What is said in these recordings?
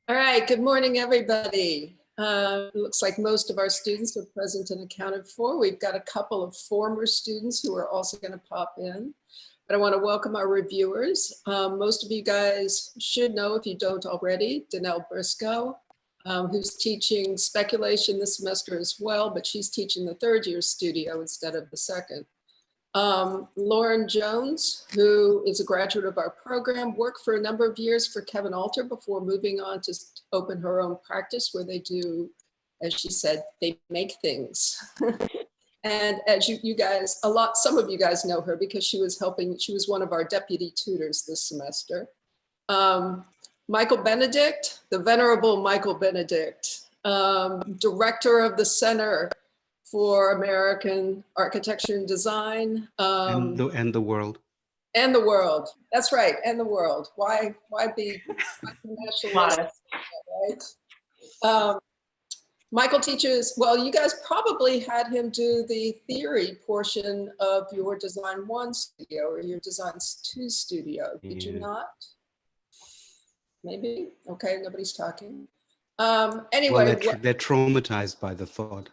All right, good morning, everybody. It looks like most of our students are present and accounted for. We've got a couple of former students who are also going to pop in. But I want to welcome our reviewers. Most of you guys should know, if you don't already, Donald Briscoe, who's teaching speculation this semester as well, but she's teaching the third year studio instead of the second. Lauren Jones, who is a graduate of our program, worked for a number of years for Kevin Alter before moving on to open her own practice where they do, as she said, they make things. And as you guys, some of you guys know her because she was one of our deputy tutors this semester. Michael Benedict, the venerable Michael Benedict, director of the Center for American Architecture and Design. And the world. And the world, that's right, and the world. Why be nationalist, right? Michael teaches, well, you guys probably had him do the theory portion of your Design 1 studio or your Design 2 studio. Did you not? Maybe? Okay, nobody's talking. Anyway. Well, they're traumatized by the thought.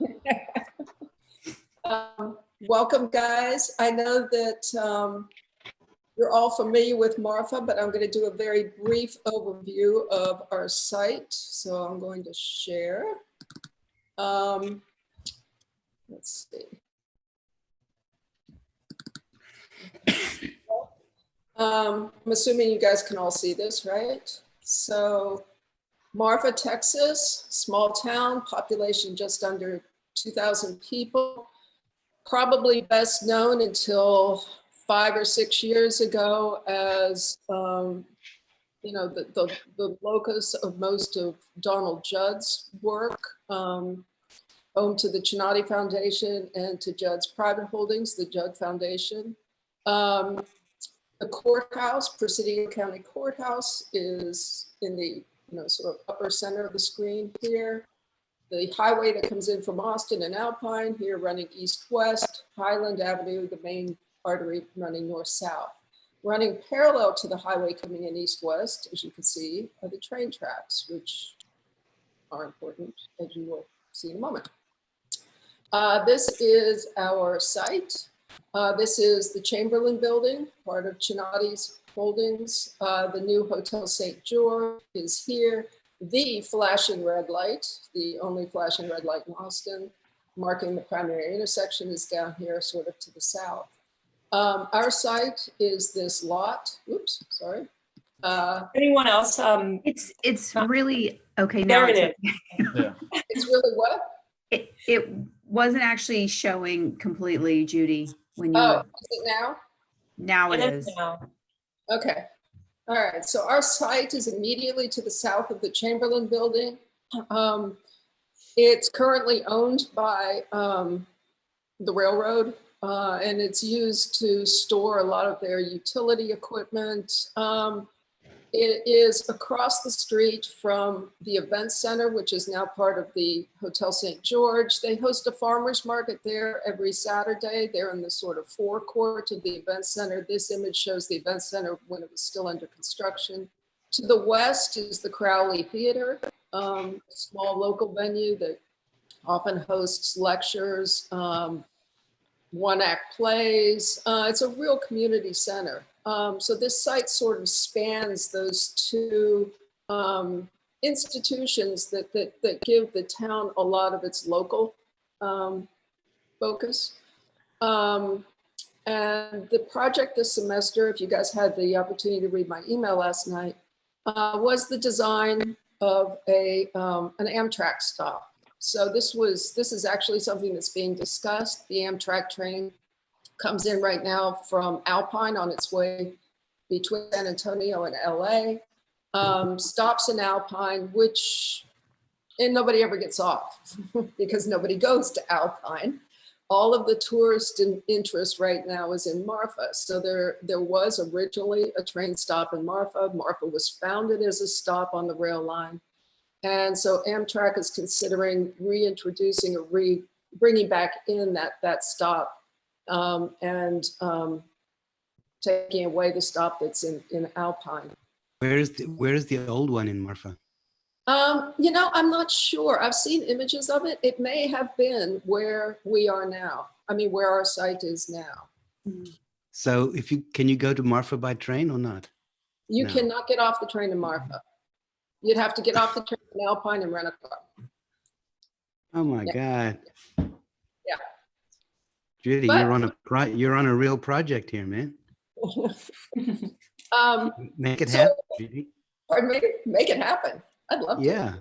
Welcome, guys. I know that you're all familiar with Marfa, but I'm going to do a very brief overview of our site. So I'm going to share. Let's see. I'm assuming you guys can all see this, right? So Marfa, Texas, small town, population just under 2,000 people. Probably best known until 5 or 6 years ago as the locus of most of Donald Judd's work, home to the Chinati Foundation and to Judd's private holdings, the Judd Foundation. The courthouse, Presidio County Courthouse, is in the sort of upper center of the screen here. The highway that comes in from Austin and Alpine here running east-west, Highland Avenue, the main artery running north-south. Running parallel to the highway coming in east-west, as you can see, are the train tracks, which are important, as you will see in a moment. This is our site. This is the Chamberlain building, part of Chinati's holdings. The new Hotel St. George is here. The flashing red light, the only flashing red light in Austin, marking the primary intersection, is down here sort of to the south. Our site is this lot. Oops, sorry. Anyone else? It's really okay there now. It is. Yeah. It's really what? It wasn't actually showing completely, Judy. When you is it now? Now it is. Now. Okay. All right. So our site is immediately to the south of the Chamberlain building. It's currently owned by the railroad, and it's used to store a lot of their utility equipment. It is across the street from the event center, which is now part of the Hotel St. George. They host a farmer's market there every Saturday. They're in the sort of forecourt of the event center. This image shows the event center when it was still under construction. To the west is the Crowley Theater, a small local venue that often hosts lectures, one-act plays. It's a real community center. So this site sort of spans those two institutions that give the town a lot of its local focus. And the project this semester, if you guys had the opportunity to read my email last night, was the design of an Amtrak stop. So this is actually something that's being discussed. The Amtrak train comes in right now from Alpine on its way between San Antonio and LA, stops in Alpine, and nobody ever gets off because nobody goes to Alpine. All of the tourist interest right now is in Marfa. So there was originally a train stop in Marfa. Marfa was founded as a stop on the rail line. And so Amtrak is considering reintroducing or bringing back in that stop and taking away the stop that's in Alpine. Where is the old one in Marfa? You know, I'm not sure. I've seen images of it. It may have been where we are now. I mean, where our site is now. So can you go to Marfa by train or not? You No. cannot get off the train in Marfa. You'd have to get off the train in Alpine and rent a car. Oh my Yeah. God. Yeah. Judy, But- you're on a real project here, man. Make it So- happen, Judy. Pardon me? Make it happen. I'd love to. Yeah.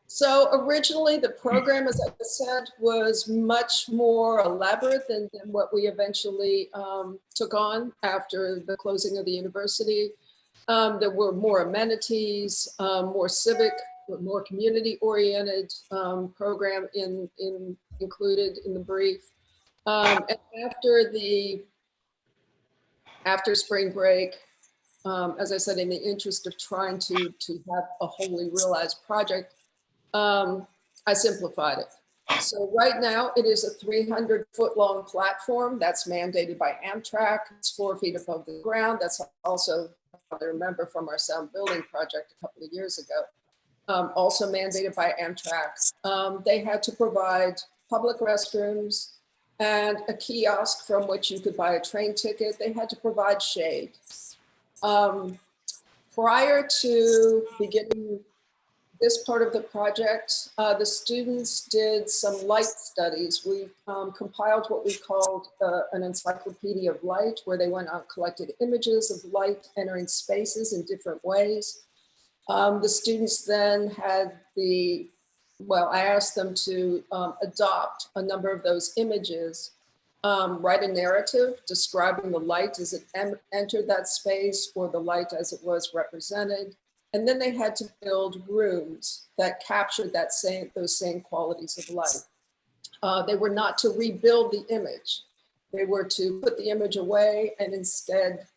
So originally the program, as I said, was much more elaborate than what we eventually took on after the closing of the university. There were more amenities, more civic, more community-oriented program included in the brief. And after spring break, as I said, in the interest of trying to have a wholly realized project, I simplified it. So right now it is a 300-foot-long platform that's mandated by Amtrak. It's 4 feet above the ground. That's also, I remember from our sound building project a couple of years ago, also mandated by Amtrak. They had to provide public restrooms and a kiosk from which you could buy a train ticket. They had to provide shade. Prior to beginning this part of the project, the students did some light studies. We compiled what we called an encyclopedia of light, where they went out and collected images of light entering spaces in different ways. The students then had I asked them to adopt a number of those images, write a narrative describing the light as it entered that space or the light as it was represented. And then they had to build rooms that captured those same qualities of light. They were not to rebuild the image. They were to put the image away and instead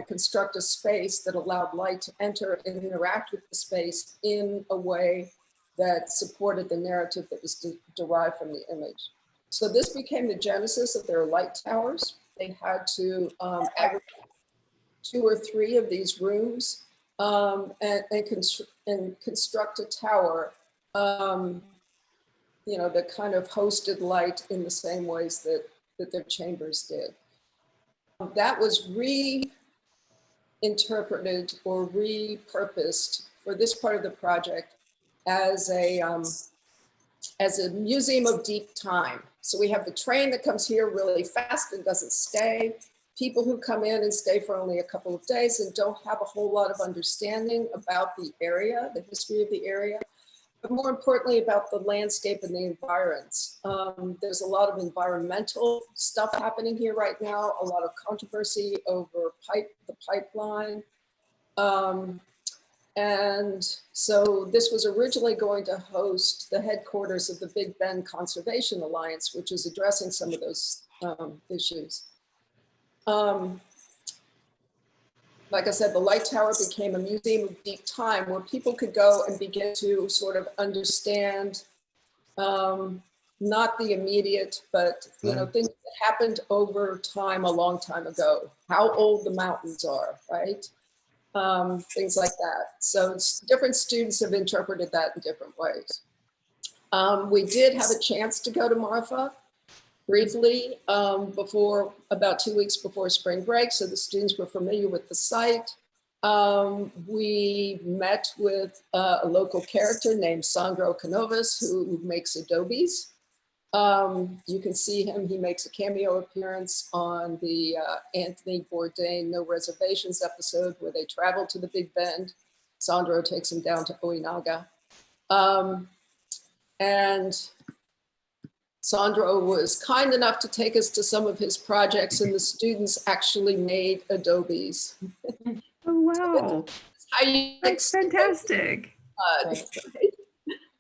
construct a space that allowed light to enter and interact with the space in a way that supported the narrative that was derived from the image. So this became the genesis of their light towers. They had to aggregate 2 or 3 of these rooms and construct a tower, you know, that kind of hosted light in the same ways that their chambers did. That was reinterpreted or repurposed for this part of the project as a museum of deep time. So we have the train that comes here really fast and doesn't stay. People who come in and stay for only a couple of days and don't have a whole lot of understanding about the area, the history of the area, but more importantly about the landscape and the environs. There's a lot of environmental stuff happening here right now, a lot of controversy over the pipeline. And so this was originally going to host the headquarters of the Big Bend Conservation Alliance, which is addressing some of those issues. Like I said, the light tower became a museum of deep time where people could go and begin to sort of understand not the immediate, but you know, things that happened over time a long time ago, how old the mountains are, right? Things like that. So different students have interpreted that in different ways. We did have a chance to go to Marfa briefly before, about 2 weeks before spring break. So the students were familiar with the site. We met with a local character named Sandro Canovas, who makes adobes. You can see him, he makes a cameo appearance on the Anthony Bourdain No Reservations episode where they travel to the Big Bend. Sandro takes him down to Oinaga. And Sandro was kind enough to take us to some of his projects, and the students actually made adobes. Oh, wow. That's fantastic. It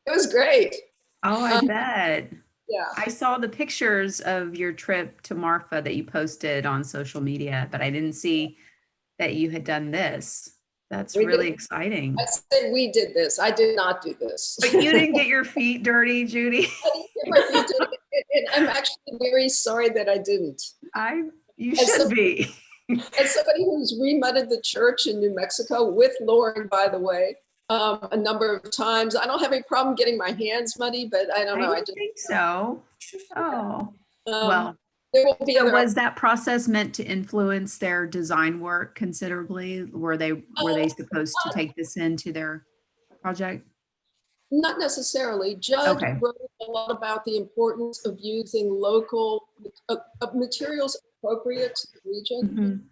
was great. Oh, I bet. Yeah. I saw the pictures of your trip to Marfa that you posted on social media, but I didn't see that you had done this. That's really exciting. I said we did this. I did not do this. But you didn't get your feet dirty, Judy. I didn't get my feet dirty, and I'm actually very sorry that I didn't. You should be. As somebody who's remudded the church in New Mexico with Lauren, by the way, a number of times. I don't have any problem getting my hands muddy, but I don't know. I didn't think so. Oh, well, there will be so other. was that process meant to influence their design work considerably? Were they supposed to take this into their project? Not necessarily. Judd Okay. wrote a lot about the importance of using local materials appropriate to the region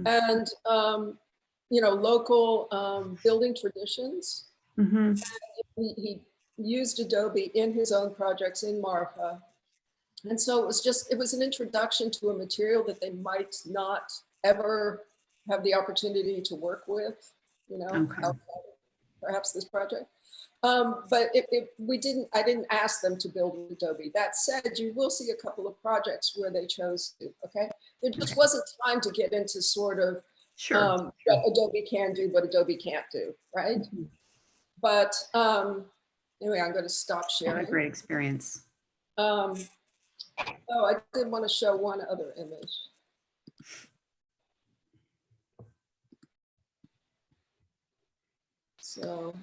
and, you know, local building traditions. He used Adobe in his own projects in Marfa. And so it was an introduction to a material that they might not ever have the opportunity to work with, you know, outside of perhaps this project. But I didn't ask them to build with Adobe. That said, you will see a couple of projects where they chose to, okay? There just wasn't time to get into sort of what Adobe can do, what Adobe can't do, right? But anyway, I'm gonna stop sharing. A great experience. Oh, I did want to show one other image. So,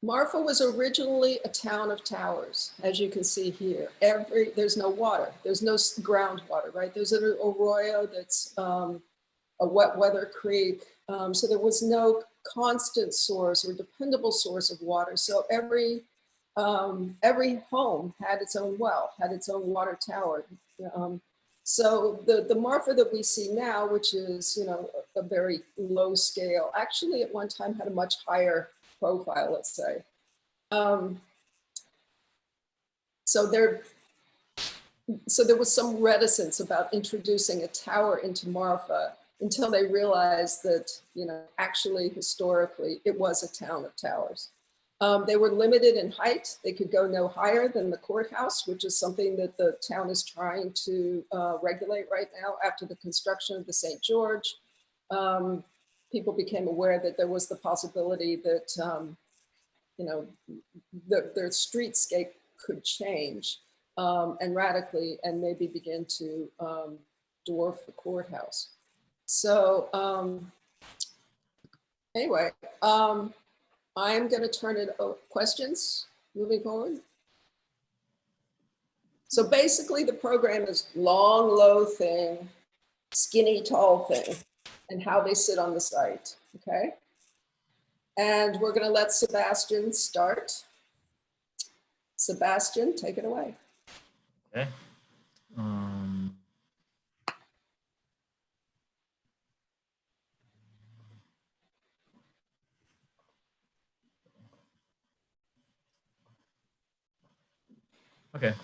Marfa was originally a town of towers, as you can see here. There's no water, there's no groundwater, right? There's an arroyo that's a wet weather creek. So there was no constant source or dependable source of water. So every home had its own well, had its own water tower. So the Marfa that we see now, which is, you know, a very low scale, actually at one time had a much higher profile, let's say. So there was some reticence about introducing a tower into Marfa until they realized that, you know, actually historically it was a town of towers. They were limited in height. They could go no higher than the courthouse, which is something that the town is trying to regulate right now after the construction of the St. George. People became aware that there was the possibility that, you know, their streetscape could change and radically and maybe begin to dwarf the courthouse. So anyway, I'm going to turn it over. Questions moving forward? So basically the program is long, low thing, skinny, tall thing, and how they sit on the site, okay? And we're going to let Sebastian start. Sebastian, take it away. Okay. Okay.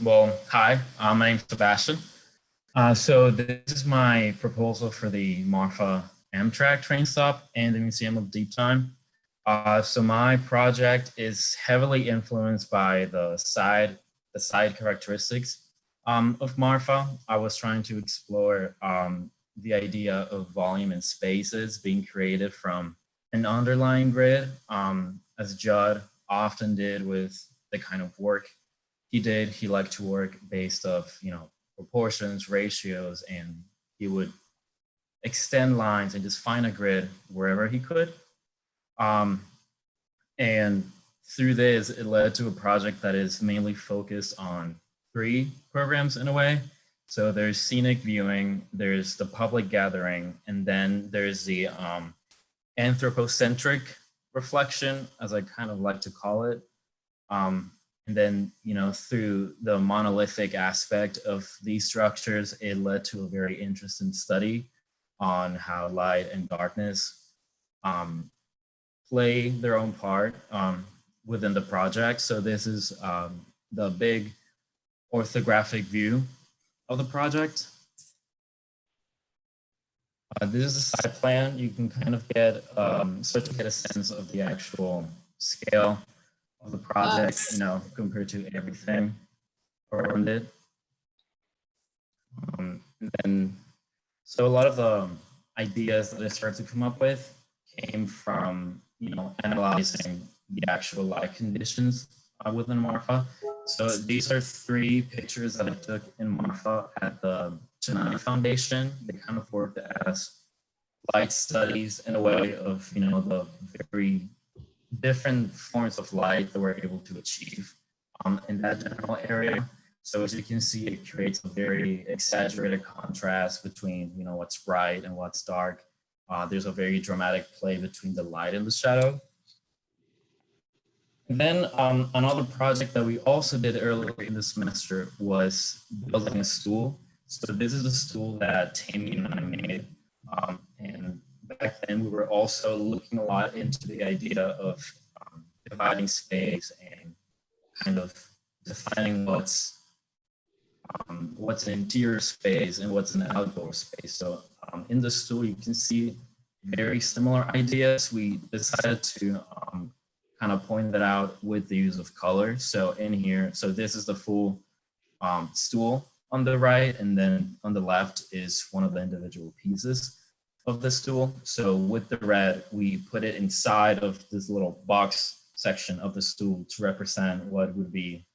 Well, hi, my name's Sebastian. So this is my proposal for the Marfa Amtrak train stop and the Museum of Deep Time. So my project is heavily influenced by the side characteristics of Marfa. I was trying to explore the idea of volume and spaces being created from an underlying grid, as Judd often did with the kind of work he did. He liked to work based off, you know, proportions, ratios, and he would extend lines and just find a grid wherever he could. And through this, it led to a project that is mainly focused on 3 programs in a way. So there's scenic viewing, there's the public gathering, and then there's the anthropocentric reflection, as I kind of like to call it. And then, you know, through the monolithic aspect of these structures, it led to a very interesting study on how light and darkness play their own part within the project. So this is the big orthographic view of the project. This is a side plan. You can kind of get, start to get a sense of the actual scale of the project, you know, compared to everything around it. And then, so a lot of the ideas that I started to come up with came from, you know, analyzing the actual light conditions within Marfa. So these are 3 pictures that I took in Marfa at the Judy Foundation. They kind of worked as light studies in a way of, the very different forms of light that we're able to achieve in that general area. So as you can see, it creates a very exaggerated contrast between, what's bright and what's dark. There's a very dramatic play between the light and the shadow. And then another project that we also did earlier in the semester was building a stool. So this is a stool that Tammy and I made. And back then we were also looking a lot into the idea of dividing space and kind of defining what's an interior space and what's an outdoor space. So in the stool, you can see very similar ideas. We decided to kind of point that out with the use of color. So in here, so this is the full stool on the right, and then on the left is one of the individual pieces of the stool. So with the red, we put it inside of this little box section of the stool to represent what would be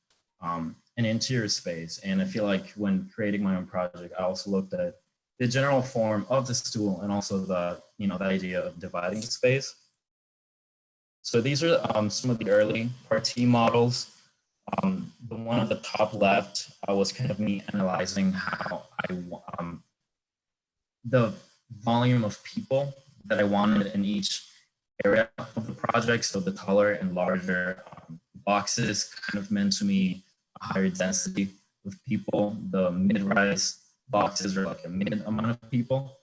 an interior space. And I feel like when creating my own project, I also looked at the general form of the stool and also the, the idea of dividing the space. So these are some of the early partie models. The one at the top left was kind of me analyzing how the volume of people that I wanted in each area of the project. So the taller and larger boxes kind of meant to me a higher density of people. The mid-rise boxes are like a mid amount of people.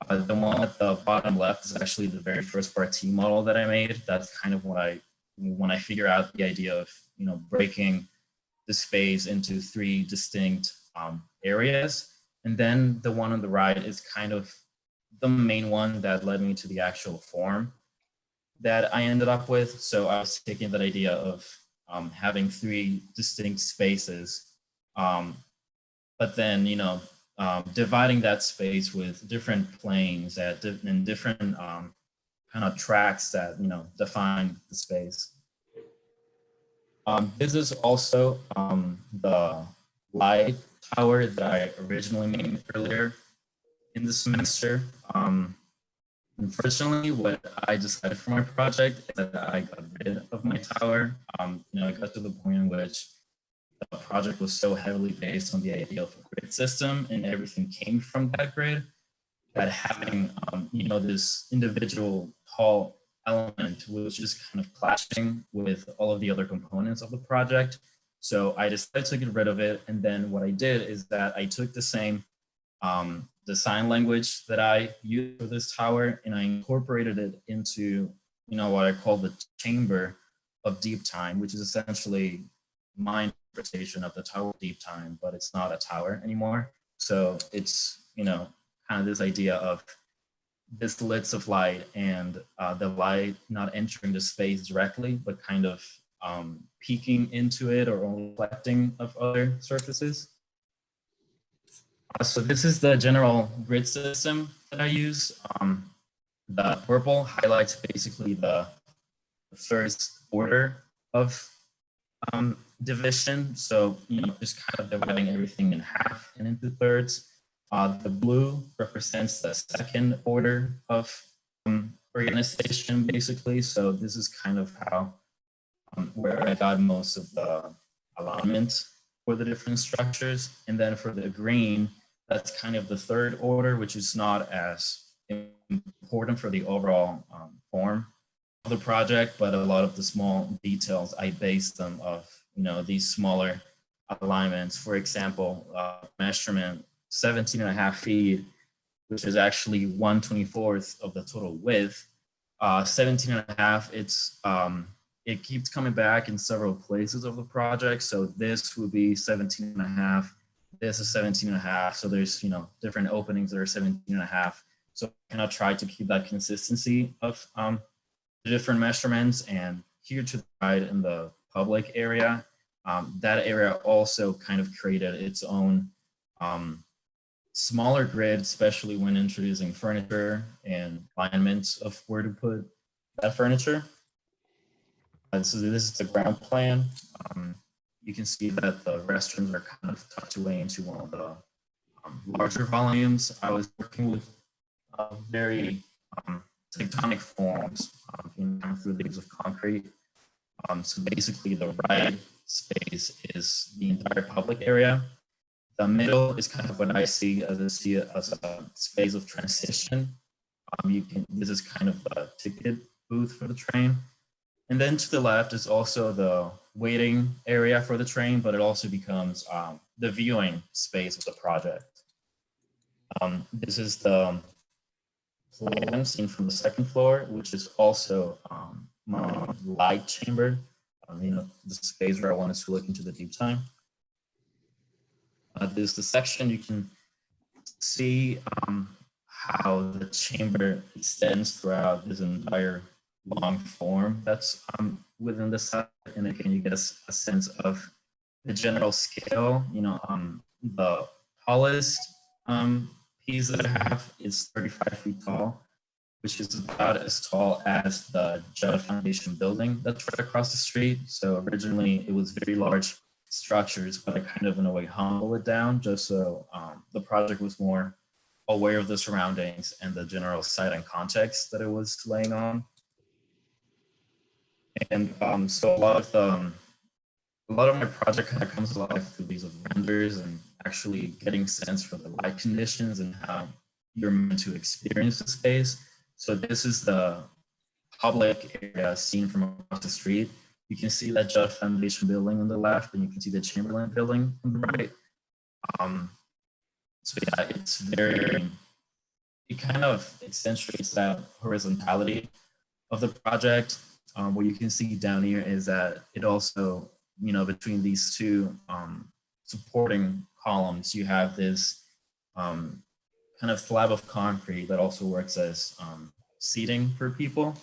The one at the bottom left is actually the very first partie model that I made. That's kind of when I figure out the idea of, breaking the space into 3 distinct areas. And then the one on the right is kind of the main one that led me to the actual form that I ended up with. So I was taking that idea of having 3 distinct spaces, but then, dividing that space with different planes and different kind of tracks that, define the space. This is also the light tower that I originally made earlier in the semester. Unfortunately, what I decided for my project is that I got rid of my tower. I got to the point in which the project was so heavily based on the idea of a grid system and everything came from that grid, that having, this individual tall element was just kind of clashing with all of the other components of the project. So I decided to get rid of it. And then what I did is that I took the same design language that I used for this tower, and I incorporated it into, what I call the chamber of deep time, which is essentially my interpretation of the Tower of Deep Time, but it's not a tower anymore. So it's, kind of this idea of this slits of light and the light not entering the space directly, but kind of peeking into it or reflecting of other surfaces. So this is the general grid system that I use. The purple highlights basically the first order of division. So, just kind of dividing everything in half and into thirds. The blue represents the second order of organization, basically. So this is kind of how, where I got most of the alignment for the different structures. And then for the green, that's kind of the third order, which is not as important for the overall form of the project, but a lot of the small details, I based them of, these smaller alignments. For example, measurement 17.5 feet, which is actually 1/24th of the total width. 17.5, it keeps coming back in several places of the project. So this would be 17.5. This is 17.5. So there's, different openings that are 17.5. So I kind of try to keep that consistency of the different measurements. And here to the right in the public area, that area also kind of created its own smaller grid, especially when introducing furniture and alignments of where to put that furniture. So this is the ground plan. You can see that the restrooms are kind of tucked away into one of the larger volumes. I was working with very tectonic forms through the use of concrete. So basically the right space is the entire public area. The middle is kind of what I see as a space of transition. This is kind of the ticket booth for the train. And then to the left is also the waiting area for the train, but it also becomes the viewing space of the project. This is the plan seen from the second floor, which is also my light chamber, the space where I wanted to look into the deep time. This is the section you can see how the chamber extends throughout this entire long form that's within the site, and again you get a sense of the general scale. The tallest piece that I have is 35 feet tall, which is about as tall as the Judd Foundation building that's right across the street. So originally it was very large structures, but I kind of in a way humble it down just so the project was more aware of the surroundings and the general site and context that it was laying on. And so a lot of my project kind of comes alive through these renders and actually getting sense for the light conditions and how you're meant to experience the space. So this is the public area seen from across the street. You can see that Judd Foundation building on the left, and you can see the Chamberlain building on the right. So yeah, it kind of accentuates that horizontality of the project. What you can see down here is that it also, between these two supporting columns, you have this kind of slab of concrete that also works as seating for people.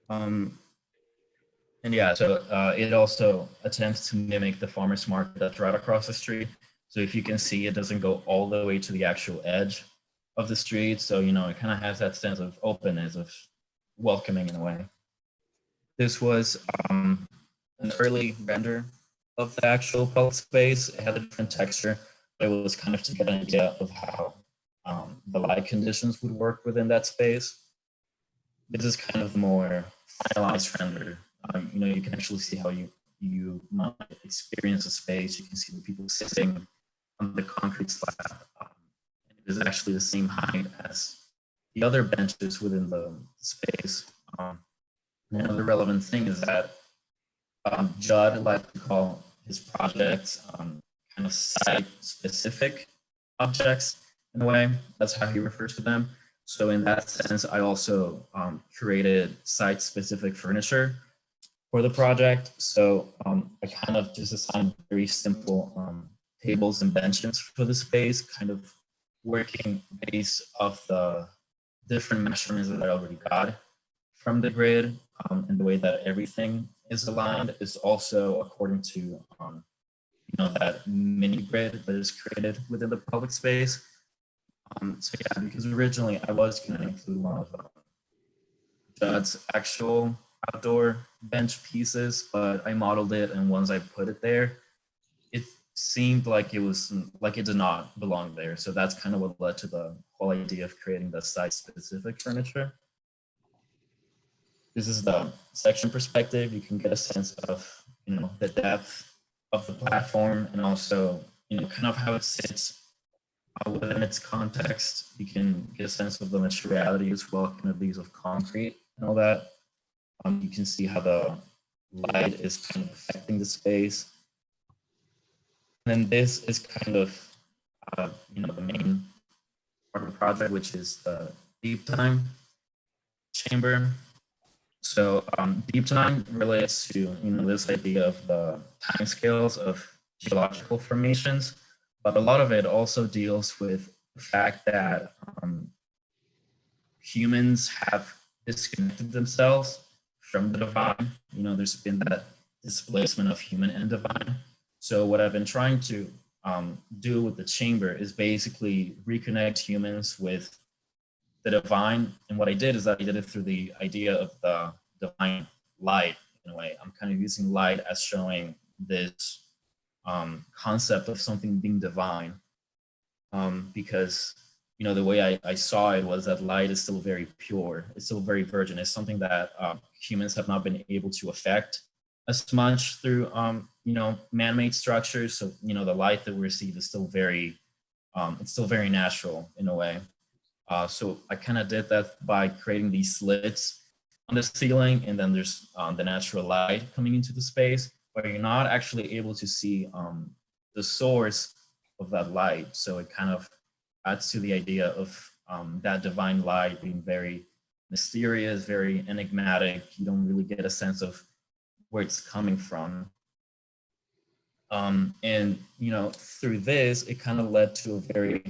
And yeah, so it also attempts to mimic the farmer's market that's right across the street. So if you can see, it doesn't go all the way to the actual edge of the street. So, it kind of has that sense of openness, of welcoming in a way. This was an early render of the actual public space. It had a different texture, but it was kind of to get an idea of how the light conditions would work within that space. This is kind of the more finalized render. You can actually see how you might experience a space. You can see the people sitting on the concrete slab. It is actually the same height as the other benches within the space. Another relevant thing is that Judd liked to call his projects kind of site-specific objects in a way. That's how he refers to them. So in that sense, I also created site-specific furniture for the project. So I kind of just assigned very simple tables and benches for the space, kind of working based off the different measurements that I already got from the grid, and the way that everything is aligned is also according to that mini grid that is created within the public space. So yeah, because originally I was going to include one of Judd's actual outdoor bench pieces, but I modeled it, and once I put it there, it seemed like it did not belong there. So that's kind of what led to the whole idea of creating the site-specific furniture. This is the section perspective. You can get a sense of the depth of the platform, and also kind of how it sits within its context. You can get a sense of the materiality as well, kind of these of concrete and all that. You can see how the light is kind of affecting the space. And then this is kind of the main part of the project, which is the deep time chamber. So deep time relates to this idea of the time scales of geological formations, but a lot of it also deals with the fact that humans have disconnected themselves from the divine. There's been that displacement of human and divine. So what I've been trying to do with the chamber is basically reconnect humans with the divine. And what I did is that I did it through the idea of the divine light in a way. I'm kind of using light as showing this concept of something being divine, because the way I saw it was that light is still very pure. It's still very virgin. It's something that humans have not been able to affect as much through man-made structures. So the light that we receive is still very it's still very natural in a way. So I kind of did that by creating these slits on the ceiling, and then there's the natural light coming into the space, but you're not actually able to see the source of that light. So it kind of adds to the idea of that divine light being very mysterious, very enigmatic. You don't really get a sense of where it's coming from. And through this, it kind of led to a very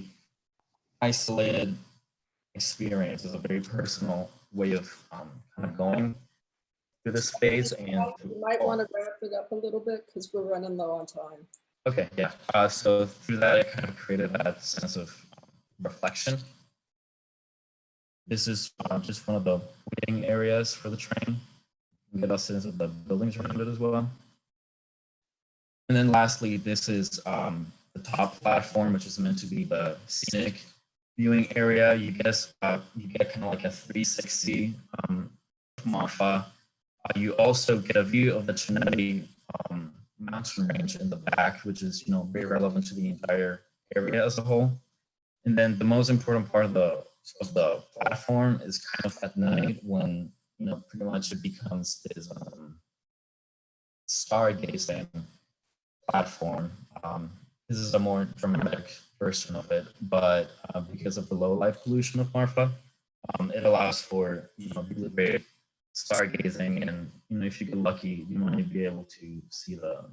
isolated experience. It's a very personal way of kind of going through the space. And you might want to wrap it up a little bit because we're running low on time. Okay, yeah. So through that, it kind of created that sense of reflection. This is just one of the waiting areas for the train. You get a sense of the buildings around it as well. And then lastly, this is the top platform, which is meant to be the scenic viewing area. You get kind of like a 360 Marfa. You also get a view of the Trinity mountain range in the back, which is very relevant to the entire area as a whole. And then the most important part of the platform is kind of at night when pretty much it becomes this stargazing platform. This is a more dramatic version of it, but because of the low light pollution of Marfa, it allows for really great stargazing, and if you get lucky, you might be able to see the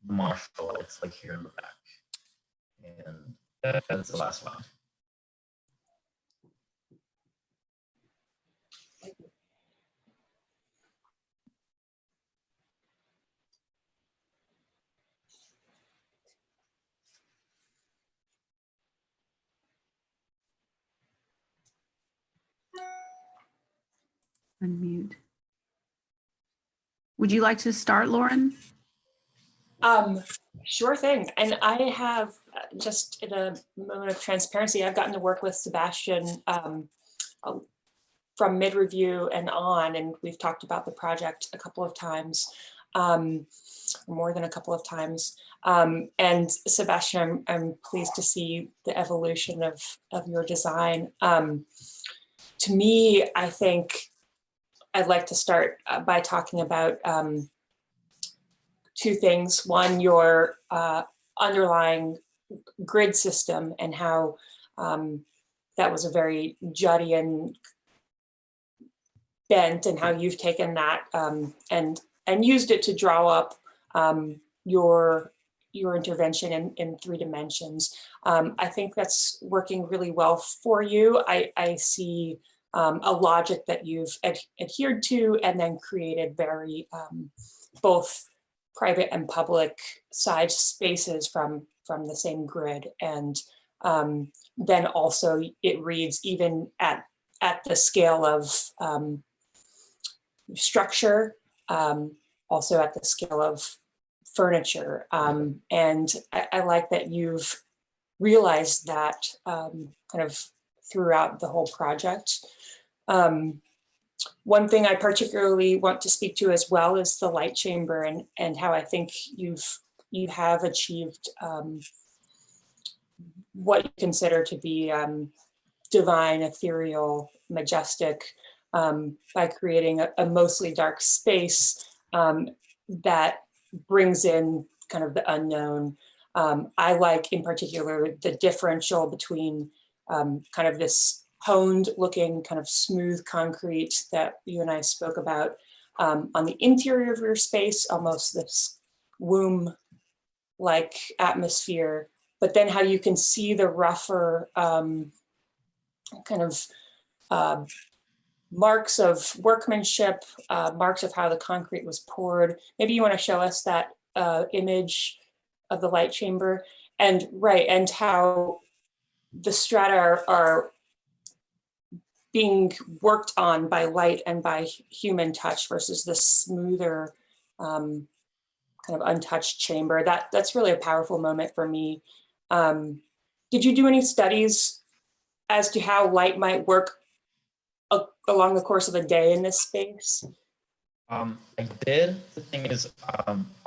Marfa lights like here in the back. And that's the last slide. Unmute. Would you like to start, Lauren? Sure thing. And I have just in a moment of transparency, I've gotten to work with Sebastian from mid-review and on, and we've talked about the project a couple of times, more than a couple of times. And Sebastian, I'm pleased to see the evolution of your design. To me, I think I'd like to start by talking about two things. One, your underlying grid system and how that was a very Juddian bent, and how you've taken that and used it to draw up your intervention in 3 dimensions. I think that's working really well for you. I see a logic that you've adhered to and then created very both private and public side spaces from the same grid. And then also it reads even at the scale of structure, also at the scale of furniture. And I like that you've realized that kind of throughout the whole project. One thing I particularly want to speak to as well is the light chamber and how I think you have achieved what you consider to be divine, ethereal, majestic, by creating a mostly dark space that brings in kind of the unknown. I like in particular the differential between kind of this honed looking kind of smooth concrete that you and I spoke about on the interior of your space, almost this womb-like atmosphere, but then how you can see the rougher kind of marks of workmanship, marks of how the concrete was poured. Maybe you want to show us that image of the light chamber, and how the strata are being worked on by light and by human touch versus the smoother kind of untouched chamber. That's really a powerful moment for me. Did you do any studies as to how light might work along the course of a day in this space? I did. The thing is,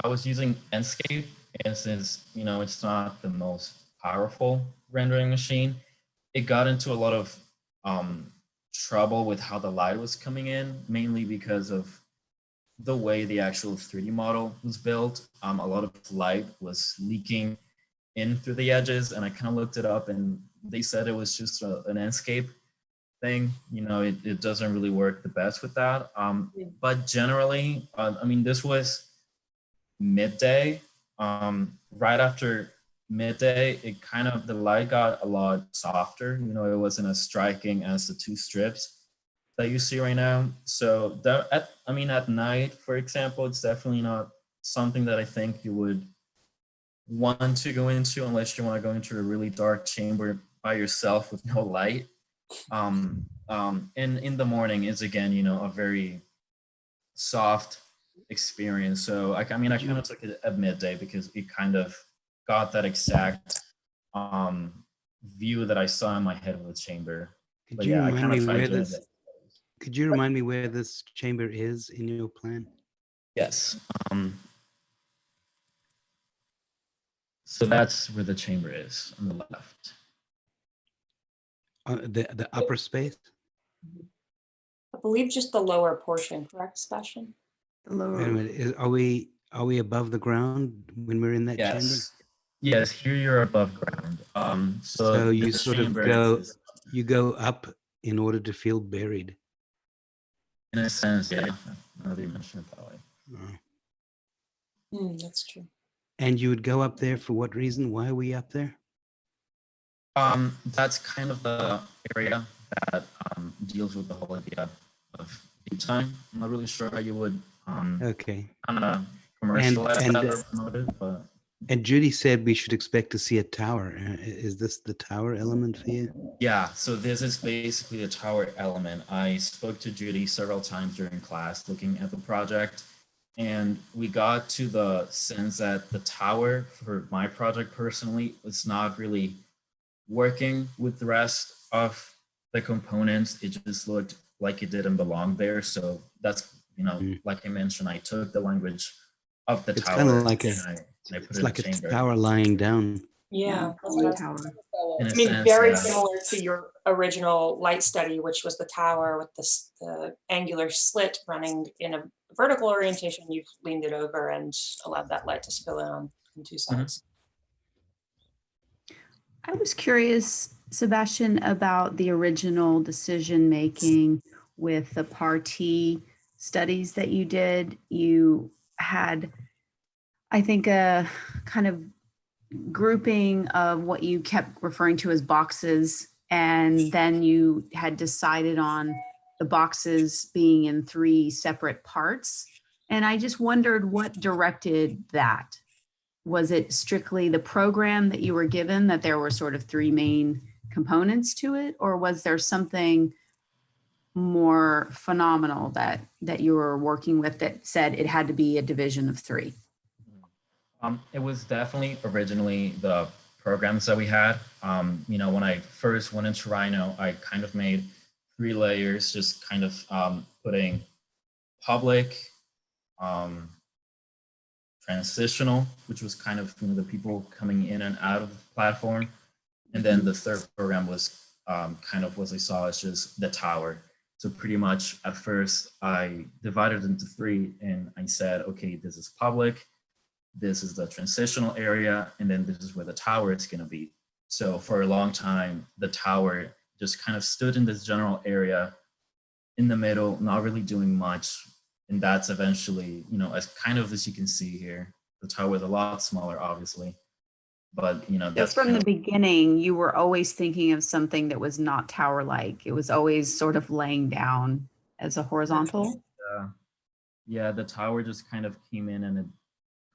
I was using Enscape, and since it's not the most powerful rendering machine, it got into a lot of trouble with how the light was coming in, mainly because of the way the actual 3D model was built. A lot of light was leaking in through the edges, and I kind of looked it up, and they said it was just an Enscape thing. It doesn't really work the best with that. But generally, I mean, this was midday. Right after midday, the light got a lot softer. It wasn't as striking as the two strips that you see right now. So at night, for example, it's definitely not something that I think you would want to go into unless you want to go into a really dark chamber by yourself with no light. And in the morning is again, a very soft experience. So I kind of took it at midday because it kind of got that exact view that I saw in my head of the chamber. Could you remind me where this chamber is in your plan? Yes. So that's where the chamber is on the left. The upper space? I believe just the lower portion, correct, Sebastian? The lower. Wait a minute, are we above the ground when we're in that chamber? Yes, here you're above ground. So you sort of go up in order to feel buried. In a sense, yeah. Now that you mention it that way. That's true. And you would go up there for what reason? Why are we up there? That's kind of the area that deals with the whole idea of deep time. I'm not really sure how you would okay. Commercialize that or promote it, but. And Judy said we should expect to see a tower. Is this the tower element for you? Yeah, so this is basically a tower element. I spoke to Judy several times during class looking at the project, and we got to the sense that the tower for my project personally was not really working with the rest of the components. It just looked like it didn't belong there. So that's, like I mentioned, I took the language of the tower. It's kind of like it's like a tower lying down. Yeah, tower. I mean, very similar to your original light study, which was the tower with the angular slit running in a vertical orientation. You've leaned it over and allowed that light to spill in on two sides. I was curious, Sebastian, about the original decision making with the party studies that you did. You had, I think, a kind of grouping of what you kept referring to as boxes, and then you had decided on the boxes being in 3 separate parts. And I just wondered what directed that. Was it strictly the program that you were given, that there were sort of 3 main components to it, or was there something more phenomenal that you were working with that said it had to be a division of 3? It was definitely originally the programs that we had. When I first went into Rhino, I kind of made 3 layers, just kind of putting public, transitional, which was kind of the people coming in and out of the platform. And then the third program was kind of what I saw as just the tower. So pretty much at first I divided into 3 and I said, okay, this is public, this is the transitional area, and then this is where the tower is going to be. So for a long time, the tower just kind of stood in this general area in the middle, not really doing much. And that's eventually, as kind of as you can see here, the tower is a lot smaller, obviously. But, that's from the beginning, you were always thinking of something that was not tower-like. It was always sort of laying down as a horizontal. Yeah, the tower just kind of came in and it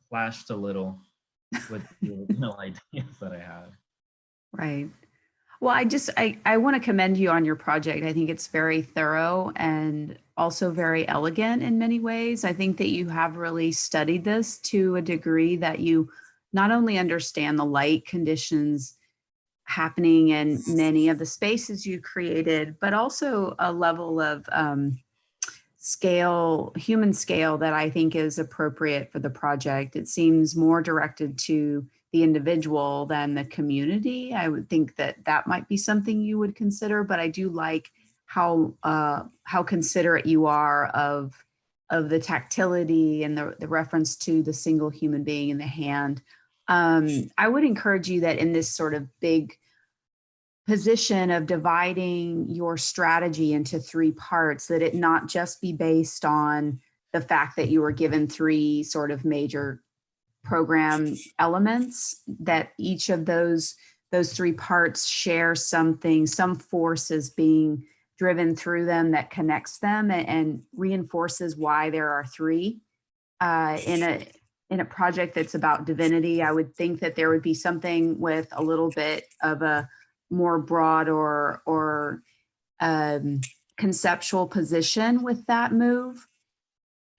clashed a little with the original ideas that I had. Right. Well, I want to commend you on your project. I think it's very thorough and also very elegant in many ways. I think that you have really studied this to a degree that you not only understand the light conditions happening in many of the spaces you created, but also a level of scale, human scale, that I think is appropriate for the project. It seems more directed to the individual than the community. I would think that that might be something you would consider, but I do like how considerate you are of the tactility and the reference to the single human being in the hand. I would encourage you that in this sort of big position of dividing your strategy into 3 parts, that it not just be based on the fact that you were given 3 sort of major program elements, that each of those 3 parts share something, some forces being driven through them that connects them and reinforces why there are 3. In a project that's about divinity, I would think that there would be something with a little bit of a more broad or conceptual position with that move.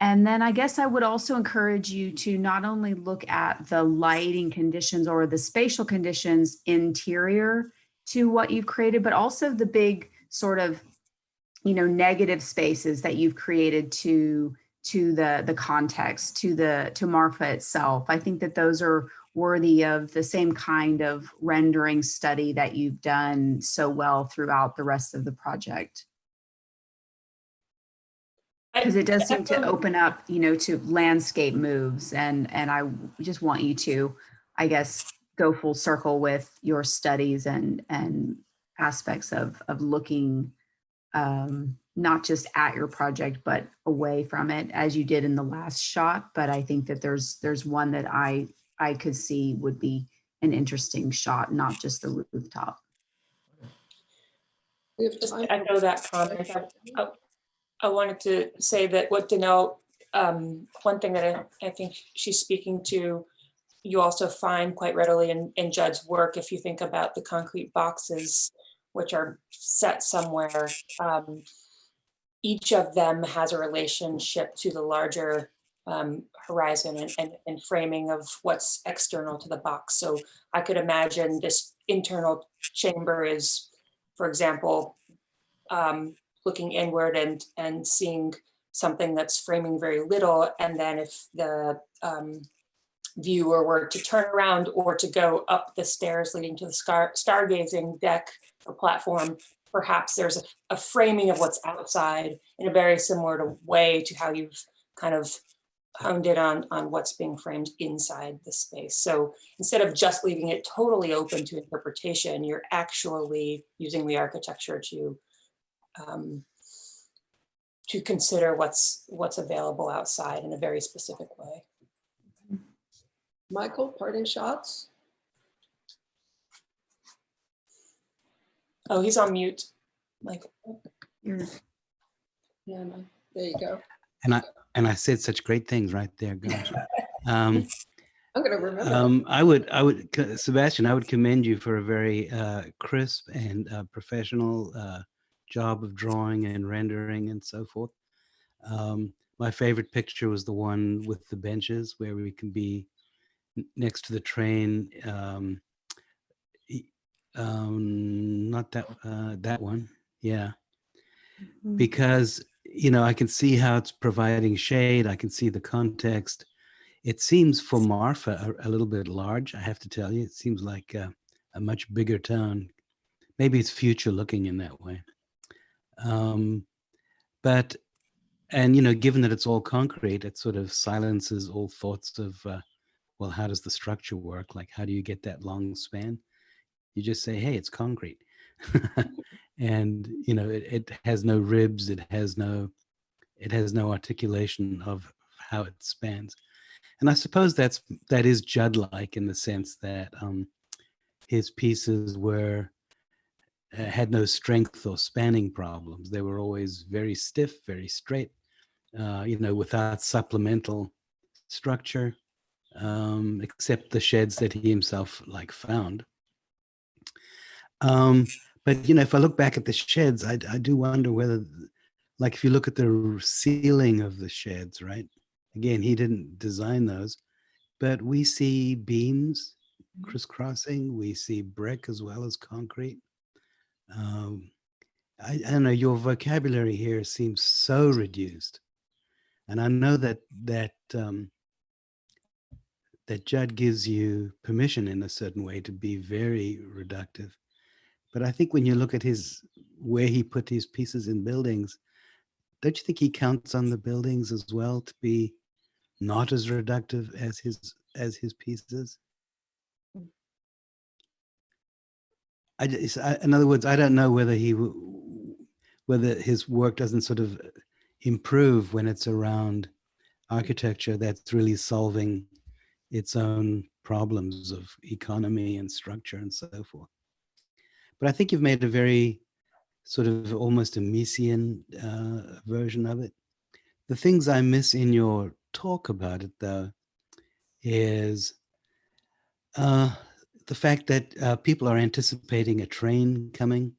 And then I guess I would also encourage you to not only look at the lighting conditions or the spatial conditions interior to what you've created, but also the big sort of, negative spaces that you've created to the context, to Marfa itself. I think that those are worthy of the same kind of rendering study that you've done so well throughout the rest of the project. Because it does seem to open up, to landscape moves. And I just want you to, I guess, go full circle with your studies and aspects of looking not just at your project, but away from it, as you did in the last shot. But I think that there's one that I could see would be an interesting shot, not just the rooftop. Just to echo that comment, I wanted to say that what Danelle, one thing that I think she's speaking to, you also find quite readily in Judd's work, if you think about the concrete boxes, which are set somewhere, each of them has a relationship to the larger horizon and framing of what's external to the box. So I could imagine this internal chamber is, for example, looking inward and seeing something that's framing very little. And then if the viewer were to turn around or to go up the stairs leading to the stargazing deck or platform, perhaps there's a framing of what's outside in a very similar way to how you've kind of honed in on what's being framed inside the space. So instead of just leaving it totally open to interpretation, you're actually using the architecture to consider what's available outside in a very specific way. Michael, parting shots? Oh, he's on mute, Michael. Yeah, no, there you go. And I said such great things right there, gosh. I'm gonna remember. I would, Sebastian, I would commend you for a very crisp and professional job of drawing and rendering and so forth. My favorite picture was the one with the benches where we can be next to the train. Not that one. Yeah. Because, I can see how it's providing shade. I can see the context. It seems for Marfa a little bit large, I have to tell you. It seems like a much bigger town. Maybe it's future looking in that way. But given that it's all concrete, it sort of silences all thoughts of, well, how does the structure work? Like, how do you get that long span? You just say, hey, it's concrete. And, it has no ribs. It has no articulation of how it spans. And I suppose that is Judd-like in the sense that his pieces had no strength or spanning problems. They were always very stiff, very straight, without supplemental structure, except the sheds that he himself found. But, you know, if I look back at the sheds, I do wonder whether, like, if you look at the ceiling of the sheds, right? Again, he didn't design those, but we see beams crisscrossing. We see brick as well as concrete. I don't know, your vocabulary here seems so reduced. And I know that that Judd gives you permission in a certain way to be very reductive. But I think when you look at where he put his pieces in buildings, don't you think he counts on the buildings as well to be not as reductive as his pieces? In other words, I don't know whether whether his work doesn't sort of improve when it's around architecture that's really solving its own problems of economy and structure and so forth. But I think you've made a very sort of almost a Miesian version of it. The things I miss in your talk about it, though, is the fact that people are anticipating a train coming,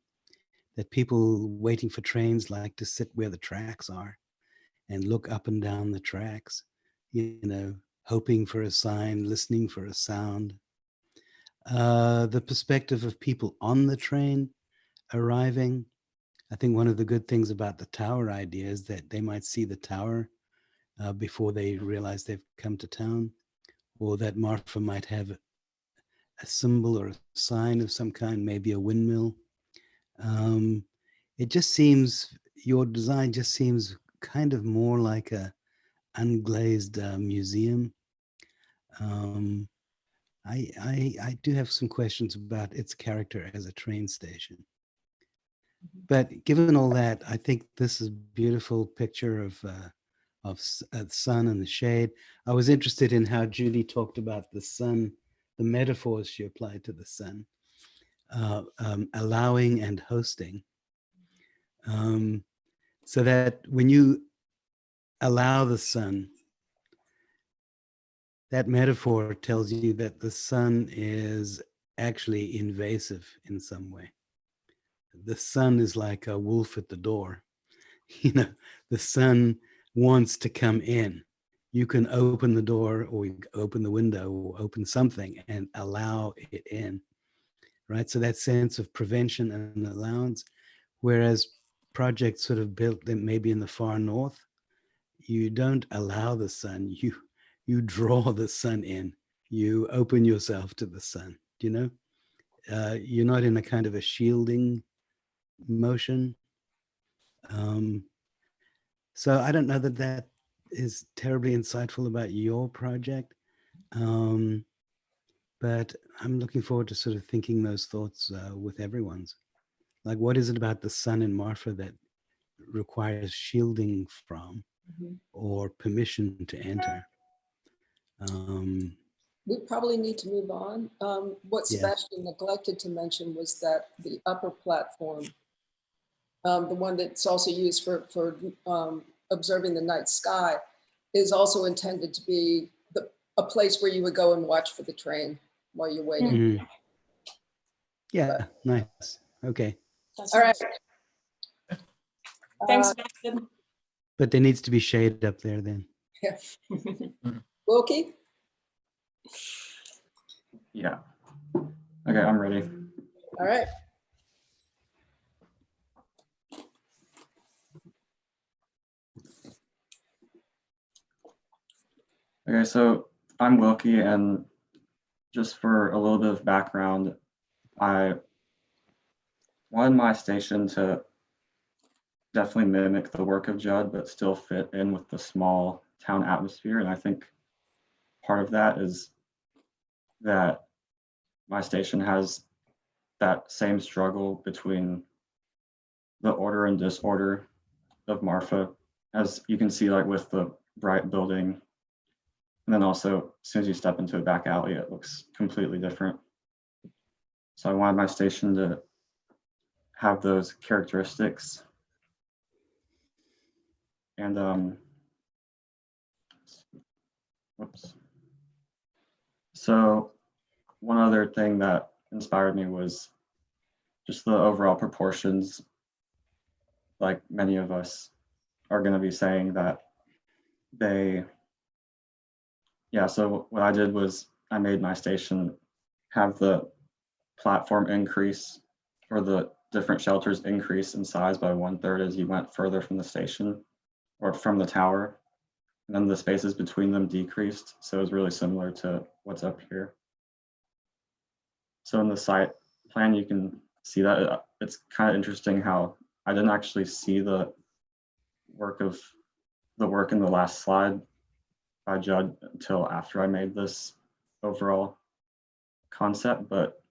that people waiting for trains like to sit where the tracks are and look up and down the tracks, you know, hoping for a sign, listening for a sound. The perspective of people on the train arriving. I think one of the good things about the tower idea is that they might see the tower before they realize they've come to town, or that Marfa might have a symbol or a sign of some kind, maybe a windmill. It just seems, your design just seems kind of more like a unglazed museum. I do have some questions about its character as a train station. But given all that, I think this is a beautiful picture of the sun and the shade. I was interested in how Judy talked about the sun, the metaphors she applied to the sun, allowing and hosting. So that when you allow the sun, that metaphor tells you that the sun is actually invasive in some way. The sun is like a wolf at the door. You know, the sun wants to come in. You can open the door or open the window or open something and allow it in, right? So that sense of prevention and allowance, whereas projects sort of built maybe in the far north, you don't allow the sun, you draw the sun in, you open yourself to the sun, you know? You're not in a kind of a shielding motion. So I don't know that that is terribly insightful about your project, but I'm looking forward to sort of thinking those thoughts with everyone's. Like, what is it about the sun in Marfa that requires shielding from or permission to enter? We probably need to move on. What Sebastian neglected to mention was that the upper platform, the one that's also used for observing the night sky, is also intended to be a place where you would go and watch for the train while you're waiting. Yeah, nice. Okay. All right. Thanks, Sebastian. But there needs to be shade up there then. Yeah. Wilkie? Yeah. Okay, I'm ready. All right. Okay, so I'm Wilkie, and just for a little bit of background, I wanted my station to definitely mimic the work of Judd, but still fit in with the small town atmosphere. And I think part of that is that my station has that same struggle between the order and disorder of Marfa, as you can see, like with the bright building. And then also, as soon as you step into a back alley, it looks completely different. So I wanted my station to have those characteristics. And whoops. So one other thing that inspired me was just the overall proportions, like many of us are going to be saying that so what I did was I made my station have the platform increase, or the different shelters increase in size by 1/3 as you went further from the station or from the tower. And then the spaces between them decreased. So it was really similar to what's up here. So in the site plan, you can see that it's kind of interesting how I didn't actually see the work in the last slide by Judd until after I made this overall concept, but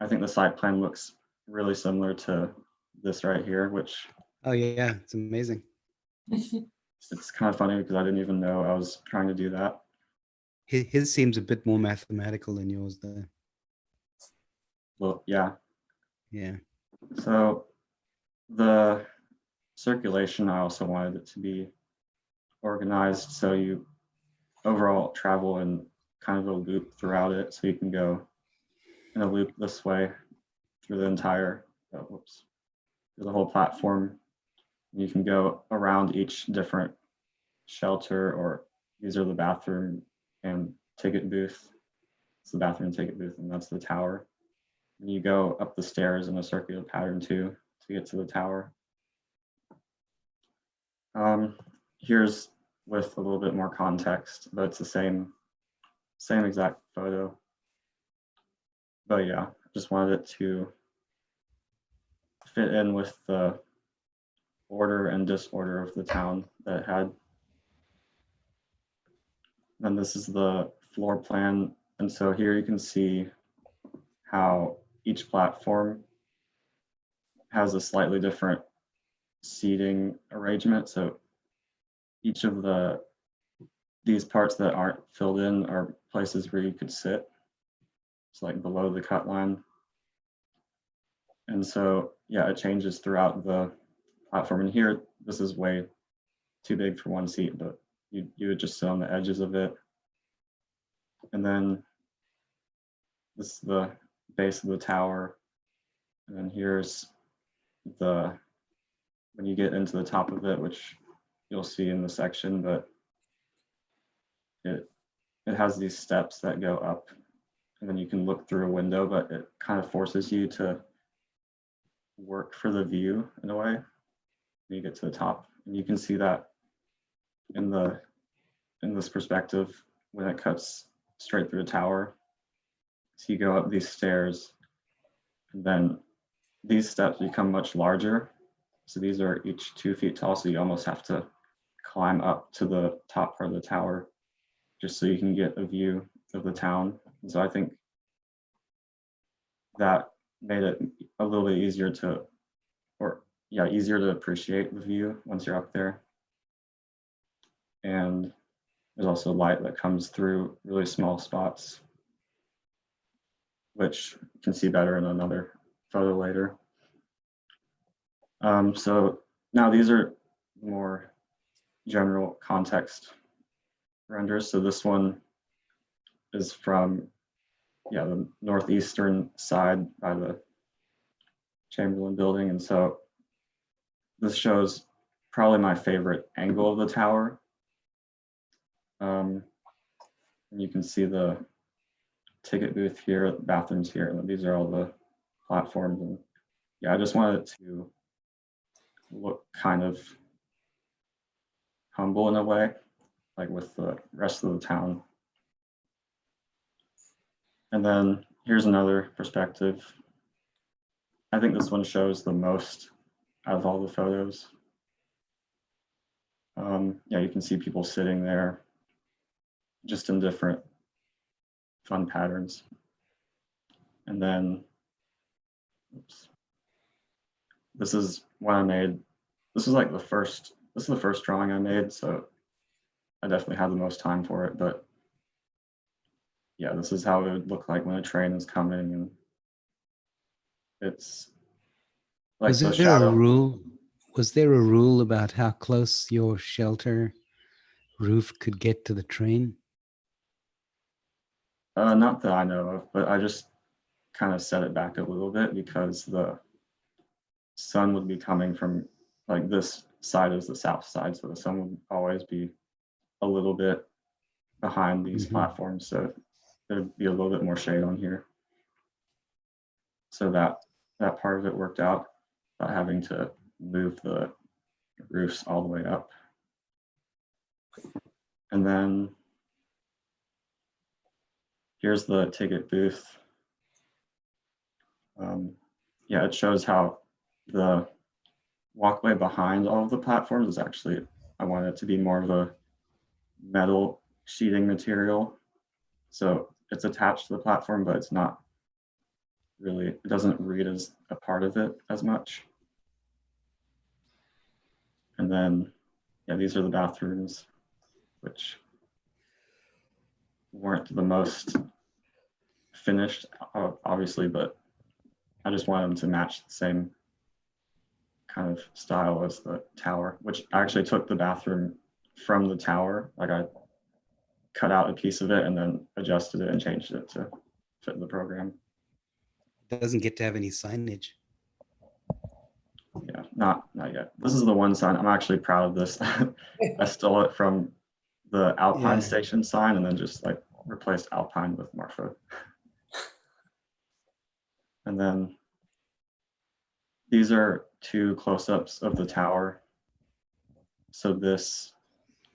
I think the site plan looks really similar to this right here, which Oh yeah, it's amazing. it's kind of funny because I didn't even know I was trying to do that. His seems a bit more mathematical than yours, though. Well, yeah. Yeah. So the circulation, I also wanted it to be organized so you overall travel in kind of a loop throughout it. So you can go in a loop this way through the entire, through the whole platform. You can go around each different shelter, or these are the bathroom and ticket booth. It's the bathroom and ticket booth, and that's the tower. And you go up the stairs in a circular pattern too to get to the tower. Here's with a little bit more context, but it's the same exact photo. But yeah, I just wanted it to fit in with the order and disorder of the town that it had. And this is the floor plan. And so here you can see how each platform has a slightly different seating arrangement. So each of these parts that aren't filled in are places where you could sit. It's like below the cut line. And so, yeah, it changes throughout the platform. And here, this is way too big for one seat, but you would just sit on the edges of it. And then this is the base of the tower. And then here's when you get into the top of it, which you'll see in the section, but it has these steps that go up, and then you can look through a window, but it kind of forces you to work for the view in a way when you get to the top. And you can see that in this perspective when it cuts straight through a tower. So you go up these stairs, and then these steps become much larger. So these are each 2 feet tall, so you almost have to climb up to the top part of the tower just so you can get a view of the town. And so I think that made it a little bit easier to appreciate the view once you're up there. And there's also light that comes through really small spots, which you can see better in another photo later. So now these are more general context renders. So this one is from the northeastern side by the Chamberlain building. And so this shows probably my favorite angle of the tower. And you can see the ticket booth here, the bathrooms here, and these are all the platforms. And yeah, I just wanted it to look kind of humble in a way, like with the rest of the town. And then here's another perspective. I think this one shows the most out of all the photos. Yeah, you can see people sitting there just in different fun patterns. And then, this is what I made. This is like the first drawing I made, so I definitely had the most time for it. But yeah, this is how it would look like when a train is coming, and it's like Was the there a shadow. rule? Was there a rule about how close your shelter roof could get to the train? Not that I know of, but I just kind of set it back a little bit because the sun would be coming from, like, this side is the south side, so the sun would always be a little bit behind these platforms, so there'd be a little bit more shade on here. So that part of it worked out, without having to move the roofs all the way up. And then here's the ticket booth. Yeah, it shows how the walkway behind all of the platforms is actually, I want it to be more of a metal sheeting material. So it's attached to the platform, but it's not really, it doesn't read as a part of it as much. And then, yeah, these are the bathrooms, which weren't the most finished, obviously, but I just wanted them to match the same kind of style as the tower, which I actually took the bathroom from the tower. Like, I cut out a piece of it and then adjusted it and changed it to fit the program. Doesn't get to have any signage. Yeah, not yet. This is the one sign. I'm actually proud of this. I stole it from the Alpine Station sign and then just like replaced Alpine with Marfa. And then these are two close-ups of the tower. So this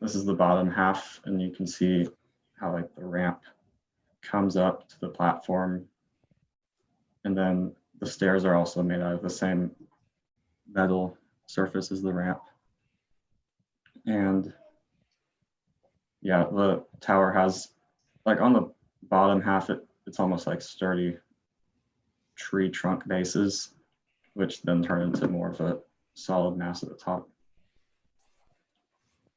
is the bottom half, and you can see how like the ramp comes up to the platform. And then the stairs are also made out of the same metal surface as the ramp. And yeah, the tower has, like, on the bottom half, it's almost like sturdy tree trunk bases, which then turn into more of a solid mass at the top.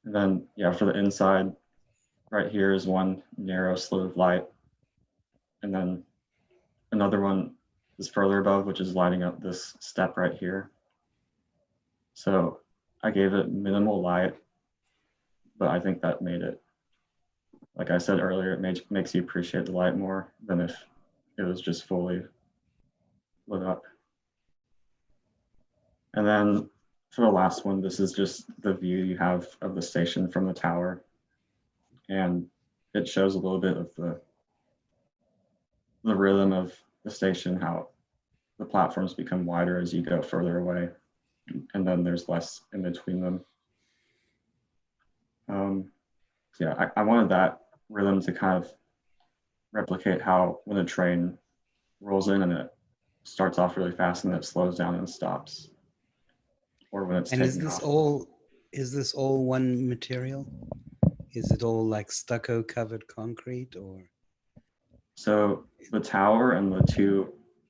And then, yeah, for the inside, right here is one narrow slit of light. And then another one is further above, which is lighting up this step right here. So I gave it minimal light, but I think that made it, like I said earlier, it makes you appreciate the light more than if it was just fully lit up. And then for the last one, this is just the view you have of the station from the tower. And it shows a little bit of the rhythm of the station, how the platforms become wider as you go further away, and then there's less in between them. Yeah, I wanted that rhythm to kind of replicate how when a train rolls in and it starts off really fast and then it slows down and stops. Or when it's And is taking this off. all one material? Is it all like stucco covered concrete, or? So the tower and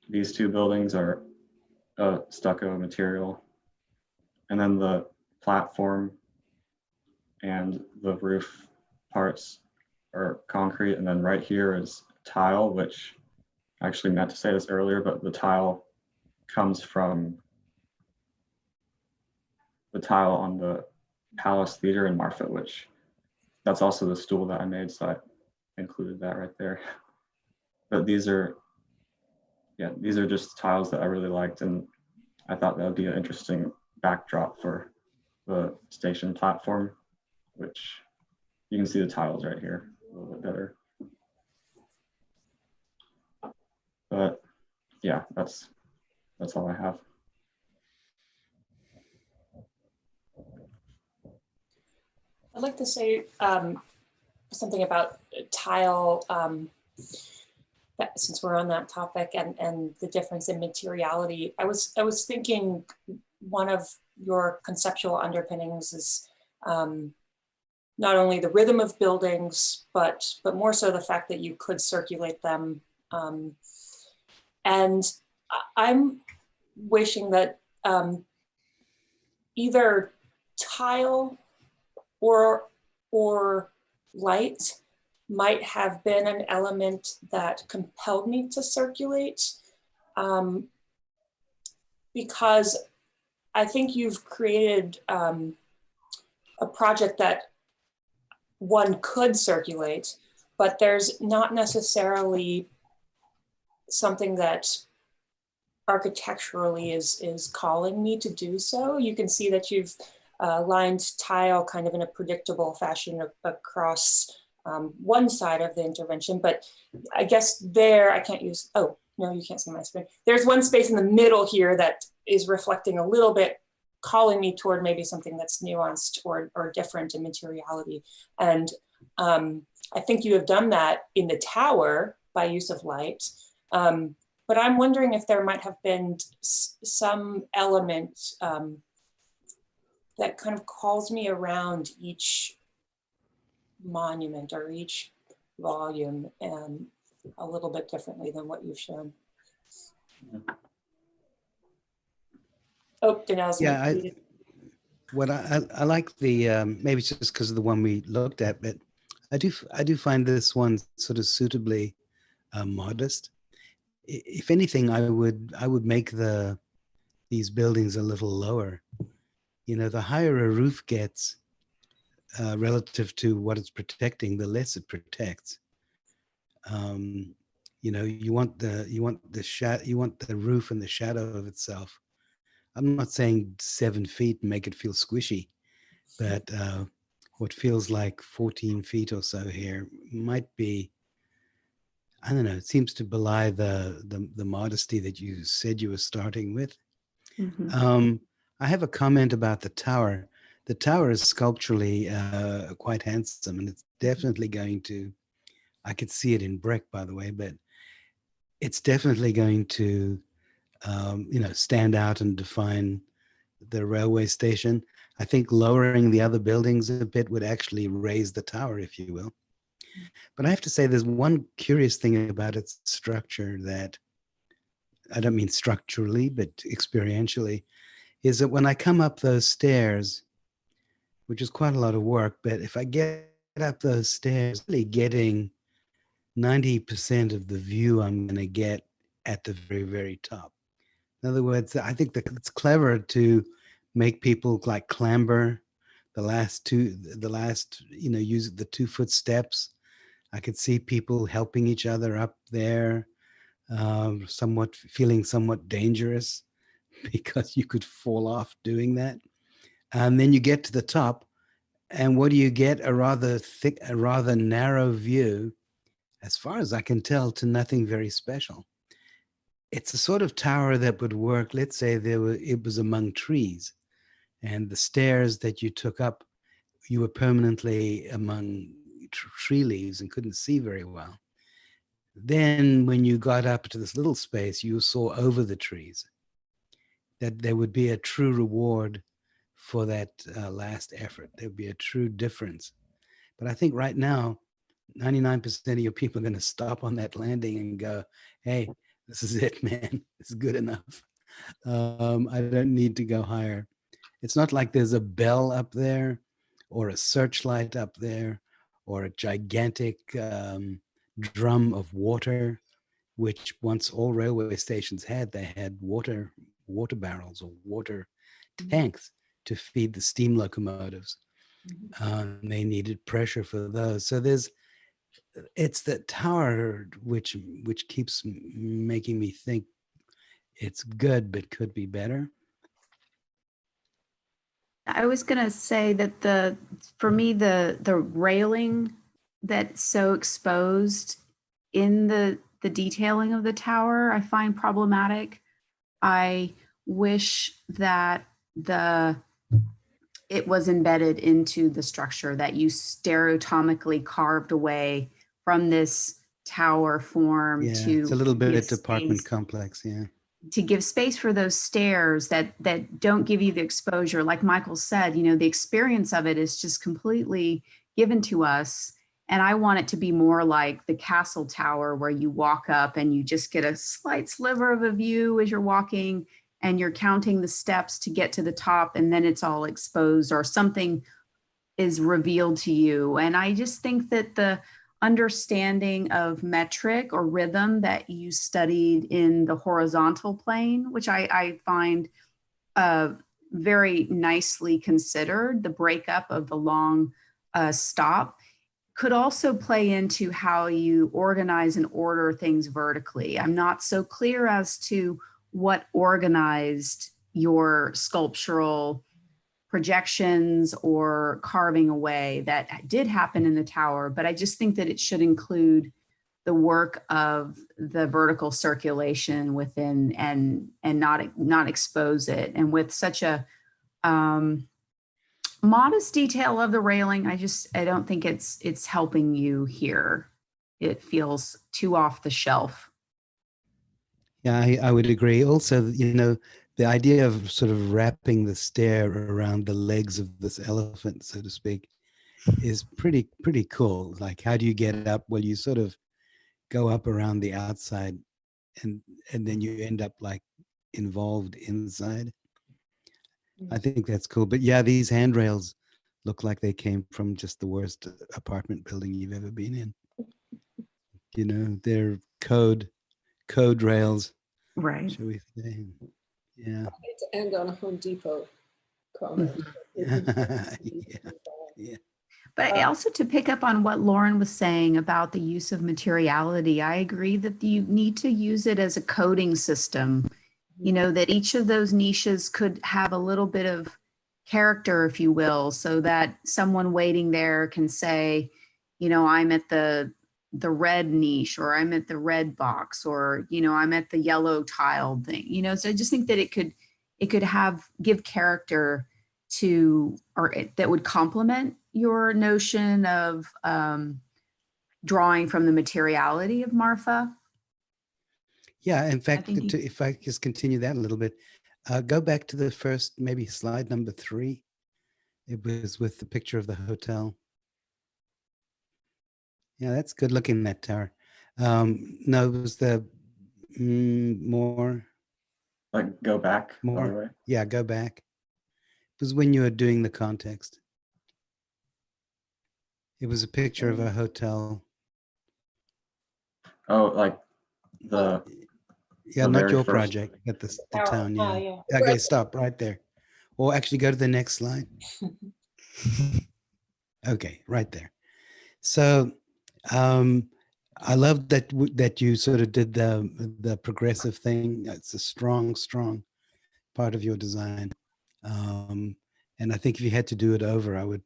these two buildings are a stucco material. And then the platform and the roof parts are concrete. And then right here is tile, which I actually meant to say this earlier, but the tile comes from the tile on the Palace Theater in Marfa, which that's also the stool that I made. So I included that right there. But these are just tiles that I really liked. And I thought that would be an interesting backdrop for the station platform, which you can see the tiles right here a little bit better. But yeah, that's all I have. I'd like to say something about tile, since we're on that topic, and the difference in materiality. I was thinking one of your conceptual underpinnings is not only the rhythm of buildings, but more so the fact that you could circulate them. And I'm wishing that either tile or light might have been an element that compelled me to circulate, because I think you've created a project that one could circulate, but there's not necessarily something that architecturally is calling me to do so. You can see that you've lined tile kind of in a predictable fashion across one side of the intervention, but I guess there I can't use, oh, no, you can't see my screen. There's one space in the middle here that is reflecting a little bit, calling me toward maybe something that's nuanced or different in materiality. And I think you have done that in the tower by use of light. But I'm wondering if there might have been some element that kind of calls me around each monument or each volume a little bit differently than what you've shown. Oh, Danelle's Yeah, I like the maybe it's just because of the one we looked at, but I do find this one sort of suitably modest. If anything, I would make these buildings a little lower. You know, the higher a roof gets relative to what it's protecting, the less it protects. You know, you want the roof and the shadow of itself. I'm not saying 7 feet and make it feel squishy, but what feels like 14 feet or so here might be, I don't know, it seems to belie the modesty that you said you were starting with. Mm-hmm. I have a comment about the tower. The tower is sculpturally quite handsome, and it's definitely going to, I could see it in brick, by the way, but it's definitely going to, you know, stand out and define the railway station. I think lowering the other buildings a bit would actually raise the tower, if you will. But I have to say, there's one curious thing about its structure that, I don't mean structurally, but experientially, is that when I come up those stairs, which is quite a lot of work, but if I get up those stairs, really getting 90% of the view I'm going to get at the very, very top. In other words, I think that it's clever to make people like clamber the last, you know, use the 2-foot steps. I could see people helping each other up there, feeling somewhat dangerous because you could fall off doing that. And then you get to the top, and what do you get? A rather narrow view, as far as I can tell, to nothing very special. It's a sort of tower that would work. Let's say it was among trees, and the stairs that you took up, you were permanently among tree leaves and couldn't see very well. Then when you got up to this little space, you saw over the trees. That there would be a true reward for that last effort. There would be a true difference. But I think right now, 99% of your people are going to stop on that landing and go, hey, this is it, man. It's good enough. I don't need to go higher. It's not like there's a bell up there or a searchlight up there or a gigantic drum of water, which once all railway stations had, they had water barrels or water tanks to feed the steam locomotives. They needed pressure for those. So it's the tower which keeps making me think it's good but could be better. I was going to say that for me, the railing that's so exposed in the detailing of the tower, I find problematic. I wish that it was embedded into the structure, that you stereotomically carved away from this tower form. Yeah, to it's a little bit give apartment space, complex, yeah. to give space for those stairs that don't give you the exposure. Like Michael said, you know, the experience of it is just completely given to us. And I want it to be more like the castle tower, where you walk up and you just get a slight sliver of a view as you're walking, and you're counting the steps to get to the top, and then it's all exposed or something is revealed to you. And I just think that the understanding of metric or rhythm that you studied in the horizontal plane, which I find very nicely considered, the breakup of the long stop, could also play into how you organize and order things vertically. I'm not so clear as to what organized your sculptural projections or carving away that did happen in the tower, but I just think that it should include the work of the vertical circulation within and not expose it. And with such a modest detail of the railing, I don't think it's helping you here. It feels too off the shelf. Yeah, I would agree. Also, you know, the idea of sort of wrapping the stair around the legs of this elephant, so to speak, is pretty cool. Like, how do you get up? Well, you sort of go up around the outside, and then you end up like involved inside. I think that's cool. But yeah, these handrails look like they came from just the worst apartment building you've ever been in. You know, they're code rails, Right. shall we say? Yeah. I hate to end on a Home Depot comment. Yeah. But also to pick up on what Lauren was saying about the use of materiality, I agree that you need to use it as a coding system. You know, that each of those niches could have a little bit of character, if you will, so that someone waiting there can say, you know, I'm at the red niche, or I'm at the red box, or, you know, I'm at the yellow tiled thing, you know. So I just think that it could give character to, or that would complement your notion of drawing from the materiality of Marfa. Yeah, in fact, think you- if I just continue that a little bit, go back to the first, maybe slide number 3. It was with the picture of the hotel. Yeah, that's good looking, that tower. No, it was the more. Like go back. By the way. Yeah, go back. It was when you were doing the context. It was a picture of a hotel. Oh, like the Yeah, the not very your first- project, but the town. Yeah. yeah. Okay, stop right there. Or actually go to the next slide. Okay, right there. So I love that you sort of did the progressive thing. It's a strong part of your design. And I think if you had to do it over, I would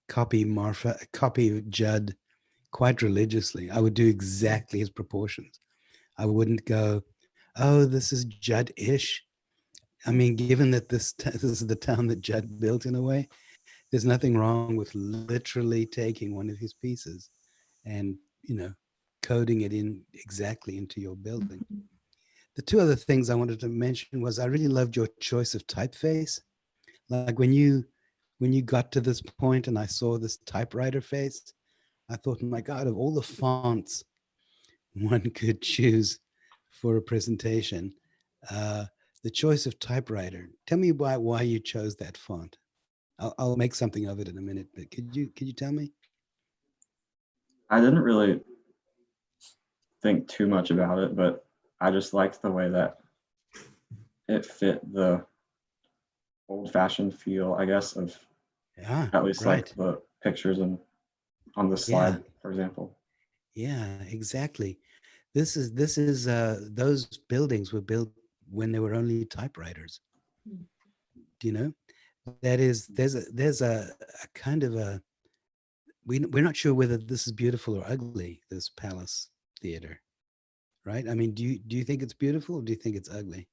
copy Judd quite religiously. I would do exactly his proportions. I wouldn't go, oh, this is Judd-ish. I mean, given that this is the town that Judd built in a way, there's nothing wrong with literally taking one of his pieces and, you know, coding it in exactly into your building. The two other things I wanted to mention was I really loved your choice of typeface. Like when you got to this point and I saw this typewriter face, I thought, my God, of all the fonts one could choose for a presentation, the choice of typewriter. Tell me why you chose that font. I'll make something of it in a minute, but could you tell me? I didn't really think too much about it, but I just liked the way that it fit the old-fashioned feel, I guess, of at least right. like the pictures and on the slide, for example. Yeah, exactly. This is those buildings were built when there were only typewriters. Do you know? That is, there's a kind of a, we're not sure whether this is beautiful or ugly, this Palace Theater, right? I mean, do you think it's beautiful or do you think it's ugly?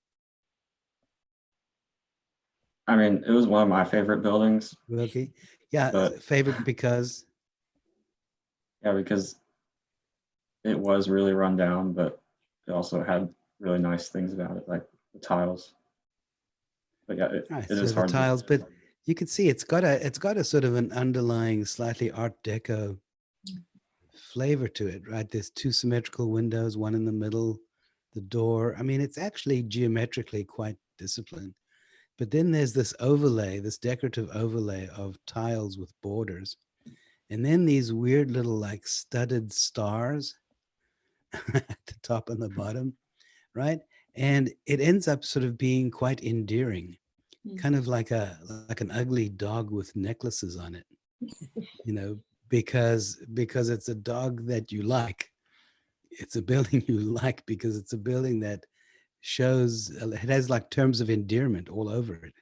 I mean, it was one of my favorite buildings. Okay. Yeah, favorite because? Yeah, because it was really run down, but it also had really nice things about it, like the tiles. But yeah, it is hard. The tiles, but you can see it's got a sort of an underlying slightly Art Deco flavor to it, right? There's 2 symmetrical windows, one in the middle, the door. I mean, it's actually geometrically quite disciplined. But then there's this overlay, this decorative overlay of tiles with borders. And then these weird little like studded stars at the top and the bottom, right? And it ends up sort of being quite endearing, kind of like an ugly dog with necklaces on it, you know, because it's a dog that you like. It's a building you like because it's a building that shows, it has like terms of endearment all over it,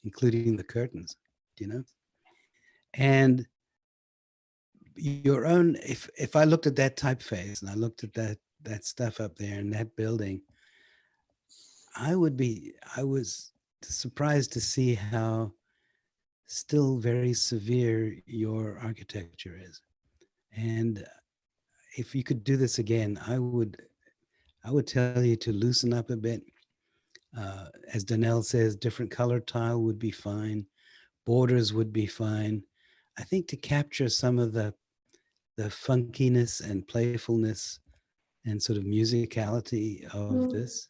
including the curtains, you know? And your own, if I looked at that typeface and I looked at that stuff up there in that building, I was surprised to see how still very severe your architecture is. And if you could do this again, I would tell you to loosen up a bit. As Donnell says, different color tile would be fine. Borders would be fine. I think to capture some of the funkiness and playfulness and sort of musicality of this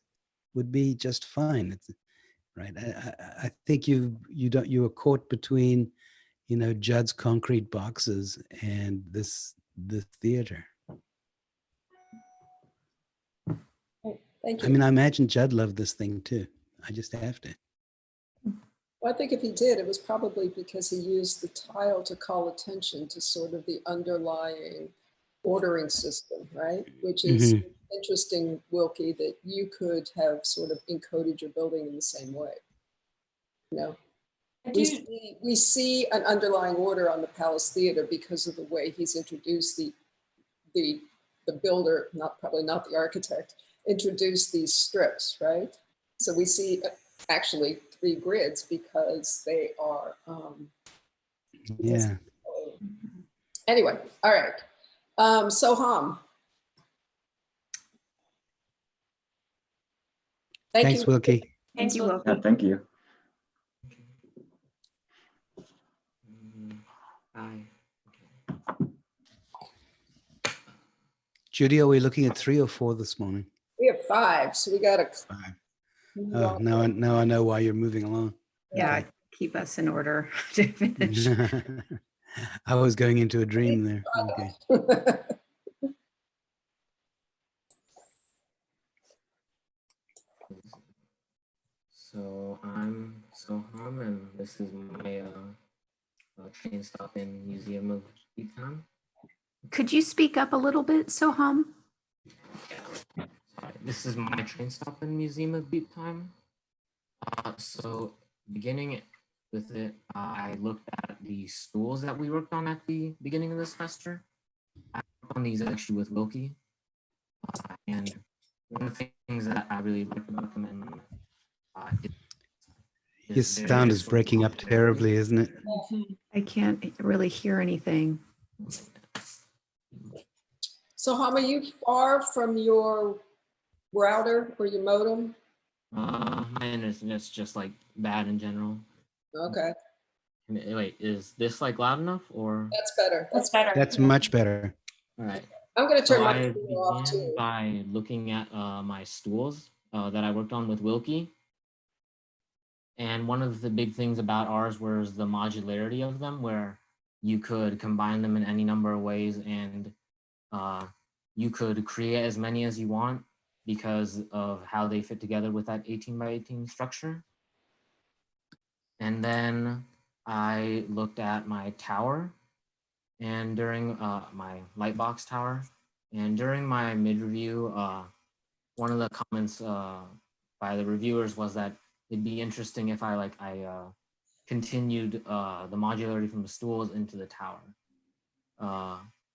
would be just fine. It's, right. I think you were caught between, you know, Judd's concrete boxes and the theater. Thank you. I mean, I imagine Judd loved this thing too. I just have to. Well, I think if he did, it was probably because he used the tile to call attention to sort of the underlying ordering system, right? Which is interesting, Wilkie, that you could have sort of encoded your building in the same way. You know, we see an underlying order on the Palace Theater because of the way he's introduced the builder, probably not the architect, introduced these strips, right? So we see actually 3 grids because they are yeah. Anyway, all right. Soham. Thanks, Wilkie. Thank you, Wilkie. Yeah, thank you. Judy, are we looking at 3 or 4 this morning? We have 5, so we got to. 5. Oh, now I know why you're moving along. Yeah, keep us in order to finish. I was going into a dream there. Okay. So I'm Soham, and this is my train stop in Museum of Bhutan. Could you speak up a little bit, Soham? Yeah. Sorry. This is my train stop in Museum of Bhutan. So beginning with it, I looked at the stools that we worked on at the beginning of the semester. I worked on these actually with Wilkie. And one of the things that I really liked about them and His sound is breaking up terribly, isn't it? I can't really hear anything. So, are you far from your router or your modem? My internet's just like bad in general. Okay. Wait, is this like loud enough or? That's better. That's better. That's much better. All right. I'm going to turn So my I computer off began too. by looking at my stools that I worked on with Wilkie. And one of the big things about ours was the modularity of them, where you could combine them in any number of ways and you could create as many as you want because of how they fit together with that 18 by 18 structure. And then I looked at my tower and during my lightbox tower, and during my mid-review, one of the comments by the reviewers was that it'd be interesting if I continued the modularity from the stools into the tower.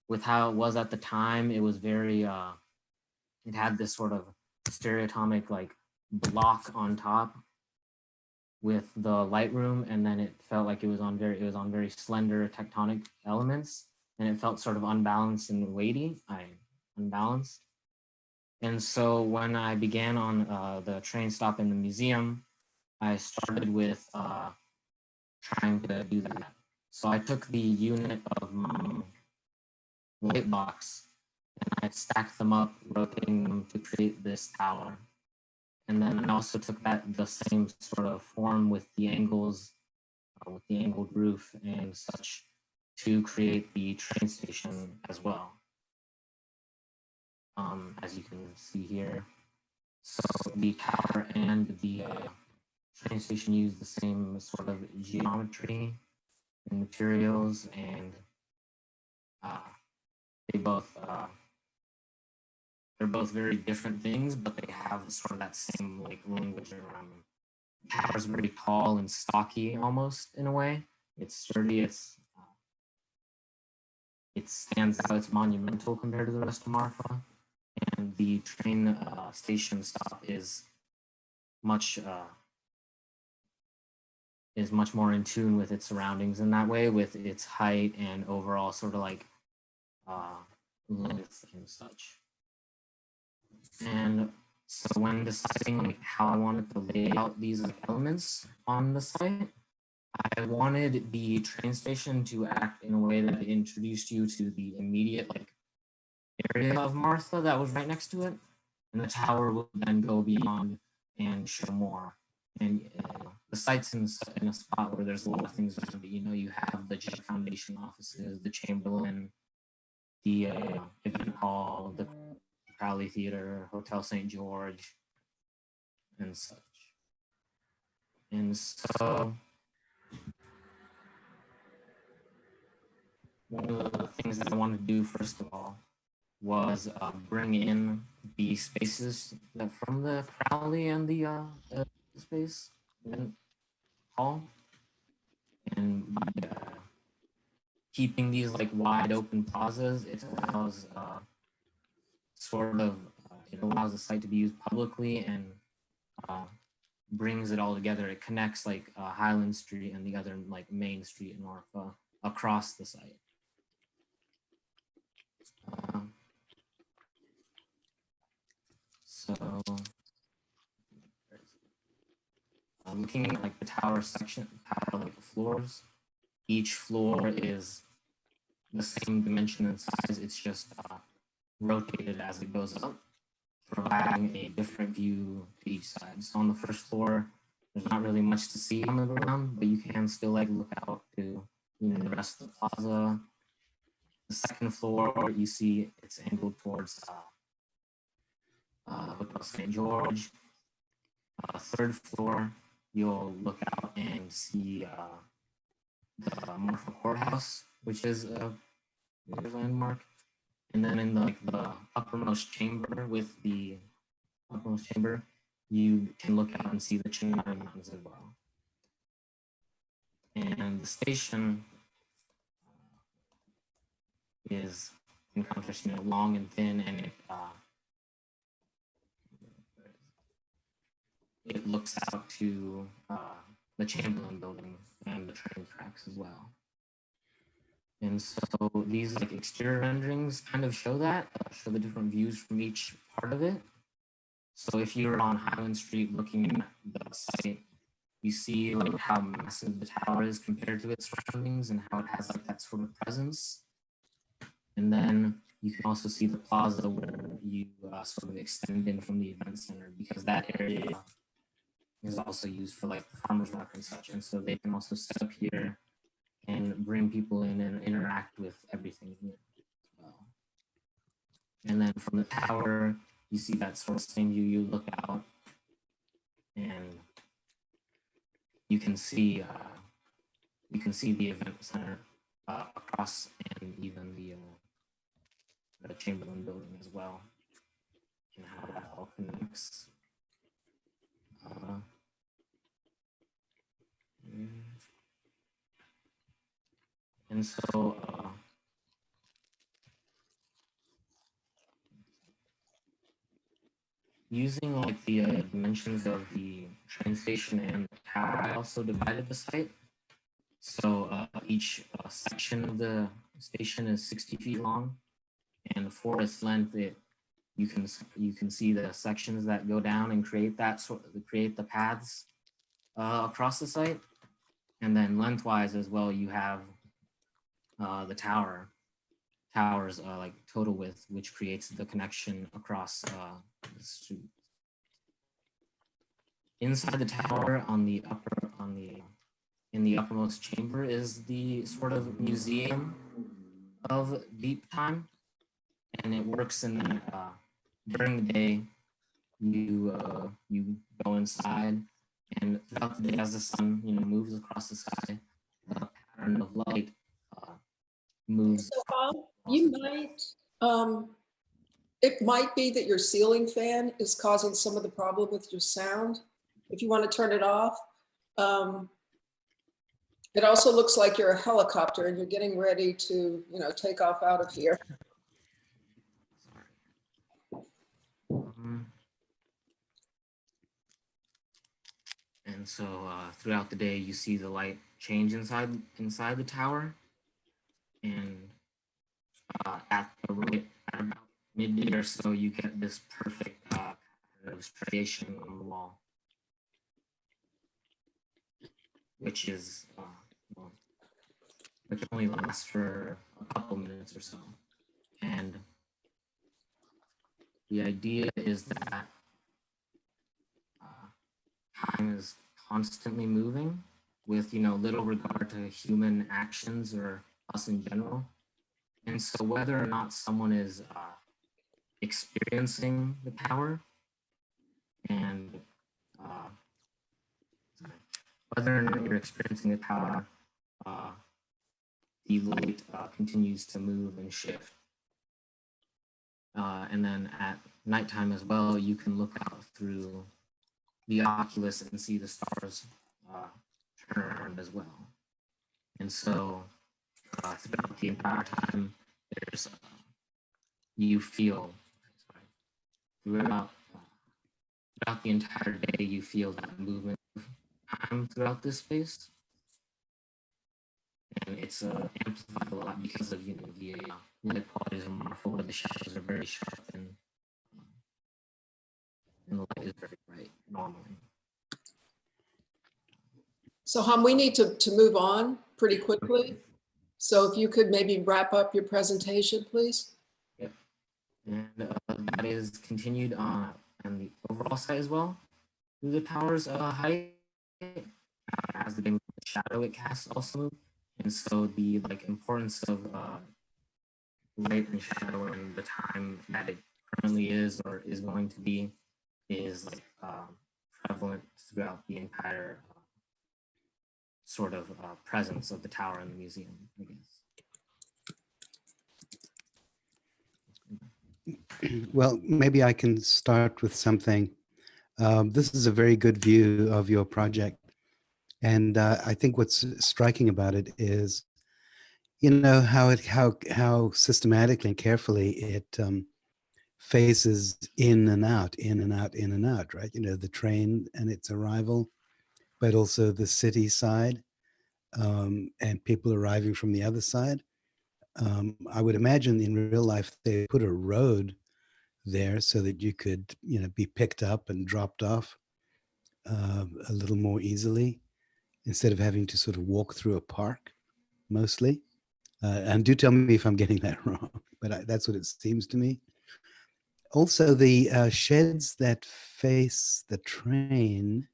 With how it was at the time, it was very, it had this sort of stereotomic like block on top with the light room, and then it felt like it was on very slender tectonic elements, and it felt sort of unbalanced and weighty, unbalanced. And so when I began on the train stop in the museum, I started with trying to do that. So I took the unit of my light box and I stacked them up, rotating them to create this tower. And then I also took the same sort of form with the angles, with the angled roof and such to create the train station as well. As you can see here. So the tower and the train station use the same sort of geometry and materials, and they both they're both very different things, but they have sort of that same like language around them. The tower is very tall and stocky almost in a way. It's sturdy, it stands out, it's monumental compared to the rest of Marfa. And the train station stop is much more in tune with its surroundings in that way, with its height and overall sort of like length and such. And so when deciding like how I wanted to lay out these like, elements on the site, I wanted the train station to act in a way that introduced you to the immediate like area of Marfa that was right next to it, and the tower would then go beyond and show more. And the site's in a spot where there's a lot of things around it. You know, you have the Judd Foundation offices, the Chamberlain, the event hall, the Crowley Theater, Hotel St. George, and such. And so one of the things that I wanted to do first of all was bring in the spaces that from the Crowley and the space and hall, and by keeping these like wide open plazas, it allows it allows the site to be used publicly and brings it all together. It connects like Highland Street and the other like main street in Marfa across the site. So looking at like the tower section, like the floors, each floor is the same dimension and size. It's just rotated as it goes up, providing a different view to each side. So on the first floor, there's not really much to see on the ground, but you can still like look out to the rest of the plaza. The second floor, you see it's angled towards Hotel St. George. Third floor, you'll look out and see the Marfa Courthouse, which is a landmark. And then in the uppermost chamber you can look out and see the Chinari Mountains as well. And the station is, in contrast, long and thin, and it looks out to the Chamberlain building and the train tracks as well. And so these like exterior renderings kind of show that, show the different views from each part of it. So if you're on Highland Street looking at the site, you see like how massive the tower is compared to its surroundings and how it has like that sort of presence. And then you can also see the plaza where you sort of extend in from the event center, because that area is also used for like the farmers market and such. And so they can also set up here and bring people in and interact with everything here as well. And then from the tower, you see that sort of same view. You look out and you can see the event center across, and even the Chamberlain building as well, and how that all connects. And so using like the dimensions of the train station and the tower, I also divided the site. So each section of the station is 60 feet long, and for its length, you can see the sections that go down and create the paths across the site. And then lengthwise as well, you have the towers like total width, which creates the connection across the street. Inside the tower, in the uppermost chamber, is the sort of museum of deep time, and it works in that during the day you go inside, and throughout the day as the sun moves across the sky, the pattern of light moves. So you might It might be that your ceiling fan is causing some of the problem with your sound. If you want to turn it off. It also looks like you're a helicopter and you're getting ready to, take off out of here. And so throughout the day, you see the light change inside the tower, and at about midday or so, you get this perfect pattern of striation on the wall, which is which only lasts for a couple minutes or so. And the idea is that time is constantly moving with, little regard to human actions or us in general. And so whether or not someone is experiencing the power and whether or not you're experiencing the power, the light continues to move and shift. And then at nighttime as well, you can look out through the oculus and see the stars turn around as well. And so throughout the entire time, there's you feel throughout the entire day, you feel that movement of time throughout this space. And it's amplified a lot because of the light qualities of Marfa, where the shadows are very sharp and the light is very bright normally. So we need to move on pretty quickly. So if you could maybe wrap up your presentation, please. Yep. And that is continued on the overall site as well. Through the tower's height, as the shadow it casts also move. And so the importance of light and shadow and the time that it currently is or is going to be is prevalent throughout the entire sort of presence of the tower in the museum, I guess. Well, maybe I can start with something. This is a very good view of your project. And I think what's striking about it is, how systematically and carefully it faces in and out, in and out, in and out, right? The train and its arrival, but also the city side and people arriving from the other side. I would imagine in real life they put a road there so that you could, be picked up and dropped off a little more easily instead of having to sort of walk through a park mostly. And do tell me if I'm getting that wrong, but that's what it seems to me. Also, the sheds that face the train,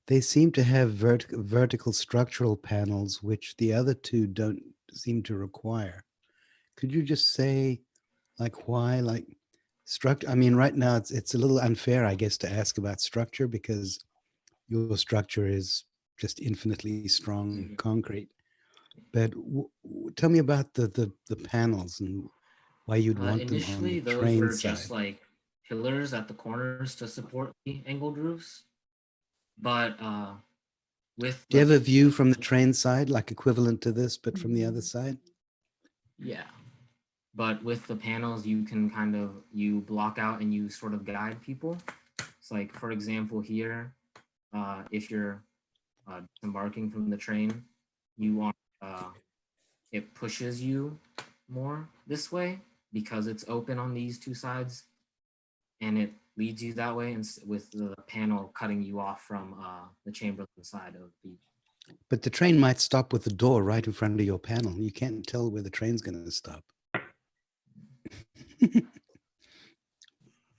they seem to have vertical structural panels, which the other two don't seem to require. Could you just say, why, structure? I mean, right now it's a little unfair, I guess, to ask about structure because your structure is just infinitely strong concrete. But tell me about the panels and why you'd want them on the train Those were side. just pillars at the corners to support the angled roofs. But do you have a view from the train side, equivalent to this, but from the other side? Yeah. But with the panels, you can you block out and you sort of guide people. It's for example, here, if you're embarking from the train, you want it pushes you more this way because it's open on these two sides, and it leads you that way, and with the panel cutting you off from the Chamberlain side of the. But the train might stop with the door right in front of your panel. You can't tell where the train's going to stop.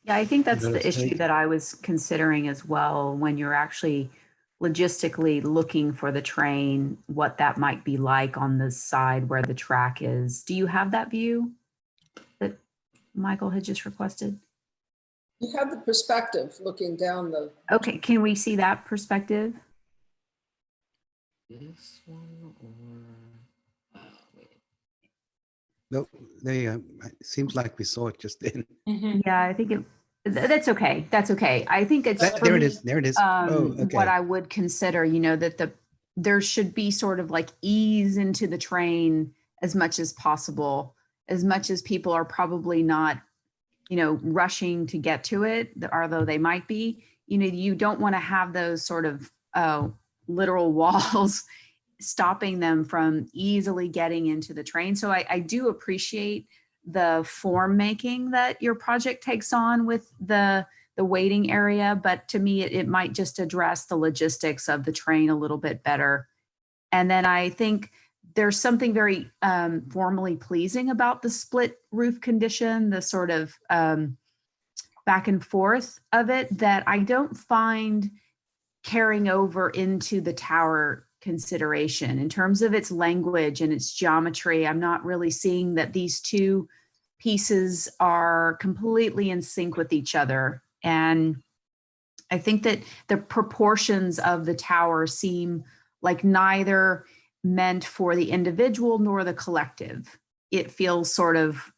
Yeah, I think that's the issue that I was considering as well when you're actually logistically looking for the train, what that might be like on the side where the track is. Do you have that view that Michael had just requested? You have the perspective looking down the... Okay, can we see that perspective? This one or wait. No, there you go. It seems like we saw it just then. Mhm. Yeah, I think that's okay. That's okay. I think it's for There it me, is. There it is. Oh, what okay. I would consider, that there should be sort of like ease into the train as much as possible, as much as people are probably not, rushing to get to it, although they might be. You don't want to have those sort of literal walls stopping them from easily getting into the train. So I do appreciate the form making that your project takes on with the waiting area, but to me, it might just address the logistics of the train a little bit better. And then I think there's something very formally pleasing about the split roof condition, the sort of back and forth of it that I don't find carrying over into the tower consideration in terms of its language and its geometry. I'm not really seeing that these two pieces are completely in sync with each other. And I think that the proportions of the tower seem like neither meant for the individual nor the collective. It feels sort of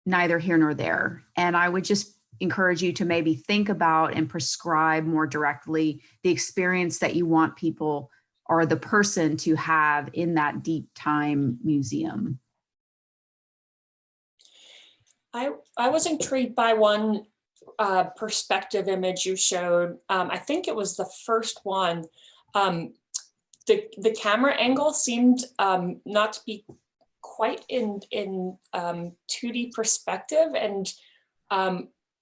neither here nor there. And I would just encourage you to maybe think about and prescribe more directly the experience that you want people or the person to have in that deep time museum. I was intrigued by one perspective image you showed. I think it was the first one. The camera angle seemed not to be quite in 2D perspective, and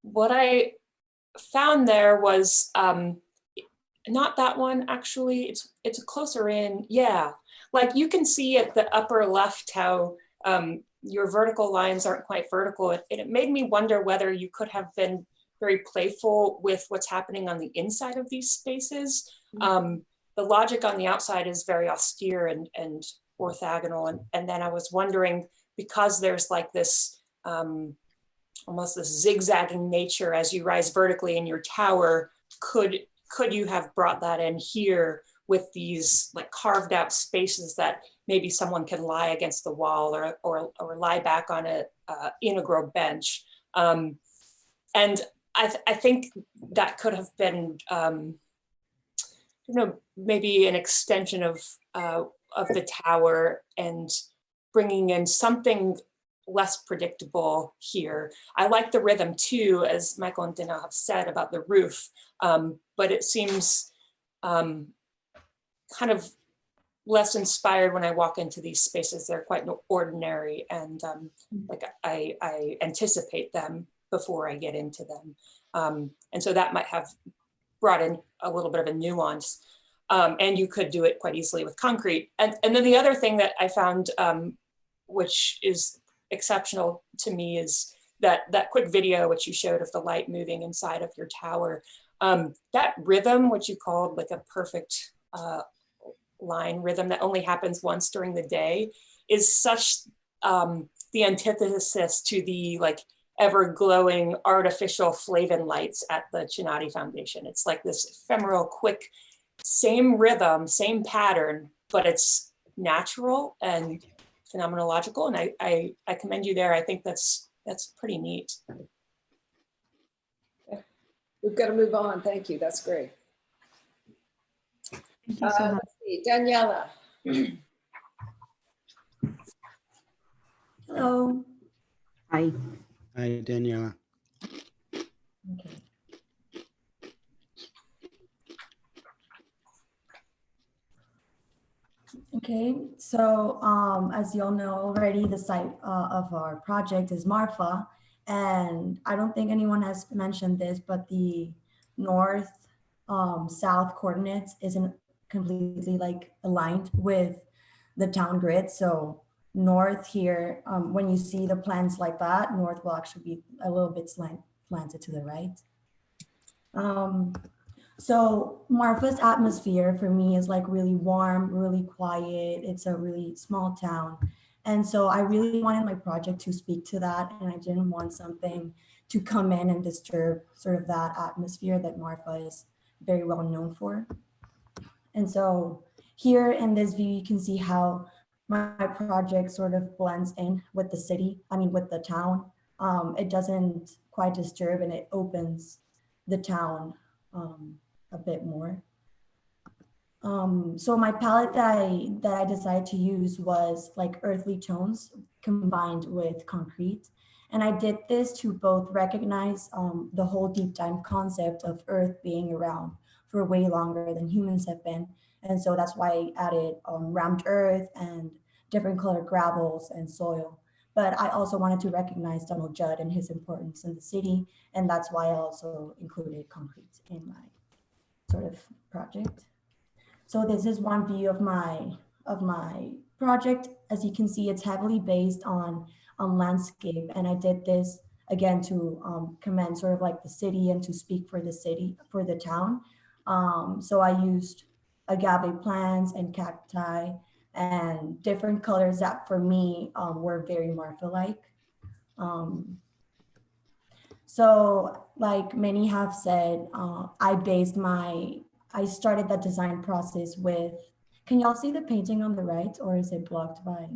what I found there was not that one actually. It's closer in, yeah. Like you can see at the upper left how your vertical lines aren't quite vertical. It made me wonder whether you could have been very playful with what's happening on the inside of these spaces. The logic on the outside is very austere and orthogonal. And then I was wondering, because there's like this, almost this zigzagging nature as you rise vertically in your tower, could you have brought that in here with these like carved out spaces that maybe someone can lie against the wall or lie back on a integral bench. And I think that could have been, maybe an extension of the tower and bringing in something less predictable here. I like the rhythm too, as Michael and Dina have said about the roof, but it seems kind of less inspired when I walk into these spaces. They're quite ordinary, and like I anticipate them before I get into them. And so that might have brought in a little bit of a nuance. And you could do it quite easily with concrete. And then the other thing that I found, which is exceptional to me, is that quick video which you showed of the light moving inside of your tower. That rhythm, which you called like a perfect line rhythm that only happens once during the day, is such the antithesis to the like ever glowing artificial flavin lights at the Chinati Foundation. It's like this ephemeral, quick, same rhythm, same pattern, but it's natural and phenomenological. And I commend you there. I think that's pretty neat. We've got to move on. Thank you. That's great. Thank you so much. Let's see. Daniela. Hello. Hi. Hi, Daniela. Okay. Okay, so as you all know already, the site of our project is Marfa, and I don't think anyone has mentioned this, but the north south coordinates isn't completely like aligned with the town grid. So north here, when you see the plans like that, north will actually be a little bit slanted to the right. So Marfa's atmosphere for me is like really warm, really quiet. It's a really small town. And so I really wanted my project to speak to that. And I didn't want something to come in and disturb sort of that atmosphere that Marfa is very well known for. And so here in this view, you can see how my project sort of blends in with the city, with the town. It doesn't quite disturb, and it opens the town a bit more. So my palette that I decided to use was like earthly tones combined with concrete. And I did this to both recognize the whole deep time concept of Earth being around for way longer than humans have been. And so that's why I added rammed earth and different colored gravels and soil. But I also wanted to recognize Donald Judd and his importance in the city. And that's why I also included concrete in my sort of project. So this is one view of my project. As you can see, it's heavily based on landscape. And I did this again to commend sort of like the city and to speak for the city, for the town. So I used agave plants and cacti and different colors that for me were very Marfa-like. So like many have said, I started that design process with, can y'all see the painting on the right, or is it blocked by?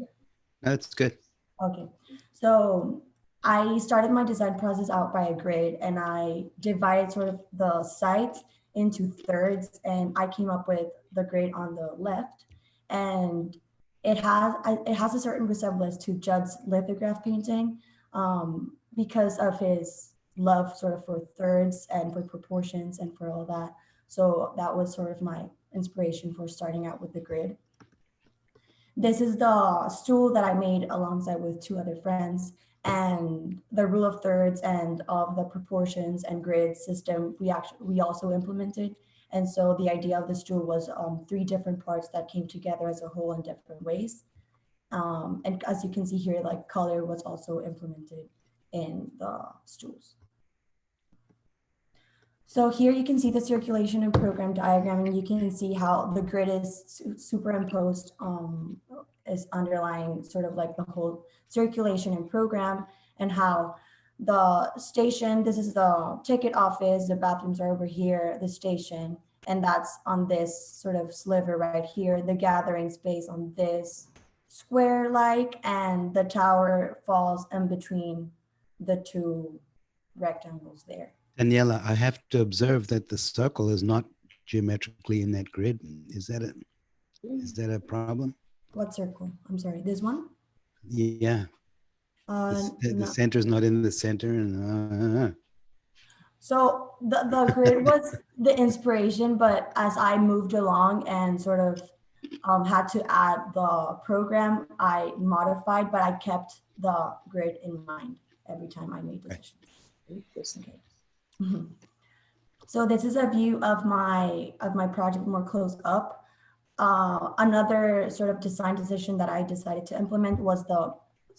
That's good. Okay, so I started my design process out by a grid, and I divided sort of the site into thirds, and I came up with the grid on the left, and it has a certain resemblance to Judd's lithograph painting because of his love sort of for thirds and for proportions and for all that. So that was sort of my inspiration for starting out with the grid. This is the stool that I made alongside with two other friends, and the rule of thirds and of the proportions and grid system we also implemented. And so the idea of the stool was 3 different parts that came together as a whole in different ways. And as you can see here, like color was also implemented in the stools. So here you can see the circulation and program diagram, and you can see how the grid is superimposed, is underlying sort of like the whole circulation and program, and how the station, this is the ticket office, the bathrooms are over here, the station, and that's on this sort of sliver right here, the gathering space on this square-like, and the tower falls in between the 2 rectangles there. Daniela, I have to observe that the circle is not geometrically in that grid. Is that a problem? What circle? I'm sorry, this one? Yeah. The No. center is not in the center. And So the grid was the inspiration, but as I moved along and sort of had to add the program, I modified, but I kept the grid in mind every time I made decisions. Okay. So this is a view of my project more close up. Another sort of design decision that I decided to implement was the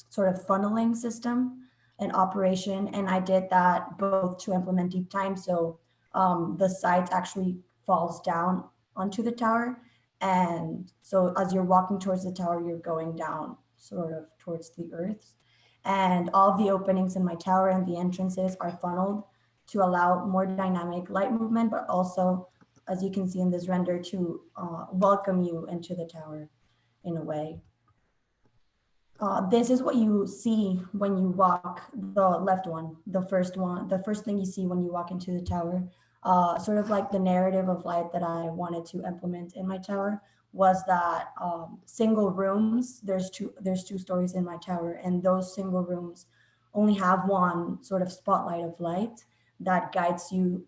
sort of funneling system and operation. And I did that both to implement deep time. So the site actually falls down onto the tower. And so as you're walking towards the tower, you're going down sort of towards the earth. And all of the openings in my tower and the entrances are funneled to allow more dynamic light movement, but also, as you can see in this render, to welcome you into the tower in a way. This is what you see when you walk, the left one, the first thing you see when you walk into the tower. Sort of like the narrative of light that I wanted to implement in my tower was that single rooms, there's two stories in my tower, and those single rooms only have one sort of spotlight of light that guides you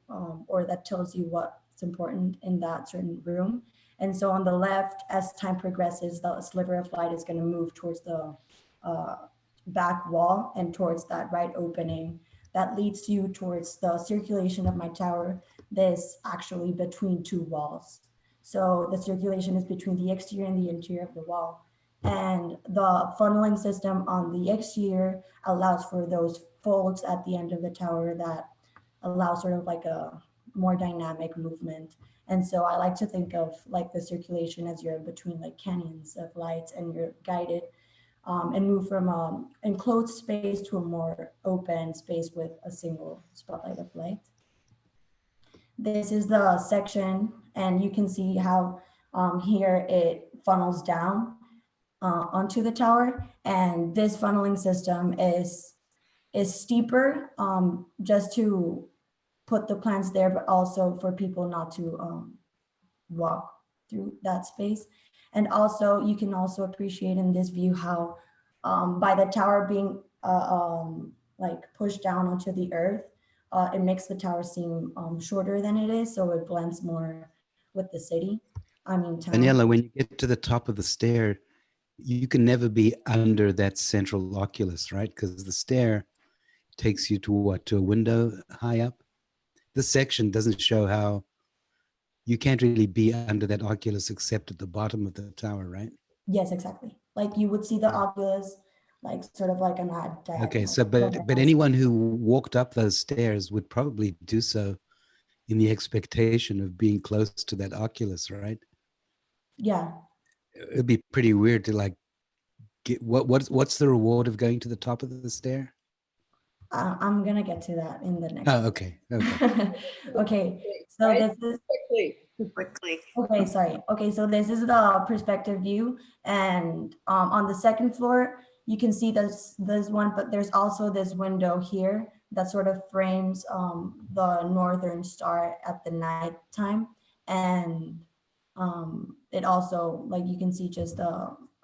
or that tells you what's important in that certain room. And so on the left, as time progresses, the sliver of light is going to move towards the back wall and towards that right opening that leads you towards the circulation of my tower. This actually between 2 walls. So the circulation is between the exterior and the interior of the wall. And the funneling system on the exterior allows for those folds at the end of the tower that allow sort of like a more dynamic movement. And so I like to think of like the circulation as you're in between like canyons of light, and you're guided and move from an enclosed space to a more open space with a single spotlight of light. This is the section, and you can see how here it funnels down. onto the tower. And this funneling system is steeper, just to put the plants there, but also for people not to walk through that space. And also you can also appreciate in this view how by the tower being like pushed down onto the earth, it makes the tower seem shorter than it is, so it blends more with the city. I mean, town. Daniela, when you get to the top of the stair, you can never be under that central oculus, right? Because the stair takes you to what? To a window high up? This section doesn't show how you can't really be under that oculus except at the bottom of the tower, right? Yes, exactly. Like you would see the oculus, like sort of like an odd diagonal. Okay, so but anyone who walked up those stairs would probably do so in the expectation of being close to that oculus, right? Yeah. It'd be pretty weird to like get what's the reward of going to the top of the stair? I'm gonna get to that in the next. Oh, okay. Okay. Okay. So Right? this is Quickly. okay. Sorry. Okay. So this is the perspective view, and on the second floor, you can see this one, but there's also this window here that sort of frames the northern star at the night time, and it also, like, you can see just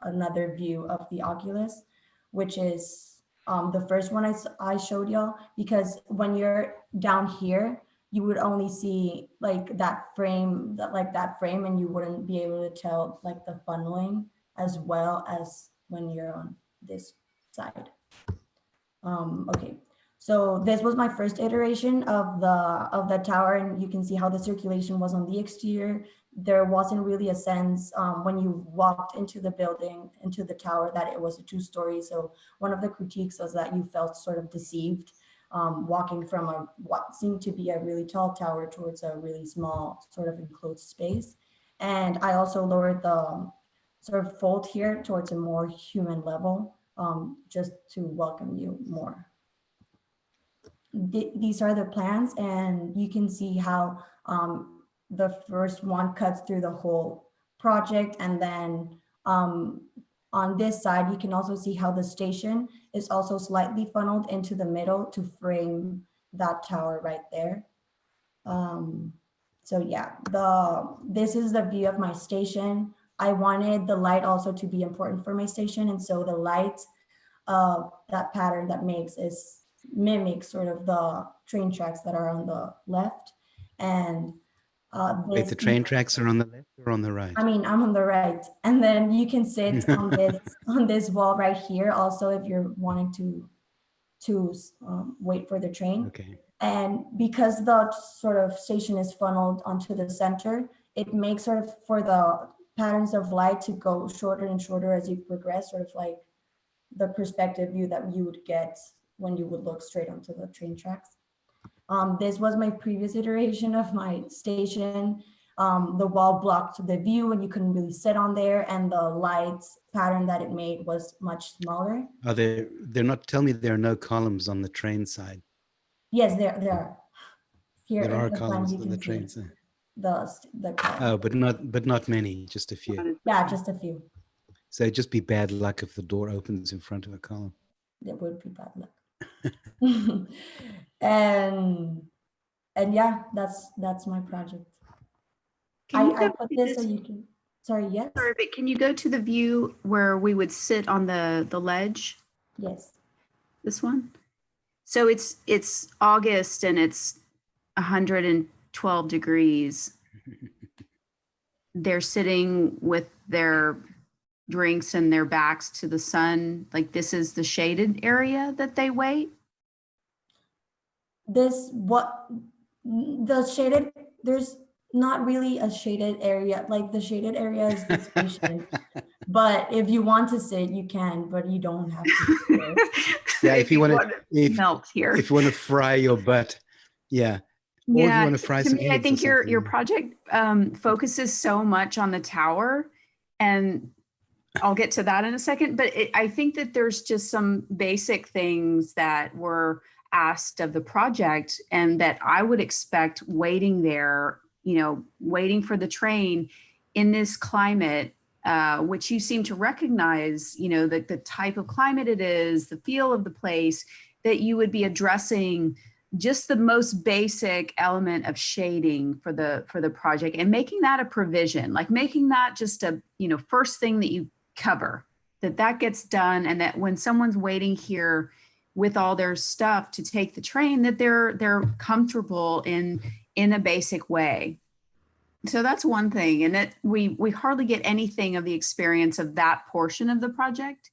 another view of the oculus, which is the first one I showed y'all, because when you're down here, you would only see like that frame, and you wouldn't be able to tell like the funneling as well as when you're on this side. Okay, so this was my first iteration of the tower, and you can see how the circulation was on the exterior. There wasn't really a sense when you walked into the building, into the tower, that it was a 2-story. So one of the critiques was that you felt sort of deceived walking from what seemed to be a really tall tower towards a really small sort of enclosed space. And I also lowered the sort of fold here towards a more human level, just to welcome you more. These are the plans, and you can see how the first one cuts through the whole project. And then on this side, you can also see how the station is also slightly funneled into the middle to frame that tower right there. So yeah, this is the view of my station. I wanted the light also to be important for my station. And so the light, that pattern that mimics sort of the train tracks that are on the left. And Wait, the train tracks are on the left or on the right? I mean, I'm on the right. And then you can sit on this wall right here also if you're wanting to wait for the train. Okay. And because the sort of station is funneled onto the center, it makes sort of for the patterns of light to go shorter and shorter as you progress, sort of like the perspective view that you would get when you would look straight onto the train tracks. This was my previous iteration of my station. The wall blocked the view and you couldn't really sit on there, and the light pattern that it made was much smaller. Are they're not, tell me there are no columns on the train side. Yes, there are. Here there are the columns plan, on the train side. The column. Oh, but not many, just a few. Yeah, just a few. So it'd just be bad luck if the door opens in front of a column. It would be bad luck. and yeah, that's my project. I put this so you can. Sorry, yes. Sorry, but can you go to the view where we would sit on the ledge? Yes. This one. So it's August and it's 112 degrees. They're sitting with their drinks and their backs to the sun. Like, this is the shaded area that they wait. The shaded, there's not really a shaded area. Like, the shaded area is the station. But if you want to sit, you can, but you don't have to. Yeah, if you want to melt here. If you want to fry your butt, yeah. Or if you want to fry some eggs. I think your project focuses so much on the tower, and I'll get to that in a second. But I think that there's just some basic things that were asked of the project, and that I would expect waiting there, waiting for the train in this climate, which you seem to recognize, you know, the type of climate it is, the feel of the place, that you would be addressing just the most basic element of shading for the project and making that a provision, like making that just a, you know, first thing that you cover, that gets done, and that when someone's waiting here with all their stuff to take the train, that they're comfortable in a basic way. So that's one thing, and that we hardly get anything of the experience of that portion of the project.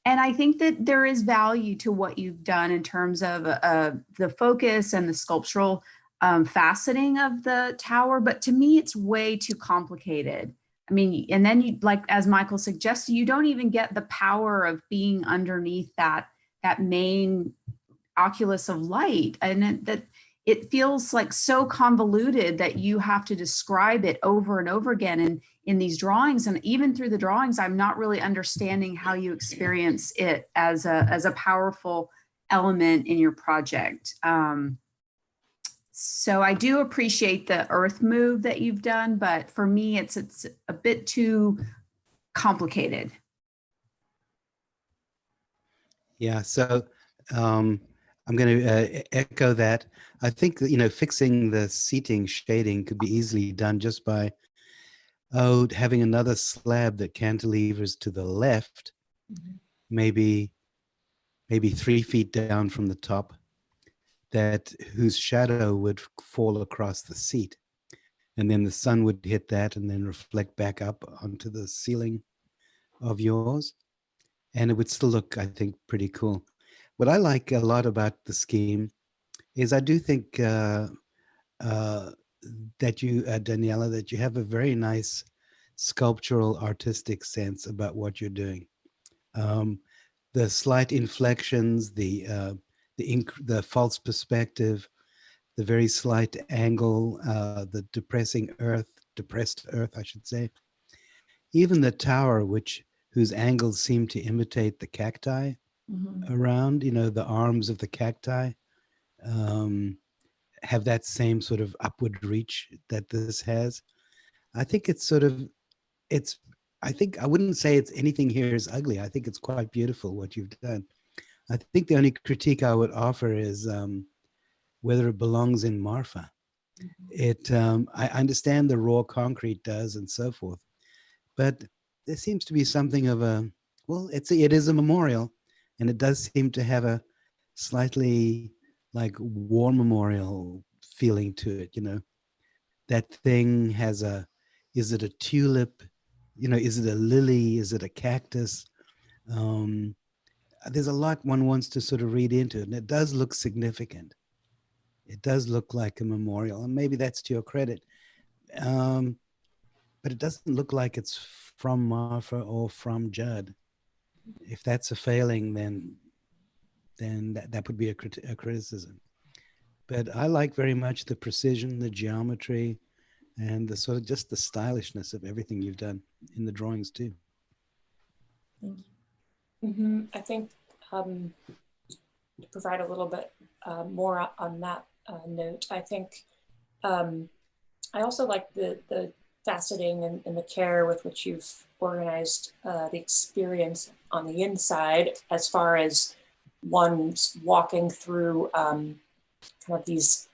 And I think that there is value to what you've done in terms of the focus and the sculptural faceting of the tower. But to me, it's way too complicated. I mean, and then you, like, as Michael suggested, you don't even get the power of being underneath that main oculus of light. And that it feels like so convoluted that you have to describe it over and over again in these drawings. And even through the drawings, I'm not really understanding how you experience it as a powerful element in your project. So I do appreciate the earth move that you've done, but for me, it's a bit too complicated. Yeah, so I'm going to echo that. I think that, you know, fixing the seating shading could be easily done just by having another slab that cantilevers to the left, maybe 3 feet down from the top, whose shadow would fall across the seat, and then the sun would hit that and then reflect back up onto the ceiling of yours, and it would still look, I think, pretty cool. What I like a lot about the scheme is I do think that you, Daniela, that you have a very nice sculptural artistic sense about what you're doing. The slight inflections, the false perspective, the very slight angle, the depressed earth, I should say. Even the tower, whose angles seem to imitate the cacti around, you know, the arms of the cacti, have that same sort of upward reach that this has. I think I wouldn't say it's anything here is ugly. I think it's quite beautiful what you've done. I think the only critique I would offer is whether it belongs in Marfa. I understand the raw concrete does and so forth, but there seems to be something of it is a memorial, and it does seem to have a slightly like war memorial feeling to it. You know, that thing has is it a tulip? You know, is it a lily? Is it a cactus? There's a lot one wants to sort of read into it, and it does look significant. It does look like a memorial, and maybe that's to your credit. But it doesn't look like it's from Marfa or from Judd. If that's a failing, then that would be a criticism. But I like very much the precision, the geometry, and the sort of just the stylishness of everything you've done in the drawings too. Thank you. I think to provide a little bit more on that note, I think I also like the faceting and the care with which you've organized the experience on the inside, as far as one's walking through kind of these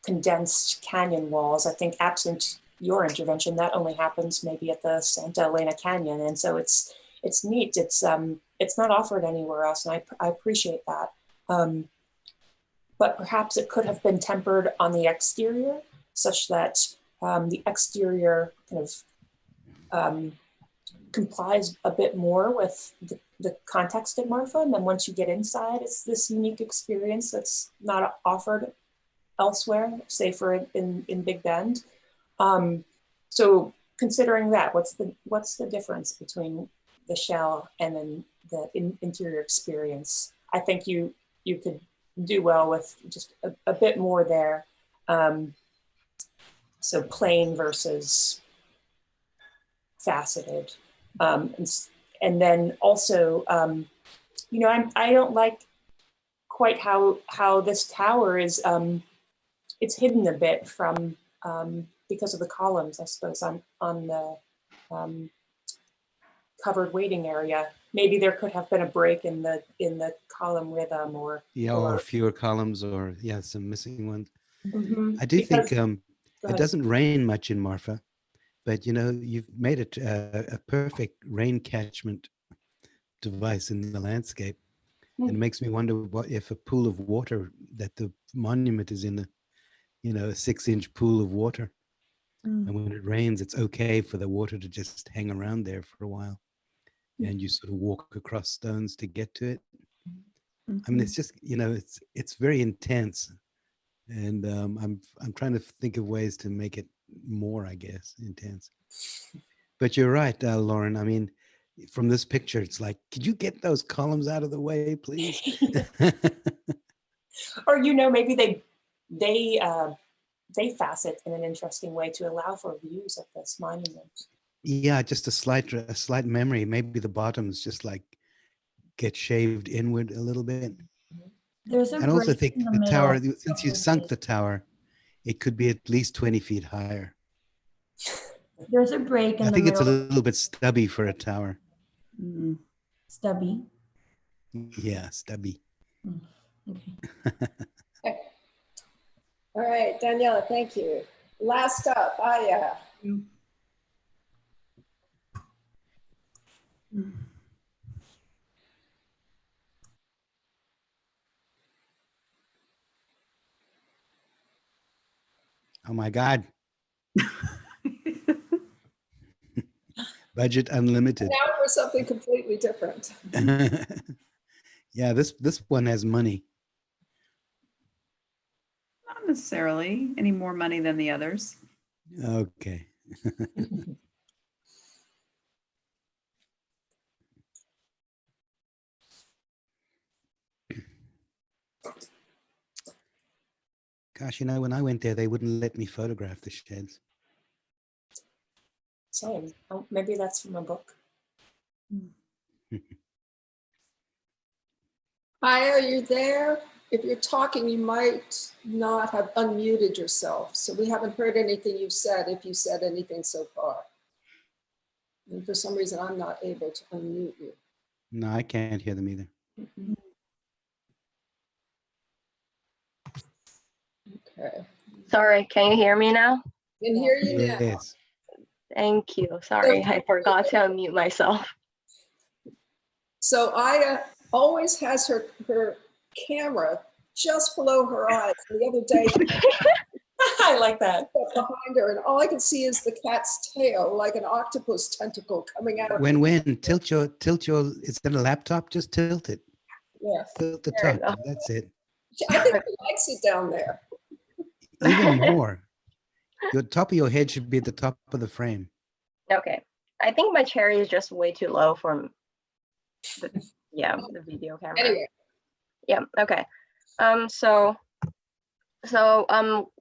condensed canyon walls. I think absent your intervention, that only happens maybe at the Santa Elena Canyon, and so it's neat. It's not offered anywhere else, and I appreciate that. But perhaps it could have been tempered on the exterior, such that the exterior kind of complies a bit more with the context in Marfa, and then once you get inside, it's this unique experience that's not offered elsewhere, say for in Big Bend. So considering that, what's the difference between the shell and then the interior experience? I think you could do well with just a bit more there. So plain versus faceted. And then also, you know, I don't like quite how this tower is, it's hidden a bit from, because of the columns, I suppose, on the covered waiting area. Maybe there could have been a break in the column rhythm, or or fewer columns, or some missing ones. Mhm. I do think Go it ahead. doesn't rain much in Marfa, but you've made it a perfect rain catchment device in the landscape. And it makes me wonder what if a pool of water, that the monument is in a 6-inch pool of water. And when it rains, it's okay for the water to just hang around there for a while. And you sort of walk across stones to get to it. I mean, it's just, it's very intense. And I'm trying to think of ways to make it more, I guess, intense. But you're right, Lauren. I mean, from this picture, it's like, could you get those columns out of the way, please? Or maybe they facet in an interesting way to allow for views of this monument. Yeah, just a slight memory. Maybe the bottoms just like get shaved inward a little bit. There's a And also break think in the the middle tower, of since you the sunk page. the tower, it could be at least 20 feet higher. There's a break in I the think it's a middle. little bit stubby for a tower. Stubby. Yeah, stubby. Okay. All right, Daniela, thank you. Last up, Aya. Oh my God. Budget unlimited. Now for something completely different. Yeah, this one has money. Not necessarily any more money than the others. Okay. Gosh, when I went there, they wouldn't let me photograph the sheds. Same. Oh, maybe that's from a book. Aya, are you there? If you're talking, you might not have unmuted yourself. So we haven't heard anything you've said, if you said anything so far. And for some reason, I'm not able to unmute you. No, I can't hear them either. Okay. Sorry, can you hear me now? Can hear you now. Yes. Thank you. Sorry, I forgot to unmute myself. So Aya always has her camera just below her eyes. The other day, I like that. behind her, and all I can see is the cat's tail, like an octopus tentacle coming out of When tilt your, is that a laptop? Just tilt it. Yeah. Tilt the There we top. go. That's it. I think she likes it down there. Even more. Your top of your head should be at the top of the frame. Okay. I think my chair is just way too low for the video camera. Anyway, Yeah, okay.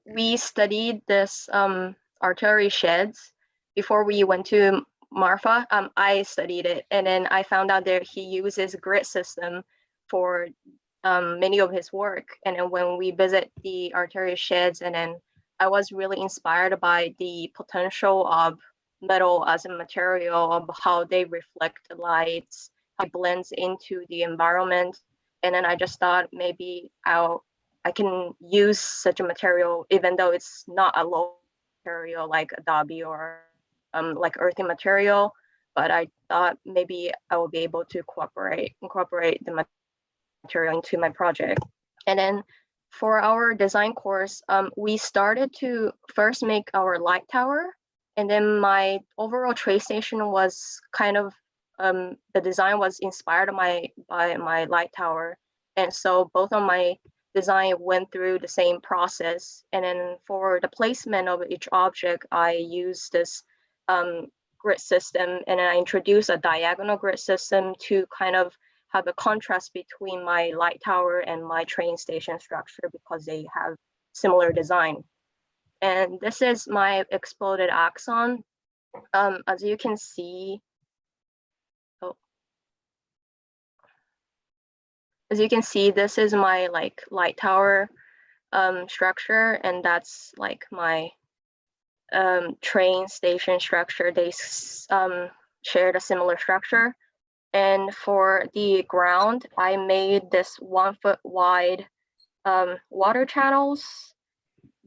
We studied this artillery sheds before we went to Marfa. I studied it, and then I found out that he uses grid system for many of his work. And then when we visit the artillery sheds, and then I was really inspired by the potential of metal as a material, of how they reflect the lights, how it blends into the environment. And then I just thought maybe I can use such a material, even though it's not a low material like Adobe or like earthy material. But I thought maybe I will be able to incorporate the material into my project. And then for our design course, we started to first make our light tower. And then my overall trace station was kind of, the design was inspired by my light tower. And so both of my design went through the same process. And then for the placement of each object, I used this grid system, and then I introduced a diagonal grid system to kind of have a contrast between my light tower and my train station structure, because they have similar design. And this is my exploded axon. As you can see, this is my like light tower structure, and that's like my train station structure, they shared a similar structure. And for the ground, I made this 1 foot wide water channels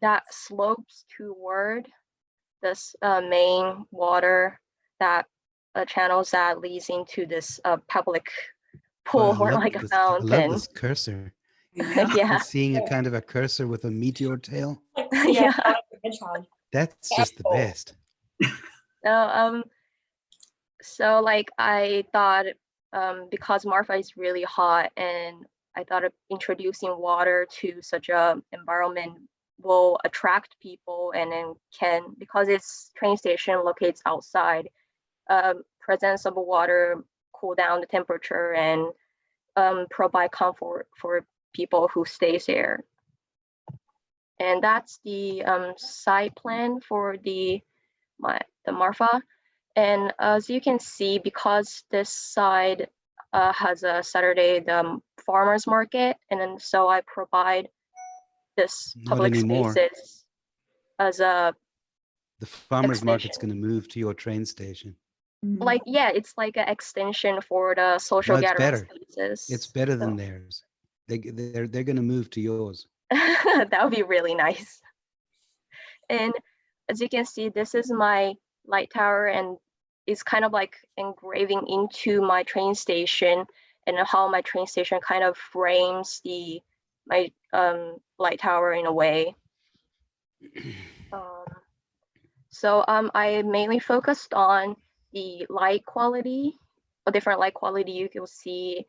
that slopes toward this main water that channels that leads into this public pool or like a I fountain. love this cursor. Yeah. I'm seeing a kind of a cursor with a meteor tail. Yeah. That's just the best. So like I thought, because Marfa is really hot, and I thought of introducing water to such a environment will attract people, and then because its train station locates outside, presence of water cool down the temperature and provide comfort for people who stays there. And that's the site plan for the Marfa. And as you can see, because this side has a Saturday the farmers market, and then so I provide this public spaces as a the farmers market's going to move to your train station. Like, yeah, it's like an extension for the social gathering spaces. It's better than theirs. They're going to move to yours. That would be really nice. And as you can see, this is my light tower, and it's kind of like engraving into my train station, and how my train station kind of frames my light tower in a way. So I mainly focused on the light quality, a different light quality you can see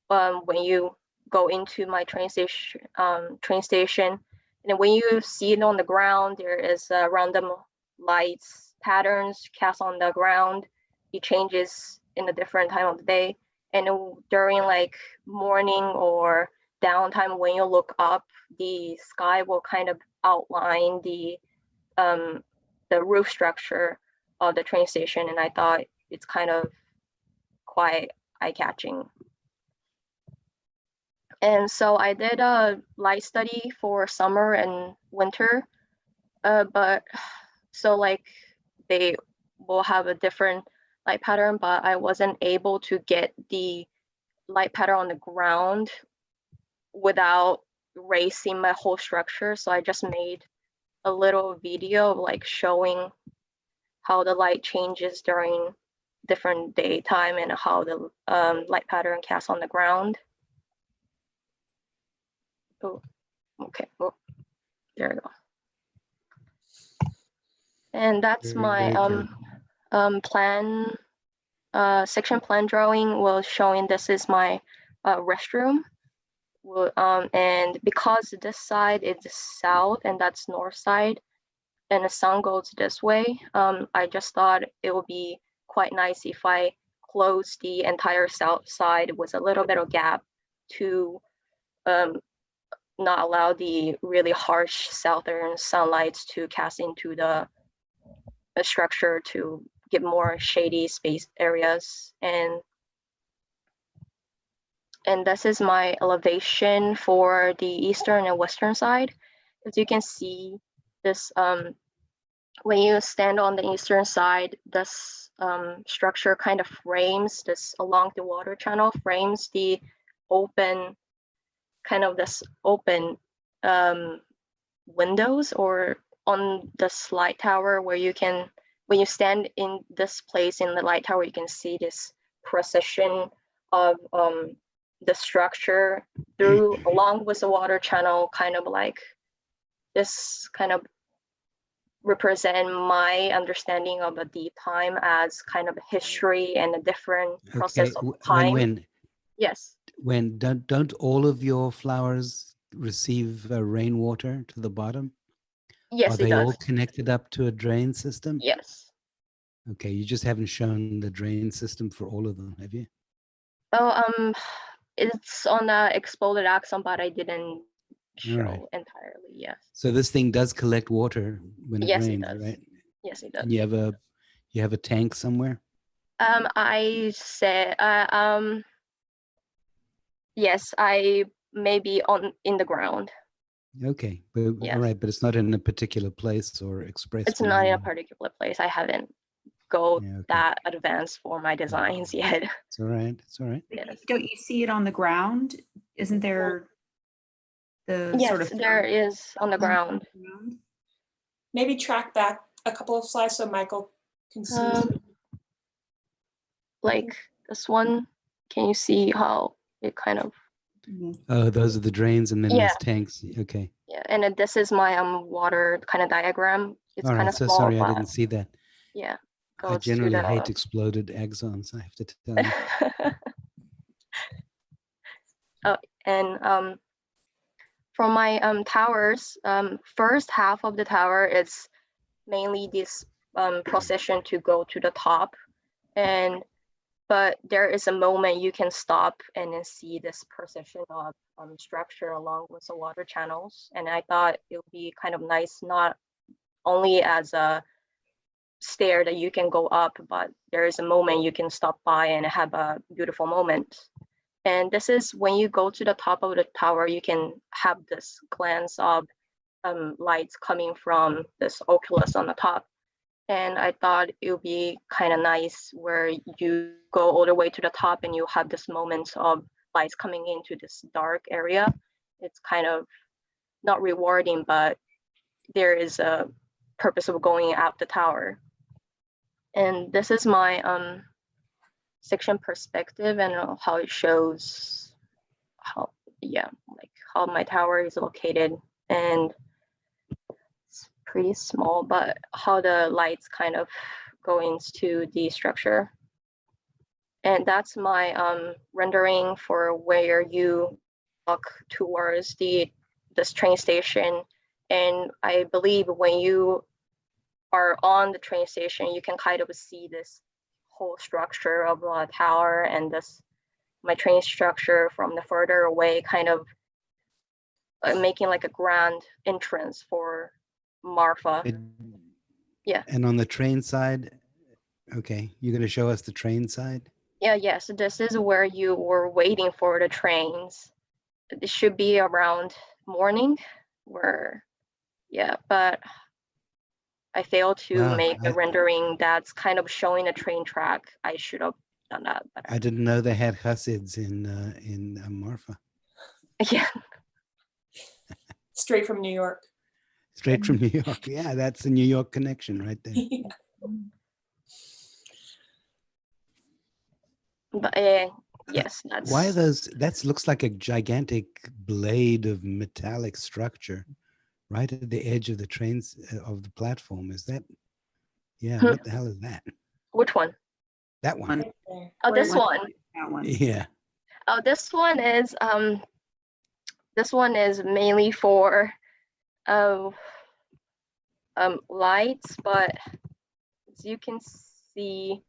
when you go into my train station. And when you see it on the ground, there is random lights patterns cast on the ground. It changes in a different time of the day. And during like morning or downtime, when you look up, the sky will kind of outline the roof structure of the train station. And I thought it's kind of quite eye-catching. And so I did a light study for summer and winter, but so like they will have a different light pattern, but I wasn't able to get the light pattern on the ground without erasing my whole structure. So I just made a little video like showing how the light changes during different daytime and how the light pattern casts on the ground. Oh, okay, well, there we go. And that's my section plan drawing was showing this is my restroom. And because this side is south and that's north side, and the sun goes this way, I just thought it would be quite nice if I close the entire south side with a little bit of gap to not allow the really harsh southern sunlight to cast into the structure to get more shady space areas. And this is my elevation for the eastern and western side. As you can see, this when you stand on the eastern side, this structure kind of frames this along the water channel, frames the open kind of this open windows or on the light tower where you can, when you stand in this place in the light tower, you can see this procession of the structure through along with the water channel, kind of like this kind of represent my understanding of a deep time as kind of history and a different process of time. Yes. When don't all of your flowers receive rainwater to the bottom? Yes, Are they all connected up to a drain system? Yes. Okay, you just haven't shown the drain system for all of them, have you? Oh, it's on the exploded axon, but I didn't show entirely. Yes. So this thing does collect water when it rains, right? Yes, it does. And you have a tank somewhere? I said yes, I maybe in the ground. Okay, but Yeah. all right, but it's not in a particular place or expressed. It's not in a any- particular place. I haven't go Yeah, okay. that advanced for my designs yet. It's all right. It's all right. Yes. Don't you see it on the ground? Isn't there the Yes, sort of there is on the ground. Maybe track back a couple of slides so Michael can see. Like this one, can you see how it kind of, Oh, those are the drains, and then Yeah. there's tanks. Okay. yeah, and then this is my water kind of diagram. It's All kind right. of So small, sorry, I but didn't see that. yeah, I goes to generally hate the exploded axons, I have to tell you. oh, and for my towers, first half of the tower is mainly this procession to go to the top, but there is a moment you can stop and then see this procession of structure along with the water channels, and I thought it would be kind of nice, not only as a stair that you can go up, but there is a moment you can stop by and have a beautiful moment. And this is when you go to the top of the tower, you can have this glance of lights coming from this oculus on the top. And I thought it would be kind of nice where you go all the way to the top and you have this moment of lights coming into this dark area. It's kind of not rewarding, but there is a purpose of going up the tower. And this is my section perspective and how it shows how, yeah, like how my tower is located. And it's pretty small, but how the lights kind of go into the structure. And that's my rendering for where you walk towards this train station. And I believe when you are on the train station, you can kind of see this whole structure of the tower and my train structure from the further away, kind of making like a grand entrance for Marfa. Yeah. And on the train side, okay, you're going to show us the train side? Yeah, yes, this is where you were waiting for the trains. It should be around morning but I failed to Wow, make a rendering that's kind of showing a train track. I should have done that better. I didn't know they had Hasids in Marfa. Yeah. Straight from New York. Straight from New York. Yeah, that's the New York connection right there. Yeah. But yes, that's Why are those? That looks like a gigantic blade of metallic structure right at the edge of the trains of the platform. Is that? Yeah. What the hell is that? Which one? That one. Oh, this one. That one. Yeah. Oh, this one is mainly for lights, but as you can see,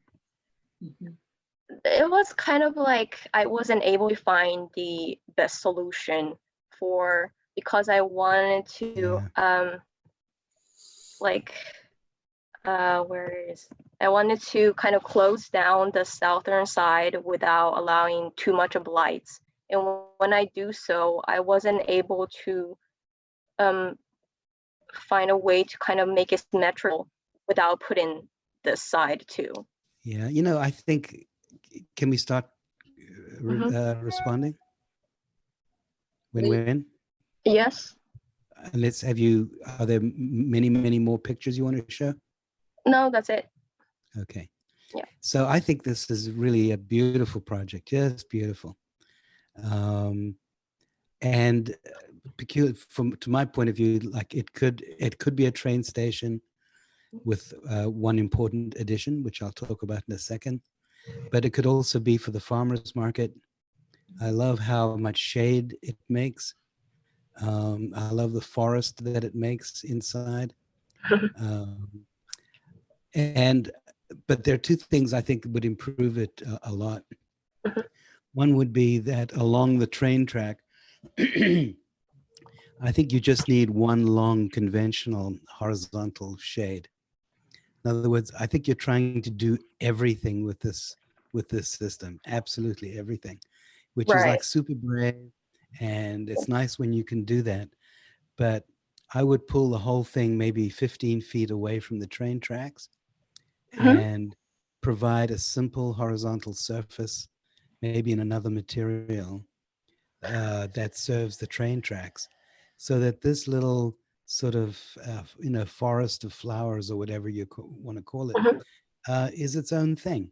it was kind of like I wasn't able to find the best solution because I wanted to I wanted to kind of close down the southern side without allowing too much of lights. And when I do so, I wasn't able to find a way to kind of make it symmetrical without putting this side too. Yeah. I think, can we start responding? When? Yes. Let's have you, are there many, many more pictures you want to show? No, that's it. Okay. Yeah. So I think this is really a beautiful project, just beautiful. And peculiar to my point of view, like it could be a train station with one important addition, which I'll talk about in a second, but it could also be for the farmers market. I love how much shade it makes. I love the forest that it makes inside. But there are two things I think would improve it a lot. One would be that along the train track, I think you just need one long conventional horizontal shade. In other words, I think you're trying to do everything with this system, absolutely everything, which is like super brave, and it's nice when you can do that. but I would pull the whole thing maybe 15 feet away from the train tracks and provide a simple horizontal surface, maybe in another material that serves the train tracks, so that this little sort of, forest of flowers or whatever you want to call it, is its own thing.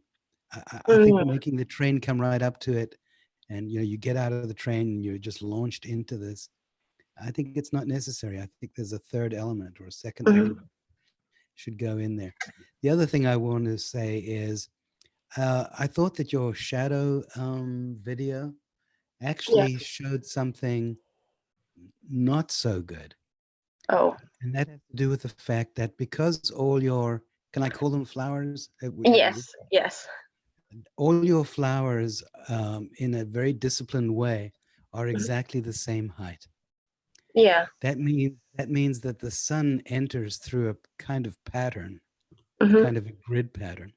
I think making the train come right up to it, and you get out of the train and you're just launched into this. I think it's not necessary. I think there's a third element or a second element should go in there. The other thing I want to say is, I thought that your shadow video actually showed something not so good. Oh, And that has to do with the fact that because all your, can I call them flowers? yes, yes. All your flowers in a very disciplined way are exactly the same height. Yeah. That means that the sun enters through a kind of pattern, a kind of a grid pattern.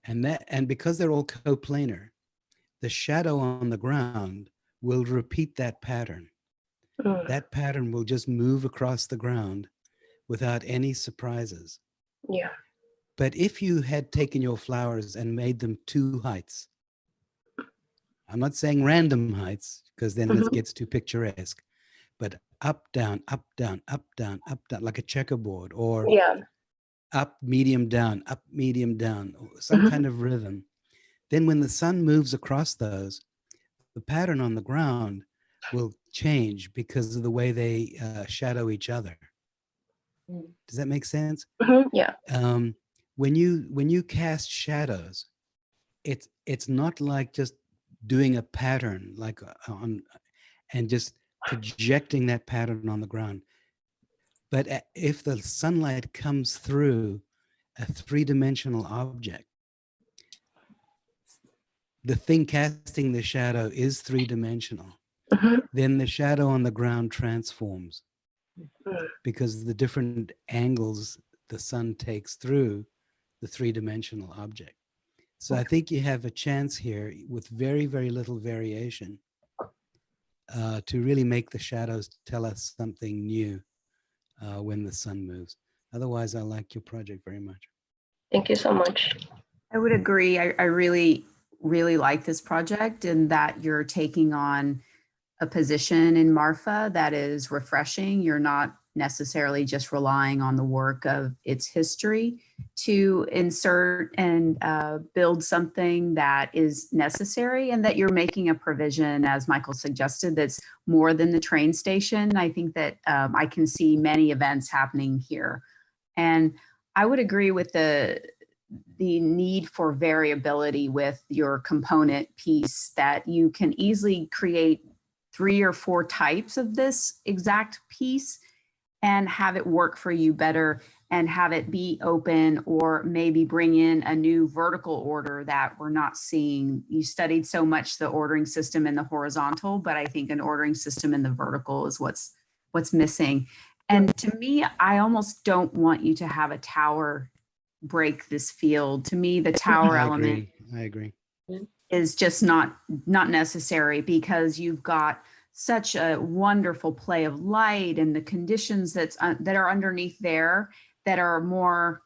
And because they're all coplanar, the shadow on the ground will repeat that pattern. That pattern will just move across the ground without any surprises. Yeah. But if you had taken your flowers and made them two heights, I'm not saying random heights, because then it gets too picturesque, but up, down, up, down, up, down, up, down, like a checkerboard, or up, medium, down, or some kind of rhythm. Then when the sun moves across those, the pattern on the ground will change because of the way they shadow each other. Does that make sense? Yeah. When you cast shadows, it's not like just doing a pattern like on and just projecting that pattern on the ground. But if the sunlight comes through a three-dimensional object, the thing casting the shadow is three-dimensional, then the shadow on the ground transforms because of the different angles the sun takes through the three-dimensional object. So I think you have a chance here with very, very little variation to really make the shadows tell us something new when the sun moves. Otherwise, I like your project very much. Thank you so much. I would agree. I really, really like this project, and that you're taking on a position in Marfa that is refreshing. You're not necessarily just relying on the work of its history to insert and build something that is necessary, and that you're making a provision, as Michael suggested, that's more than the train station. I think that I can see many events happening here. And I would agree with the need for variability with your component piece, that you can easily create 3 or 4 types of this exact piece and have it work for you better, and have it be open, or maybe bring in a new vertical order that we're not seeing. You studied so much the ordering system in the horizontal, but I think an ordering system in the vertical is what's missing. And to me, I almost don't want you to have a tower break this field. To me, the tower element I agree. is just not necessary, because you've got such a wonderful play of light and the conditions that are underneath there that are more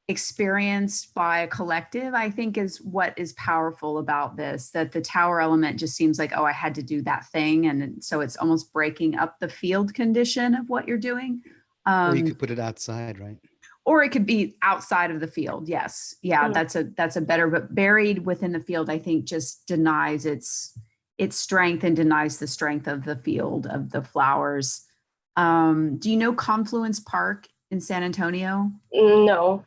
experienced by a collective, I think is what is powerful about this, that the tower element just seems like, oh, I had to do that thing. And so it's almost breaking up the field condition of what you're doing. Or you could put it outside, right? Or it could be outside of the field. Yes. Yeah, that's a better, but buried within the field, I think just denies its strength and denies the strength of the field of the flowers. Do you know Confluence Park in San Antonio? No.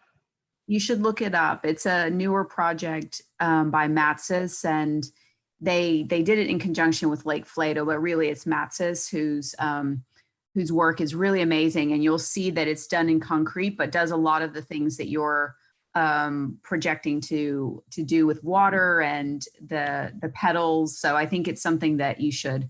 You should look it up. It's a newer project by Matsis, and they did it in conjunction with Lake Flato, but really it's Matsis whose work is really amazing. And you'll see that it's done in concrete, but does a lot of the things that you're projecting to do with water and the petals. So I think it's something that you should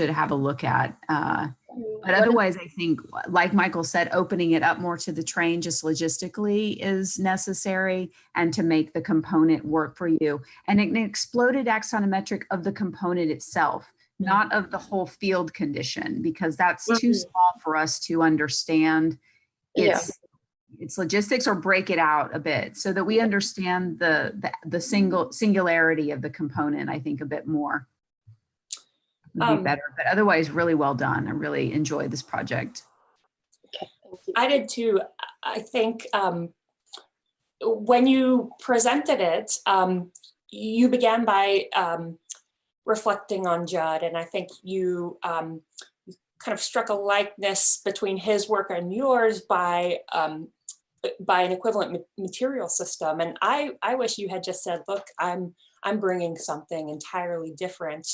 have a look at. But otherwise, I think, like Michael said, opening it up more to the train just logistically is necessary, and to make the component work for you. And an exploded axonometric of the component itself, not of the whole field condition, because that's too small for us to understand its logistics, or break it out a bit so that we understand the singularity of the component, I think, a bit more would be better. But otherwise, really well done. I really enjoyed this project. Okay, thank you. I did too. I think when you presented it, you began by reflecting on Judd, and I think you kind of struck a likeness between his work and yours by an equivalent material system. And I wish you had just said, look, I'm bringing something entirely different.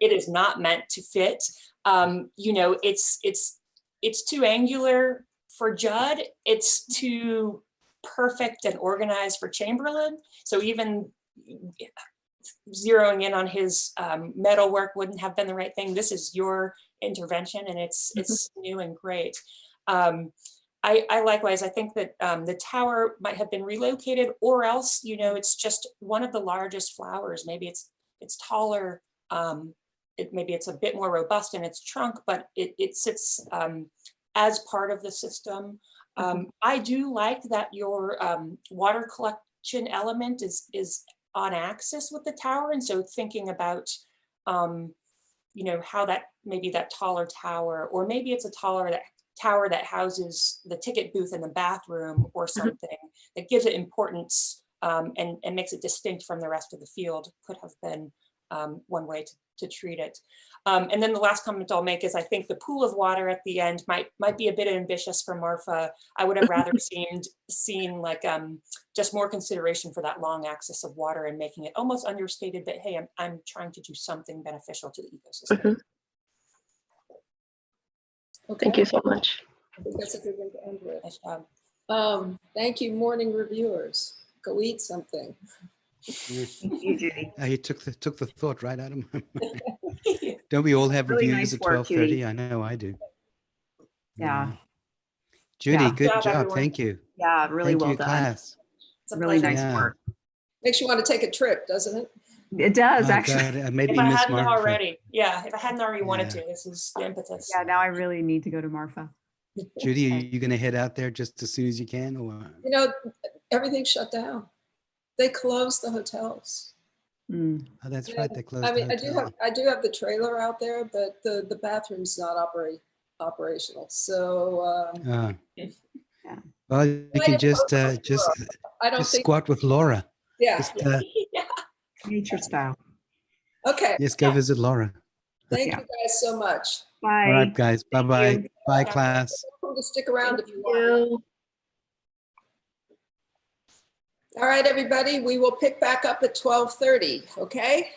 It is not meant to fit. You know, it's too angular for Judd. It's too perfect and organized for Chamberlain. So even zeroing in on his metal work wouldn't have been the right thing. This is your intervention, and it's new and great. I likewise, I think that the tower might have been relocated, or else, you know, it's just one of the largest flowers. Maybe it's taller. Maybe it's a bit more robust in its trunk, but it sits as part of the system. I do like that your water collection element is on axis with the tower, and so thinking about you know, how that maybe that taller tower, or maybe it's a taller tower that houses the ticket booth in the bathroom or something that gives it importance and makes it distinct from the rest of the field, could have been one way to treat it. And then the last comment I'll make is I think the pool of water at the end might be a bit ambitious for Marfa. I would have rather seen like just more consideration for that long axis of water and making it almost understated that, hey, I'm trying to do something beneficial to the ecosystem. Okay. Thank you so much. I think that's a good one to end with. Nice job. Thank you, morning reviewers. Go eat something. Thank you, Judy. You took the thought right out of my mind. Don't we all have Really reviews nice at work, Judy. 12:30? I know I do. Yeah. Judy, Yeah. good Good job, job. everyone. Thank you. Yeah, really Thank well you, done. class. It's a Really pleasure. nice Yeah. work. Makes you want to take a trip, doesn't it? It does, Oh, actually. God, I made If me I miss hadn't Marfa. already, yeah, if I hadn't already wanted Yeah. to, this is the impetus. Yeah, now I really need to go to Marfa. Judy, are you going to head out there just as soon as you can? Or what? You know, everything's shut down. They closed the hotels. Mm. Oh, that's Yeah, right. They closed I mean, the hotel. I do have the trailer out there, but the bathroom's not operational. So Oh. Yeah. Well, you Might can have just posted I don't think. squat with Laura. Yeah. Just, Nature style. Okay. yes, go visit Laura. Thank Yeah. you guys so much. Bye. All right, guys. Bye-bye. you. Bye, class. Welcome to stick around if you want. All right, everybody. We will pick back up at 12:30. Okay.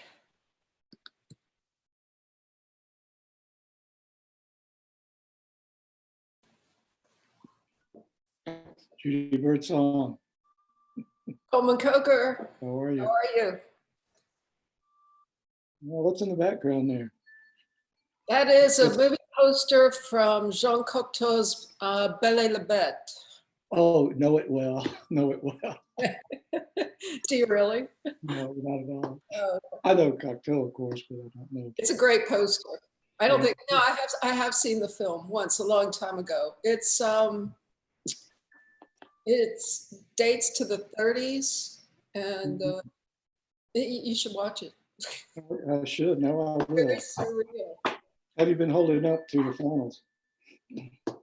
Judy Birdsong, Coleman Coker, how are you? how are you? Well, what's in the background there? That is a movie poster from Jean Cocteau's Belle et la Bête. Oh, know it well. Know it well. Do you really? No, not at all. Oh, I know Cocteau, of course, but I don't know. it's a great poster. I don't Yeah. think, no, I have seen the film once a long time ago. It's dates to the 30s, and you should watch it. I should. No, I Very will. surreal. Have you been holding up to the finals?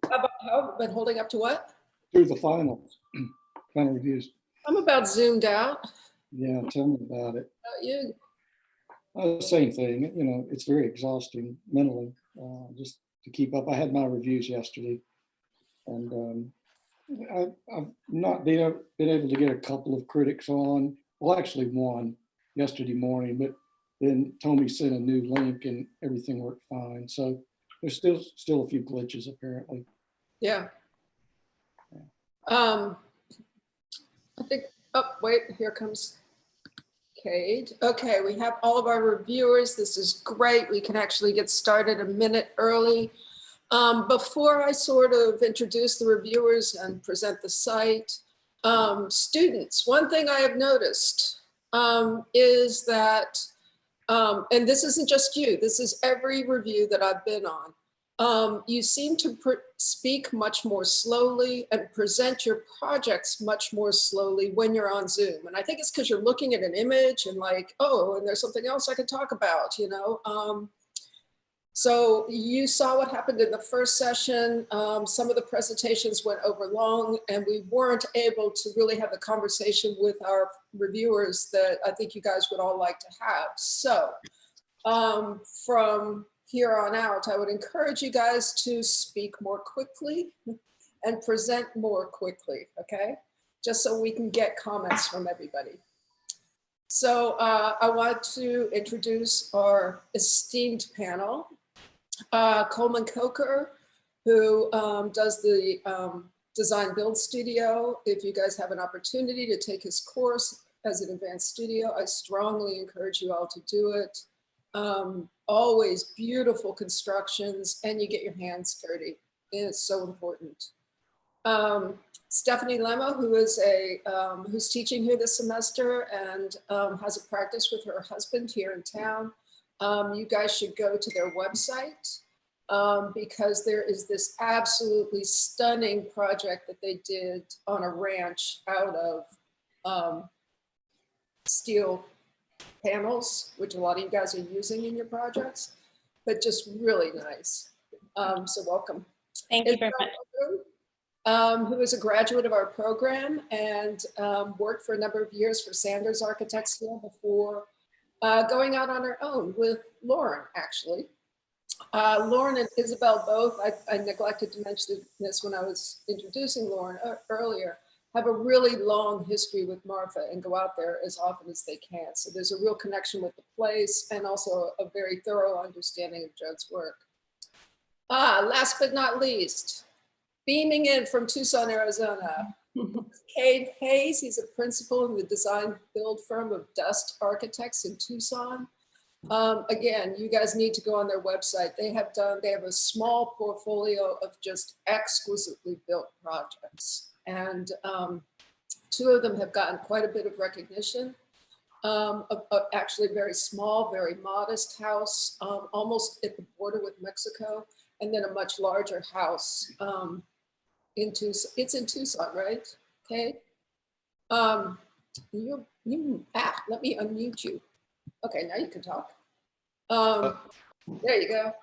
How have I been holding up to what? Through the finals. Final reviews. I'm about zoomed out. Yeah, tell me about it. You? Same thing. You know, it's very exhausting mentally just to keep up. I had my reviews yesterday, and I've not been able to get a couple of critics on. Well, actually one yesterday morning, but then Tommy sent a new link and everything worked fine. So there's still a few glitches apparently. Yeah. I think, oh, wait, here comes Kate. Okay, we have all of our reviewers. This is great. We can actually get started a minute early. Before I sort of introduce the reviewers and present the site, students, one thing I have noticed is that and this isn't just you, this is every review that I've been on. You seem to speak much more slowly and present your projects much more slowly when you're on Zoom. And I think it's because you're looking at an image and like, oh, and there's something else I could talk about, you know? So you saw what happened in the first session. Some of the presentations went over long and we weren't able to really have the conversation with our reviewers that I think you guys would all like to have. So from here on out, I would encourage you guys to speak more quickly and present more quickly, okay? Just so we can get comments from everybody. So I want to introduce our esteemed panel. Coleman Coker, who does the Design Build Studio. If you guys have an opportunity to take his course as an advanced studio, I strongly encourage you all to do it. Always beautiful constructions and you get your hands dirty. It's so important. Stephanie Lemo, who is who's teaching here this semester and has a practice with her husband here in town. You guys should go to their website because there is this absolutely stunning project that they did on a ranch out of steel panels, which a lot of you guys are using in your projects, but just really nice. So welcome. Thank you very much. Who is a graduate of our program and worked for a number of years for Sanders Architects here before going out on her own with Lauren, actually. Lauren and Isabel both, I neglected to mention this when I was introducing Lauren earlier, have a really long history with Marfa and go out there as often as they can. So there's a real connection with the place and also a very thorough understanding of Judd's work. Last but not least, beaming in from Tucson, Arizona, Cade Hayes. He's a principal in the design build firm of Dust Architects in Tucson. Again, you guys need to go on their website. They have a small portfolio of just exquisitely built projects. And two of them have gotten quite a bit of recognition. Actually very small, very modest house, almost at the border with Mexico, and then a much larger house in Tucson. It's in Tucson, right? Okay. Let me unmute you. Okay, now you can talk. There you go.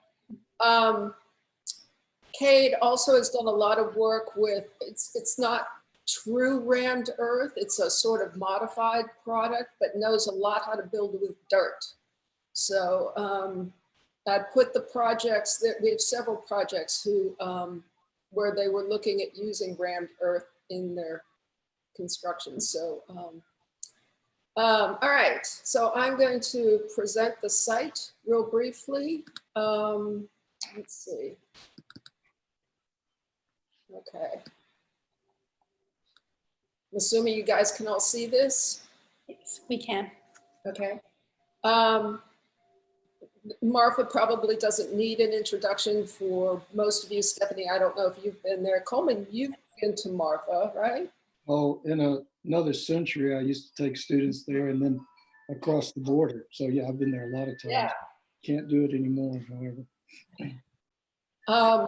Cade also has done a lot of work with, it's not true rammed earth, it's a sort of modified product, but knows a lot how to build with dirt. So I put the projects, that we have several projects who, where they were looking at using rammed earth in their construction. So, all right, so I'm going to present the site real briefly. Let's see. Okay. I'm assuming you guys can all see this? Yes, we can. Okay. Marfa probably doesn't need an introduction for most of you. Stephanie, I don't know if you've been there. Coleman, you've been to Marfa, right? Oh, in another century, I used to take students there and then across the border. So yeah, I've been there a lot of times. Yeah. Can't do it anymore, however.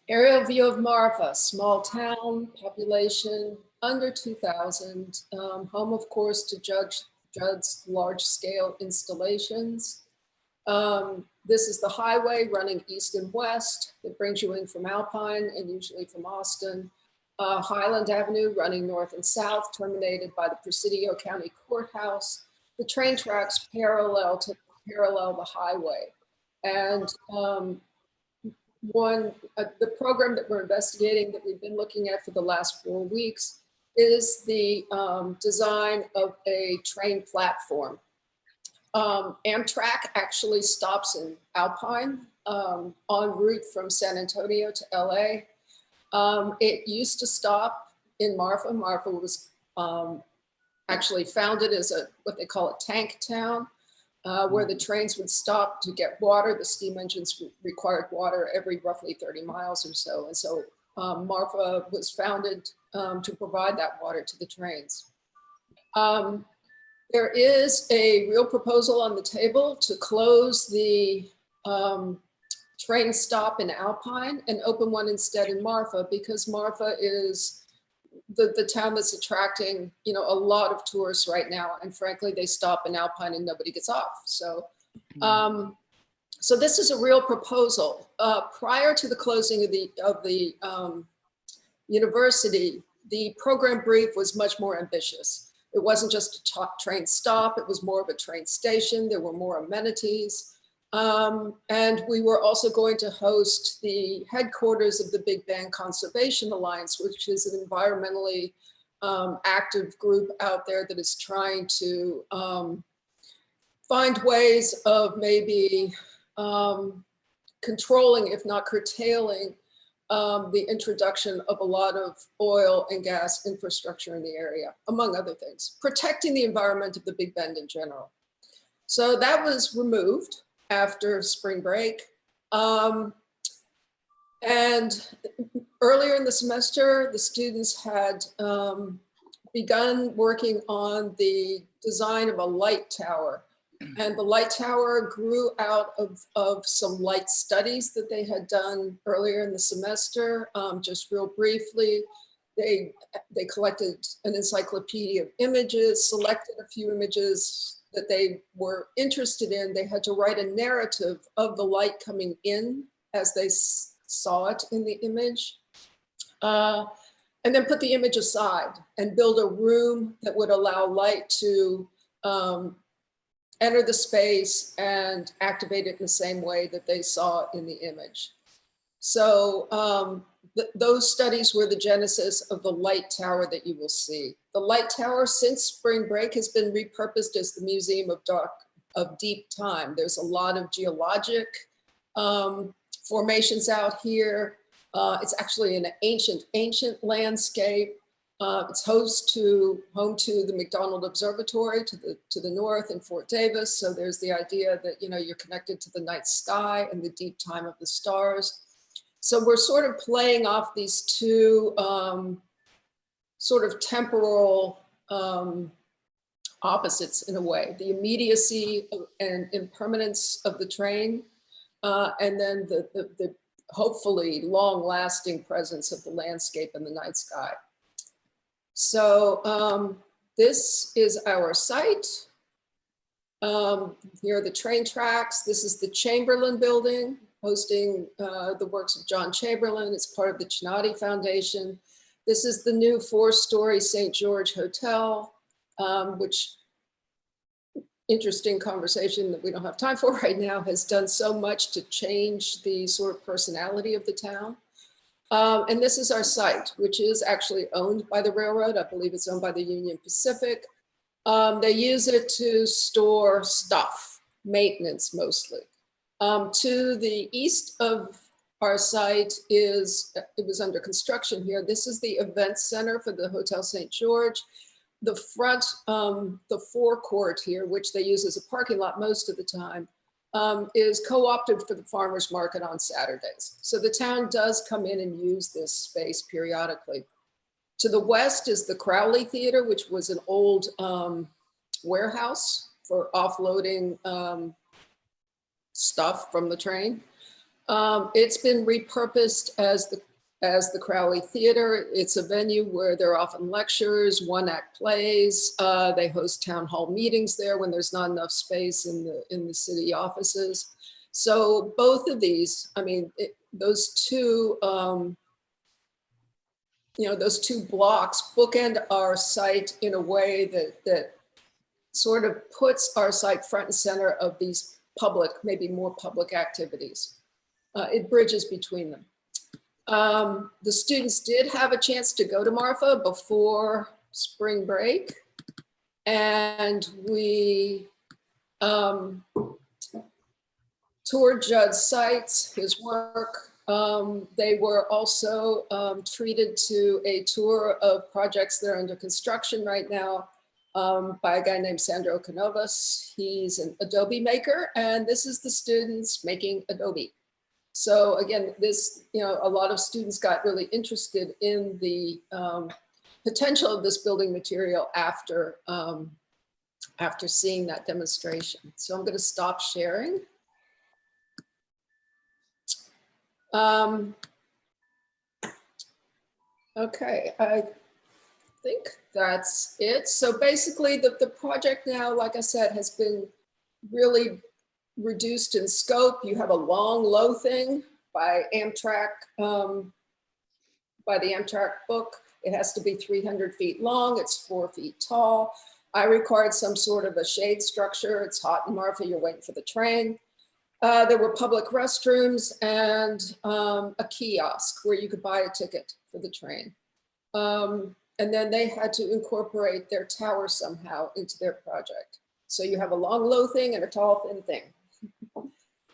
Aerial view of Marfa, small town, population under 2,000, home of course to Judd's large scale installations. This is the highway running east and west that brings you in from Alpine and usually from Austin. Highland Avenue running north and south, terminated by the Presidio County Courthouse. The train tracks parallel the highway. And the program that we're investigating that we've been looking at for the last 4 weeks is the design of a train platform. Amtrak actually stops in Alpine en route from San Antonio to LA. It used to stop in Marfa. Marfa was actually founded as what they call a tank town, where the trains would stop to get water. The steam engines required water every roughly 30 miles or so. And so Marfa was founded to provide that water to the trains. There is a real proposal on the table to close the train stop in Alpine and open one instead in Marfa, because Marfa is the town that's attracting, you know, a lot of tourists right now. And frankly, they stop in Alpine and nobody gets off. So, so this is a real proposal. Prior to the closing of the university, the program brief was much more ambitious. It wasn't just a train stop, it was more of a train station. There were more amenities. And we were also going to host the headquarters of the Big Band Conservation Alliance, which is an environmentally active group out there that is trying to find ways of maybe controlling, if not curtailing, the introduction of a lot of oil and gas infrastructure in the area, among other things, protecting the environment of the Big Bend in general. So that was removed after spring break. And earlier in the semester, the students had begun working on the design of a light tower. And the light tower grew out of some light studies that they had done earlier in the semester. Just real briefly, they collected an encyclopedia of images, selected a few images that they were interested in. They had to write a narrative of the light coming in as they saw it in the image. And then put the image aside and build a room that would allow light to enter the space and activate it in the same way that they saw in the image. So those studies were the genesis of the light tower that you will see. The light tower since spring break has been repurposed as the Museum of Deep Time. There's a lot of geologic formations out here. It's actually an ancient landscape. It's home to the McDonald Observatory to the north in Fort Davis. So there's the idea that, you know, you're connected to the night sky and the deep time of the stars. So we're sort of playing off these two sort of temporal opposites in a way, the immediacy and impermanence of the train, and then the hopefully long-lasting presence of the landscape and the night sky. So this is our site. Here are the train tracks. This is the Chamberlain building, hosting the works of John Chamberlain. It's part of the Chinati Foundation. This is the new 4-story St. George Hotel, which, interesting conversation that we don't have time for right now, has done so much to change the sort of personality of the town. And this is our site, which is actually owned by the railroad. I believe it's owned by the Union Pacific. They use it to store stuff, maintenance mostly. To the east of our site it was under construction here. This is the event center for the Hotel St. George. The front, the forecourt here, which they use as a parking lot most of the time, is co-opted for the farmers market on Saturdays. So the town does come in and use this space periodically. To the west is the Crowley Theater, which was an old warehouse for offloading stuff from the train. It's been repurposed as the Crowley Theater. It's a venue where there are often lectures, one-act plays. They host town hall meetings there when there's not enough space in the city offices. So both of these, I mean, those two, those two blocks bookend our site in a way that sort of puts our site front and center of these public, maybe more public activities. It bridges between them. The students did have a chance to go to Marfa before spring break, and we toured Judd's sites, his work. They were also treated to a tour of projects that are under construction right now by a guy named Sandro Canovas. He's an Adobe maker, and this is the students making Adobe. So again, this, a lot of students got really interested in the potential of this building material after after seeing that demonstration. So I'm going to stop sharing. Okay, I think that's it. So basically the project now, like I said, has been really reduced in scope. You have a long, low thing by Amtrak, by the Amtrak book. It has to be 300 feet long. It's 4 feet tall. I required some sort of a shade structure. It's hot in Marfa, you're waiting for the train. There were public restrooms and a kiosk where you could buy a ticket for the train. And then they had to incorporate their tower somehow into their project. So you have a long, low thing and a tall, thin thing.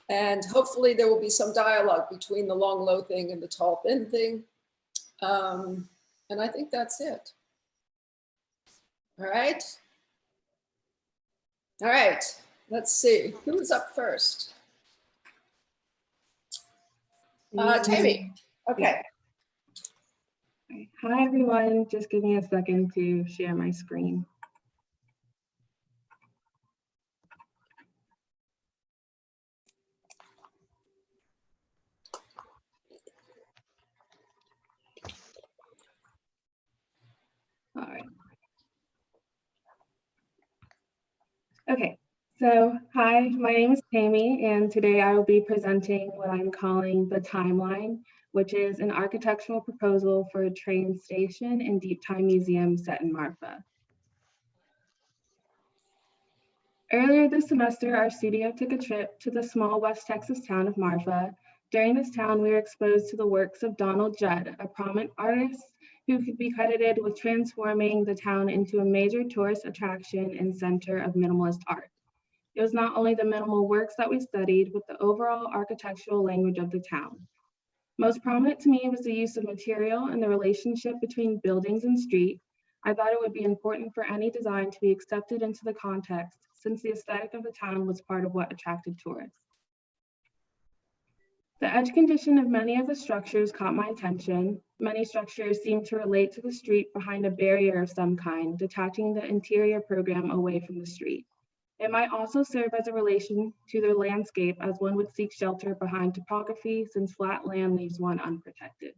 And hopefully there will be some dialogue between the long, low thing and the tall, thin thing. And I think that's it. All right. All right, let's see. Who's up first? Tammy. Okay. Hi, everyone. Just give me a second to share my screen. All right. Okay, so hi, my name is Tammy, and today I will be presenting what I'm calling the timeline, which is an architectural proposal for a train station and deep time museum set in Marfa. Earlier this semester, our studio took a trip to the small West Texas town of Marfa. During this town, we were exposed to the works of Donald Judd, a prominent artist who could be credited with transforming the town into a major tourist attraction and center of minimalist art. It was not only the minimal works that we studied, but the overall architectural language of the town. Most prominent to me was the use of material and the relationship between buildings and street. I thought it would be important for any design to be accepted into the context, since the aesthetic of the town was part of what attracted tourists. The edge condition of many of the structures caught my attention. Many structures seem to relate to the street behind a barrier of some kind, detaching the interior program away from the street. It might also serve as a relation to the landscape, as one would seek shelter behind topography, since flat land leaves one unprotected.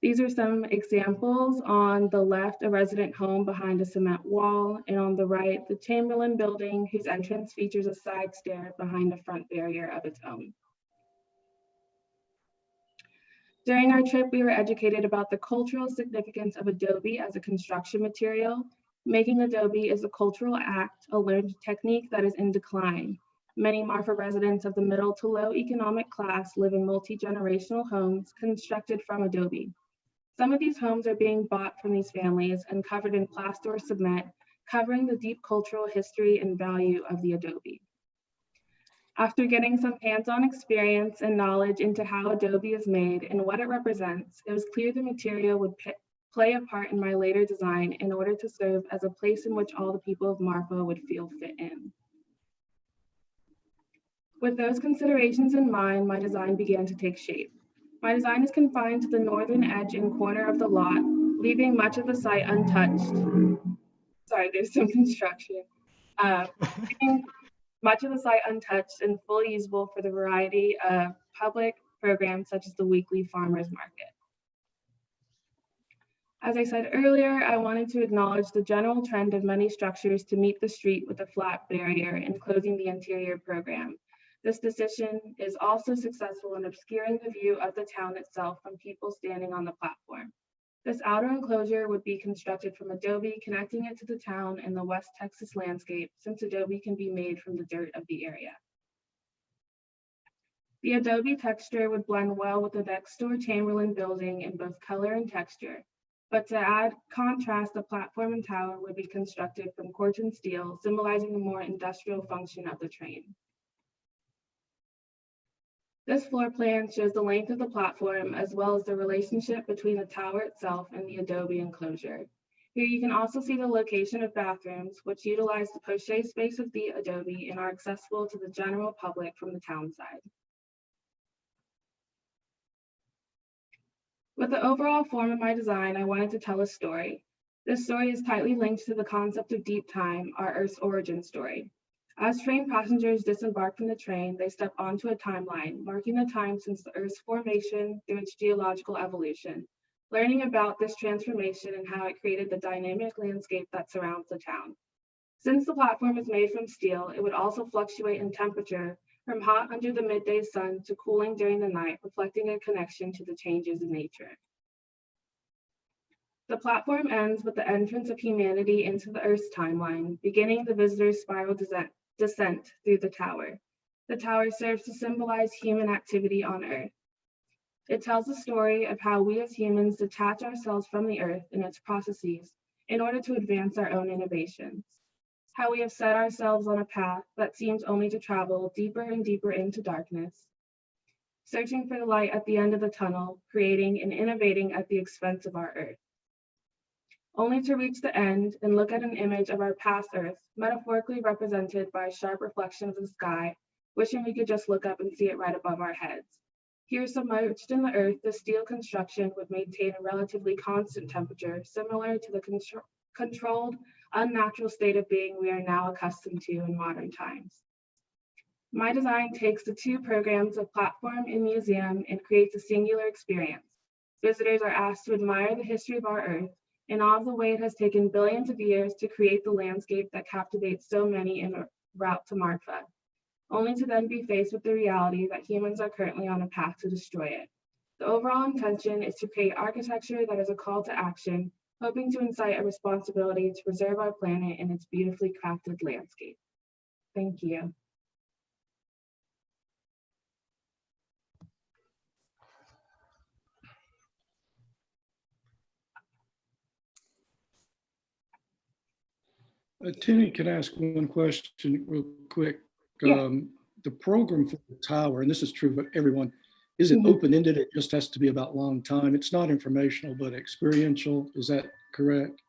These are some examples. On the left, a resident home behind a cement wall, and on the right, the Chamberlain building, whose entrance features a side stair behind a front barrier of its own. During our trip, we were educated about the cultural significance of adobe as a construction material. Making adobe is a cultural act, a learned technique that is in decline. Many Marfa residents of the middle to low economic class live in multi-generational homes constructed from adobe. Some of these homes are being bought from these families and covered in plaster or cement, covering the deep cultural history and value of the adobe. After getting some hands-on experience and knowledge into how adobe is made and what it represents, it was clear the material would play a part in my later design in order to serve as a place in which all the people of Marfa would feel fit in. With those considerations in mind, my design began to take shape. My design is confined to the northern edge and corner of the lot, leaving much of the site untouched. Sorry, there's some construction. Leaving much of the site untouched and fully usable for the variety of public programs such as the weekly farmers market. As I said earlier, I wanted to acknowledge the general trend of many structures to meet the street with a flat barrier, enclosing the interior program. This decision is also successful in obscuring the view of the town itself from people standing on the platform. This outer enclosure would be constructed from adobe, connecting it to the town and the West Texas landscape, since adobe can be made from the dirt of the area. The adobe texture would blend well with the next door Chamberlain building in both color and texture. But to add contrast, the platform and tower would be constructed from corten steel, symbolizing the more industrial function of the train. This floor plan shows the length of the platform as well as the relationship between the tower itself and the adobe enclosure. Here you can also see the location of bathrooms, which utilize the poche space of the adobe and are accessible to the general public from the town side. With the overall form of my design, I wanted to tell a story. This story is tightly linked to the concept of deep time, our Earth's origin story. As train passengers disembark from the train, they step onto a timeline, marking the time since the Earth's formation through its geological evolution, learning about this transformation and how it created the dynamic landscape that surrounds the town. Since the platform is made from steel, it would also fluctuate in temperature from hot under the midday sun to cooling during the night, reflecting a connection to the changes in nature. The platform ends with the entrance of humanity into the Earth's timeline, beginning the visitor's spiral descent through the tower. The tower serves to symbolize human activity on Earth. It tells the story of how we as humans detach ourselves from the Earth and its processes in order to advance our own innovations. How we have set ourselves on a path that seems only to travel deeper and deeper into darkness, searching for the light at the end of the tunnel, creating and innovating at the expense of our Earth, only to reach the end and look at an image of our past Earth, metaphorically represented by a sharp reflection of the sky, wishing we could just look up and see it right above our heads. Here, submerged in the Earth, the steel construction would maintain a relatively constant temperature, similar to the controlled, unnatural state of being we are now accustomed to in modern times. My design takes the two programs of platform and museum and creates a singular experience. Visitors are asked to admire the history of our Earth and all of the way it has taken billions of years to create the landscape that captivates so many en route to Marfa, only to then be faced with the reality that humans are currently on a path to destroy it. The overall intention is to create architecture that is a call to action, hoping to incite a responsibility to preserve our planet and its beautifully crafted landscape. Thank you. Tinny, can I ask one question real quick? Yeah. The program for the tower, and this is true for everyone, is it open-ended? It just has to be about long time. It's not informational, but experiential. Is that correct?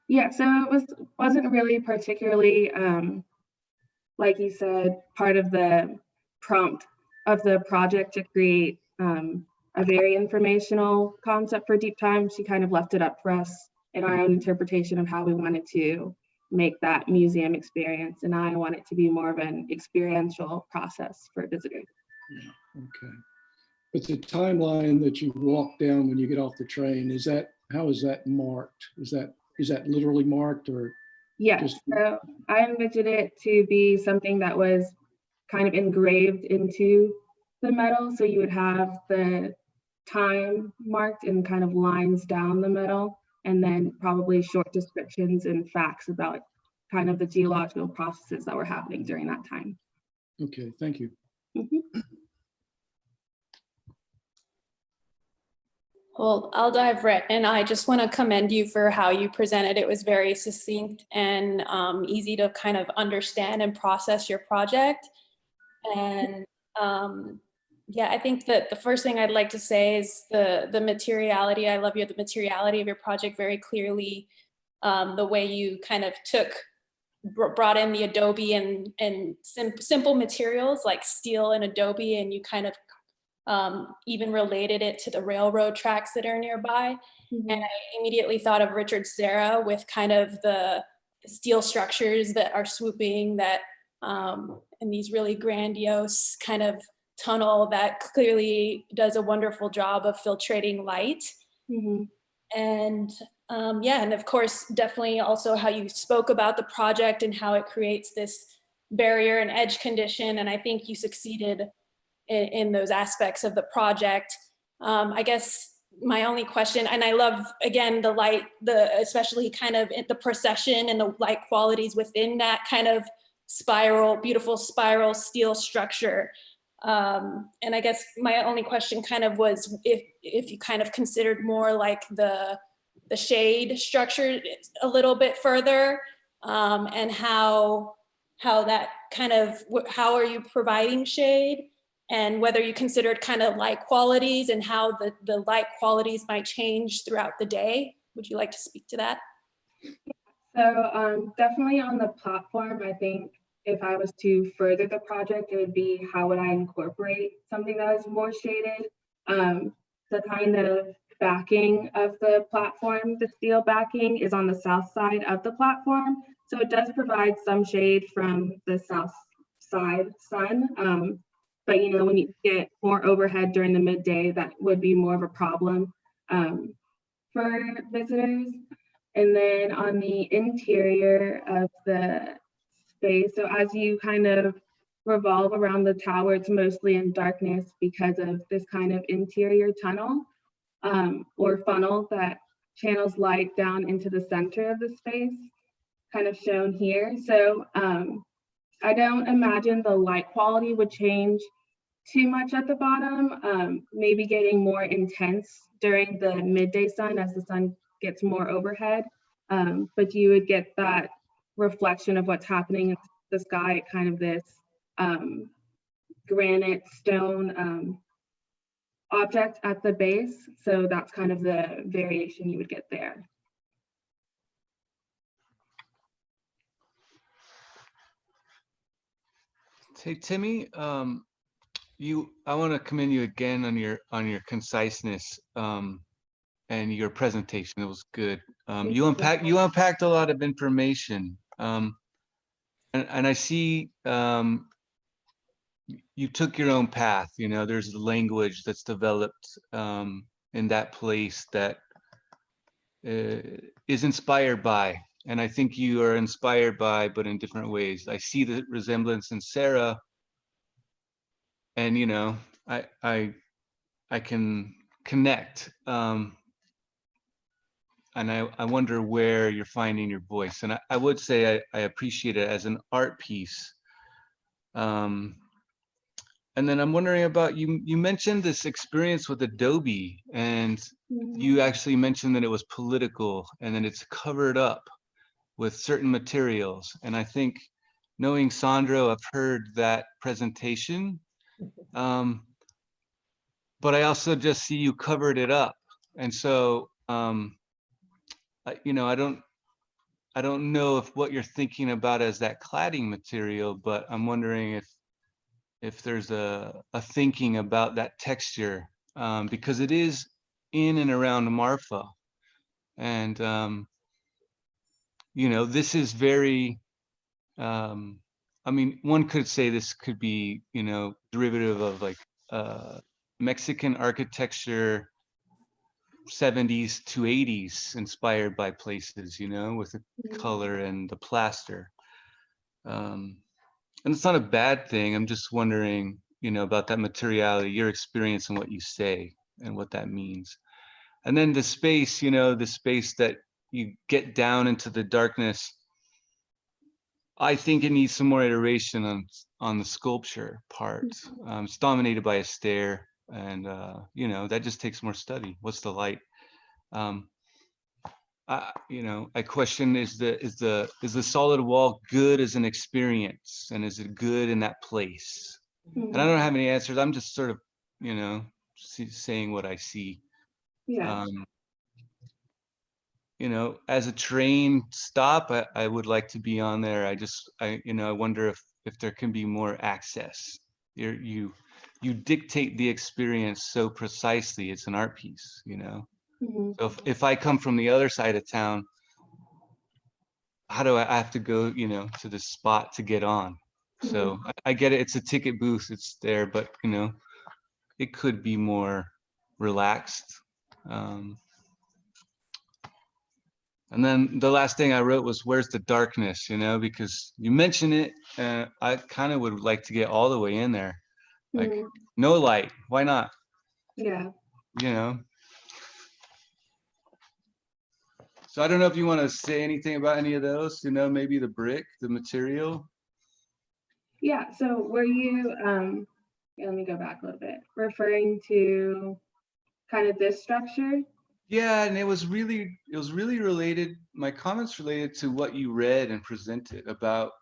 Yeah, so it wasn't really particularly, like you said, part of the prompt of the project to create a very informational concept for deep time. She kind of left it up for us in our own interpretation of how we wanted to make that museum experience. And I want it to be more of an experiential process for visitors. Yeah, okay. But the timeline that you walk down when you get off the train, how is that marked? Is that literally marked or? Yeah, so I envisioned it to be something that was kind of engraved into the metal. So you would have the time marked in kind of lines down the metal, and then probably short descriptions and facts about kind of the geological processes that were happening during that time. Okay, thank you. Well, I'll dive right in. I just want to commend you for how you presented. It was very succinct and easy to kind of understand and process your project. And yeah, I think that the first thing I'd like to say is the materiality. I love the materiality of your project very clearly. The way you kind of brought in the Adobe and simple materials like steel and Adobe, and you kind of even related it to the railroad tracks that are nearby. And I immediately thought of Richard Serra with kind of the steel structures that are swooping that and these really grandiose kind of tunnel that clearly does a wonderful job of filtrating light. And yeah, and of course, definitely also how you spoke about the project and how it creates this barrier and edge condition. And I think you succeeded in those aspects of the project. I guess my only question, and I love, again, the light, especially kind of the procession and the light qualities within that kind of beautiful spiral steel structure. And I guess my only question kind of was if you kind of considered more like the shade structure a little bit further, and how that kind of, how are you providing shade, and whether you considered kind of light qualities and how the light qualities might change throughout the day. Would you like to speak to that? So definitely on the platform, I think if I was to further the project, it would be how would I incorporate something that is more shaded, to kind of backing of the platform. The steel backing is on the south side of the platform, so it does provide some shade from the south side sun. But you know, when you get more overhead during the midday, that would be more of a problem for visitors. And then on the interior of the space, so as you kind of revolve around the tower, it's mostly in darkness because of this kind of interior tunnel or funnel that channels light down into the center of the space, kind of shown here. So I don't imagine the light quality would change too much at the bottom, maybe getting more intense during the midday sun as the sun gets more overhead, but you would get that reflection of what's happening in the sky at kind of this granite stone object at the base. So that's kind of the variation you would get there. Hey, Timmy, I want to commend you again on your conciseness and your presentation. It was good. You unpacked a lot of information, and I see you took your own path. You know, there's language that's developed in that place that is inspired by, and I think you are inspired by, but in different ways. I see the resemblance in Sarah, and you know, I can connect, and I wonder where you're finding your voice. And I would say I appreciate it as an art piece. And then I'm wondering about, you mentioned this experience with Adobe, and you actually mentioned that it was political and then it's covered up with certain materials. And I think, knowing Sandro, I've heard that presentation, but I also just see you covered it up. And so, you know, I don't know if what you're thinking about as that cladding material, but I'm wondering if there's a thinking about that texture, because it is in and around Marfa. And, you know, this is very, I mean, one could say this could be, you know, derivative of like Mexican architecture, 70s to 80s, inspired by places, you know, with the color and the plaster. And it's not a bad thing. I'm just wondering, you know, about that materiality, your experience and what you say and what that means. And then the space, you know, the space that you get down into the darkness, I think it needs some more iteration on the sculpture part. It's dominated by a stair, and you know, that just takes more study. What's the light? You know, I question, is the solid wall good as an experience, and is it good in that place? And I don't have any answers. I'm just sort of, you know, saying what I see. Yeah. You know, as a train stop, I would like to be on there. You know, I wonder if there can be more access. You dictate the experience so precisely. It's an art piece, you know. So if I come from the other side of town, how do I have to go, you know, to this spot to get on? So I get it. It's a ticket booth. It's there, but you know, it could be more relaxed. And then the last thing I wrote was, where's the darkness, you know, because you mentioned it, I kind of would like to get all the way in there. Like, no light, why not? Yeah. You know? So I don't know if you want to say anything about any of those, you know, maybe the brick, the material. Yeah, so were you, let me go back a little bit, referring to kind of this structure? Yeah, and it was really related, my comments related to what you read and presented about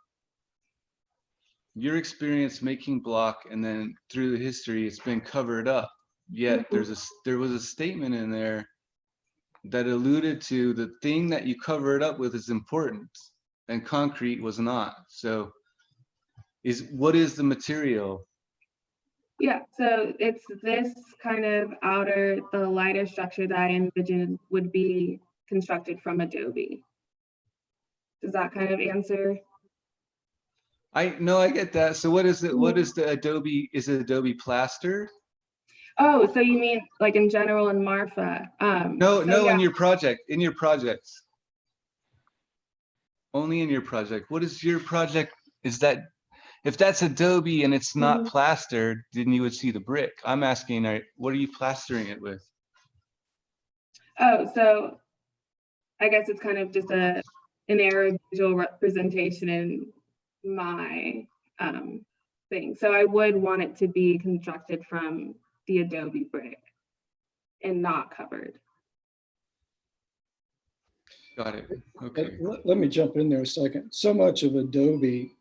your experience making block, and then through the history it's been covered up. Yet there was a statement in there that alluded to the thing that you cover it up with is important, and concrete was not. So what is the material? Yeah, so it's this kind of the lighter structure that I envisioned would be constructed from Adobe. Does that kind of answer? I get that. So what is it? What is the Adobe? Is it Adobe plaster? Oh, so you mean like in general in Marfa? No, yeah. in your project, in your projects. Only in your project. What is your project? Is that, if that's Adobe and it's not plastered, then you would see the brick. I'm asking, what are you plastering it with? Oh, so I guess it's kind of just an error visual representation in my thing. So I would want it to be constructed from the Adobe brick and not covered. Got it. Okay. Let me jump in there a second. So much of Adobe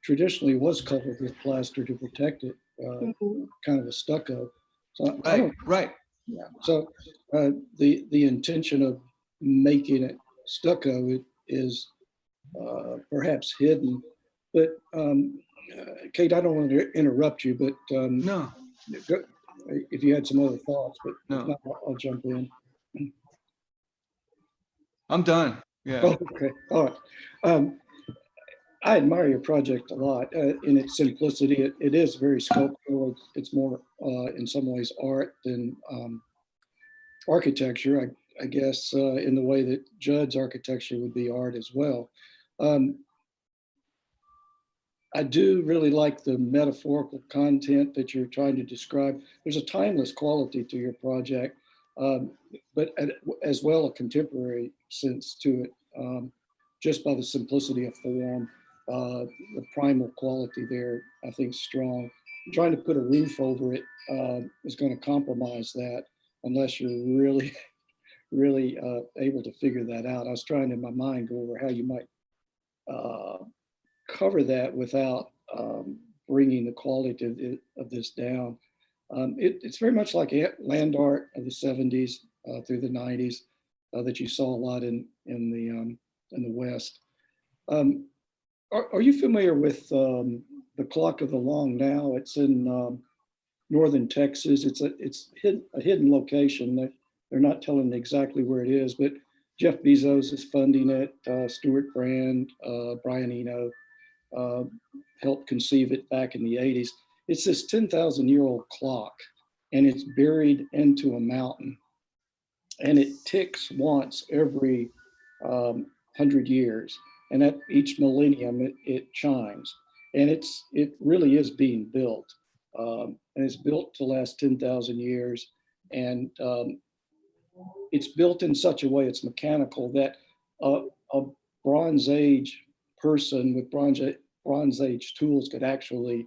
traditionally was covered with plaster to protect it, kind of a stucco. So right. Yeah. So the intention of making it stucco is perhaps hidden. But Kate, I don't want to interrupt you, but no, if you had some other thoughts, but no, if not, I'll jump in. I'm done. Yeah. Oh, okay. All right. I admire your project a lot in its simplicity. It is very sculptural. It's more, in some ways, art than architecture, I guess, in the way that Judd's architecture would be art as well. I do really like the metaphorical content that you're trying to describe. There's a timeless quality to your project, but as well a contemporary sense to it, just by the simplicity of form. The primal quality there, I think, is strong. Trying to put a roof over it is going to compromise that unless you're really, really able to figure that out. I was trying in my mind go over how you might cover that without bringing the quality of this down. It's very much like land art of the 70s through the 90s that you saw a lot in the West. Are you familiar with the Clock of the Long Now? It's in northern Texas. It's a hidden location. They're not telling exactly where it is, but Jeff Bezos is funding it. Stuart Brand, Brian Eno helped conceive it back in the 80s. It's this 10,000-year-old clock, and it's buried into a mountain, and it ticks once every 100 years, and at each millennium it chimes, and it really is being built, and it's built to last 10,000 years, and it's built in such a way it's mechanical that a Bronze Age person with Bronze Age tools could actually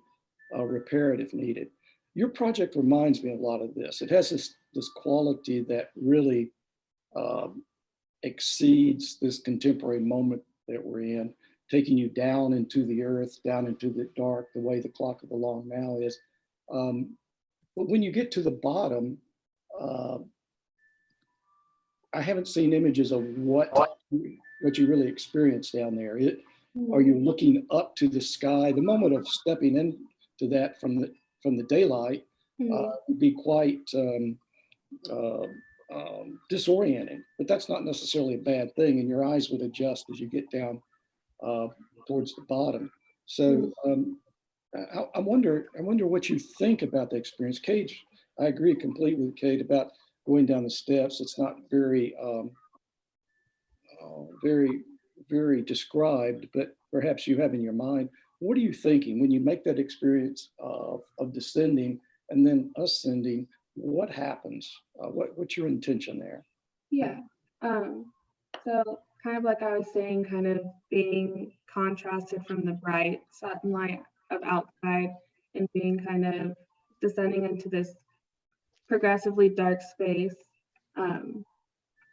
repair it if needed. Your project reminds me a lot of this. It has this quality that really exceeds this contemporary moment that we're in, taking you down into the earth, down into the dark, the way the Clock of the Long Now is. But when you get to the bottom, I haven't seen images of what you really experience down there. Are you looking up to the sky? The moment of stepping into that from the daylight would be quite disorienting, but that's not necessarily a bad thing, and your eyes would adjust as you get down towards the bottom. So I wonder what you think about the experience. Kate, I agree completely with Kate about going down the steps. It's not very very described, but perhaps you have in your mind. What are you thinking when you make that experience of descending and then ascending? What happens? What's your intention there? Yeah. So kind of like I was saying, kind of being contrasted from the bright sunlight of outside and being kind of descending into this progressively dark space,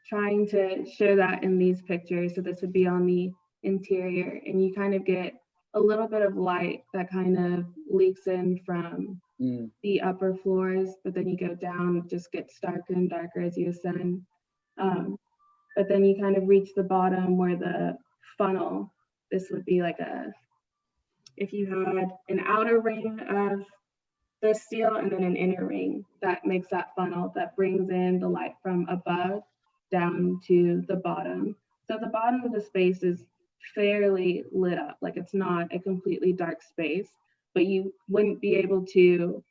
trying to show that in these pictures. So this would be on the interior, and you kind of get a little bit of light that kind of leaks in from the upper floors, but then you go down, it just gets darker and darker as you ascend. But then you kind of reach the bottom where the funnel, this would be like if you had an outer ring of the steel and then an inner ring that makes that funnel that brings in the light from above down to the bottom. So the bottom of the space is fairly lit up, like it's not a completely dark space, but you wouldn't be able to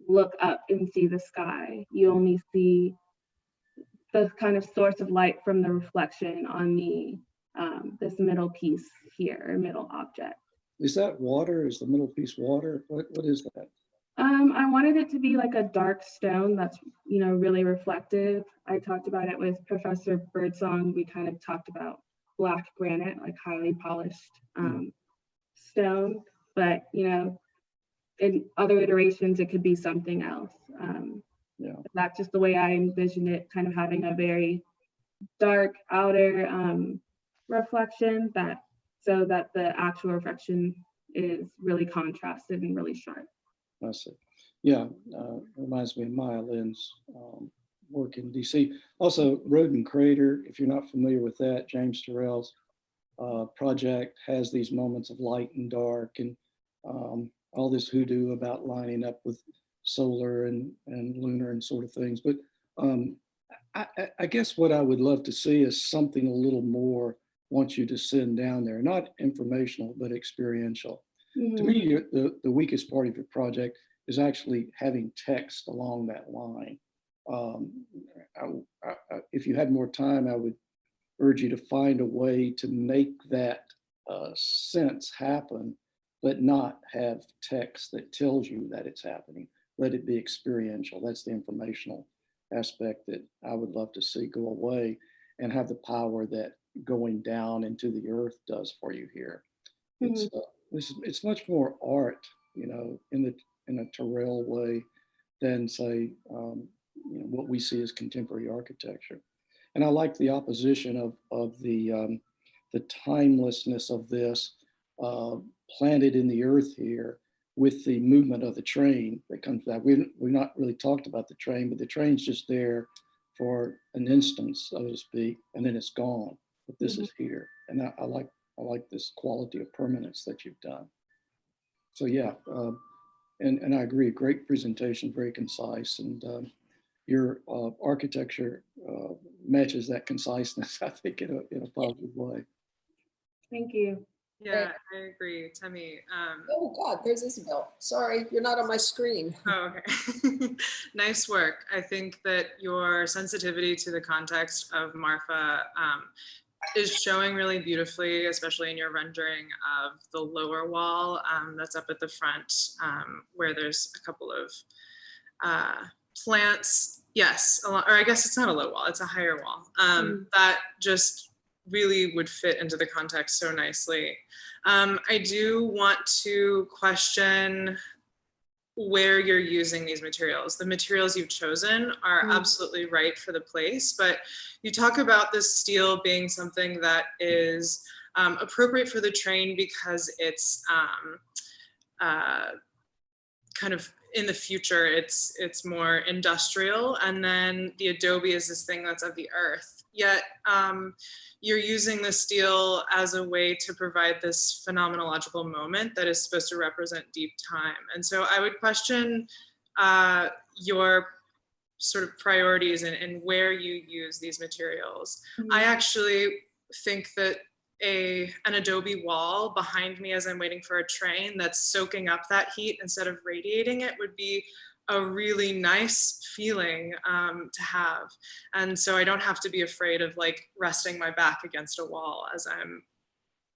look up and see the sky. You only see the kind of source of light from the reflection on the this middle piece here, middle object. Is that water? Is the middle piece water? What is that? I wanted it to be like a dark stone that's, you know, really reflective. I talked about it with Professor Birdsong. We kind of talked about black granite, like highly polished stone, but, you know, in other iterations, it could be something else. Yeah. That's just the way I envisioned it, kind of having a very dark outer reflection so that the actual reflection is really contrasted and really sharp. I see. Yeah, reminds me of Maya Lin's work in DC. Also, Road and Crater, if you're not familiar with that, James Turrell's project has these moments of light and dark, and all this hoodoo about lining up with solar and lunar and sort of things. But I guess what I would love to see is something a little more once you descend down there, not informational, but experiential. To me, the weakest part of your project is actually having text along that line. If you had more time, I would urge you to find a way to make that sense happen, but not have text that tells you that it's happening. Let it be experiential. That's the informational aspect that I would love to see go away and have the power that going down into the earth does for you here. It's much more art, you know, in a Turrell way than say, you know, what we see as contemporary architecture. And I like the opposition of the timelessness of this planted in the earth here with the movement of the train that comes back. We've not really talked about the train, but the train's just there for an instance, so to speak, and then it's gone. But this is here, and I like this quality of permanence that you've done. So yeah, and I agree, great presentation, very concise, and your architecture matches that conciseness, I think, in a positive way. Thank you. Yeah, I agree. Temmie. Oh God, there's Isabel. Sorry, you're not on my screen. Oh, okay. Nice work. I think that your sensitivity to the context of Marfa is showing really beautifully, especially in your rendering of the lower wall that's up at the front, where there's a couple of plants. Yes, or I guess it's not a low wall, it's a higher wall. That just really would fit into the context so nicely. I do want to question where you're using these materials. The materials you've chosen are absolutely right for the place, but you talk about this steel being something that is appropriate for the train because it's kind of in the future, it's more industrial, and then the adobe is this thing that's of the earth. Yet you're using the steel as a way to provide this phenomenological moment that is supposed to represent deep time. And so I would question your sort of priorities and where you use these materials. I actually think that an adobe wall behind me as I'm waiting for a train that's soaking up that heat instead of radiating it would be a really nice feeling to have. And so I don't have to be afraid of like resting my back against a wall as I'm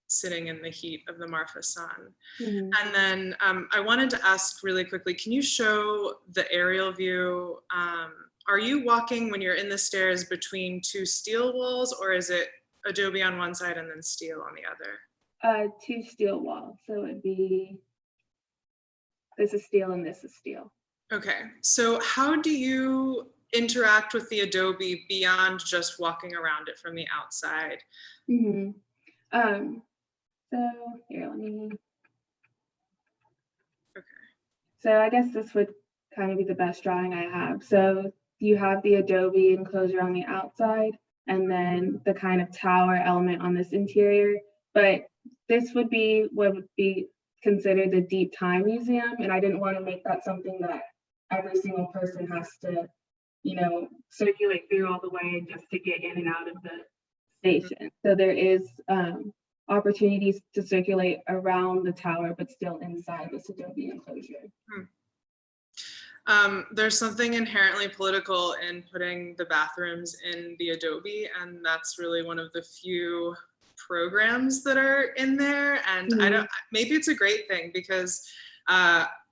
sitting in the heat of the Marfa sun. And then I wanted to ask really quickly, can you show the aerial view? Are you walking when you're in the stairs between two steel walls, or is it adobe on one side and then steel on the other? Two steel walls, so it'd be, this is steel and this is steel. Okay, so how do you interact with the adobe beyond just walking around it from the outside? So here, let me. Okay. So I guess this would kind of be the best drawing I have. So you have the adobe enclosure on the outside, and then the kind of tower element on this interior. But this would be what would be considered the Deep Time Museum, and I didn't want to make that something that every single person has to, you know, circulate through all the way just to get in and out of the station. So there is opportunities to circulate around the tower, but still inside this Adobe enclosure. There's something inherently political in putting the bathrooms in the Adobe, and that's really one of the few programs that are in there. And I don't, maybe it's a great thing, because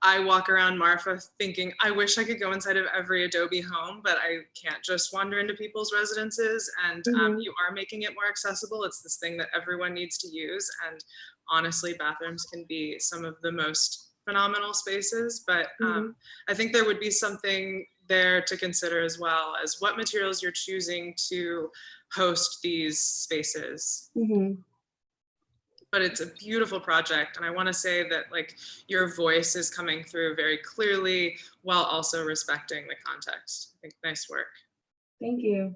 I walk around Marfa thinking, I wish I could go inside of every Adobe home, but I can't just wander into people's residences. And you are making it more accessible. It's this thing that everyone needs to use. And honestly, bathrooms can be some of the most phenomenal spaces, but I think there would be something there to consider as well, as what materials you're choosing to host these spaces. But it's a beautiful project, and I want to say that like your voice is coming through very clearly while also respecting the context. I think nice work. Thank you.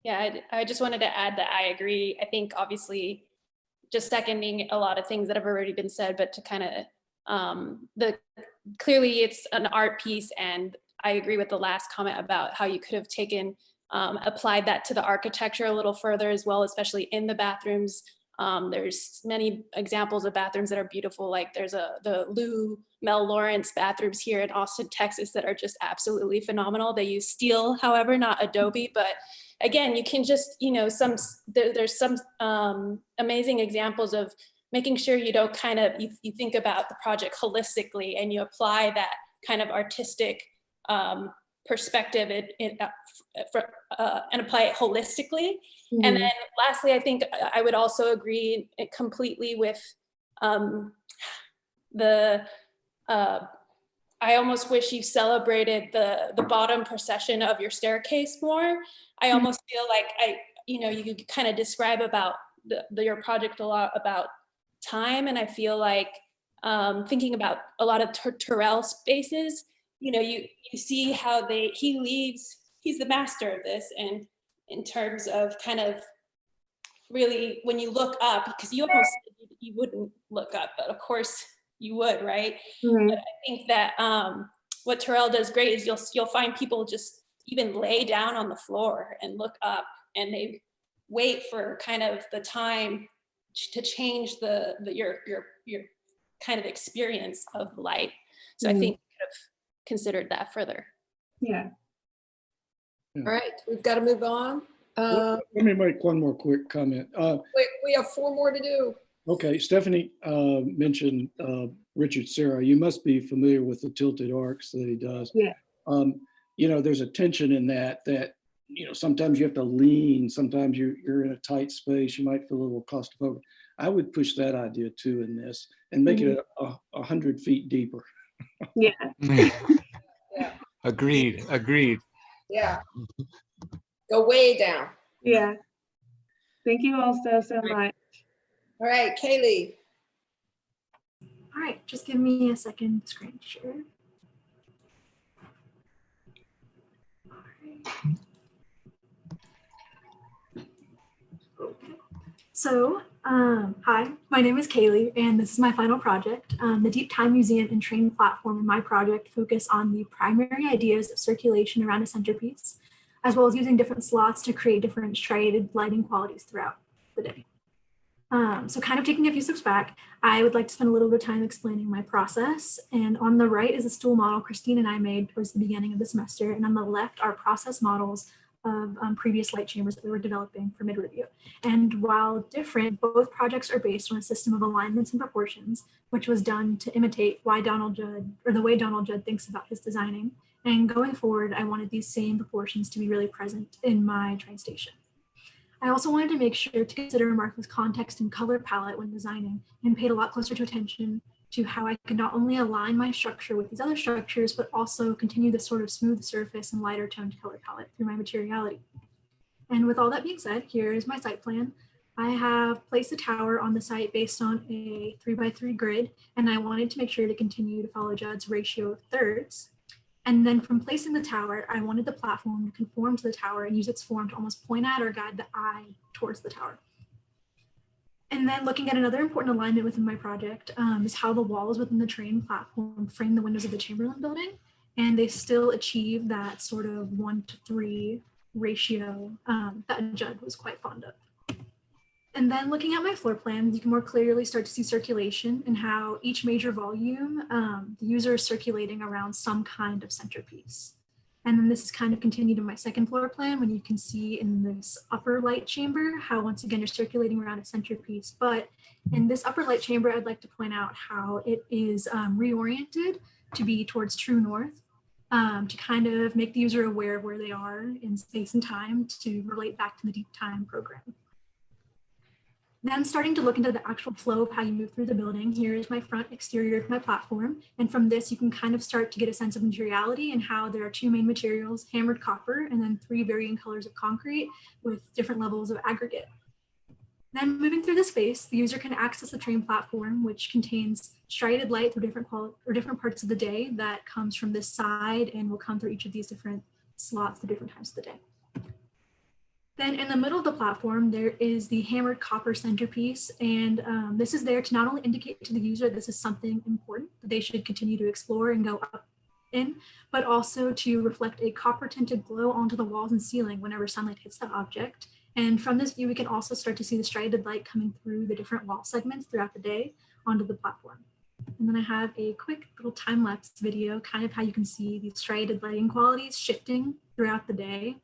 Yeah, I just wanted to add that I agree. I think obviously just seconding a lot of things that have already been said, but to kind of clearly it's an art piece, and I agree with the last comment about how you could have taken applied that to the architecture a little further as well, especially in the bathrooms. There's many examples of bathrooms that are beautiful, like there's the Lou Mel Lawrence bathrooms here in Austin, Texas that are just absolutely phenomenal. They use steel, however, not Adobe, but again, you can just, you know, there's some amazing examples of making sure you don't kind of, you think about the project holistically and you apply that kind of artistic perspective and apply it holistically. And then lastly, I think I would also agree completely with I almost wish you celebrated the bottom procession of your staircase more. I almost feel like you kind of describe about your project a lot about time, and I feel like thinking about a lot of Terrell spaces, you see how he leaves, he's the master of this, and in terms of kind of really when you look up, because you almost you wouldn't look up, but of course you would, right? But I think that what Terrell does great is you'll find people just even lay down on the floor and look up, and they wait for kind of the time to change your kind of experience of the light. So I think we could have considered that further. Yeah. All right, we've got to move on. Let me make one more quick comment. Wait, we have 4 more to do. Okay, Stephanie mentioned Richard Serra. You must be familiar with the tilted arcs that he does. Yeah. There's a tension in that sometimes you have to lean, sometimes you're in a tight space, you might feel a little claustrophobic. I would push that idea too in this and make it 100 feet deeper. Yeah. Yeah. Agreed. Yeah. Go way down. Yeah. Thank you all so much. All right, Kaylee. All right, just give me a second to screen share. All right. Okay. So, hi, my name is Kaylee, and this is my final project. The Deep Time Museum and Training Platform in my project focus on the primary ideas of circulation around a centerpiece, as well as using different slots to create different striated lighting qualities throughout the day. So kind of taking a few steps back, I would like to spend a little bit of time explaining my process. And on the right is a stool model Christine and I made towards the beginning of the semester. And on the left are process models of previous light chambers that we were developing for mid-review. And while different, both projects are based on a system of alignments and proportions, which was done to imitate the way Donald Judd thinks about his designing. And going forward, I wanted these same proportions to be really present in my train station. I also wanted to make sure to consider Marfa's context and color palette when designing, and paid a lot closer to attention to how I could not only align my structure with these other structures, but also continue this sort of smooth surface and lighter toned color palette through my materiality. And with all that being said, here is my site plan. I have placed a tower on the site based on a 3x3 grid, and I wanted to make sure to continue to follow Judd's ratio of thirds. And then from placing the tower, I wanted the platform to conform to the tower and use its form to almost point at or guide the eye towards the tower. And then looking at another important alignment within my project is how the walls within the terrain platform frame the windows of the Chamberlain building. And they still achieve that sort of 1:3 ratio that Judd was quite fond of. And then looking at my floor plan, you can more clearly start to see circulation and how each major volume, the user is circulating around some kind of centerpiece. And then this is kind of continued in my second floor plan when you can see in this upper light chamber, how once again, you're circulating around a centerpiece. But in this upper light chamber, I'd like to point out how it is reoriented to be towards true north, to kind of make the user aware of where they are in space and time to relate back to the deep time program. Then starting to look into the actual flow of how you move through the building. Here is my front exterior of my platform. And from this, you can kind of start to get a sense of materiality and how there are two main materials, hammered copper, and then 3 varying colors of concrete with different levels of aggregate. Then moving through the space, the user can access the train platform, which contains striated light through different parts of the day that comes from this side and will come through each of these different slots at different times of the day. Then in the middle of the platform, there is the hammered copper centerpiece. And this is there to not only indicate to the user this is something important that they should continue to explore and go up in, but also to reflect a copper tinted glow onto the walls and ceiling whenever sunlight hits the object. And from this view, we can also start to see the striated light coming through the different wall segments throughout the day onto the platform. And then I have a quick little time-lapse video, kind of how you can see these striated lighting qualities shifting throughout the day.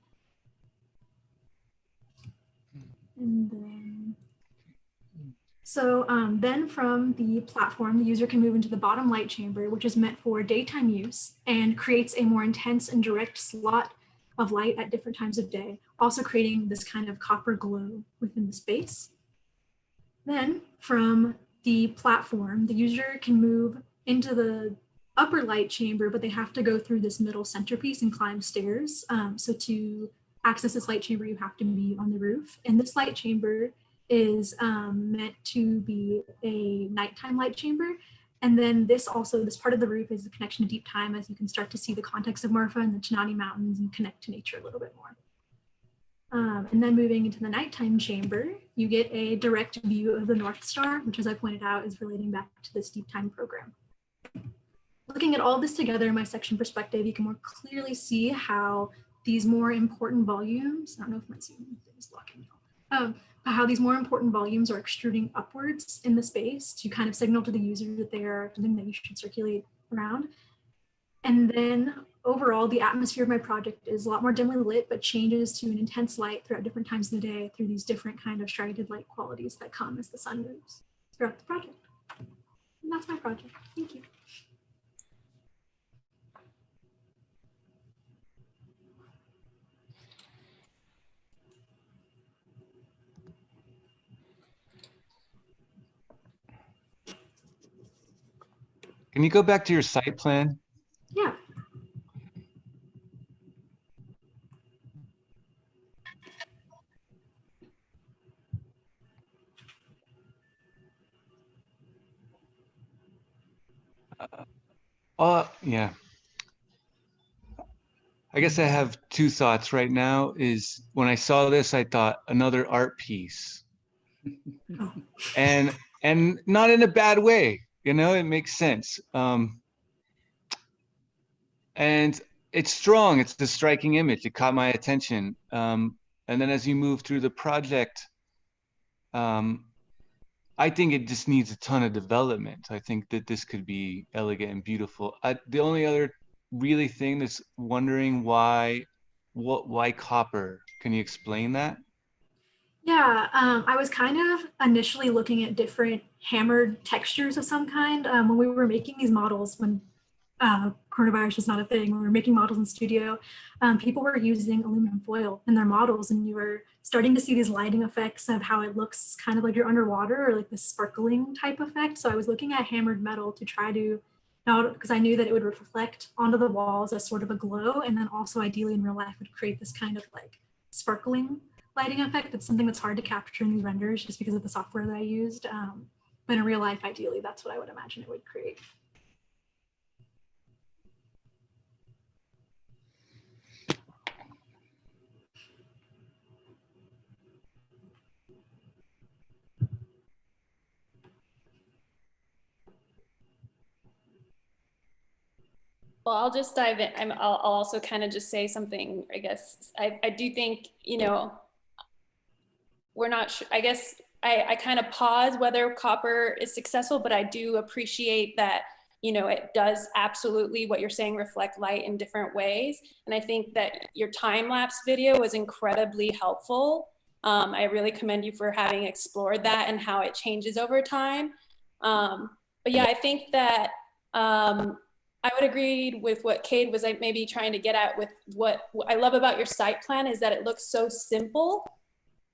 And then, then from the platform, the user can move into the bottom light chamber, which is meant for daytime use and creates a more intense and direct slot of light at different times of day, also creating this kind of copper glow within the space. Then from the platform, the user can move into the upper light chamber, but they have to go through this middle centerpiece and climb stairs. So to access this light chamber, you have to be on the roof. And this light chamber is meant to be a nighttime light chamber. And then this part of the roof is the connection to deep time, as you can start to see the context of Marfa and the Chinati Mountains and connect to nature a little bit more. And then moving into the nighttime chamber, you get a direct view of the North Star, which, as I pointed out, is relating back to this deep time program. Looking at all this together in my section perspective, you can more clearly see how these more important volumes, I don't know if my Zoom is blocking now, how these more important volumes are extruding upwards in the space to kind of signal to the user that they are something that you should circulate around. And then overall, the atmosphere of my project is a lot more dimly lit, but changes to an intense light throughout different times of the day through these different kind of striated light qualities that come as the sun moves throughout the project. And that's my project. Thank you. Can you go back to your site plan? Yeah. Yeah. I guess I have two thoughts right now. Is when I saw this, I thought another art piece, and not in a bad way. You know, it makes sense. And it's strong. It's a striking image. It caught my attention. And then as you move through the project, I think it just needs a ton of development. I think that this could be elegant and beautiful. The only other really thing that's wondering why copper? Can you explain that? Yeah, I was kind of initially looking at different hammered textures of some kind when we were making these models when coronavirus was not a thing. When we were making models in studio, people were using aluminum foil in their models, and you were starting to see these lighting effects of how it looks kind of like you're underwater or like this sparkling type effect. So I was looking at hammered metal to try to, because I knew that it would reflect onto the walls as sort of a glow, and then also ideally in real life would create this kind of like sparkling lighting effect. That's something that's hard to capture in these renders just because of the software that I used. But in real life, ideally, that's what I would imagine it would create. Well, I'll just dive in. I'll also kind of just say something, I guess. I do think, you know, we're not sure, I guess I kind of pause whether copper is successful, but I do appreciate that, you know, it does absolutely what you're saying, reflect light in different ways. And I think that your time-lapse video was incredibly helpful. I really commend you for having explored that and how it changes over time. But yeah, I think that I would agree with what Cade was like maybe trying to get at with what I love about your site plan is that it looks so simple.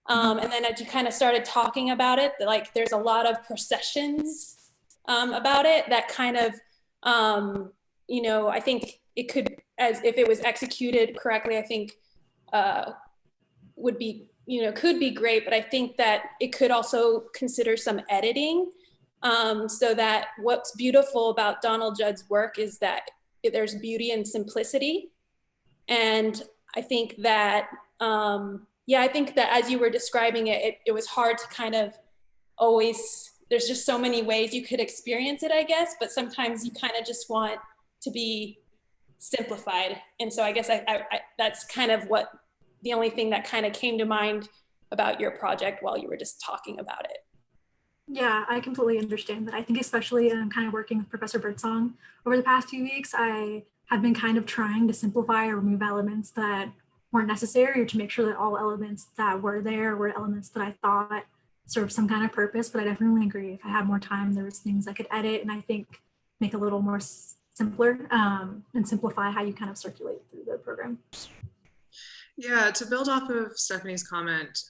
And then as you kind of started talking about it, like there's a lot of processions about it that kind of, you know, I think it could, as if it was executed correctly, I think would be, you know, could be great, but I think that it could also consider some editing. So that what's beautiful about Donald Judd's work is that there's beauty and simplicity. And I think that, yeah, I think that as you were describing it, it was hard to kind of always, there's just so many ways you could experience it, I guess, but sometimes you kind of just want to be simplified. And so I guess that's kind of what the only thing that kind of came to mind about your project while you were just talking about it. Yeah, I completely understand that. I think especially kind of working with Professor Birdsong over the past few weeks, I have been kind of trying to simplify or remove elements that weren't necessary, or to make sure that all elements that were there were elements that I thought served some kind of purpose. But I definitely agree, if I had more time, there was things I could edit and I think make a little more simpler and simplify how you kind of circulate through the program. Yeah, to build off of Stephanie's comment,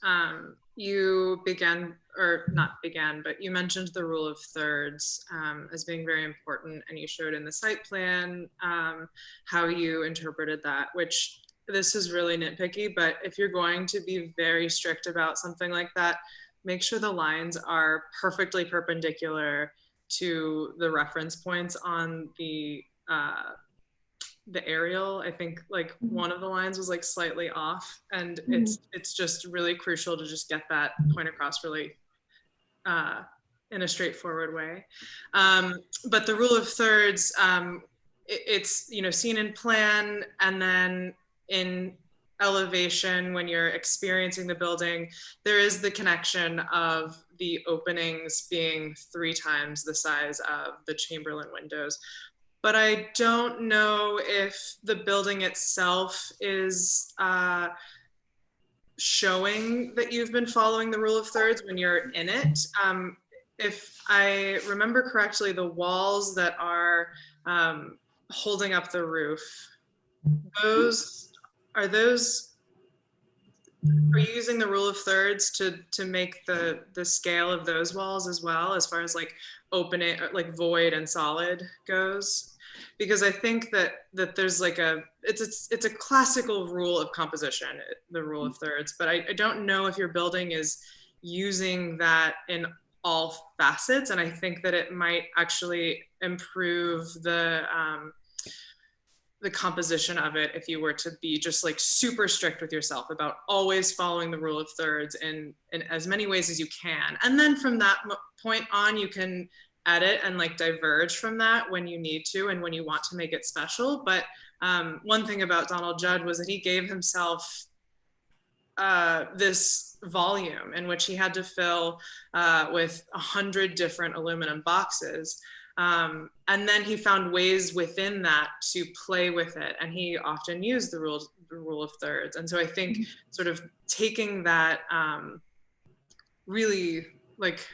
you began, or not began, but you mentioned the rule of thirds as being very important, and you showed in the site plan how you interpreted that, which this is really nitpicky, but if you're going to be very strict about something like that, make sure the lines are perfectly perpendicular to the reference points on the aerial. I think like one of the lines was like slightly off, and it's just really crucial to just get that point across really in a straightforward way. But the rule of thirds, it's, you know, seen in plan and then in elevation when you're experiencing the building, there is the connection of the openings being 3 times the size of the Chamberlain windows. But I don't know if the building itself is showing that you've been following the rule of thirds when you're in it. If I remember correctly, the walls that are holding up the roof, are you using the rule of thirds to make the scale of those walls as well, as far as like opening, like void and solid goes? Because I think that there's like it's a classical rule of composition, the rule of thirds, but I don't know if your building is using that in all facets, and I think that it might actually improve the composition of it if you were to be just like super strict with yourself about always following the rule of thirds in as many ways as you can. And then from that point on, you can edit and like diverge from that when you need to and when you want to make it special. But one thing about Donald Judd was that he gave himself this volume in which he had to fill with 100 different aluminum boxes. And then he found ways within that to play with it, and he often used the rule of thirds. And so I think sort of taking that really like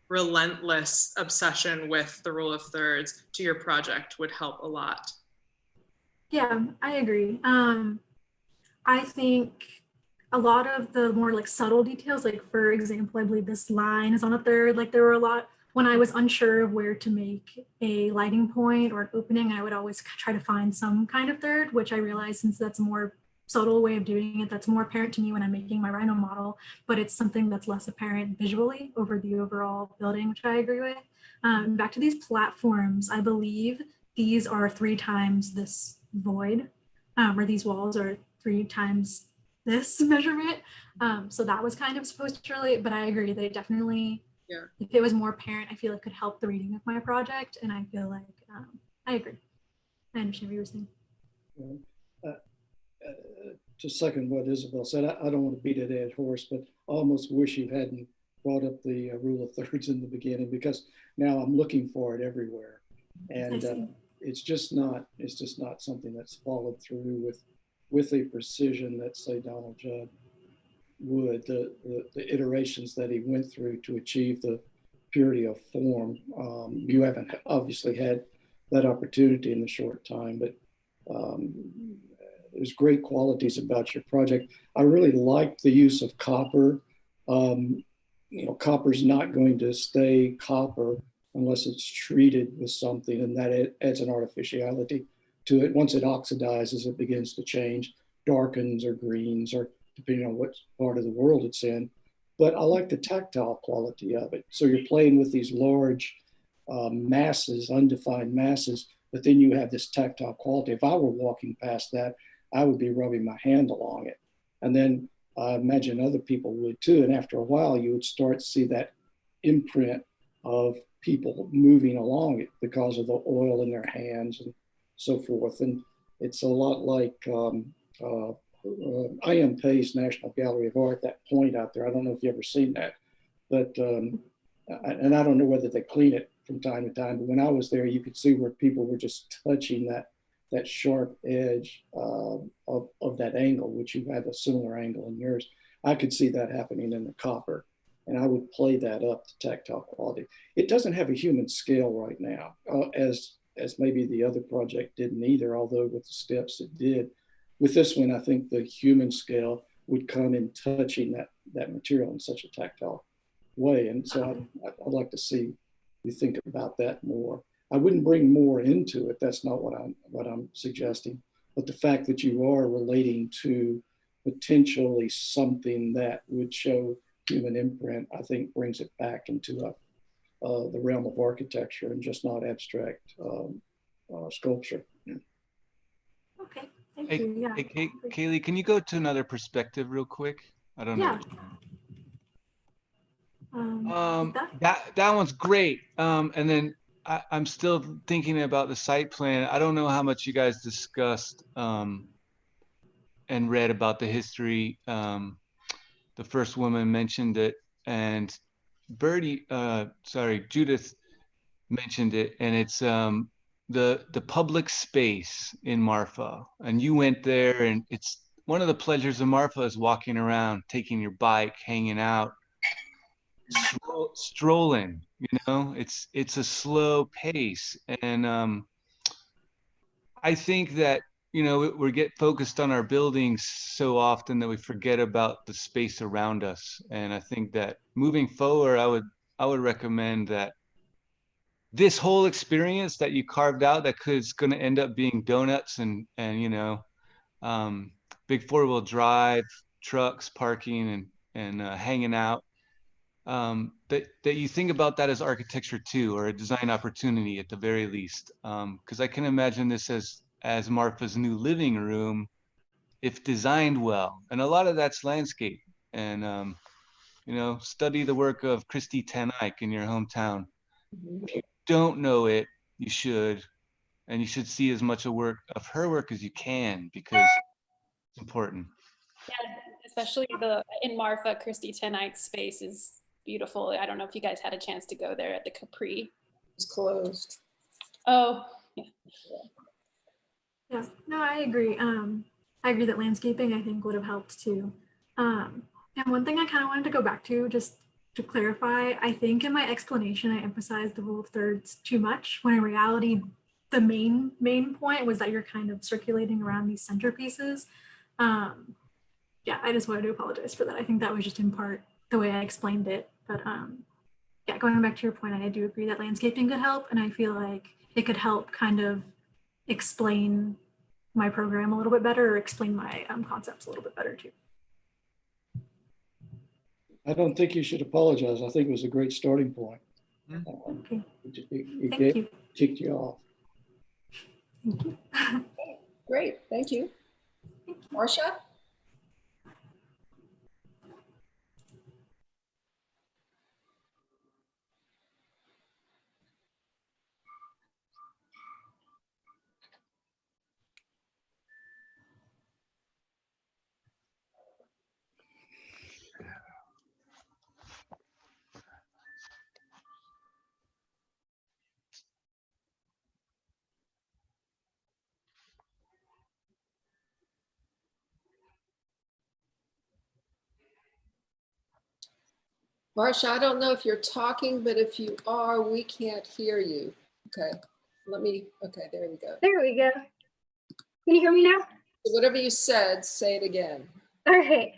relentless obsession with the rule of thirds to your project would help a lot. Yeah, I agree. I think a lot of the more like subtle details, like for example, I believe this line is on a third, like there were a lot, when I was unsure of where to make a lighting point or an opening, I would always try to find some kind of third, which I realized since that's a more subtle way of doing it, that's more apparent to me when I'm making my Rhino model, but it's something that's less apparent visually over the overall building, which I agree with. Back to these platforms, I believe these are 3 times this void, or these walls are 3 times this measurement. So that was kind of supposed to relate, but I agree that it definitely, if it was more apparent, I feel it could help the reading of my project. And I feel like, I agree. I understand. understand what you were saying. To second what Isabel said, I don't want to beat a dead horse, but I almost wish you hadn't brought up the rule of thirds in the beginning, because now I'm looking for it everywhere, and it's just not something that's followed through with a precision that, say, Donald Judd would. The iterations that he went through to achieve the purity of form. You haven't obviously had that opportunity in the short time, but there's great qualities about your project. I really like the use of copper. Copper's not going to stay copper unless it's treated with something, and that adds an artificiality to it. Once it oxidizes, it begins to change, darkens or greens, or depending on what part of the world it's in. But I like the tactile quality of it. So you're playing with these large masses, undefined masses, but then you have this tactile quality. If I were walking past that, I would be rubbing my hand along it. And then I imagine other people would too. And after a while, you would start to see that imprint of people moving along it because of the oil in their hands and so forth. And it's a lot like I.M. Pei's National Gallery of Art, that point out there. I don't know if you've ever seen that, but, and I don't know whether they clean it from time to time, but when I was there, you could see where people were just touching that sharp edge of that angle, which you have a similar angle in yours. I could see that happening in the copper, and I would play that up to tactile quality. It doesn't have a human scale right now, as maybe the other project didn't either, although with the steps it did. With this one, I think the human scale would come in touching that material in such a tactile way. And so I'd like to see you think about that more. I wouldn't bring more into it. That's not what I'm suggesting. But the fact that you are relating to potentially something that would show human imprint, I think brings it back into the realm of architecture and just not abstract sculpture. Okay, thank you. Yeah. Hey, Kaylee, can you go to another perspective real quick? I don't know. That one's great. And then I'm still thinking about the site plan. I don't know how much you guys discussed and read about the history. The first woman mentioned it, and Judith mentioned it, and it's the public space in Marfa. And you went there, and it's one of the pleasures of Marfa is walking around, taking your bike, hanging out, strolling. It's a slow pace, and I think that we get focused on our buildings so often that we forget about the space around us. And I think that moving forward, I would recommend that this whole experience that you carved out, that is going to end up being donuts and big 4-wheel drive trucks parking and hanging out. That you think about that as architecture too, or a design opportunity at the very least. Because I can imagine this as Marfa's new living room, if designed well. And a lot of that's landscape. And study the work of Christy Ten Eyck in your hometown. If you don't know it, you should, and you should see as much of her work as you can, because it's important. Yeah, especially in Marfa, Christy Ten Eyck's space is beautiful. I don't know if you guys had a chance to go there at the Capri. It's closed. Oh, yeah. Yeah, no, I agree. I agree that landscaping, I think, would have helped too. And one thing I kind of wanted to go back to, just to clarify, I think in my explanation, I emphasized the rule of thirds too much, when in reality, the main point was that you're kind of circulating around these centerpieces. Yeah, I just wanted to apologize for that. I think that was just in part the way I explained it. But yeah, going back to your point, I do agree that landscaping could help. And I feel like it could help kind of explain my program a little bit better, or explain my concepts a little bit better too. I don't think you should apologize. I think it was a great starting point. Okay. It kicked you off. Thank you. Great, thank you. Marcia? Marcia, I don't know if you're talking, but if you are, we can't hear you. Okay, okay, there we go. There we go. Can you hear me now? So whatever you said, say it again. All right.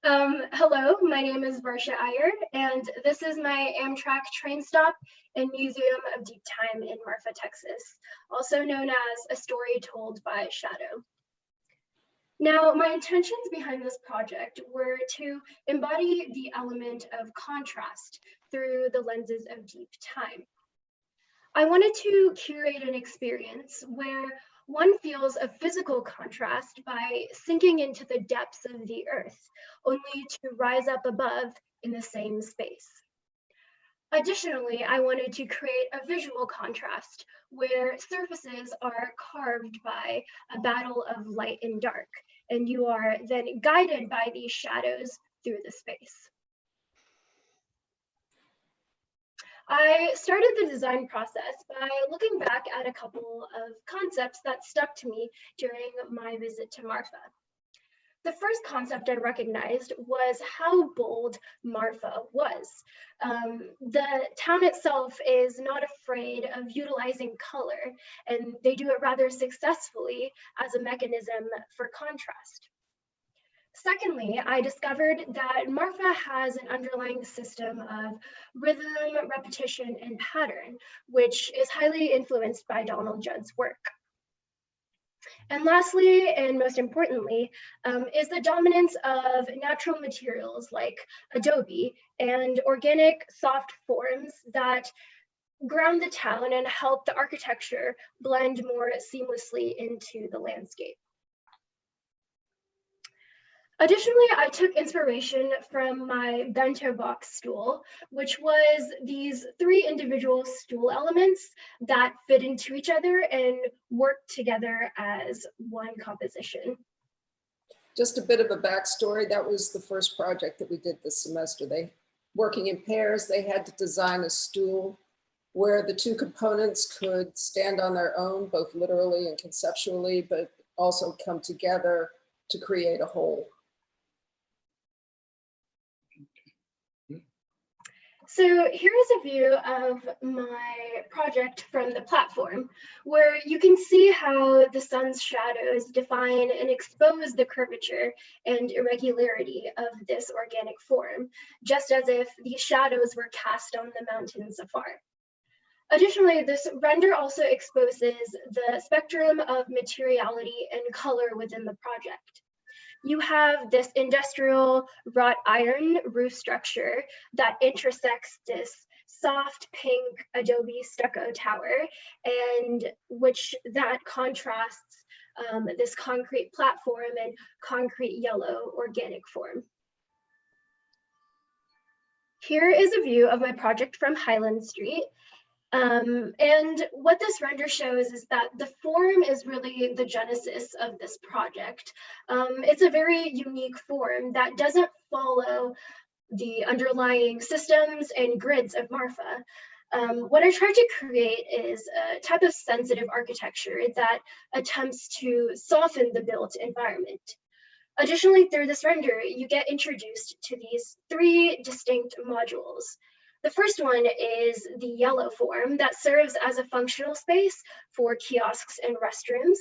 Hello, my name is Varsha Iyer, and this is my Amtrak train stop and Museum of Deep Time in Marfa, Texas, also known as A Story Told by Shadow. Now, my intentions behind this project were to embody the element of contrast through the lenses of deep time. I wanted to curate an experience where one feels a physical contrast by sinking into the depths of the earth, only to rise up above in the same space. Additionally, I wanted to create a visual contrast where surfaces are carved by a battle of light and dark, and you are then guided by these shadows through the space. I started the design process by looking back at a couple of concepts that stuck to me during my visit to Marfa. The first concept I recognized was how bold Marfa was. The town itself is not afraid of utilizing color, and they do it rather successfully as a mechanism for contrast. Secondly, I discovered that Marfa has an underlying system of rhythm, repetition, and pattern, which is highly influenced by Donald Judd's work. And lastly, and most importantly, is the dominance of natural materials like adobe and organic soft forms that ground the town and help the architecture blend more seamlessly into the landscape. Additionally, I took inspiration from my bento box stool, which was these 3 individual stool elements that fit into each other and work together as one composition. Just a bit of a backstory. That was the first project that we did this semester. Working in pairs, they had to design a stool where the 2 components could stand on their own, both literally and conceptually, but also come together to create a whole. So here is a view of my project from the platform, where you can see how the sun's shadows define and expose the curvature and irregularity of this organic form, just as if these shadows were cast on the mountains afar. Additionally, this render also exposes the spectrum of materiality and color within the project. You have this industrial wrought iron roof structure that intersects this soft pink adobe stucco tower, and which that contrasts this concrete platform and concrete yellow organic form. Here is a view of my project from Highland Street. And what this render shows is that the form is really the genesis of this project. It's a very unique form that doesn't follow the underlying systems and grids of Marfa. What I tried to create is a type of sensitive architecture that attempts to soften the built environment. Additionally, through this render, you get introduced to these 3 distinct modules. The first one is the yellow form that serves as a functional space for kiosks and restrooms.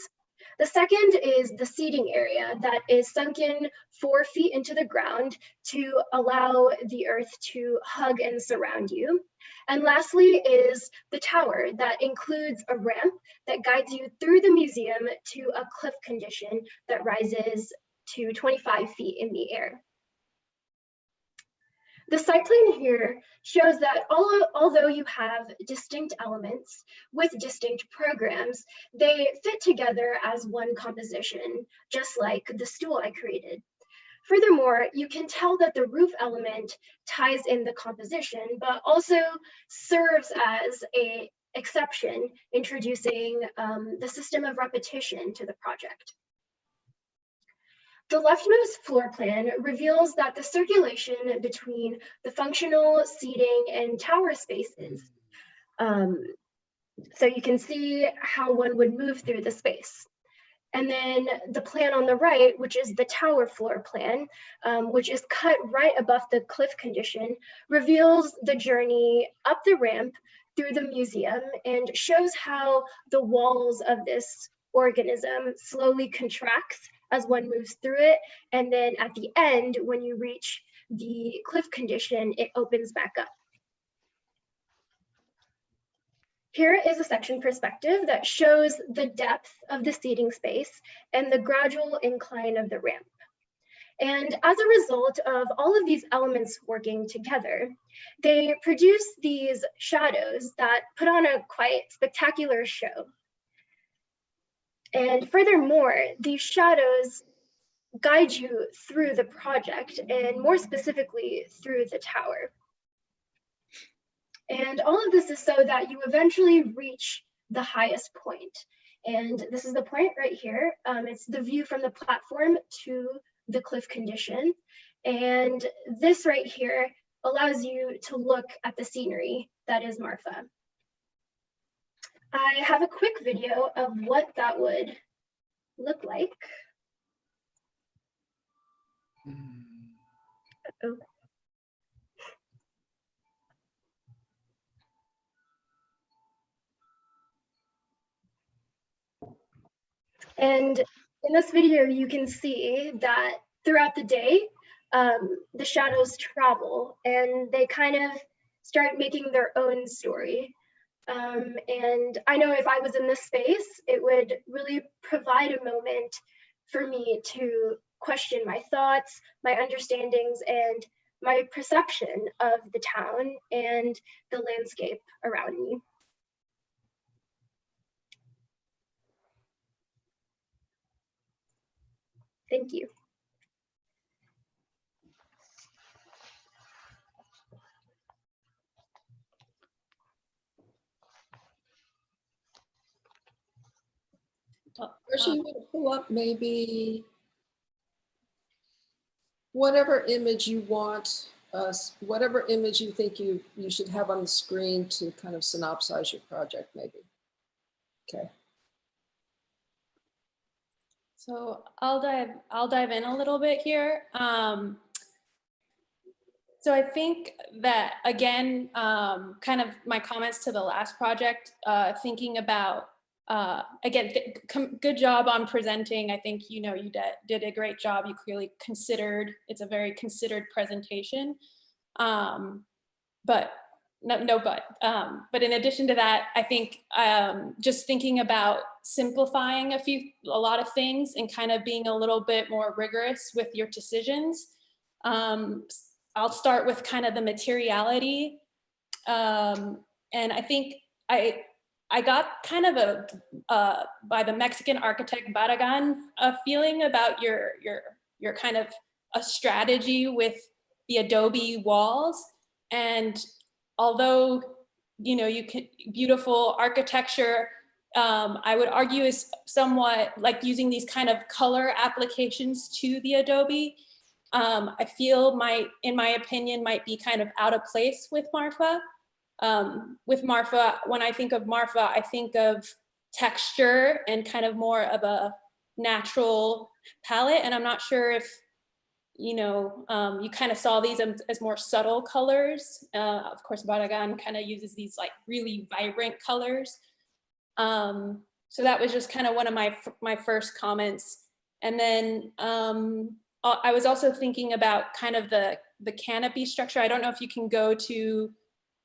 The second is the seating area that is sunken 4 feet into the ground to allow the earth to hug and surround you. And lastly is the tower that includes a ramp that guides you through the museum to a cliff condition that rises to 25 feet in the air. The site plan here shows that although you have distinct elements with distinct programs, they fit together as one composition, just like the stool I created. Furthermore, you can tell that the roof element ties in the composition, but also serves as an exception, introducing the system of repetition to the project. The leftmost floor plan reveals that the circulation between the functional, seating, and tower spaces. So you can see how one would move through the space. And then the plan on the right, which is the tower floor plan, which is cut right above the cliff condition, reveals the journey up the ramp through the museum and shows how the walls of this organism slowly contracts as one moves through it. And then at the end, when you reach the cliff condition, it opens back up. Here is a section perspective that shows the depth of the seating space and the gradual incline of the ramp. And as a result of all of these elements working together, they produce these shadows that put on a quite spectacular show. And furthermore, these shadows guide you through the project, and more specifically through the tower. And all of this is so that you eventually reach the highest point. And this is the point right here. It's the view from the platform to the cliff condition. And this right here allows you to look at the scenery that is Marfa. I have a quick video of what that would look like. Uh-oh. And in this video, you can see that throughout the day, the shadows travel and they kind of start making their own story. And I know if I was in this space, it would really provide a moment for me to question my thoughts, my understandings, and my perception of the town and the landscape around me. Thank you. First, you want to pull up maybe whatever image you want, whatever image you think you should have on the screen to kind of synopsize your project, maybe. Okay. So I'll dive in a little bit here. So I think that, again, kind of my comments to the last project, thinking about, again, good job on presenting. I think, you did a great job. You clearly considered, it's a very considered presentation. But in addition to that, I think just thinking about simplifying a lot of things and kind of being a little bit more rigorous with your decisions. I'll start with kind of the materiality. And I think I got kind of by the Mexican architect Barragan, a feeling about your kind of a strategy with the adobe walls. And although, you can, beautiful architecture, I would argue is somewhat like using these kind of color applications to the adobe. I feel in my opinion, might be kind of out of place with Marfa. With Marfa, when I think of Marfa, I think of texture and kind of more of a natural palette. And I'm not sure if, you kind of saw these as more subtle colors. Of course, Barragan kind of uses these like really vibrant colors. So that was just kind of one of my first comments. And then I was also thinking about kind of the canopy structure. I don't know if you can go to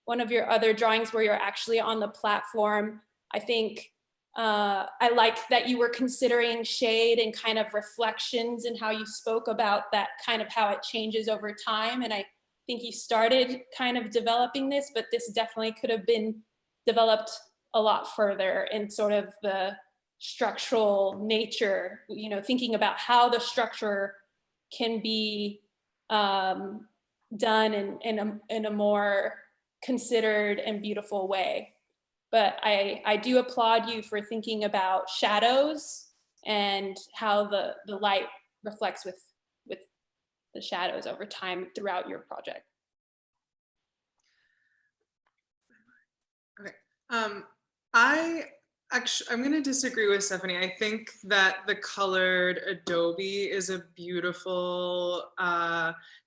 one of your other drawings where you're actually on the platform. I think I like that you were considering shade and kind of reflections and how you spoke about that, kind of how it changes over time. And I think you started kind of developing this, but this definitely could have been developed a lot further in sort of the structural nature, thinking about how the structure can be done in a more considered and beautiful way. But I do applaud you for thinking about shadows and how the light reflects with the shadows over time throughout your project. Okay. I Actually, I'm going to disagree with Stephanie. I think that the colored adobe is a beautiful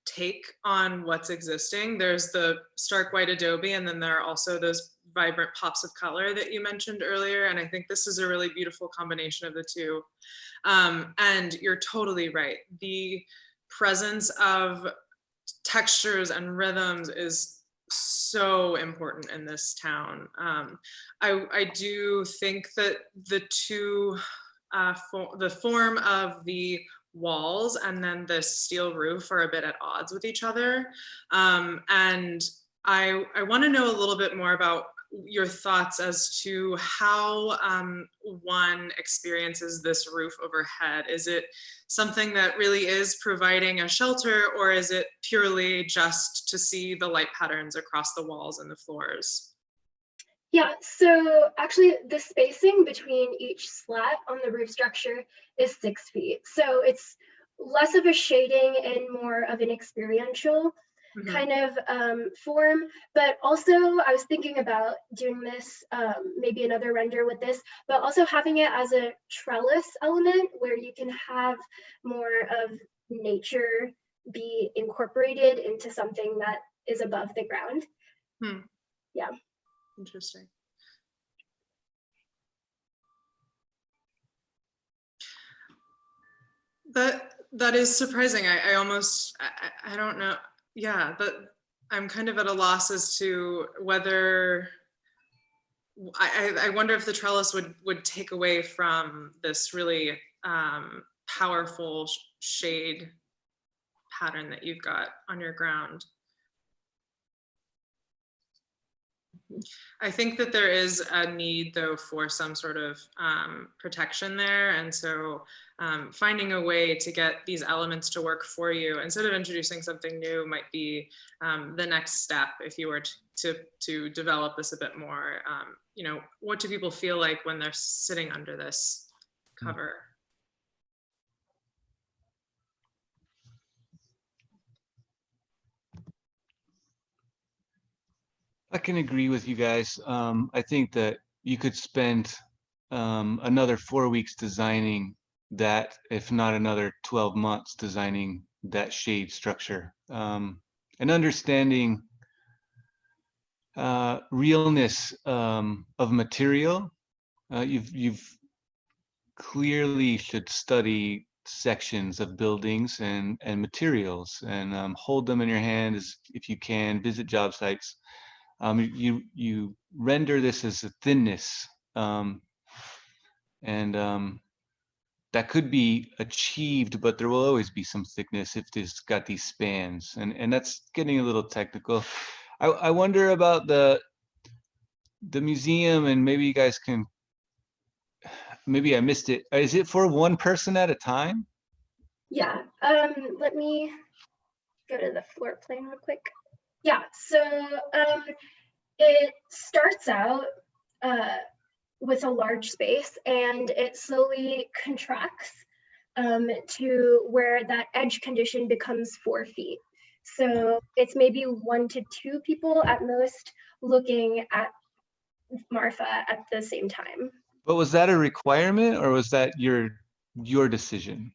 take on what's existing. There's the stark white adobe, and then there are also those vibrant pops of color that you mentioned earlier. And I think this is a really beautiful combination of the two. And you're totally right. The presence of textures and rhythms is so important in this town. I do think that the two, the form of the walls and then the steel roof are a bit at odds with each other. And I want to know a little bit more about your thoughts as to how one experiences this roof overhead. Is it something that really is providing a shelter, or is it purely just to see the light patterns across the walls and the floors? Yeah, so actually the spacing between each slat on the roof structure is 6 feet. So it's less of a shading and more of an experiential kind of form. But also I was thinking about doing this, maybe another render with this, but also having it as a trellis element where you can have more of nature be incorporated into something that is above the ground. Yeah. Interesting. That is surprising. I almost, I don't know. Yeah, but I'm kind of at a loss as to whether, I wonder if the trellis would take away from this really powerful shade pattern that you've got on your ground. I think that there is a need, though, for some sort of protection there. And so finding a way to get these elements to work for you instead of introducing something new might be the next step if you were to develop this a bit more. You know, what do people feel like when they're sitting under this cover? I can agree with you guys. I think that you could spend another 4 weeks designing that, if not another 12 months designing that shade structure, and understanding realness of material. You've clearly should study sections of buildings and materials and hold them in your hand as if you can, visit job sites. You render this as a thinness, and that could be achieved, but there will always be some thickness if it's got these spans, and that's getting a little technical. I wonder about the museum, and maybe you guys can, maybe I missed it. Is it for one person at a time? Yeah, let me go to the floor plan real quick. Yeah, so it starts out with a large space and it slowly contracts to where that edge condition becomes 4 feet. So it's maybe 1 to 2 people at most looking at Marfa at the same time. But was that a requirement, or was that your decision?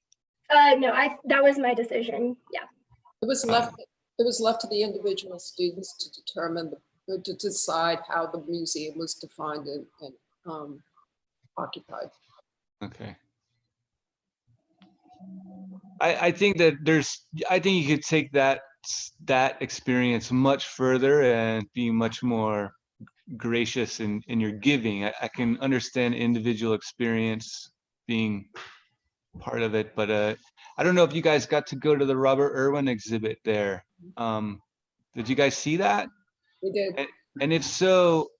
No, that was my decision. Yeah. It was left to the individual students to determine, to decide how the museum was defined and occupied. Okay. I think that I think you could take that experience much further and be much more gracious in your giving. I can understand individual experience being part of it, but I don't know if you guys got to go to the Robert Irwin exhibit there. Did you guys see that? We did. And if so,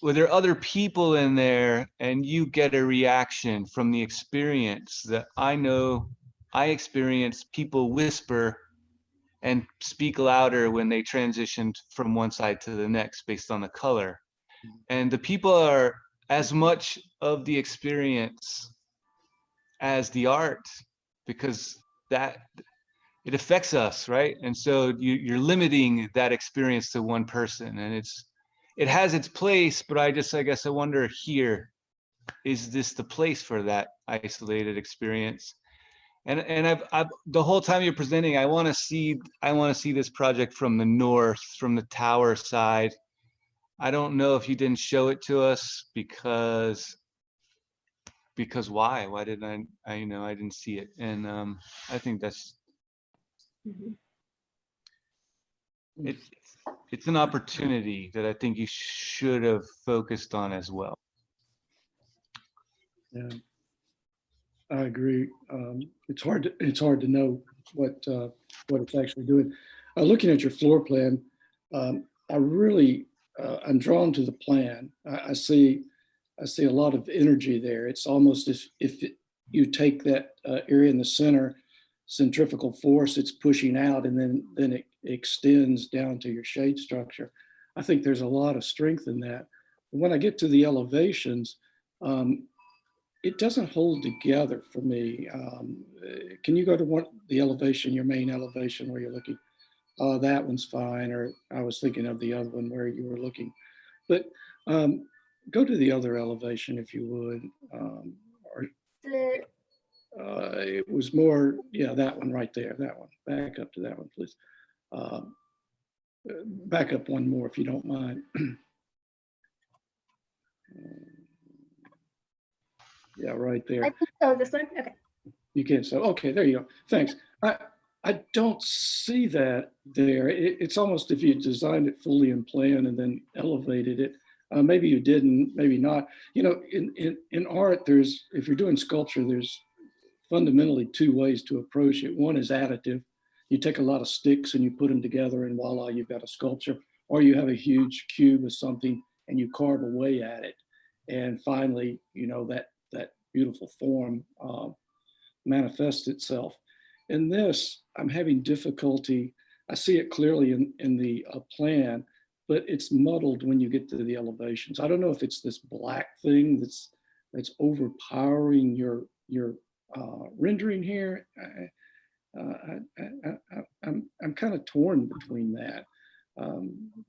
were there other people in there and you get a reaction from the experience that I know I experienced people whisper and speak louder when they transitioned from one side to the next based on the color. And the people are as much of the experience as the art, because that it affects us, right? And so you're limiting that experience to one person, and it has its place, but I guess I wonder here is this the place for that isolated experience? And I've the whole time you're presenting, I want to see this project from the north, from the tower side. I don't know if you didn't show it to us because why? Why didn't I didn't see it. And I think that's it's an opportunity that I think you should have focused on as well. Yeah, I agree. It's hard to know what it's actually doing. Looking at your floor plan, I'm drawn to the plan. I see a lot of energy there. It's almost if you take that area in the center, centrifugal force, it's pushing out, and then it extends down to your shade structure. I think there's a lot of strength in that. When I get to the elevations, it doesn't hold together for me. Can you go to the elevation, your main elevation where you're looking? Oh, that one's fine. Or I was thinking of the other one where you were looking. But go to the other elevation if you would. It was more, yeah, that one right there, that one. Back up to that one, please. Back up one more if you don't mind. Yeah, right there. I think so, this one, okay. You can, so, okay, there you go. Thanks. I don't see that there. It's almost if you designed it fully in plan and then elevated it. Maybe you didn't, maybe not. You know, in art, if you're doing sculpture, there's fundamentally two ways to approach it. One is additive. You take a lot of sticks and you put them together and voila, you've got a sculpture. Or you have a huge cube of something and you carve away at it. And finally, you know, that beautiful form manifests itself. In this, I'm having difficulty. I see it clearly in the plan, but it's muddled when you get to the elevations. I don't know if it's this black thing that's overpowering your rendering here. I'm kind of torn between that.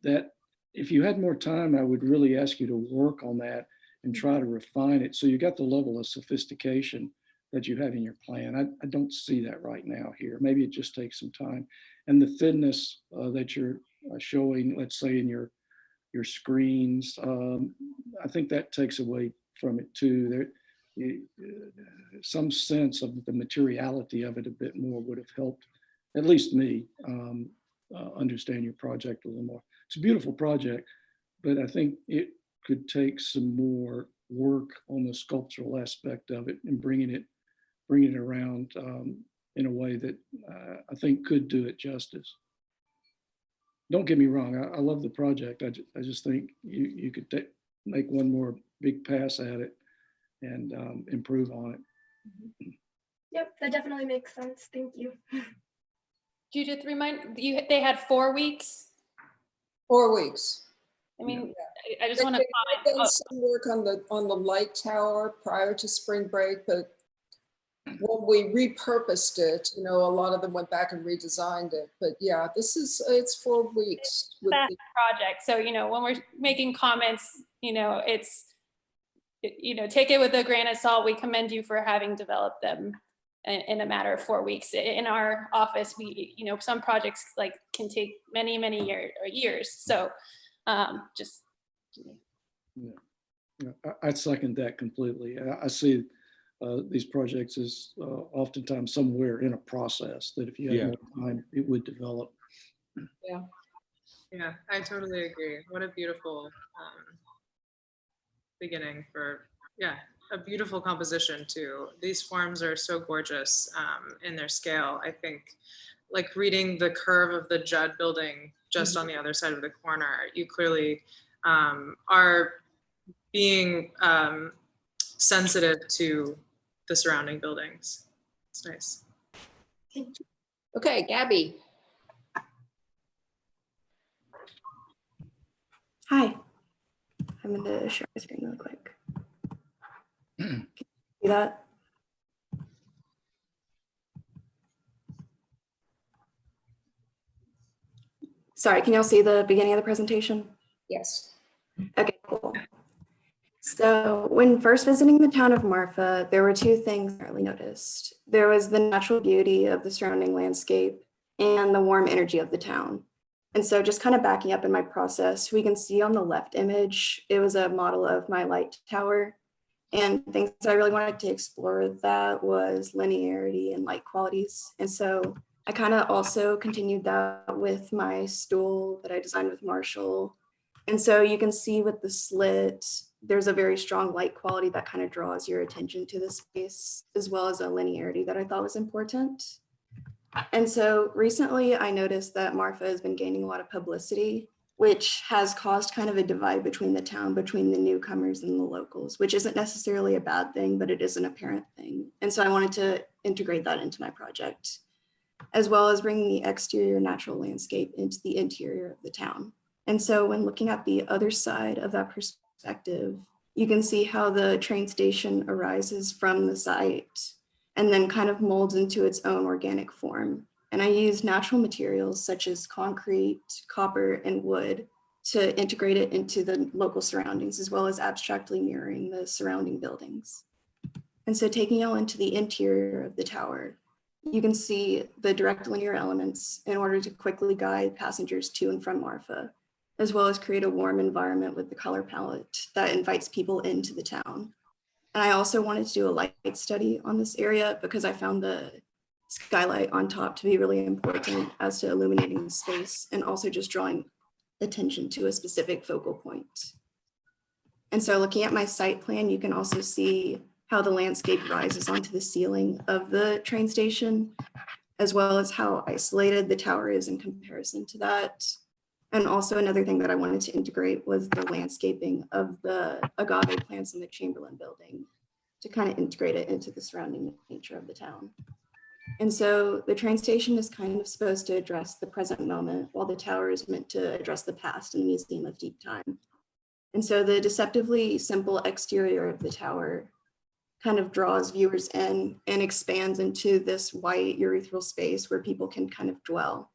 That if you had more time, I would really ask you to work on that and try to refine it so you got the level of sophistication that you have in your plan. I don't see that right now here. Maybe it just takes some time. And the thinness that you're showing, let's say in your screens, I think that takes away from it too. Some sense of the materiality of it a bit more would have helped, at least me, understand your project a little more. It's a beautiful project, but I think it could take some more work on the sculptural aspect of it and bringing it around in a way that I think could do it justice. Don't get me wrong, I love the project. I just think you could make one more big pass at it and improve on it. Yep, that definitely makes sense. Thank you. Judith, remind you, they had 4 weeks? 4 weeks. I mean, yeah. I just want to comment. Done some work on the light tower prior to spring break, but when we repurposed it, you know, a lot of them went back and redesigned it. But yeah, it's 4 weeks. With that project. So, you know, when we're making comments, you know, take it with a grain of salt. We commend you for having developed them in a matter of 4 weeks. In our office, you know, some projects can take many, many years. So just. Yeah. I second that completely. I see these projects as oftentimes somewhere in a process that if you had more time, it would develop. Yeah, I totally agree. What a beautiful beginning for, a beautiful composition too. These forms are so gorgeous in their scale. I think like reading the curve of the Judd building just on the other side of the corner, you clearly are being sensitive to the surrounding buildings. It's nice. Okay, Gabby. Hi. I'm going to share my screen really quick. Can you see that? Sorry, can y'all see the beginning of the presentation? Yes. Okay, cool. So when first visiting the town of Marfa, there were two things I really noticed. There was the natural beauty of the surrounding landscape and the warm energy of the town. And so just kind of backing up in my process, we can see on the left image, it was a model of my light tower. And things that I really wanted to explore with that was linearity and light qualities. And so I kind of also continued that with my stool that I designed with Marshall. And so you can see with the slit, there's a very strong light quality that kind of draws your attention to the space, as well as a linearity that I thought was important. And so recently I noticed that Marfa has been gaining a lot of publicity, which has caused kind of a divide between the town, between the newcomers and the locals, which isn't necessarily a bad thing, but it is an apparent thing. And so I wanted to integrate that into my project, as well as bringing the exterior natural landscape into the interior of the town. And so when looking at the other side of that perspective, you can see how the train station arises from the site and then kind of molds into its own organic form. And I use natural materials such as concrete, copper, and wood to integrate it into the local surroundings, as well as abstractly mirroring the surrounding buildings. And so taking you all into the interior of the tower, you can see the direct linear elements in order to quickly guide passengers to and from Marfa, as well as create a warm environment with the color palette that invites people into the town. And I also wanted to do a light study on this area because I found the skylight on top to be really important as to illuminating the space and also just drawing attention to a specific focal point. And so looking at my site plan, you can also see how the landscape rises onto the ceiling of the train station, as well as how isolated the tower is in comparison to that. And also another thing that I wanted to integrate was the landscaping of the agave plants in the Chamberlain building to kind of integrate it into the surrounding nature of the town. And so the train station is kind of supposed to address the present moment, while the tower is meant to address the past in the Museum of Deep Time. And so the deceptively simple exterior of the tower kind of draws viewers in and expands into this white urethral space where people can kind of dwell.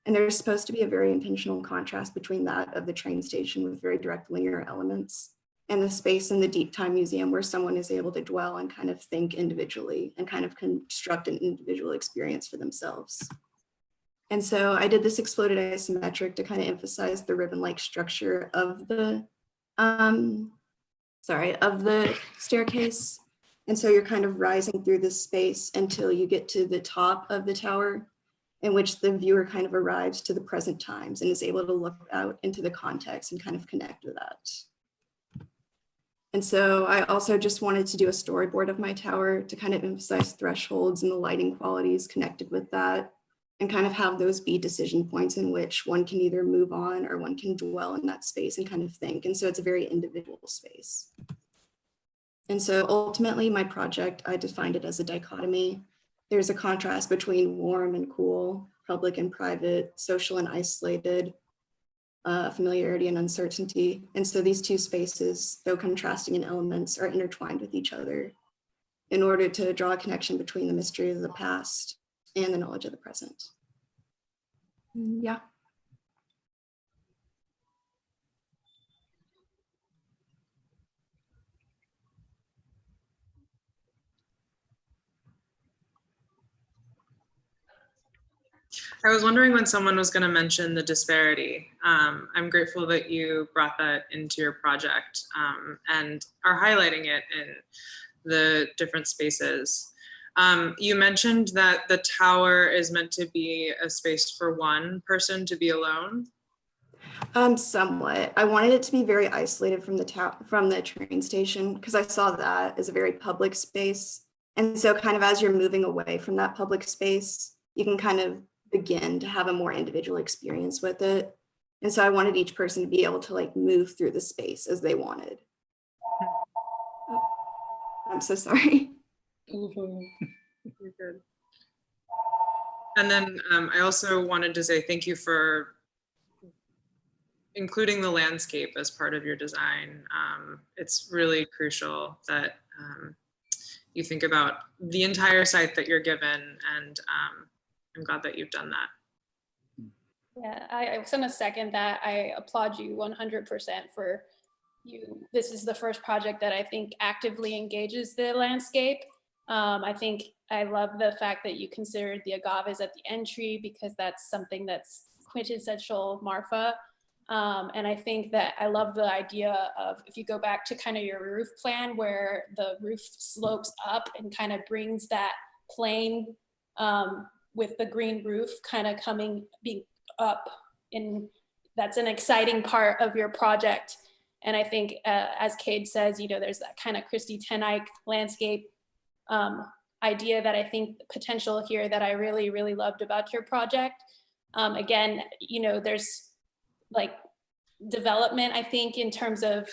And there's supposed to be a very intentional contrast between that of the train station with very direct linear elements and the space in the Deep Time Museum where someone is able to dwell and kind of think individually and kind of construct an individual experience for themselves. And so I did this exploded isometric to kind of emphasize the ribbon-like structure of the, staircase. And so you're kind of rising through this space until you get to the top of the tower, in which the viewer kind of arrives to the present times and is able to look out into the context and kind of connect with that. And so I also just wanted to do a storyboard of my tower to kind of emphasize thresholds and the lighting qualities connected with that, and kind of have those be decision points in which one can either move on or one can dwell in that space and kind of think. And so it's a very individual space. And so ultimately my project, I defined it as a dichotomy. There's a contrast between warm and cool, public and private, social and isolated, familiarity and uncertainty. And so these two spaces, though contrasting in elements, are intertwined with each other in order to draw a connection between the mystery of the past and the knowledge of the present. Yeah. I was wondering when someone was going to mention the disparity. I'm grateful that you brought that into your project and are highlighting it in the different spaces. You mentioned that the tower is meant to be a space for one person to be alone. Somewhat. I wanted it to be very isolated from the train station because I saw that as a very public space. And so kind of as you're moving away from that public space, you can kind of begin to have a more individual experience with it. And so I wanted each person to be able to like move through the space as they wanted. Oh, I'm so sorry. You're good. And then I also wanted to say thank you for including the landscape as part of your design. It's really crucial that you think about the entire site that you're given, and I'm glad that you've done that. Yeah, I was gonna second that. I applaud you 100% for this is the first project that I think actively engages the landscape. I think I love the fact that you considered the agaves at the entry, because that's something that's quintessential Marfa. And I think that I love the idea of, if you go back to kind of your roof plan where the roof slopes up and kind of brings that plane with the green roof kind of being up, and that's an exciting part of your project. And I think as Cade says, you know, there's that kind of Christy Tenike landscape idea that I think potential here that I really, really loved about your project. Again, you know, there's like development, I think, in terms of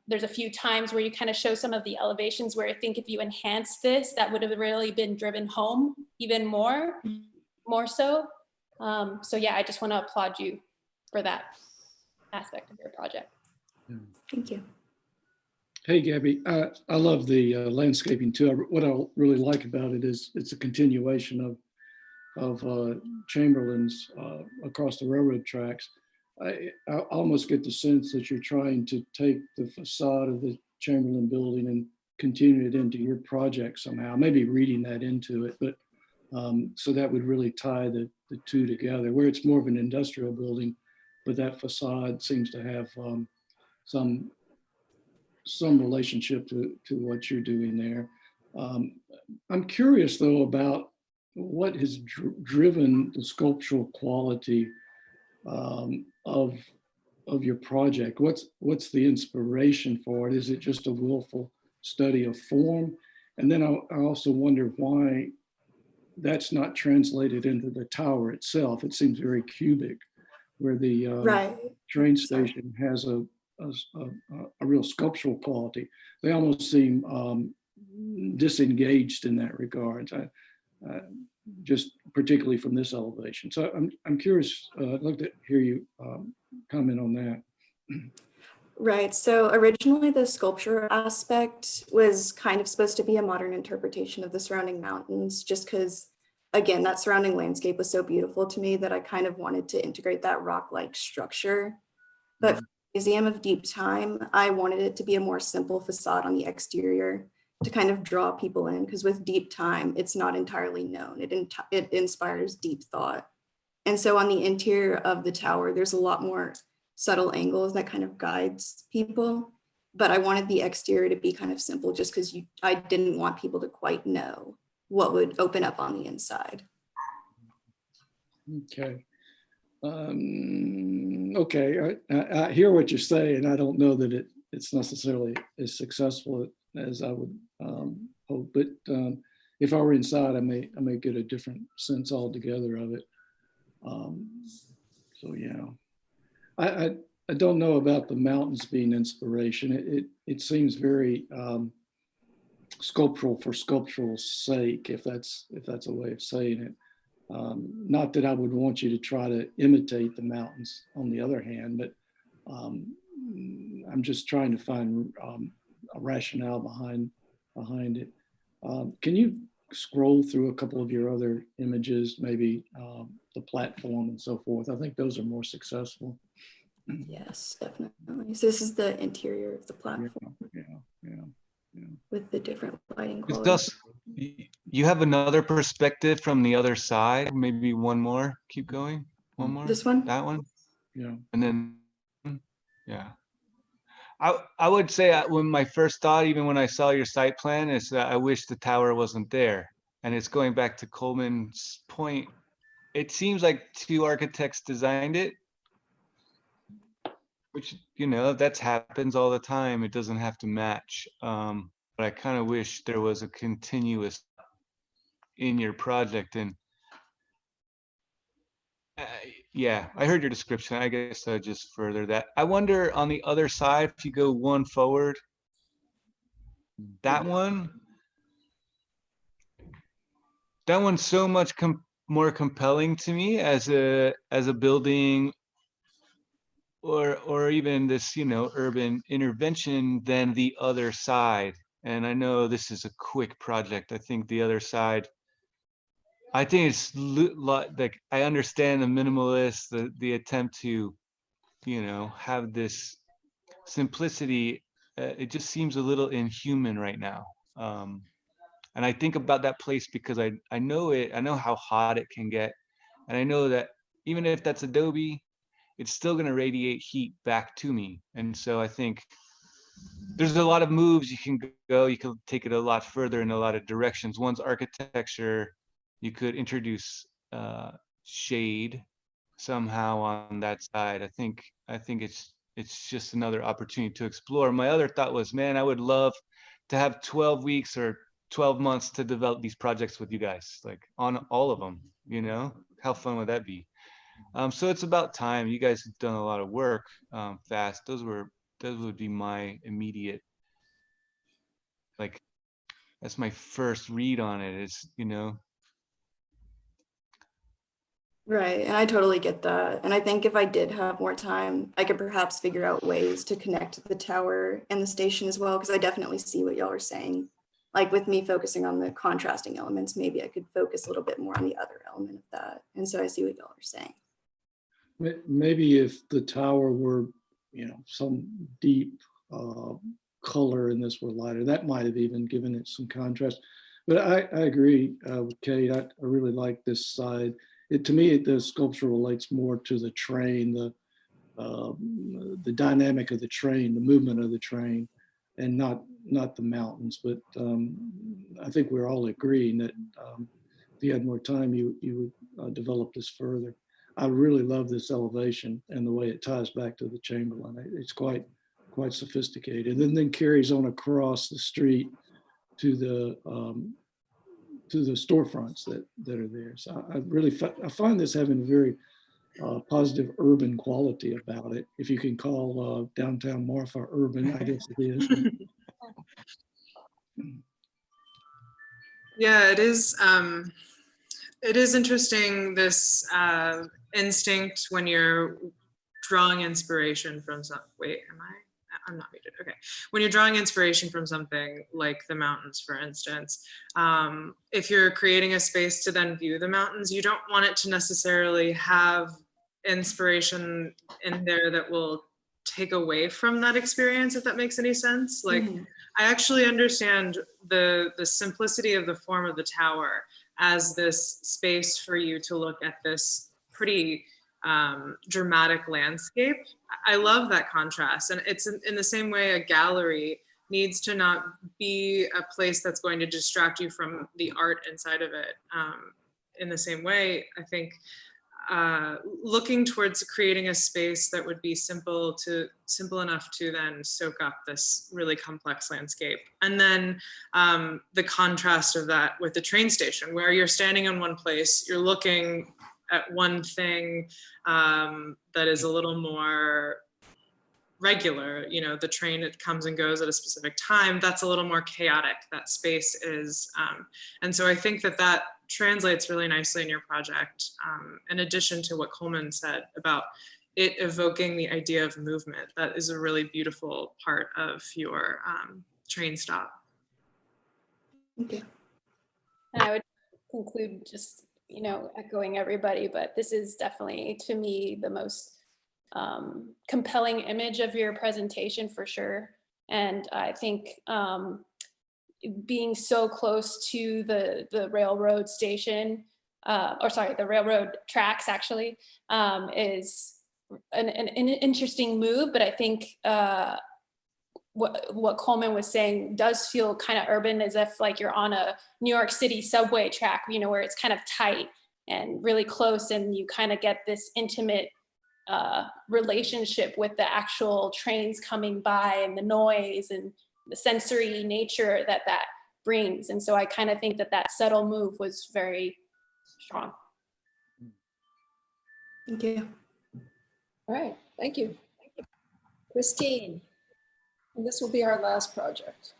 there's a few times where you kind of show some of the elevations where I think if you enhance this, that would have really been driven home even more so. So yeah, I just want to applaud you for that aspect of your project. Thank you. Hey, Gabby, I love the landscaping too. What I really like about it is it's a continuation of Chamberlain's across the railroad tracks. I almost get the sense that you're trying to take the facade of the Chamberlain building and continue it into your project somehow, maybe reading that into it, but so that would really tie the two together, where it's more of an industrial building, but that facade seems to have some relationship to what you're doing there. I'm curious though about what has driven the sculptural quality of your project. What's the inspiration for it? Is it just a willful study of form? And then I also wonder why that's not translated into the tower itself. It seems very cubic, where the train station has a real sculptural quality. They almost seem disengaged in that regard, just particularly from this elevation. So I'm curious, I'd like to hear you comment on that. Right, so originally the sculpture aspect was kind of supposed to be a modern interpretation of the surrounding mountains, just because, again, that surrounding landscape was so beautiful to me that I kind of wanted to integrate that rock-like structure. But for the Museum of Deep Time, I wanted it to be a more simple facade on the exterior to kind of draw people in, because with deep time, it's not entirely known. It inspires deep thought. And so on the interior of the tower, there's a lot more subtle angles that kind of guides people. But I wanted the exterior to be kind of simple just because I didn't want people to quite know what would open up on the inside. Okay. Okay, I hear what you're saying. I don't know that it's necessarily as successful as I would hope, but if I were inside, I may get a different sense altogether of it. So yeah, I don't know about the mountains being inspiration. It seems very sculptural for sculptural's sake, if that's a way of saying it. Not that I would want you to try to imitate the mountains on the other hand, but I'm just trying to find a rationale behind it. Can you scroll through a couple of your other images, maybe the platform and so forth? I think those are more successful. Yes, definitely. So this is the interior of the platform. Yeah. With the different lighting It's quality. just, you have another perspective from the other side. Maybe one more. Keep going. One more. This one? That one. Yeah. And then, yeah. I would say when my first thought, even when I saw your site plan, is that I wish the tower wasn't there. And it's going back to Coleman's point. It seems like two architects designed it, which, you know, that happens all the time. It doesn't have to match. But I kind of wish there was a continuous in your project. And yeah, I heard your description. I guess I'll just further that. I wonder on the other side, if you go one forward, that one's so much more compelling to me as a building or even this, you know, urban intervention than the other side. And I know this is a quick project. I think the other side, I think it's like, I understand the minimalist, the attempt to, you know, have this simplicity, it just seems a little inhuman right now. And I think about that place because I know it, I know how hot it can get. And I know that even if that's Adobe, it's still going to radiate heat back to me. And so I think there's a lot of moves you can go. You can take it a lot further in a lot of directions. One's architecture. You could introduce shade somehow on that side. I think it's just another opportunity to explore. My other thought was, man, I would love to have 12 weeks or 12 months to develop these projects with you guys, like on all of them, you know? How fun would that be? So it's about time. You guys have done a lot of work fast. Those would be my immediate, like, that's my first read on it is, you know. Right, and I totally get that. And I think if I did have more time, I could perhaps figure out ways to connect the tower and the station as well, because I definitely see what y'all are saying. Like with me focusing on the contrasting elements, maybe I could focus a little bit more on the other element of that. And so I see what y'all are saying. Maybe if the tower were, you know, some deep color and this were lighter, that might have even given it some contrast. But I agree with Kate. I really like this side. To me, the sculpture relates more to the train, the dynamic of the train, the movement of the train, and not the mountains. But I think we're all agreeing that if you had more time, you would develop this further. I really love this elevation and the way it ties back to the Chamberlain. It's quite sophisticated, and then carries on across the street to the storefronts that are there. So I find this having a very positive urban quality about it. If you can call downtown Marfa urban, I guess it is. Yeah, it is. It is interesting, this instinct when you're drawing inspiration from some, I'm not muted, okay. When you're drawing inspiration from something like the mountains, for instance, if you're creating a space to then view the mountains, you don't want it to necessarily have inspiration in there that will take away from that experience, if that makes any sense. Like, I actually understand the simplicity of the form of the tower as this space for you to look at this pretty dramatic landscape. I love that contrast. And it's in the same way a gallery needs to not be a place that's going to distract you from the art inside of it. In the same way, I think looking towards creating a space that would be simple enough to then soak up this really complex landscape. And then the contrast of that with the train station, where you're standing in one place, you're looking at one thing that is a little more regular, you know, the train, it comes and goes at a specific time, that's a little more chaotic, that space is. And so I think that translates really nicely in your project, in addition to what Coleman said about it evoking the idea of movement. That is a really beautiful part of your train stop. And I would conclude just, you know, echoing everybody, but this is definitely, to me, the most compelling image of your presentation for sure. And I think being so close to the railroad station, the railroad tracks actually, is an interesting move, but I think what Coleman was saying does feel kind of urban, as if like you're on a New York City subway track, you know, where it's kind of tight and really close, and you kind of get this intimate relationship with the actual trains coming by and the noise and the sensory nature that brings. And so I kind of think that subtle move was very strong. Thank you. All right, thank you. Christine, and this will be our last project.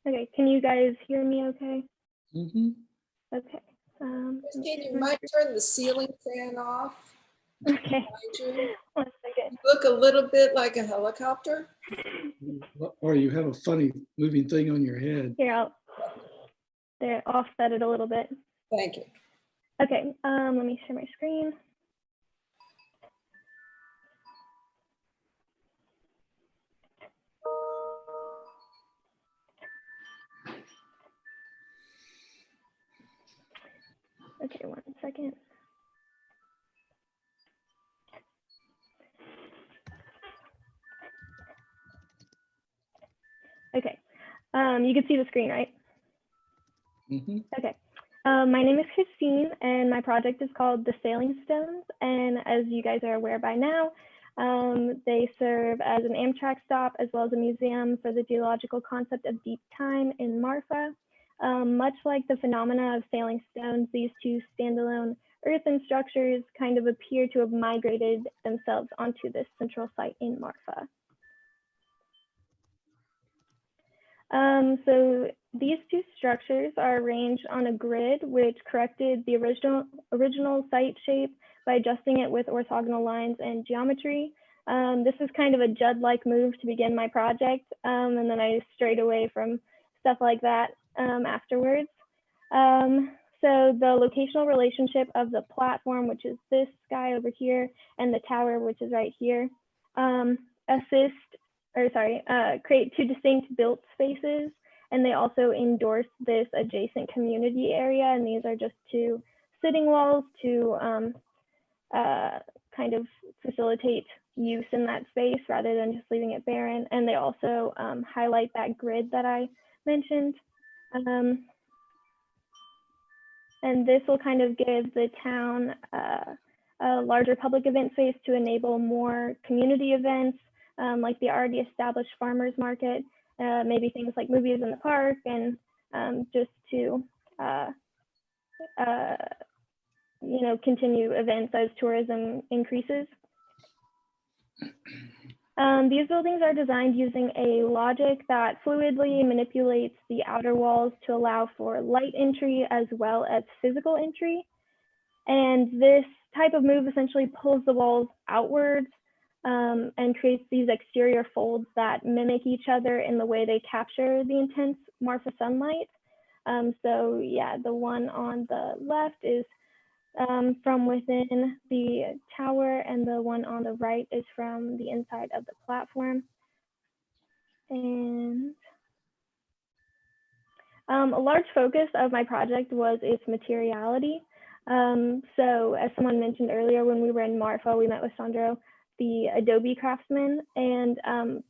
Okay, can you guys hear me okay? Mm-hmm. Okay. Christine, you might turn the ceiling fan off. Okay. You. 1 second. Look a little bit like a helicopter. Or you have a funny moving thing on your head. Here, I'll offset it a little bit. Thank you. Okay, let me share my screen. Okay, 1 second. Okay, you can see the screen, right? Okay. My name is Christine, and my project is called The Sailing Stones. And as you guys are aware by now, they serve as an Amtrak stop as well as a museum for the geological concept of deep time in Marfa. Much like the phenomena of sailing stones, these two standalone earthen structures kind of appear to have migrated themselves onto this central site in Marfa. So these two structures are arranged on a grid which corrected the original site shape by adjusting it with orthogonal lines and geometry. This was kind of a Judd-like move to begin my project, and then I strayed away from stuff like that afterwards. So the locational relationship of the platform, which is this guy over here, and the tower, which is right here, create two distinct built spaces, and they also endorse this adjacent community area, and these are just two sitting walls to kind of facilitate use in that space rather than just leaving it barren. And they also highlight that grid that I mentioned. And this will kind of give the town a larger public event space to enable more community events, like the already established farmers market, maybe things like movies in the park, and just to continue events as tourism increases. These buildings are designed using a logic that fluidly manipulates the outer walls to allow for light entry as well as physical entry. And this type of move essentially pulls the walls outwards and creates these exterior folds that mimic each other in the way they capture the intense Marfa sunlight. So yeah, the one on the left is from within the tower, and the one on the right is from the inside of the platform. And a large focus of my project was its materiality. So as someone mentioned earlier, when we were in Marfa, we met with Sandro, the Adobe craftsman, and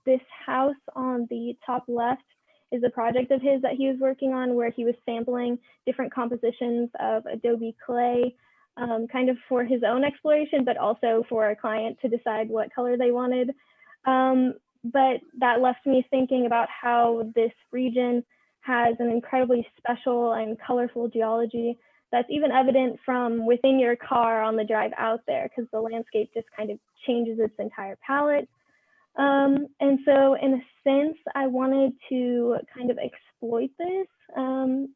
this house on the top left is a project of his that he was working on, where he was sampling different compositions of Adobe clay, kind of for his own exploration, but also for a client to decide what color they wanted. But that left me thinking about how this region has an incredibly special and colorful geology that's even evident from within your car on the drive out there, because the landscape just kind of changes its entire palette. And so in a sense, I wanted to kind of exploit this.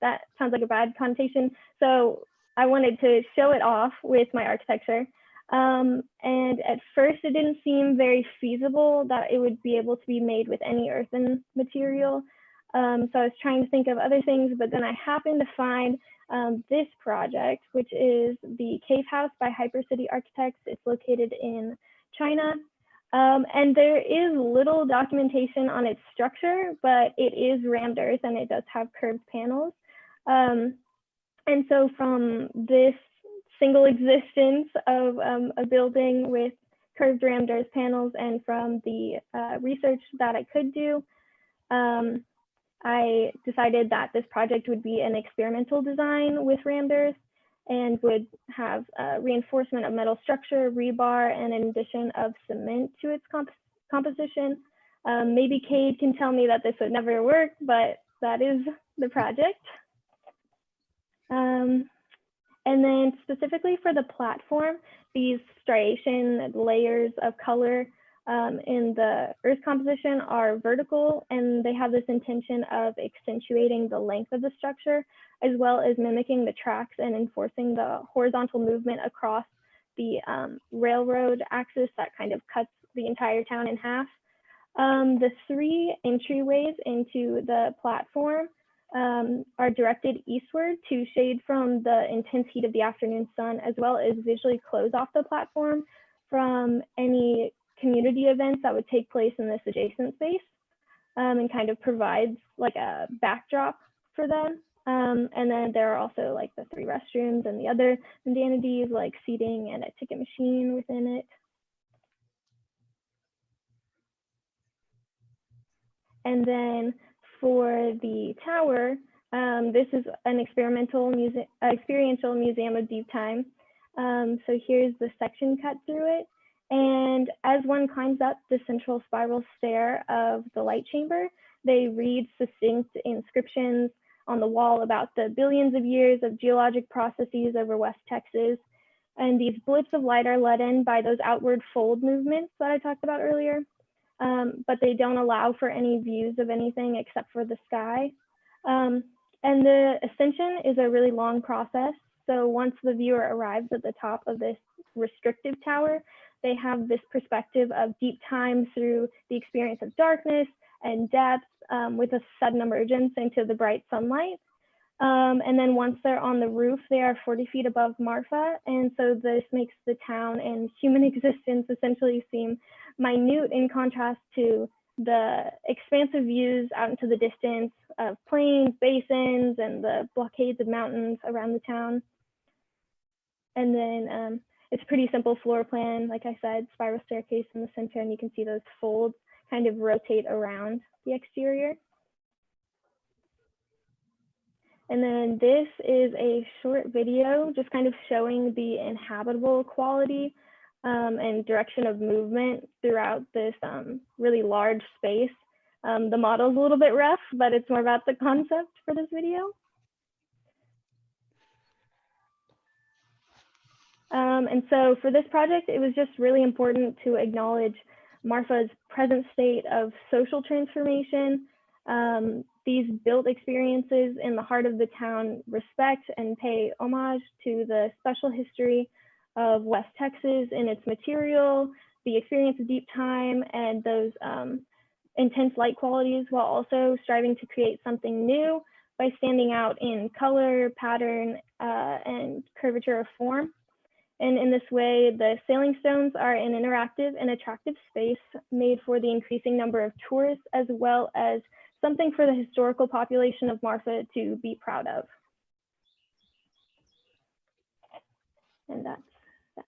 That sounds like a bad connotation. So I wanted to show it off with my architecture. And at first it didn't seem very feasible that it would be able to be made with any earthen material. So I was trying to think of other things, but then I happened to find this project, which is the Cave House by Hypercity Architects. It's located in China. And there is little documentation on its structure, but it is rammed earth and it does have curved panels. And so from this single existence of a building with curved rammed earth panels, and from the research that I could do, I decided that this project would be an experimental design with rammed earth and would have reinforcement of metal structure, rebar, and an addition of cement to its composition. Maybe Cade can tell me that this would never work, but that is the project. And then specifically for the platform, these striation layers of color in the earth composition are vertical, and they have this intention of accentuating the length of the structure, as well as mimicking the tracks and enforcing the horizontal movement across the railroad axis that kind of cuts the entire town in half. The three entryways into the platform are directed eastward to shade from the intense heat of the afternoon sun, as well as visually close off the platform from any community events that would take place in this adjacent space, and kind of provides like a backdrop for them. And then there are also like the 3 restrooms and the other amenities like seating and a ticket machine within it. And then for the tower, this is an experiential museum of deep time. So here's the section cut through it. And as one climbs up the central spiral stair of the light chamber, they read succinct inscriptions on the wall about the billions of years of geologic processes over West Texas. And these blips of light are let in by those outward fold movements that I talked about earlier. But they don't allow for any views of anything except for the sky. And the ascension is a really long process. So once the viewer arrives at the top of this restrictive tower, they have this perspective of deep time through the experience of darkness and depth with a sudden emergence into the bright sunlight. And then once they're on the roof, they are 40 feet above Marfa. And so this makes the town and human existence essentially seem minute in contrast to the expansive views out into the distance of plains, basins, and the blockades of mountains around the town. And then it's a pretty simple floor plan. Like I said, spiral staircase in the center, and you can see those folds kind of rotate around the exterior. And then this is a short video just kind of showing the inhabitable quality and direction of movement throughout this really large space. The model's a little bit rough, but it's more about the concept for this video. And so for this project, it was just really important to acknowledge Marfa's present state of social transformation. These built experiences in the heart of the town respect and pay homage to the special history of West Texas in its material, the experience of deep time, and those intense light qualities, while also striving to create something new by standing out in color, pattern, and curvature of form. And in this way, the sailing stones are an interactive and attractive space made for the increasing number of tourists, as well as something for the historical population of Marfa to be proud of. And that's that.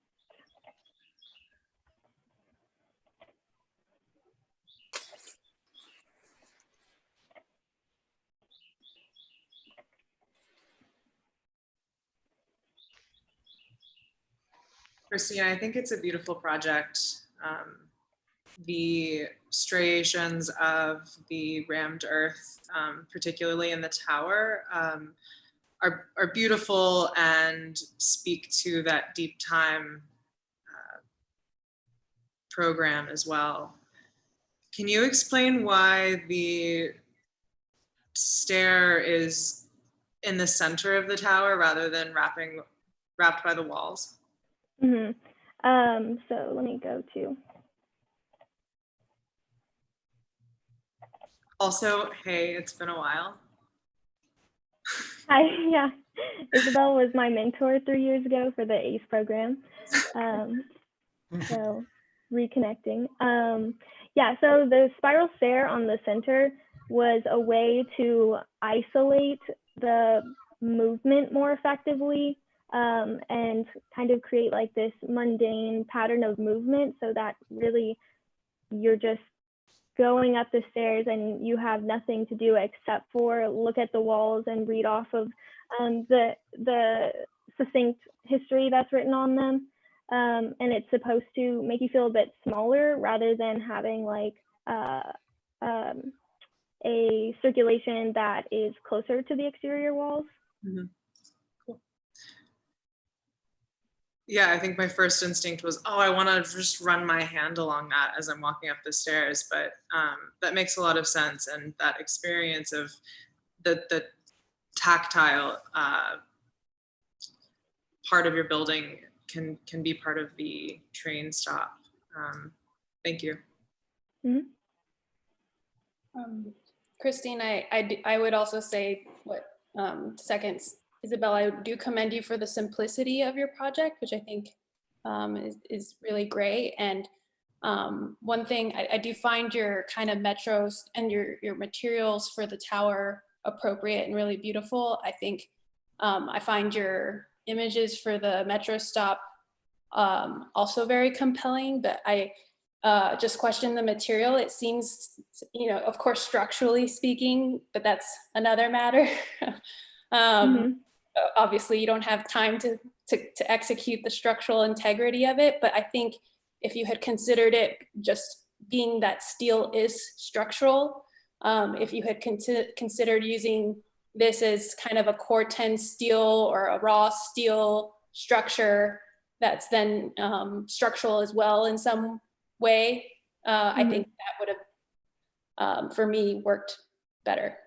Christina, I think it's a beautiful project. The striations of the rammed earth, particularly in the tower, are beautiful and speak to that deep time program as well. Can you explain why the stair is in the center of the tower rather than wrapped by the walls? Mm-hmm. So let me go to. Also, hey, it's been a while. Hi, yeah. Isabel was my mentor 3 years ago for the ACE program. So reconnecting. Yeah, so the spiral stair on the center was a way to isolate the movement more effectively and kind of create like this mundane pattern of movement so that really you're just going up the stairs and you have nothing to do except for look at the walls and read off of the succinct history that's written on them. And it's supposed to make you feel a bit smaller rather than having like a circulation that is closer to the exterior walls. Mm-hmm. Cool. Yeah, I think my first instinct was, oh, I want to just run my hand along that as I'm walking up the stairs, but that makes a lot of sense. And that experience of the tactile part of your building can be part of the train stop. Thank you. Mm-hmm. Christine, I would also say seconds, Isabel, I do commend you for the simplicity of your project, which I think is really great. And one thing I do find your kind of metros and your materials for the tower appropriate and really beautiful. I think I find your images for the metro stop also very compelling, but I just question the material. It seems, you know, of course, structurally speaking, but that's another matter. Obviously, you don't have time to execute the structural integrity of it, but I think if you had considered it just being that steel is structural, if you had considered using this as kind of a core 10 steel or a raw steel structure that's then structural as well in some way, I think that would have, for me, worked better.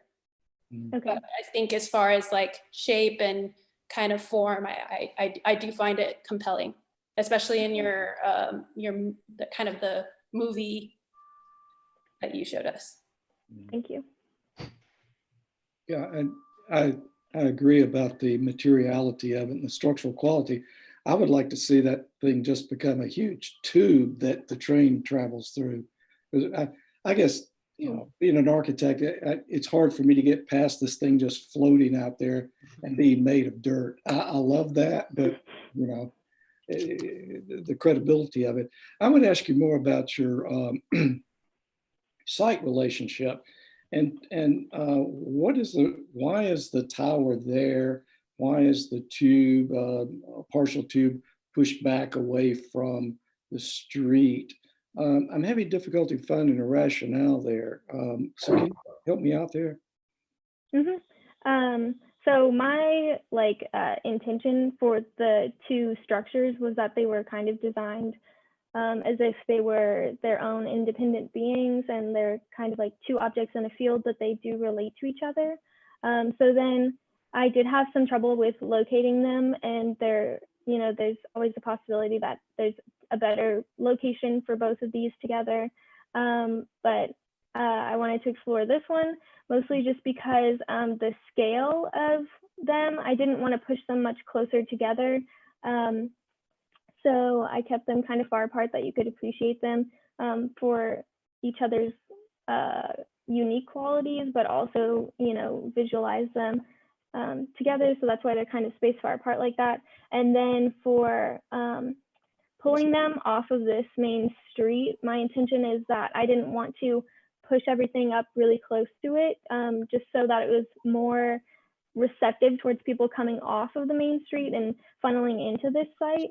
Okay. But I think as far as like shape and kind of form, I do find it compelling, especially in your the kind of the movie that you showed us. Thank you. Yeah, and I agree about the materiality of it and the structural quality. I would like to see that thing just become a huge tube that the train travels through. I guess, you know, being an architect, it's hard for me to get past this thing just floating out there and being made of dirt. I love that, but, you know, the credibility of it. I would ask you more about your site relationship. And why is the tower there? Why is the tube, partial tube, pushed back away from the street? I'm having difficulty finding a rationale there. So can you help me out there? So my intention for the two structures was that they were kind of designed as if they were their own independent beings, and they're kind of like two objects in a field, but they do relate to each other. So then I did have some trouble with locating them, and there's always the possibility that there's a better location for both of these together. But I wanted to explore this one, mostly just because the scale of them, I didn't want to push them much closer together. So I kept them kind of far apart that you could appreciate them for each other's unique qualities, but also, visualize them together. So that's why they're kind of spaced far apart like that. And then for pulling them off of this main street, my intention is that I didn't want to push everything up really close to it, just so that it was more receptive towards people coming off of the main street and funneling into this site.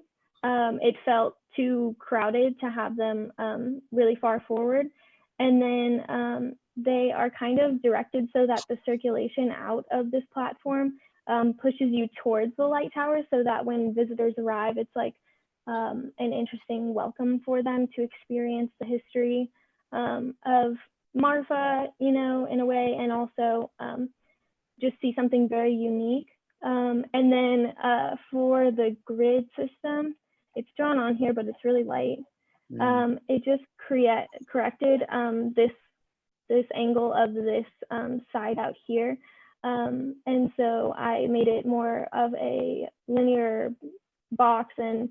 It felt too crowded to have them really far forward. And then they are kind of directed so that the circulation out of this platform pushes you towards the light tower, so that when visitors arrive, it's like an interesting welcome for them to experience the history of Marfa, in a way, and also just see something very unique. And then for the grid system, it's drawn on here, but it's really light. It just corrected this angle of this side out here. And so I made it more of a linear box and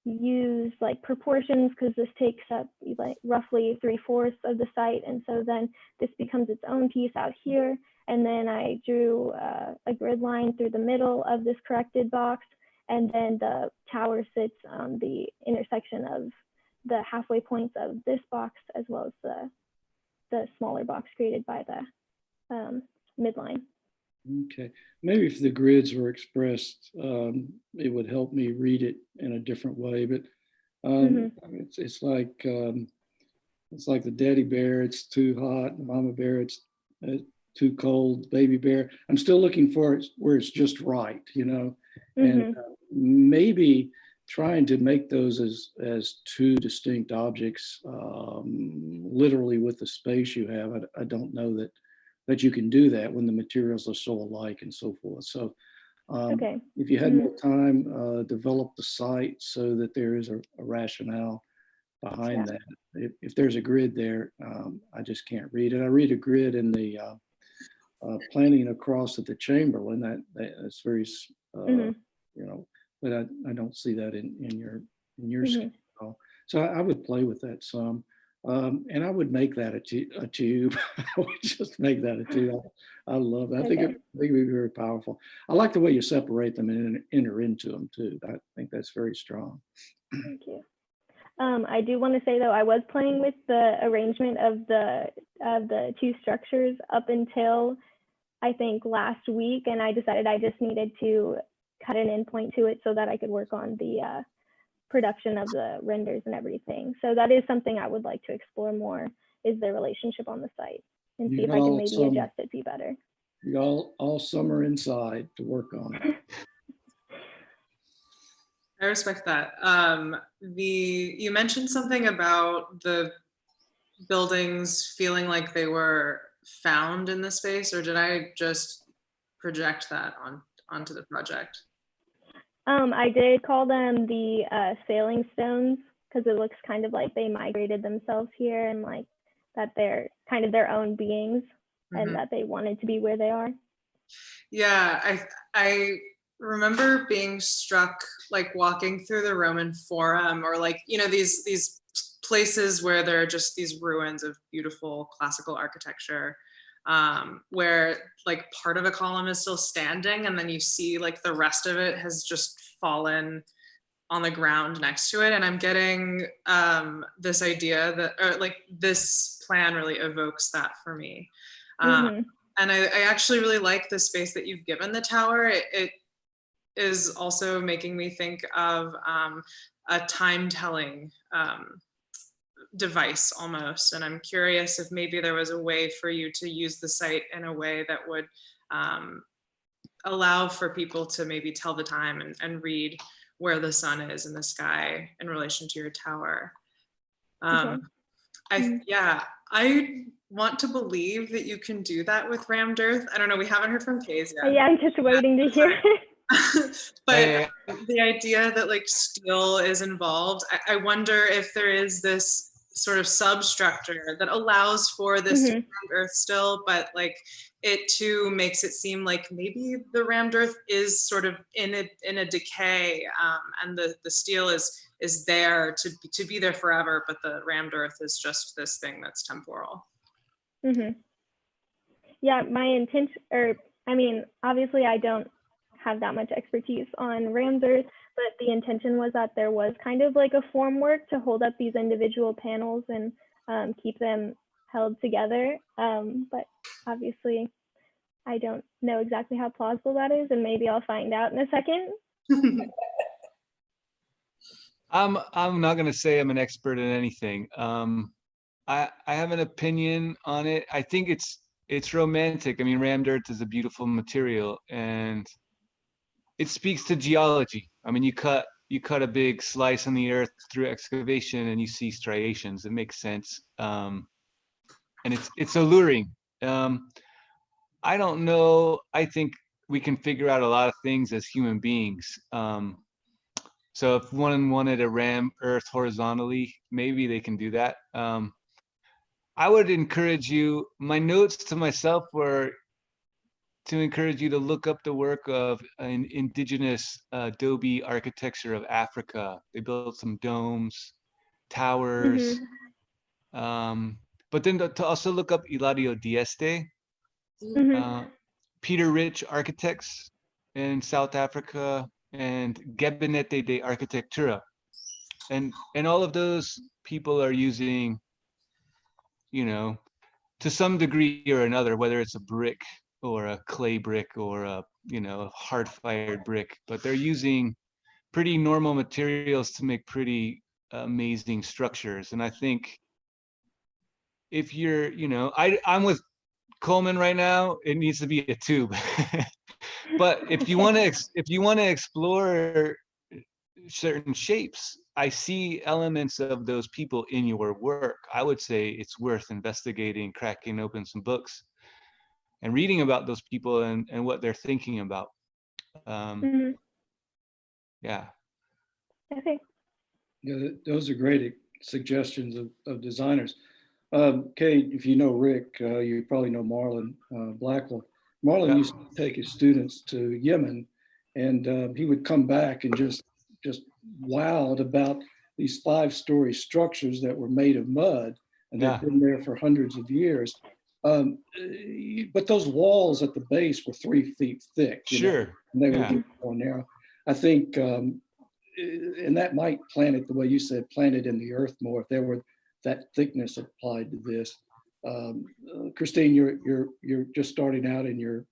use like proportions, because this takes up like roughly 3/4 of the site. And so then this becomes its own piece out here. And then I drew a grid line through the middle of this corrected box. And then the tower sits on the intersection of the halfway points of this box, as well as the smaller box created by the midline. Okay, maybe if the grids were expressed, it would help me read it in a different way. But it's like the daddy bear, it's too hot. The mama bear, it's too cold. Baby bear, I'm still looking for it where it's just right, and maybe trying to make those as two distinct objects, literally with the space you have. I don't know that you can do that when the materials are so alike and so forth. So if you had more time, develop the site so that there is a rationale behind that. If there's a grid there, I just can't read it. I read a grid in the planning across at the Chamberlain. That's very, but I don't see that in your schedule. So I would play with that some. And I would make that a tube. I would just make that a tube. I love it. I think it would be very powerful. I like the way you separate them and enter into them too. I think that's very strong. Thank you. I do want to say though, I was playing with the arrangement of the two structures up until I think last week, and I decided I just needed to cut an endpoint to it so that I could work on the production of the renders and everything. So that is something I would like to explore more, is the relationship on the site, and see if I can maybe adjust it to be better. You all summer inside to work on it. I respect that. You mentioned something about the buildings feeling like they were found in the space, or did I just project that onto the project? I did call them the sailing stones, because it looks kind of like they migrated themselves here, and like that they're kind of their own beings, and that they wanted to be where they are. Yeah, I remember being struck, like walking through the Roman Forum, or like, you know, these places where there are just these ruins of beautiful classical architecture, where like part of a column is still standing, and then you see like the rest of it has just fallen on the ground next to it. And I'm getting this idea that, or like this plan really evokes that for me. And I actually really like the space that you've given the tower. It is also making me think of a time-telling device almost. And I'm curious if maybe there was a way for you to use the site in a way that would allow for people to maybe tell the time and read where the sun is in the sky in relation to your tower. I want to believe that you can do that with rammed earth. I don't know, we haven't heard from Kays yet. Yeah, I'm just waiting to hear it. But the idea that like steel is involved, I wonder if there is this sort of substructure that allows for this rammed earth still, but like it too makes it seem like maybe the rammed earth is sort of in a decay, and the steel is there to be there forever, but the rammed earth is just this thing that's temporal. Yeah, my intention, or I mean, obviously I don't have that much expertise on rammed earth, but the intention was that there was kind of like a formwork to hold up these individual panels and keep them held together. But obviously I don't know exactly how plausible that is, and maybe I'll find out in a second. I'm not going to say I'm an expert in anything. I have an opinion on it. I think it's romantic. I mean, rammed earth is a beautiful material, and it speaks to geology. I mean, you cut a big slice on the earth through excavation, and you see striations. It makes sense, and it's alluring. I don't know. I think we can figure out a lot of things as human beings. So if one wanted to ram earth horizontally, maybe they can do that. I would encourage you, my notes to myself were to encourage you to look up the work of an indigenous adobe architecture of Africa. They built some domes, towers, but then to also look up Hilario Dieste, Peter Rich Architects in South Africa, and Gabinete de Arquitectura. And all of those people are using, you know, to some degree or another, whether it's a brick or a clay brick or a, you know, a hard fired brick, but they're using pretty normal materials to make pretty amazing structures. And I think if you're, you know, I'm with Coleman right now, it needs to be a tube. But if you want to explore certain shapes, I see elements of those people in your work. I would say it's worth investigating, cracking open some books and reading about those people and what they're thinking about. Yeah. Okay. Yeah, those are great suggestions of designers. Kate, if you know Rick, you probably know Marlon Blackwell. Marlon used to take his students to Yemen, and he would come back and just wowed about these 5-story structures that were made of mud and Yeah. they've been there for hundreds of years. But those walls at the base were 3 feet thick. You know, Sure. and they were Yeah. getting more narrow. I think, and that might plant it the way you said, plant it in the earth more if there were that thickness applied to this. Christine, you're just starting out in your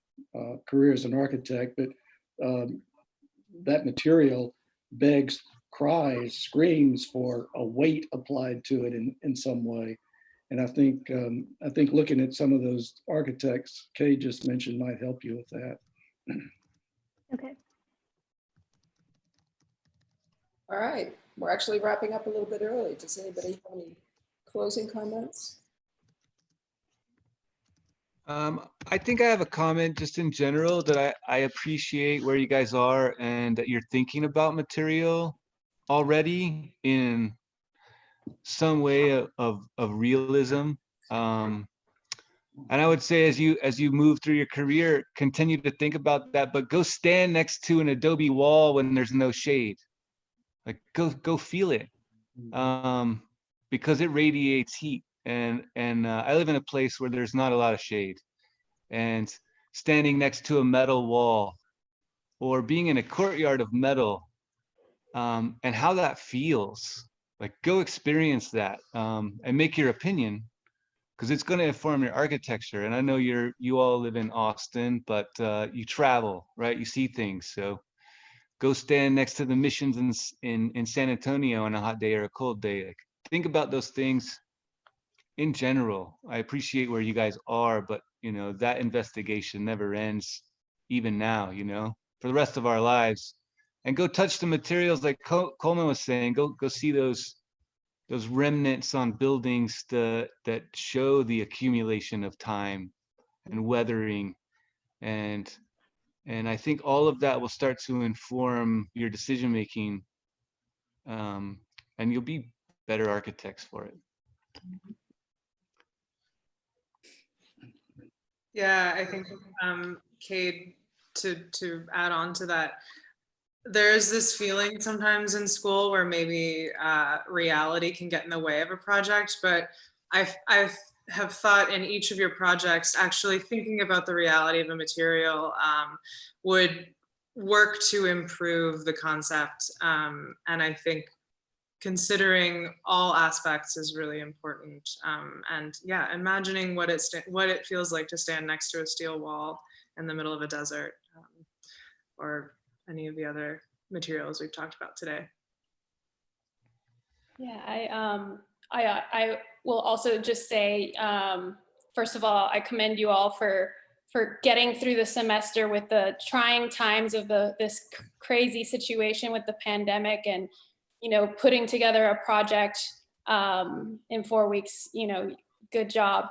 career as an architect, but that material begs, cries, screams for a weight applied to it in some way. And I think looking at some of those architects Kay just mentioned might help you with that. Okay. All right, we're actually wrapping up a little bit early. Does anybody have any closing comments? I think I have a comment just in general that I appreciate where you guys are and that you're thinking about material already in some way of realism. And I would say as you move through your career, continue to think about that, but go stand next to an adobe wall when there's no shade. Like go feel it, because it radiates heat. And I live in a place where there's not a lot of shade, and standing next to a metal wall or being in a courtyard of metal, and how that feels, like go experience that, and make your opinion, because it's going to inform your architecture. And I know you all live in Austin, but you travel, right? You see things. So go stand next to the missions in San Antonio on a hot day or a cold day. Like, think about those things in general. I appreciate where you guys are, but you know, that investigation never ends, even now, you know, for the rest of our lives. And go touch the materials like Coleman was saying. Go see those remnants on buildings that show the accumulation of time and weathering, and I think all of that will start to inform your decision making, and you'll be better architects for it. Yeah, I think, Cade, to add on to that, there's this feeling sometimes in school where maybe reality can get in the way of a project, but I have thought in each of your projects, actually thinking about the reality of a material would work to improve the concept. And I think considering all aspects is really important. And yeah, imagining what it feels like to stand next to a steel wall in the middle of a desert, or any of the other materials we've talked about today. Yeah, I will also just say, first of all, I commend you all for getting through the semester with the trying times of this crazy situation with the pandemic, and putting together a project in 4 weeks. Good job.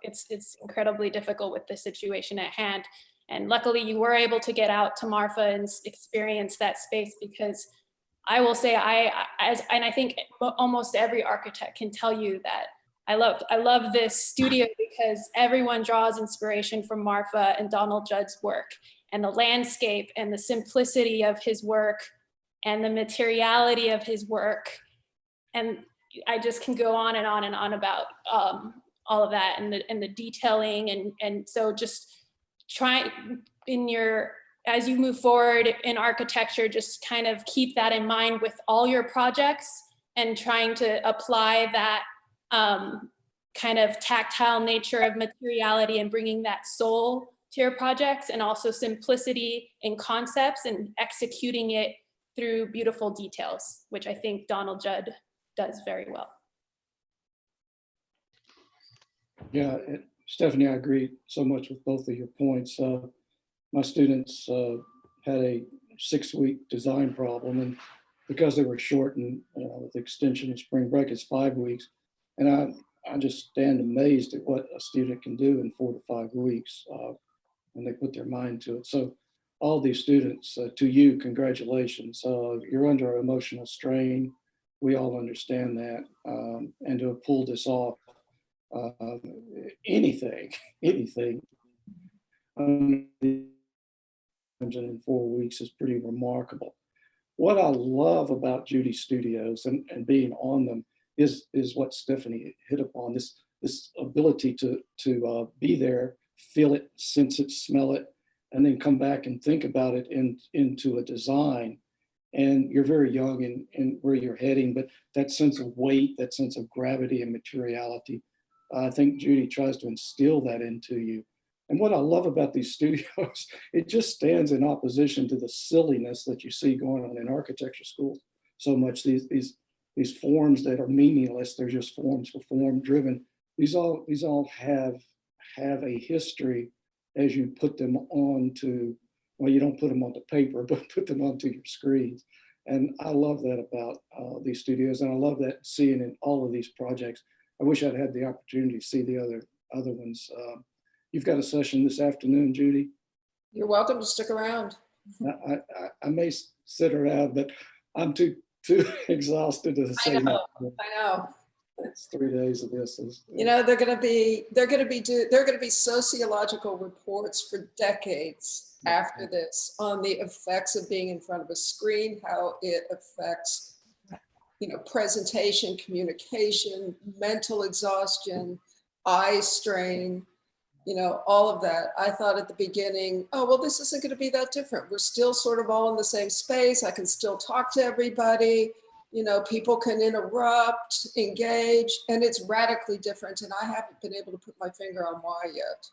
It's incredibly difficult with the situation at hand. And luckily you were able to get out to Marfa and experience that space, because I will say and I think almost every architect can tell you that I love this studio because everyone draws inspiration from Marfa and Donald Judd's work, and the landscape and the simplicity of his work and the materiality of his work. And I just can go on and on and on about all of that and the detailing. And so just try as you move forward in architecture, just kind of keep that in mind with all your projects, and trying to apply that kind of tactile nature of materiality and bringing that soul to your projects, and also simplicity in concepts and executing it through beautiful details, which I think Donald Judd does very well. Yeah, Stephanie, I agree so much with both of your points. My students had a 6-week design problem, and because they were shortened with the extension of spring break, it's 5 weeks. And I just stand amazed at what a student can do in 4 to 5 weeks when they put their mind to it. So all these students, to you, congratulations. You're under emotional strain. We all understand that. And to have pulled this off, anything in 4 weeks is pretty remarkable. What I love about Judy Studios and being on them is what Stephanie hit upon, this ability to be there, feel it, sense it, smell it, and then come back and think about it into a design. And you're very young in where you're heading, but that sense of weight, that sense of gravity and materiality, I think Judy tries to instill that into you. And what I love about these studios, it just stands in opposition to the silliness that you see going on in architecture schools so much. These forms that are meaningless, they're just forms for form driven. These all have a history as you put them onto, well, you don't put them onto paper, but put them onto your screens. And I love that about these studios, and I love that seeing in all of these projects. I wish I'd had the opportunity to see the other ones. You've got a session this afternoon, Judy. You're welcome to stick around. I may sit around, but I'm too exhausted to say I know. no. I know. It's 3 days of this. You know, they're going to be sociological reports for decades after this on the effects of being in front of a screen, how it affects, you know, presentation, communication, mental exhaustion, eye strain, you know, all of that. I thought at the beginning, oh, well, this isn't going to be that different. We're still sort of all in the same space. I can still talk to everybody. You know, people can interrupt, engage, and it's radically different. And I haven't been able to put my finger on why yet.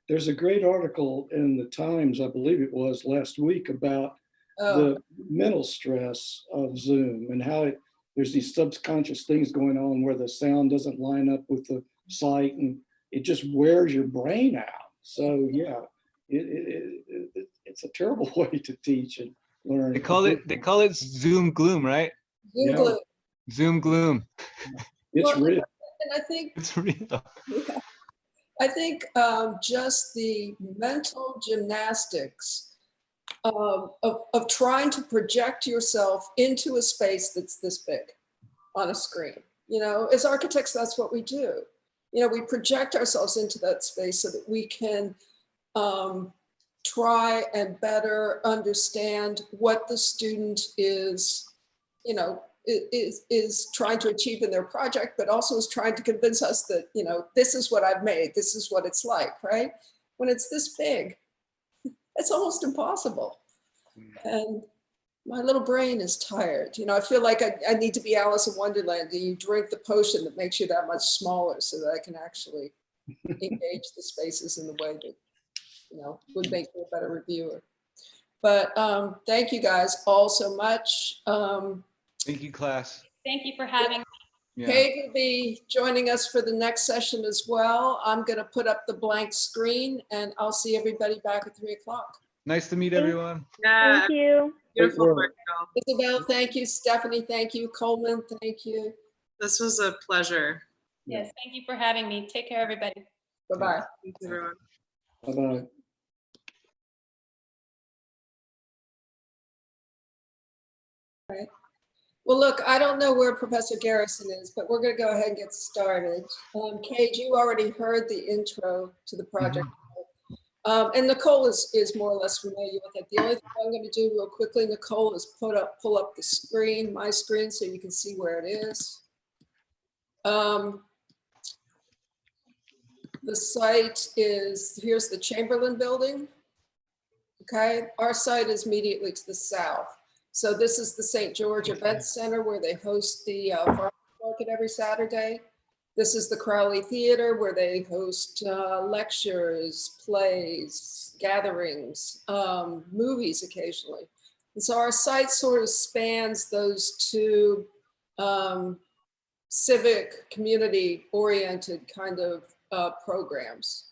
There's a great article in the Times, I believe it was last week, about the mental stress of Zoom and how there's these subconscious things going on where the sound doesn't line up with the sight, and it just wears your brain out. So yeah, it's a terrible way to teach and learn. They call it Zoom gloom, right? Zoom gloom. Zoom gloom. It's real. And I think it's real. Yeah. I think just the mental gymnastics of trying to project yourself into a space that's this big on a screen. You know, as architects, that's what we do. You know, we project ourselves into that space so that we can try and better understand what the student is, you know, is trying to achieve in their project, but also is trying to convince us that, you know, this is what I've made, this is what it's like, right? When it's this big, it's almost impossible. And my little brain is tired. You know, I feel like I need to be Alice in Wonderland, and you drink the potion that makes you that much smaller so that I can actually engage the spaces in the way that, you know, would make me a better reviewer. But thank you guys all so much. Thank you, class. Thank you for having me. Yeah. Kate will be joining us for the next session as well. I'm going to put up the blank screen, and I'll see everybody back at 3 o'clock. Nice to meet everyone. Yeah. Thank you. Beautiful work, y'all. Isabel, thank you. Stephanie, thank you. Coleman, thank you. This was a pleasure. Yes, thank you for having me. Take care, everybody. Bye-bye. Thanks, everyone. Bye-bye. Right. Well, look, I don't know where Professor Garrison is, but we're going to go ahead and get started. Kate, you already heard the intro to the project. And Nicole is more or less familiar with it. The only thing I'm going to do real quickly, Nicole, is pull up the screen, my screen, so you can see where it is. The site is, here's the Chamberlain building. Okay, our site is immediately to the south. So this is the St. George Event Center where they host the farmers market every Saturday. This is the Crowley Theater where they host lectures, plays, gatherings, movies occasionally. And so our site sort of spans those two civic, community-oriented kind of programs.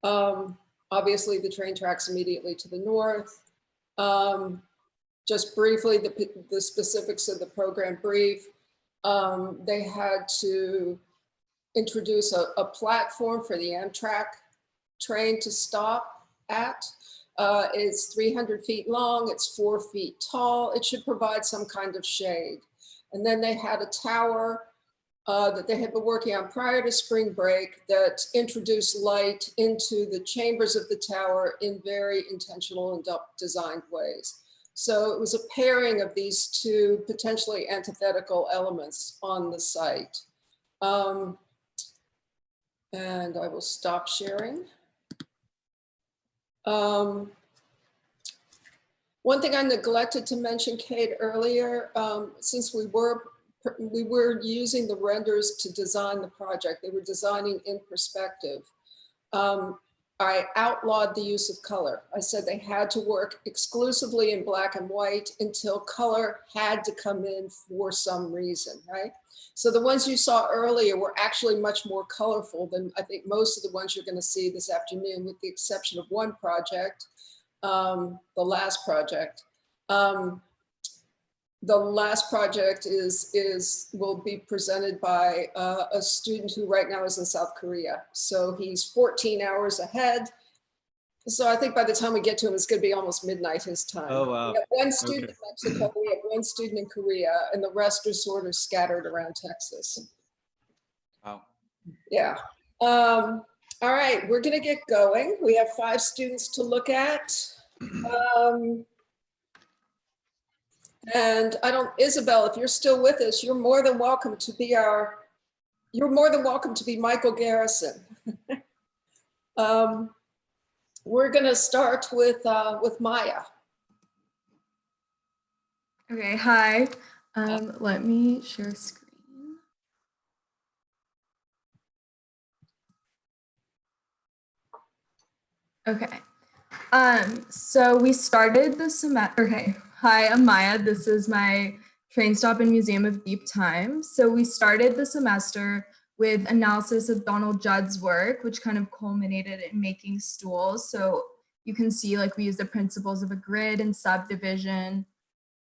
Obviously, the train tracks immediately to the north. Just briefly, the specifics of the program brief. They had to introduce a platform for the Amtrak train to stop at. It's 300 feet long, it's 4 feet tall. It should provide some kind of shade. And then they had a tower that they had been working on prior to spring break that introduced light into the chambers of the tower in very intentional and designed ways. So it was a pairing of these two potentially antithetical elements on the site. And I will stop sharing. One thing I neglected to mention, Kate, earlier, since we were using the renders to design the project, they were designing in perspective. I outlawed the use of color. I said they had to work exclusively in black and white until color had to come in for some reason, right? So the ones you saw earlier were actually much more colorful than I think most of the ones you're going to see this afternoon, with the exception of one project, the last project. The last project will be presented by a student who right now is in South Korea. So he's 14 hours ahead. So I think by the time we get to him, it's going to be almost midnight his time. Oh, wow. We have one student Okay. in Mexico, we have one student in Korea, and the rest are sort of scattered around Texas. Wow. Yeah. All right, we're going to get going. We have 5 students to look at. And Isabel, if you're still with us, you're more than welcome to be Michael Garrison. We're gonna start with Maya. Okay, hi. Let me share screen. Okay. So we started the semester. Okay. Hi, I'm Maya. This is my train stop and Museum of Deep Time. So we started the semester with analysis of Donald Judd's work, which kind of culminated in making stools. So you can see like we use the principles of a grid and subdivision.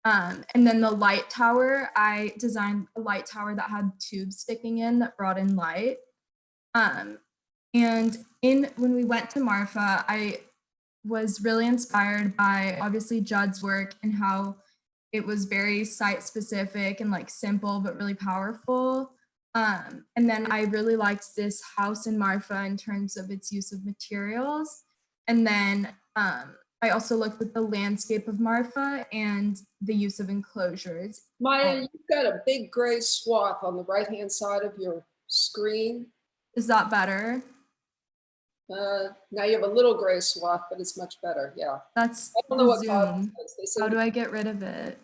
And then the light tower, I designed a light tower that had tubes sticking in that brought in light. And when we went to Marfa, I was really inspired by obviously Judd's work and how it was very site specific and like simple but really powerful. And then I really liked this house in Marfa in terms of its use of materials. And then I also looked at the landscape of Marfa and the use of enclosures. Maya, you've got a big gray swath on the right-hand side of your screen. Is that better? Now you have a little gray swath, but it's much better. Yeah. That's I don't know what Zoom. How do I I get rid of it?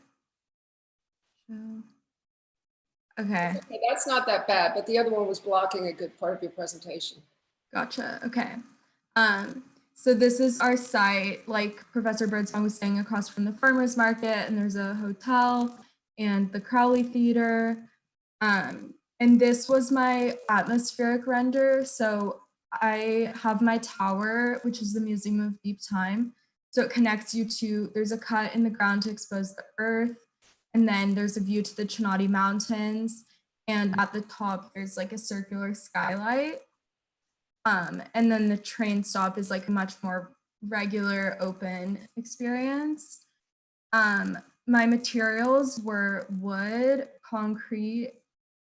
Okay. That's not that bad, but the other one was blocking a good part of your presentation. Gotcha. Okay. So this is our site. Like Professor Birdsong was saying, across from the farmers market, and there's a hotel and the Crowley Theater. And this was my atmospheric render. So I have my tower, which is the Museum of Deep Time. So it connects you to, there's a cut in the ground to expose the earth. And then there's a view to the Chinati Mountains. And at the top, there's like a circular skylight. And then the train stop is like a much more regular open experience. My materials were wood, concrete,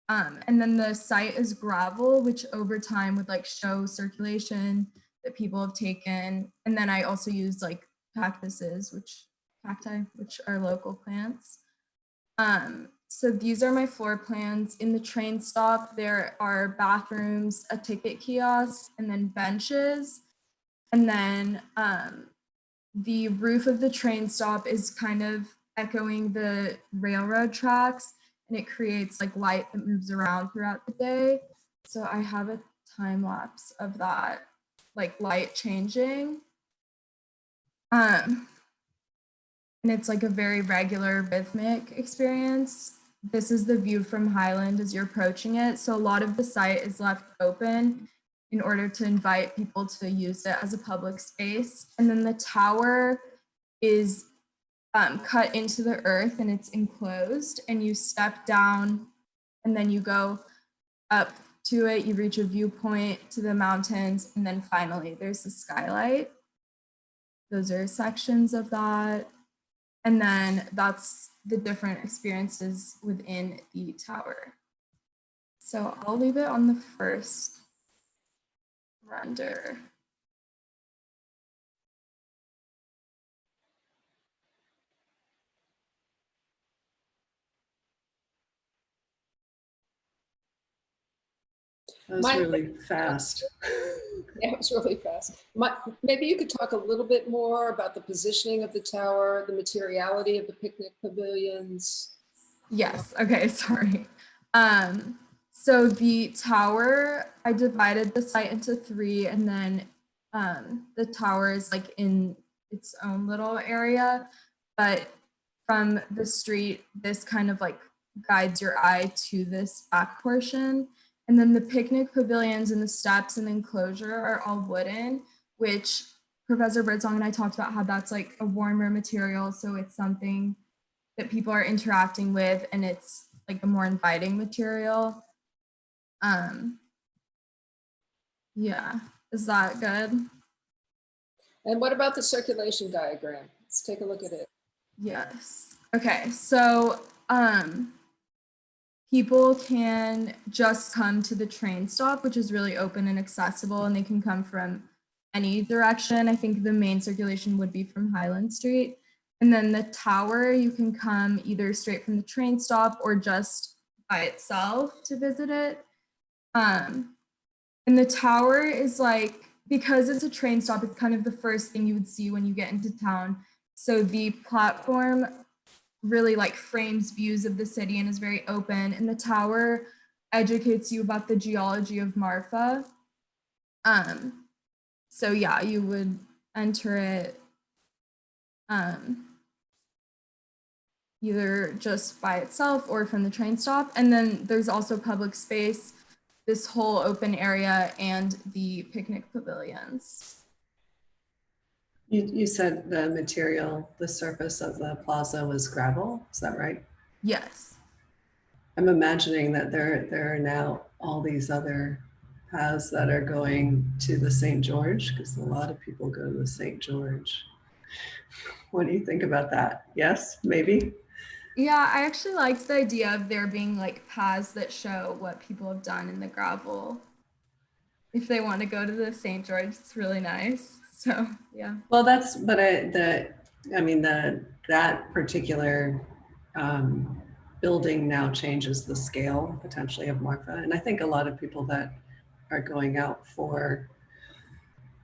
and then the site is gravel, which over time would like show circulation that people have taken. And then I also used like cacti, which are local plants. So these are my floor plans. In the train stop, there are bathrooms, a ticket kiosk, and then benches. And then the roof of the train stop is kind of echoing the railroad tracks, and it creates like light that moves around throughout the day. So I have a time lapse of that, like light changing. And it's like a very regular rhythmic experience. This is the view from Highland as you're approaching it. So a lot of the site is left open in order to invite people to use it as a public space. And then the tower is cut into the earth and it's enclosed, and you step down and then you go up to it, you reach a viewpoint to the mountains, and then finally there's the skylight. Those are sections of that. And then that's the different experiences within the tower. So I'll leave it on the first render. That was really fast. Yeah, it was really fast. Maybe you could talk a little bit more about the positioning of the tower, the materiality of the picnic pavilions. Yes, okay, sorry. So the tower, I divided the site into 3, and then the tower is like in its own little area, but from the street, this kind of like guides your eye to this back portion. And then the picnic pavilions and the steps and enclosure are all wooden, which Professor Birdsong and I talked about how that's like a warmer material. So it's something that people are interacting with, and it's like a more inviting material. Yeah, is that good? And what about the circulation diagram? Let's take a look at it. Yes. Okay, so people can just come to the train stop, which is really open and accessible, and they can come from any direction. I think the main circulation would be from Highland Street. And then the tower, you can come either straight from the train stop or just by itself to visit it. And the tower is like, because it's a train stop, it's kind of the first thing you would see when you get into town. So the platform really like frames views of the city and is very open. And the tower educates you about the geology of Marfa. So yeah, you would enter it either just by itself or from the train stop. And then there's also public space, this whole open area, and the picnic pavilions. You said the material, the surface of the plaza was gravel, is that right? Yes. I'm imagining that there are now all these other paths that are going to the St. George, because a lot of people go to the St. George. What do you think about that? Yes, maybe? Yeah, I actually liked the idea of there being like paths that show what people have done in the gravel. If they want to go to the St. George, it's really nice. So yeah. Well, that's, but that particular building now changes the scale potentially of Marfa. And I think a lot of people that are going out for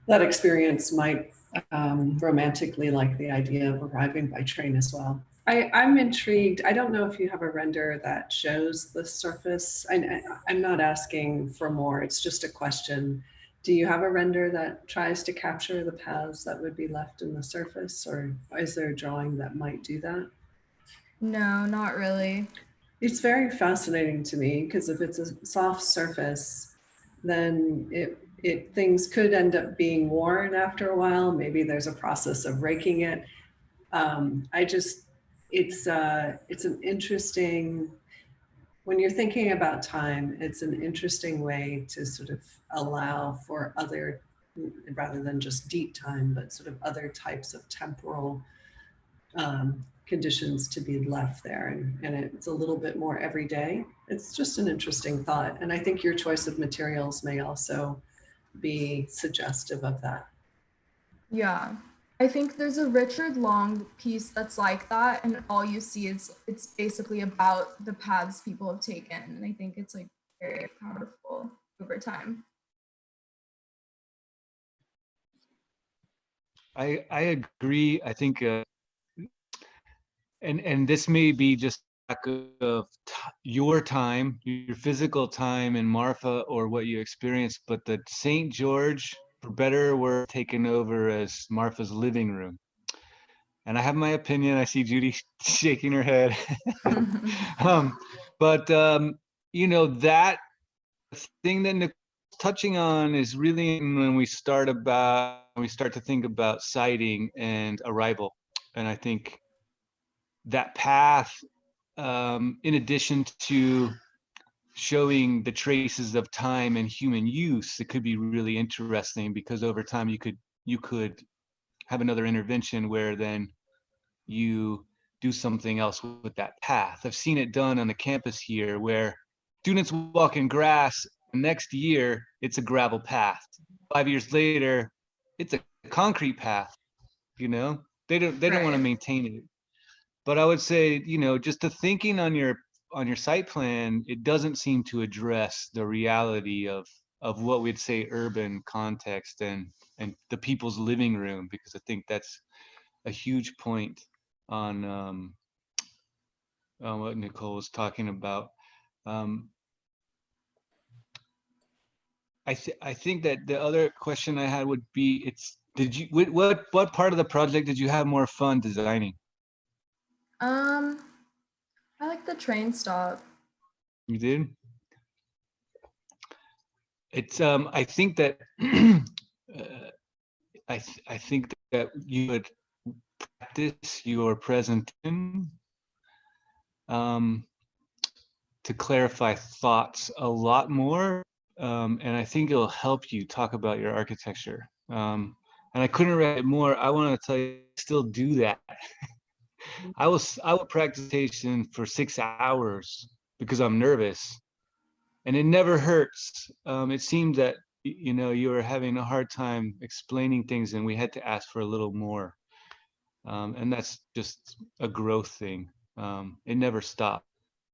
that experience might romantically like the idea of arriving by train as well. I'm intrigued. I don't know if you have a render that shows the surface. I'm not asking for more. It's just a question. Do you have a render that tries to capture the paths that would be left in the surface, or is there a drawing that might do that? No, not really. It's very fascinating to me because if it's a soft surface, then things could end up being worn after a while. Maybe there's a process of raking it. It's an interesting, when you're thinking about time, it's an interesting way to sort of allow for other, rather than just deep time, but sort of other types of temporal conditions to be left there. And it's a little bit more everyday. It's just an interesting thought. And I think your choice of materials may also be suggestive of that. Yeah. I think there's a Richard Long piece that's like that, and all you see is it's basically about the paths people have taken, and I think it's like very powerful over time. I agree. I think, and this may be just lack of your time, your physical time in Marfa, or what you experienced, but the St. George, for better or worse, taken over as Marfa's living room. And I have my opinion. I see Judy shaking her head. You know, that thing that Nicole's touching on is really when we start to think about sighting and arrival. And I think that path, in addition to showing the traces of time and human use, it could be really interesting because over time you could have another intervention where then you do something else with that path. I've seen it done on the campus here where students walk in grass, and next year it's a gravel path. 5 years later, it's a concrete path. You know, they don't want to maintain it. But I would say, you know, just the thinking on your on your site plan, it doesn't seem to address the reality of what we'd say urban context and the people's living room, because I think that's a huge point on what Nicole was talking about. I think that the other question I had would be, what part of the project did you have more fun designing? I like the train stop. You did? It's I think that I think that you would practice your presentation to clarify thoughts a lot more, and I think it'll help you talk about your architecture. And I couldn't write it more. I want to tell you, still do that. I would practice presentation for 6 hours because I'm nervous, and it never hurts. It seemed that you were having a hard time explaining things, and we had to ask for a little more. And that's just a growth thing. It never stopped.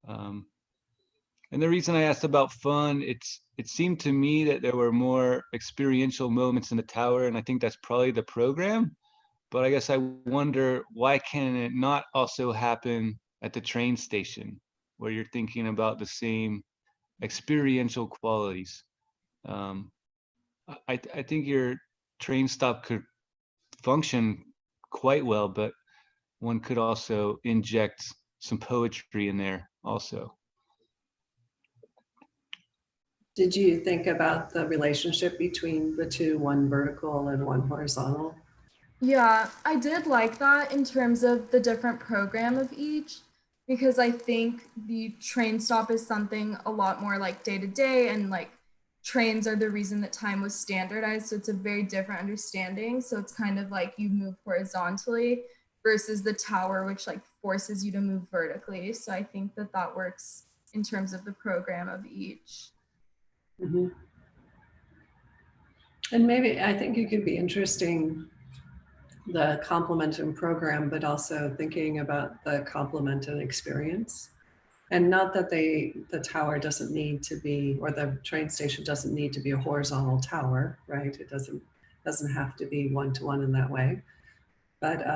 And the reason I asked about fun, it seemed to me that there were more experiential moments in the tower, and I think that's probably the program. But I guess I wonder, why can it not also happen at the train station, where you're thinking about the same experiential qualities? I think your train stop could function quite well, but one could also inject some poetry in there also. Did you think about the relationship between the two, one vertical and one horizontal? Yeah, I did like that in terms of the different program of each, because I think the train stop is something a lot more like day to day, and like trains are the reason that time was standardized. So it's a very different understanding. So it's kind of like you move horizontally versus the tower, which like forces you to move vertically. So I think that that works in terms of the program of each. Mm-hmm. And maybe I think it could be interesting, the complement and program, but also thinking about the complement and experience. And not that the tower doesn't need to be, or the train station doesn't need to be a horizontal tower, right? It doesn't have to be one-to-one in that way. But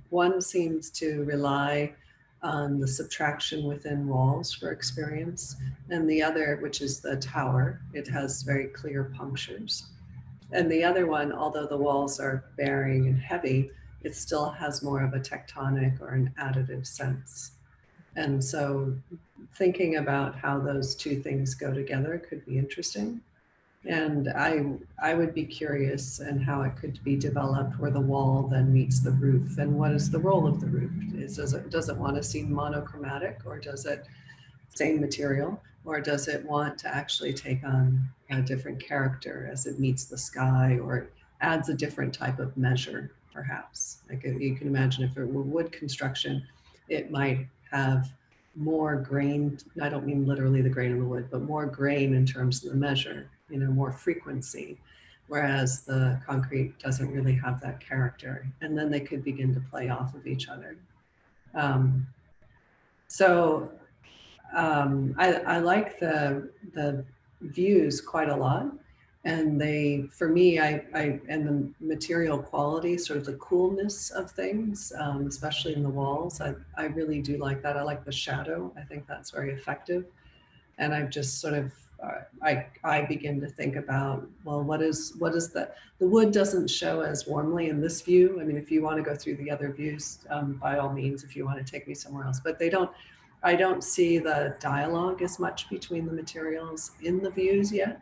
one seems to rely on the subtraction within walls for experience. And the other, which is the tower, it has very clear punctures. And the other one, although the walls are bearing and heavy, it still has more of a tectonic or an additive sense. And so thinking about how those two things go together could be interesting. And I would be curious in how it could be developed where the wall then meets the roof. And what is the role of the roof? Does it want to seem monochromatic, or does it same material, or does it want to actually take on a different character as it meets the sky, or it adds a different type of measure, perhaps? Like you can imagine if it were wood construction, it might have more grain. I don't mean literally the grain in the wood, but more grain in terms of the measure, more frequency, whereas the concrete doesn't really have that character. And then they could begin to play off of each other. I like the views quite a lot. And for me, and the material quality, sort of the coolness of things, especially in the walls, I really do like that. I like the shadow. I think that's very effective. And I've just sort of, I begin to think about, well, what is the wood doesn't show as warmly in this view. I mean, if you want to go through the other views, by all means, if you want to take me somewhere else, but I don't see the dialogue as much between the materials in the views yet.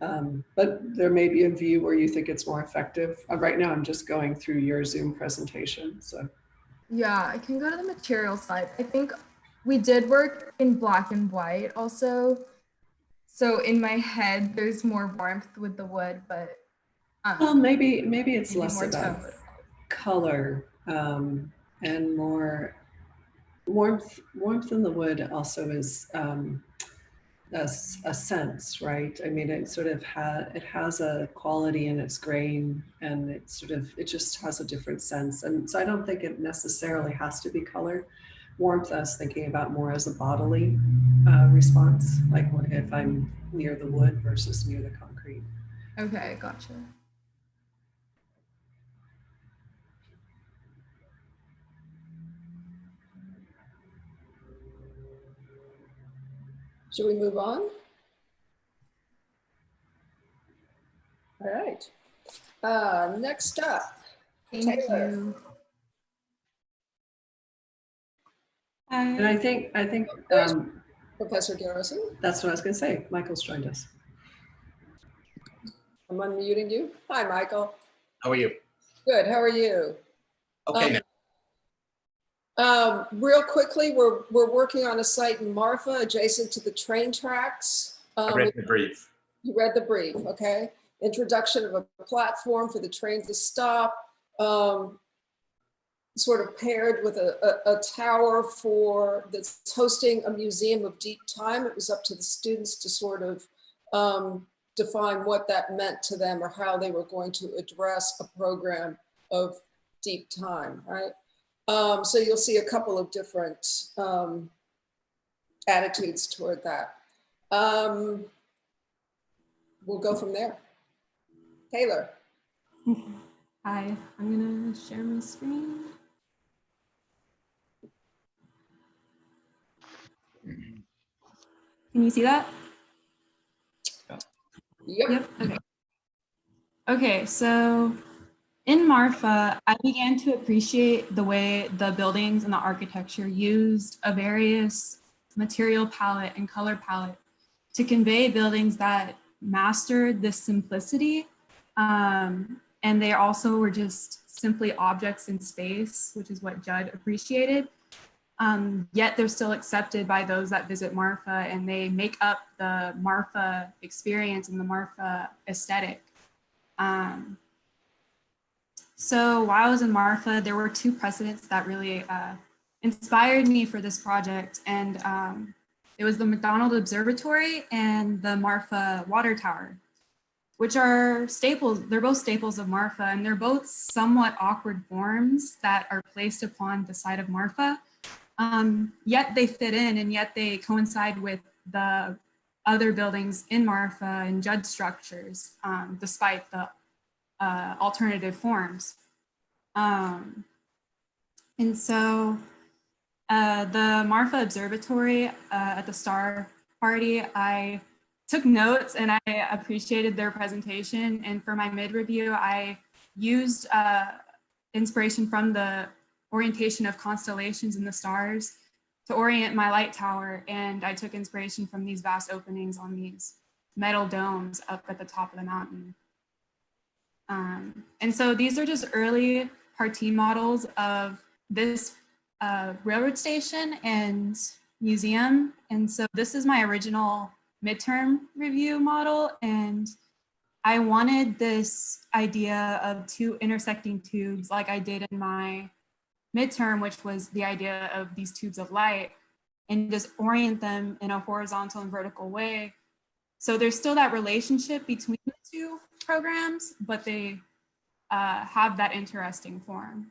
But there may be a view where you think it's more effective. Right now, I'm just going through your Zoom presentation. So, yeah, I can go to the material side. I think we did work in black and white also. So in my head, there's more warmth with the wood, but well, maybe it's less more about tone. Color and more warmth. Warmth in the wood also is a sense, right? I mean, it sort of has a quality in its grain, and it just has a different sense. And so I don't think it necessarily has to be color, warmth, I was thinking about more as a bodily response, like if I'm near the wood versus near the concrete. Okay, gotcha. Should we move on? All right. Next up, Thank Taylor. you. And I think Professor Garrison. That's what I was going to say. Michael's joined us. I'm unmuting you. Hi, Michael. How are you? Good. How are you? Okay. Real quickly, we're working on a site in Marfa adjacent to the train tracks. I read the brief. You read the brief, okay? Introduction of a platform for the train to stop, sort of paired with a tower that's hosting a museum of deep time. It was up to the students to sort of define what that meant to them or how they were going to address a program of deep time, right? So you'll see a couple of different attitudes toward that. We'll go from there. Taylor. Hi, I'm gonna share my screen. Can you see that? Yep. Okay. Okay, so in Marfa, I began to appreciate the way the buildings and the architecture used a various material palette and color palette to convey buildings that mastered this simplicity. And they also were just simply objects in space, which is what Judd appreciated. Yet they're still accepted by those that visit Marfa, and they make up the Marfa experience and the Marfa aesthetic. So while I was in Marfa, there were two precedents that really inspired me for this project. And it was the McDonald Observatory and the Marfa Water Tower, which are staples. They're both staples of Marfa, and they're both somewhat awkward forms that are placed upon the site of Marfa. Yet they fit in, and yet they coincide with the other buildings in Marfa and Judd structures, despite the alternative forms. And so the Marfa Observatory at the Star Party, I took notes and I appreciated their presentation. And for my mid-review, I used inspiration from the orientation of constellations in the stars to orient my light tower. And I took inspiration from these vast openings on these metal domes up at the top of the mountain. And so these are just early partie models of this railroad station and museum. And so this is my original midterm review model. And I wanted this idea of two intersecting tubes like I did in my midterm, which was the idea of these tubes of light, and just orient them in a horizontal and vertical way. So there's still that relationship between the two programs, but they have that interesting form.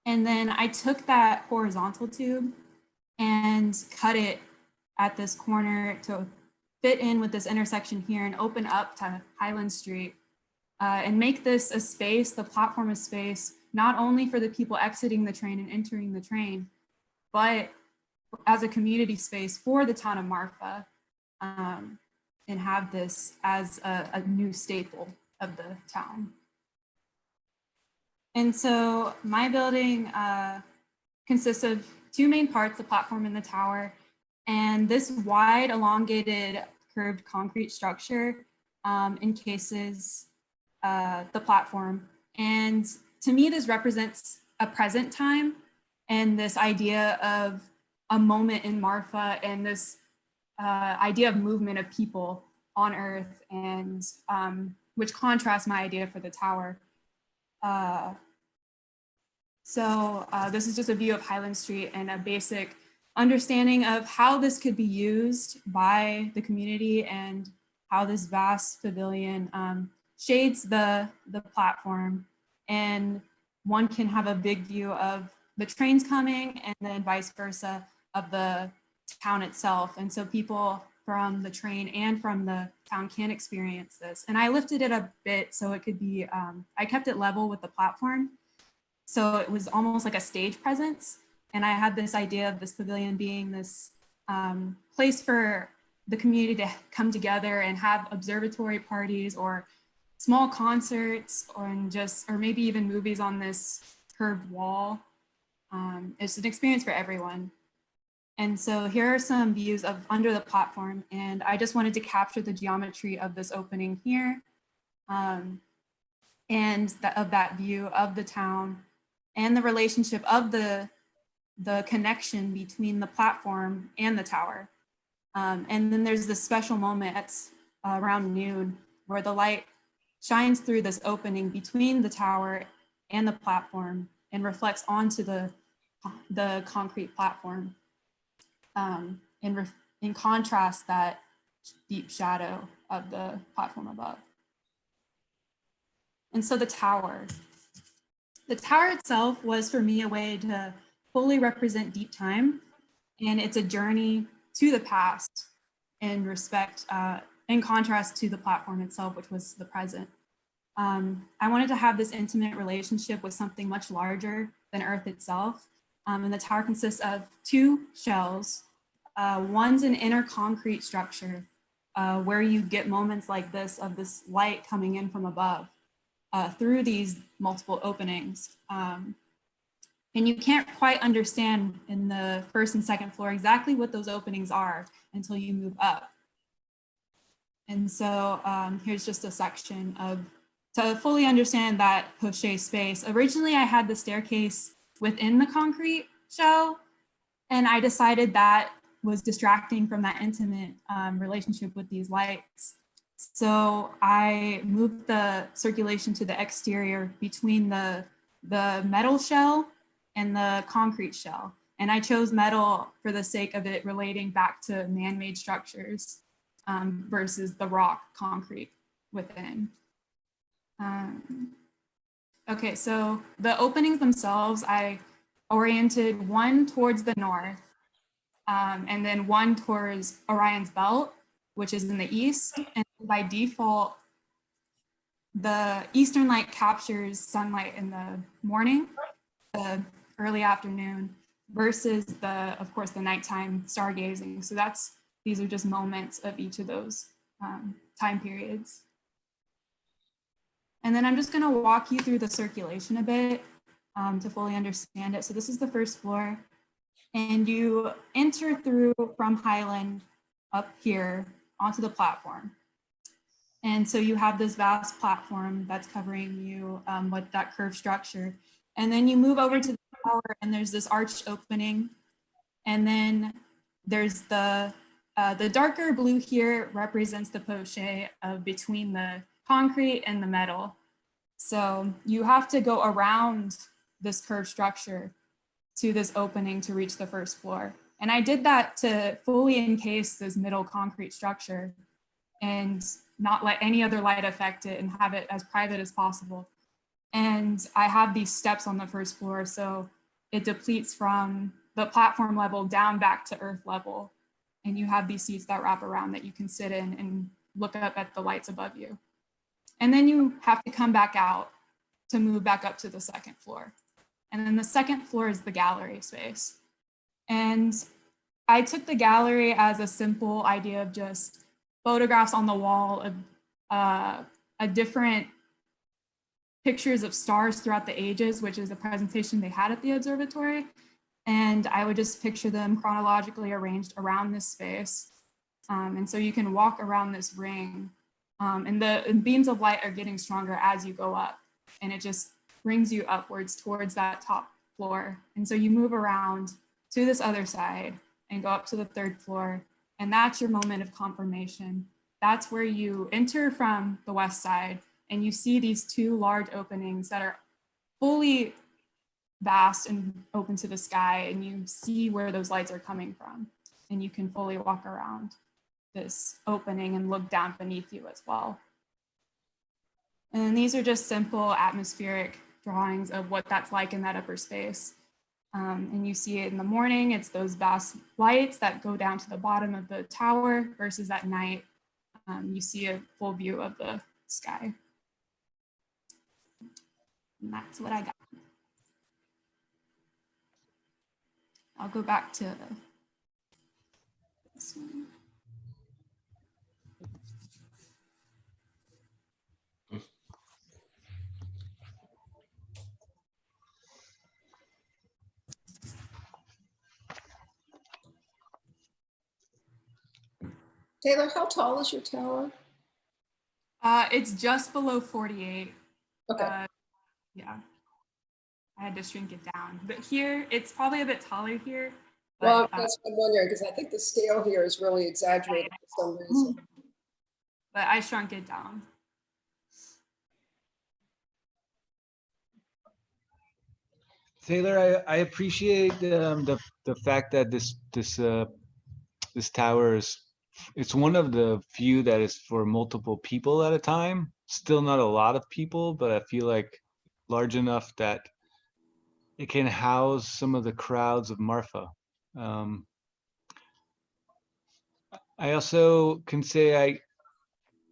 And then I took that horizontal tube and cut it at this corner to fit in with this intersection here and open up to Highland Street and make this a space, the platform a space, not only for the people exiting the train and entering the train, but as a community space for the town of Marfa, and have this as a new staple of the town. And so my building consists of two main parts, the platform and the tower, and this wide, elongated, curved concrete structure encases the platform. And to me, this represents a present time and this idea of a moment in Marfa and this idea of movement of people on Earth, and which contrasts my idea for the tower. So this is just a view of Highland Street and a basic understanding of how this could be used by the community and how this vast pavilion shades the platform. And one can have a big view of the trains coming, and then vice versa of the town itself. And so people from the train and from the town can experience this. And I lifted it a bit so it could be, I kept it level with the platform. So it was almost like a stage presence. And I had this idea of this pavilion being this place for the community to come together and have observatory parties or small concerts or maybe even movies on this curved wall. It's an experience for everyone. And so here are some views of under the platform, and I just wanted to capture the geometry of this opening here and of that view of the town and the relationship of the connection between the platform and the tower. And then there's this special moment at around noon where the light shines through this opening between the tower and the platform and reflects onto the concrete platform. In contrast, that deep shadow of the platform above. And so the tower itself was for me a way to fully represent deep time, and it's a journey to the past in respect, in contrast to the platform itself, which was the present. I wanted to have this intimate relationship with something much larger than Earth itself. And the tower consists of two shells. One's an inner concrete structure where you get moments like this of this light coming in from above through these multiple openings. And you can't quite understand in the first and second floor exactly what those openings are until you move up. And so here's just a section to fully understand that poché space. Originally, I had the staircase within the concrete shell, and I decided that was distracting from that intimate relationship with these lights. So I moved the circulation to the exterior between the metal shell and the concrete shell. And I chose metal for the sake of it relating back to man-made structures versus the rock concrete within. Okay, so the openings themselves, I oriented one towards the north and then one towards Orion's belt, which is in the east. And by default, the eastern light captures sunlight in the morning, the early afternoon, versus of course, the nighttime stargazing. So these are just moments of each of those time periods. And then I'm just gonna walk you through the circulation a bit to fully understand it. So this is the first floor, and you enter through from Highland up here onto the platform. And so you have this vast platform that's covering you with that curved structure. And then you move over to the tower and there's this arched opening. And then there's the darker blue here represents the poché between the concrete and the metal. So you have to go around this curved structure to this opening to reach the first floor. And I did that to fully encase this middle concrete structure and not let any other light affect it and have it as private as possible. And I have these steps on the first floor, so it depletes from the platform level down back to earth level. And you have these seats that wrap around that you can sit in and look up at the lights above you. And then you have to come back out to move back up to the second floor. And then the second floor is the gallery space. And I took the gallery as a simple idea of just photographs on the wall of different pictures of stars throughout the ages, which is a presentation they had at the observatory. And I would just picture them chronologically arranged around this space. And so you can walk around this ring and the beams of light are getting stronger as you go up. And it just brings you upwards towards that top floor. And so you move around to this other side and go up to the third floor. And that's your moment of confirmation. That's where you enter from the west side and you see these two large openings that are fully vast and open to the sky, and you see where those lights are coming from. And you can fully walk around this opening and look down beneath you as well. And these are just simple atmospheric drawings of what that's like in that upper space. And you see it in the morning, it's those vast lights that go down to the bottom of the tower versus at night, you see a full view of the sky. And that's what I got. I'll go back to this one. Taylor, how tall is your tower? It's just below 48. Okay. Yeah, I had to shrink it down. But here, it's probably a bit taller here. But, Well, that's what I'm wondering, because I think the scale here is really exaggerated for some reason. But I shrunk it down. Taylor, I appreciate the fact that this tower it's one of the few that is for multiple people at a time. Still not a lot of people, but I feel like large enough that it can house some of the crowds of Marfa. I also can say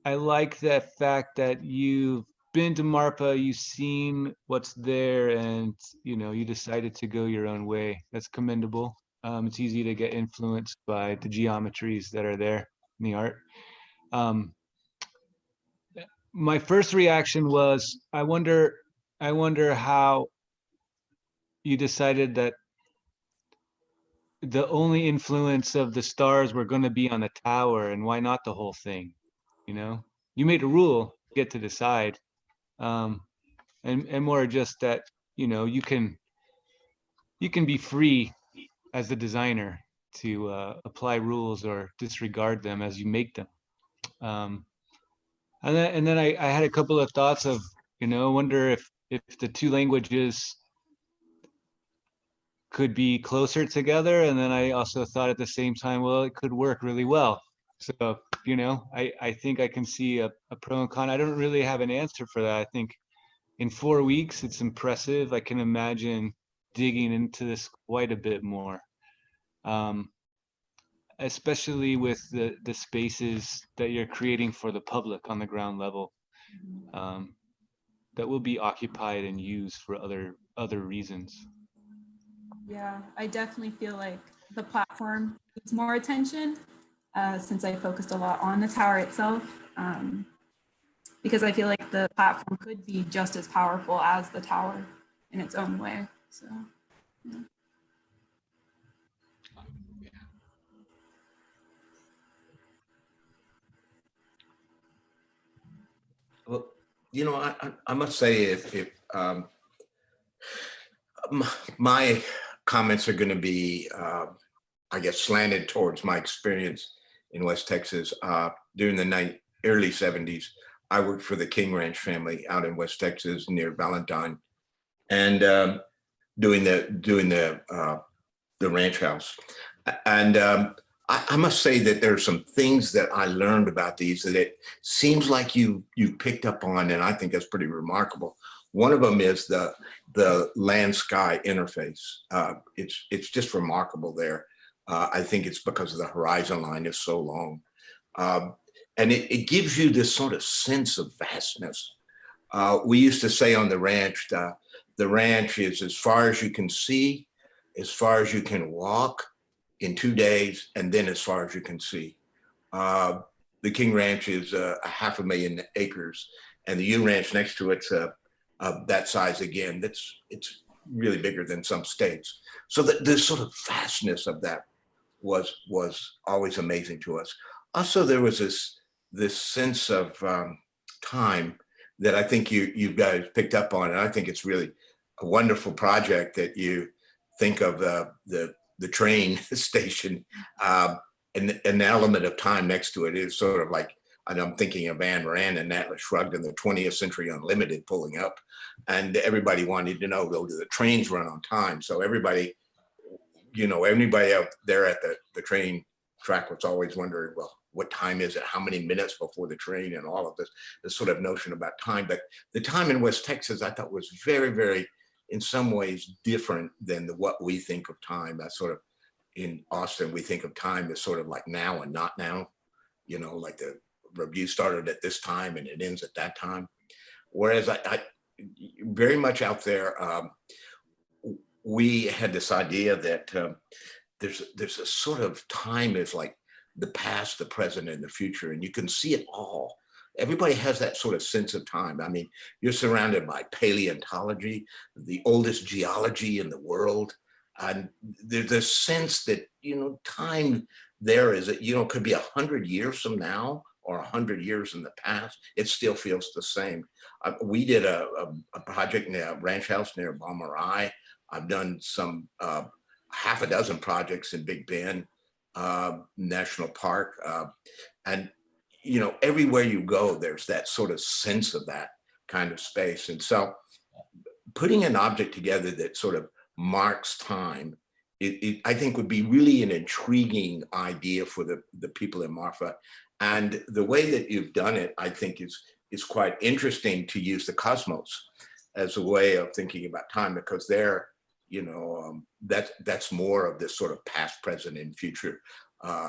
I like the fact that you've been to Marfa, you've seen what's there, and you decided to go your own way. That's commendable. It's easy to get influenced by the geometries that are there in the art. My first reaction was, I wonder how you decided that the only influence of the stars were going to be on the tower, and why not the whole thing? You made a rule, you get to decide, and more just that you can be free as the designer to apply rules or disregard them as you make them. And then I had a couple of thoughts of, wonder if the two languages could be closer together. And then I also thought at the same time, well, it could work really well. So, I think I can see a pro and con. I don't really have an answer for that. I think in 4 weeks, it's impressive. I can imagine digging into this quite a bit more. Especially with the spaces that you're creating for the public on the ground level, that will be occupied and used for other reasons. Yeah, I definitely feel like the platform needs more attention since I focused a lot on the tower itself, because I feel like the platform could be just as powerful as the tower in its own way. So, yeah. Well, I must say, if my comments are going to be, I guess, slanted towards my experience in West Texas. During the early 70s, I worked for the King Ranch family out in West Texas near Valentine, and doing the ranch house. And I must say that there are some things that I learned about these that it seems like you picked up on, and I think that's pretty remarkable. One of them is the land-sky interface. It's just remarkable there. I think it's because of the horizon line is so long. And it gives you this sort of sense of vastness. We used to say on the ranch, the ranch is as far as you can see, as far as you can walk in 2 days, and then as far as you can see. The King Ranch is 500,000 acres, and the U Ranch next to it's that size again. It's really bigger than some states. So the sort of vastness of that was always amazing to us. Also, there was this sense of time that I think you guys picked up on, and I think it's really a wonderful project that you think of the train station, and an element of time next to it is sort of like, and I'm thinking of Anne Rand and Atlas Shrugged and the 20th Century Unlimited pulling up, and everybody wanted to know, do the trains run on time? So everybody out there at the train track was always wondering, well, what time is it? How many minutes before the train? And all of this sort of notion about time. But the time in West Texas, I thought was very, very in some ways different than what we think of time. That's sort of, in Austin, we think of time as sort of like now and not now, you know, like the review started at this time and it ends at that time. Whereas I very much out there, we had this idea that there's a sort of time is like the past, the present, and the future, and you can see it all. Everybody has that sort of sense of time. I mean, you're surrounded by paleontology, the oldest geology in the world. And there's a sense that, you know, time there is, you know, could be 100 years from now or 100 years in the past. It still feels the same. We did a project near a ranch house near Balmarai. I've done some half a dozen projects in Big Bend National Park. And you know, everywhere you go, there's that sort of sense of that kind of space. And so putting an object together that sort of marks time, I think would be really an intriguing idea for the people in Marfa. And the way that you've done it, I think is quite interesting, to use the cosmos as a way of thinking about time, because there, you know, that's more of this sort of past, present, and future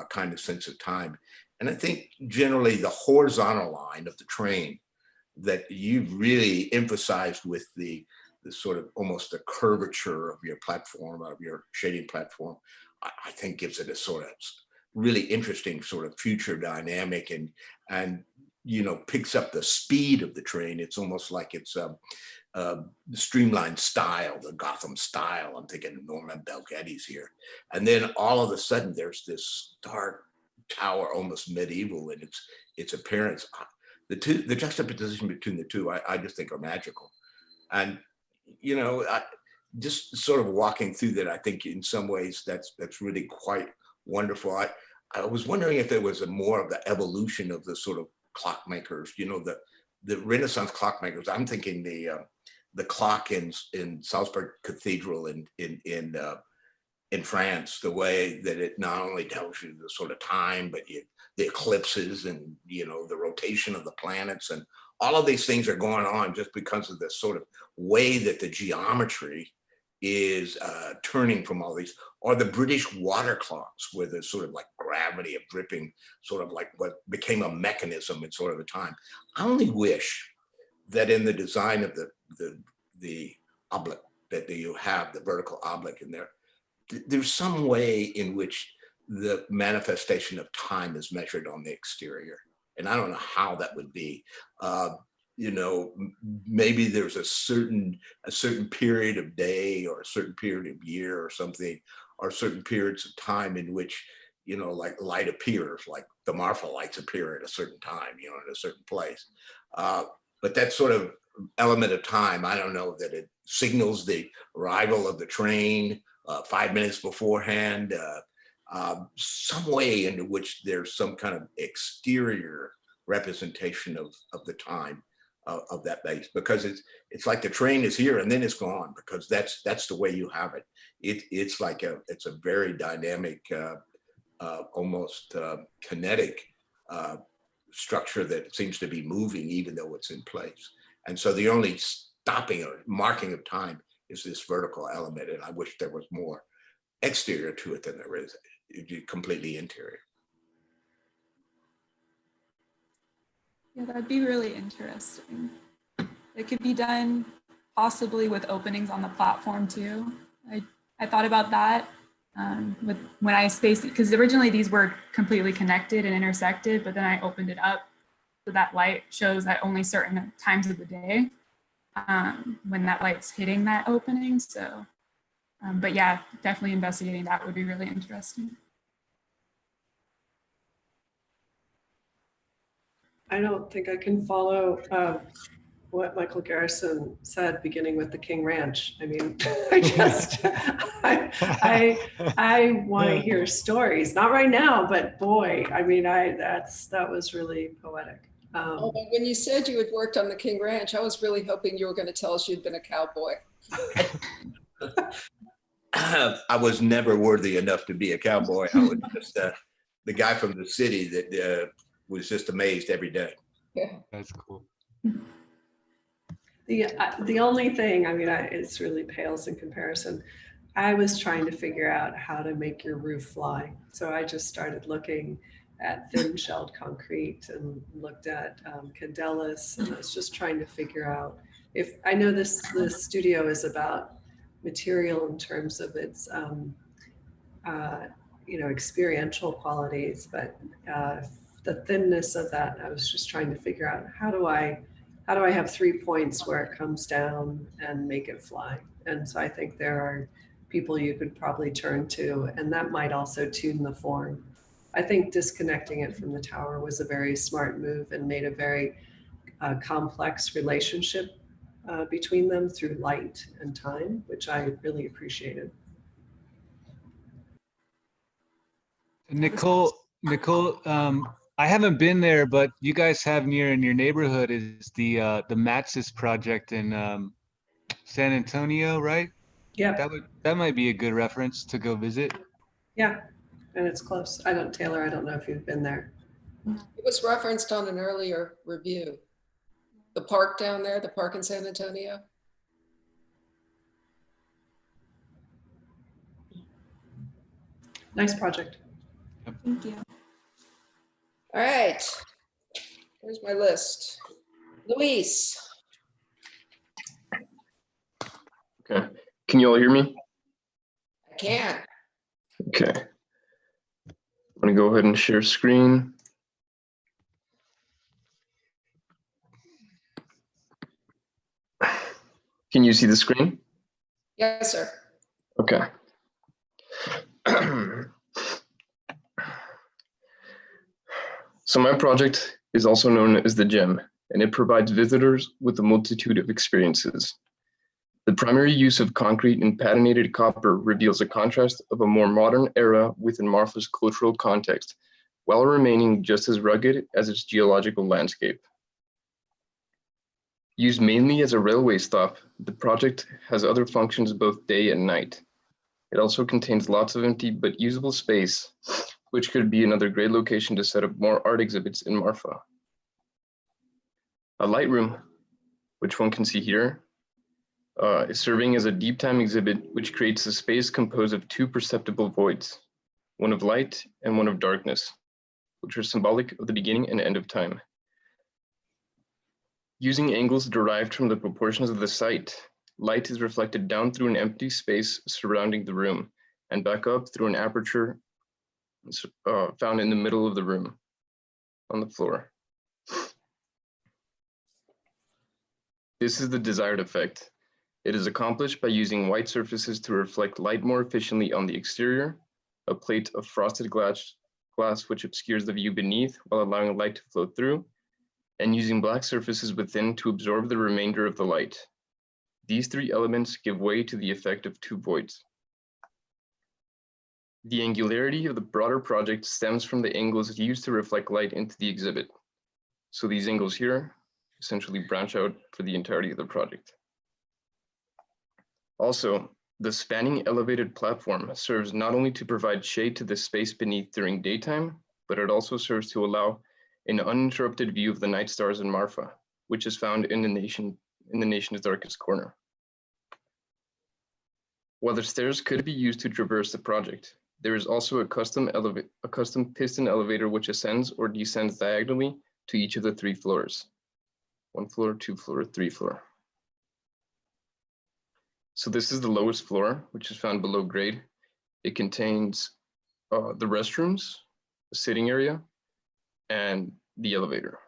kind of sense of time. And I think generally the horizontal line of the train that you've really emphasized with the sort of almost the curvature of your platform, of your shading platform, I think gives it a sort of really interesting sort of future dynamic, and you know, picks up the speed of the train. It's almost like it's the streamlined style, the Gotham style. I'm thinking Norman Bel Geddes here. And then all of a sudden there's this dark tower, almost medieval in its appearance. The juxtaposition between the two, I just think are magical. And you know, just sort of walking through that, I think in some ways that's really quite wonderful. I was wondering if there was a more of the evolution of the sort of clockmakers, you know, the Renaissance clockmakers. I'm thinking the clock in Salzburg Cathedral in France, the way that it not only tells you the sort of time, but the eclipses and, you know, the rotation of the planets, and all of these things are going on just because of the sort of way that the geometry is turning from all these, or the British water clocks, where there's sort of like gravity of dripping, sort of like what became a mechanism in sort of a time. I only wish that in the design of the oblique that you have, the vertical oblique in there, there's some way in which the manifestation of time is measured on the exterior. And I don't know how that would be. You know, maybe there's a certain period of day or a certain period of year or something, or certain periods of time in which, you know, like light appears, like the Marfa lights appear at a certain time, you know, in a certain place. But that sort of element of time, I don't know that it signals the arrival of the train 5 minutes beforehand, some way in which there's some kind of exterior representation of the time of that base, because it's like the train is here and then it's gone, because that's the way you have it. It's like it's a very dynamic, almost kinetic structure that seems to be moving even though it's in place. And so the only stopping or marking of time is this vertical element. And I wish there was more exterior to it than there is completely interior. Yeah, that'd be really interesting. It could be done possibly with openings on the platform too. I thought about that when I spaced it, because originally these were completely connected and intersected, but then I opened it up so that light shows at only certain times of the day when that light's hitting that opening. So, but yeah, definitely investigating that would be really interesting. I don't think I can follow what Michael Garrison said, beginning with the King Ranch. I mean, I want to hear stories. Not right now, but boy, I mean, that was really poetic. When you said you had worked on the King Ranch, I was really hoping you were going to tell us you'd been a cowboy. I was never worthy enough to be a cowboy. I was just the guy from the city that was just amazed every day. Yeah, that's cool. The only thing, I mean, it's really pales in comparison. I was trying to figure out how to make your roof fly. So I just started looking at thin shelled concrete and looked at candelas, and I was just trying to figure out if, I know this studio is about material in terms of its you know, experiential qualities, but the thinness of that, I was just trying to figure out how do I have 3 points where it comes down and make it fly. And so I think there are people you could probably turn to, and that might also tune the form. I think disconnecting it from the tower was a very smart move and made a very complex relationship between them through light and time, which I really appreciated. Nicole, I haven't been there, but you guys have near in your neighborhood is the Matsis project in San Antonio, right? Yeah. That might be a good reference to go visit. Yeah, and it's close. Taylor, I don't know if you've been there. It was referenced on an earlier review. The park down there, the park in San Antonio. Nice project. Thank you. All right, here's my list. Luis. Okay, can you all hear me? I can. Okay, I'm gonna go ahead and share screen. Can you see the screen? Yes, sir. Okay. So my project is also known as the Gem, and it provides visitors with a multitude of experiences. The primary use of concrete and patinated copper reveals a contrast of a more modern era within Marfa's cultural context, while remaining just as rugged as its geological landscape. Used mainly as a railway stop, the project has other functions both day and night. It also contains lots of empty but usable space, which could be another great location to set up more art exhibits in Marfa. A light room, which one can see here, is serving as a deep time exhibit, which creates a space composed of 2 perceptible voids, one of light and one of darkness, which are symbolic of the beginning and end of time. Using angles derived from the proportions of the site, light is reflected down through an empty space surrounding the room and back up through an aperture found in the middle of the room on the floor. This is the desired effect. It is accomplished by using white surfaces to reflect light more efficiently on the exterior, a plate of frosted glass which obscures the view beneath while allowing light to flow through, and using black surfaces within to absorb the remainder of the light. These 3 elements give way to the effect of 2 voids. The angularity of the broader project stems from the angles used to reflect light into the exhibit. So these angles here essentially branch out for the entirety of the project. Also, the spanning elevated platform serves not only to provide shade to the space beneath during daytime, but it also serves to allow an uninterrupted view of the night stars in Marfa, which is found in the nation's darkest corner. While the stairs could be used to traverse the project, there is also a custom piston elevator which ascends or descends diagonally to each of the 3 floors. 1 floor, 2 floor, 3 floor. So this is the lowest floor, which is found below grade. It contains the restrooms, the sitting area, and the elevator.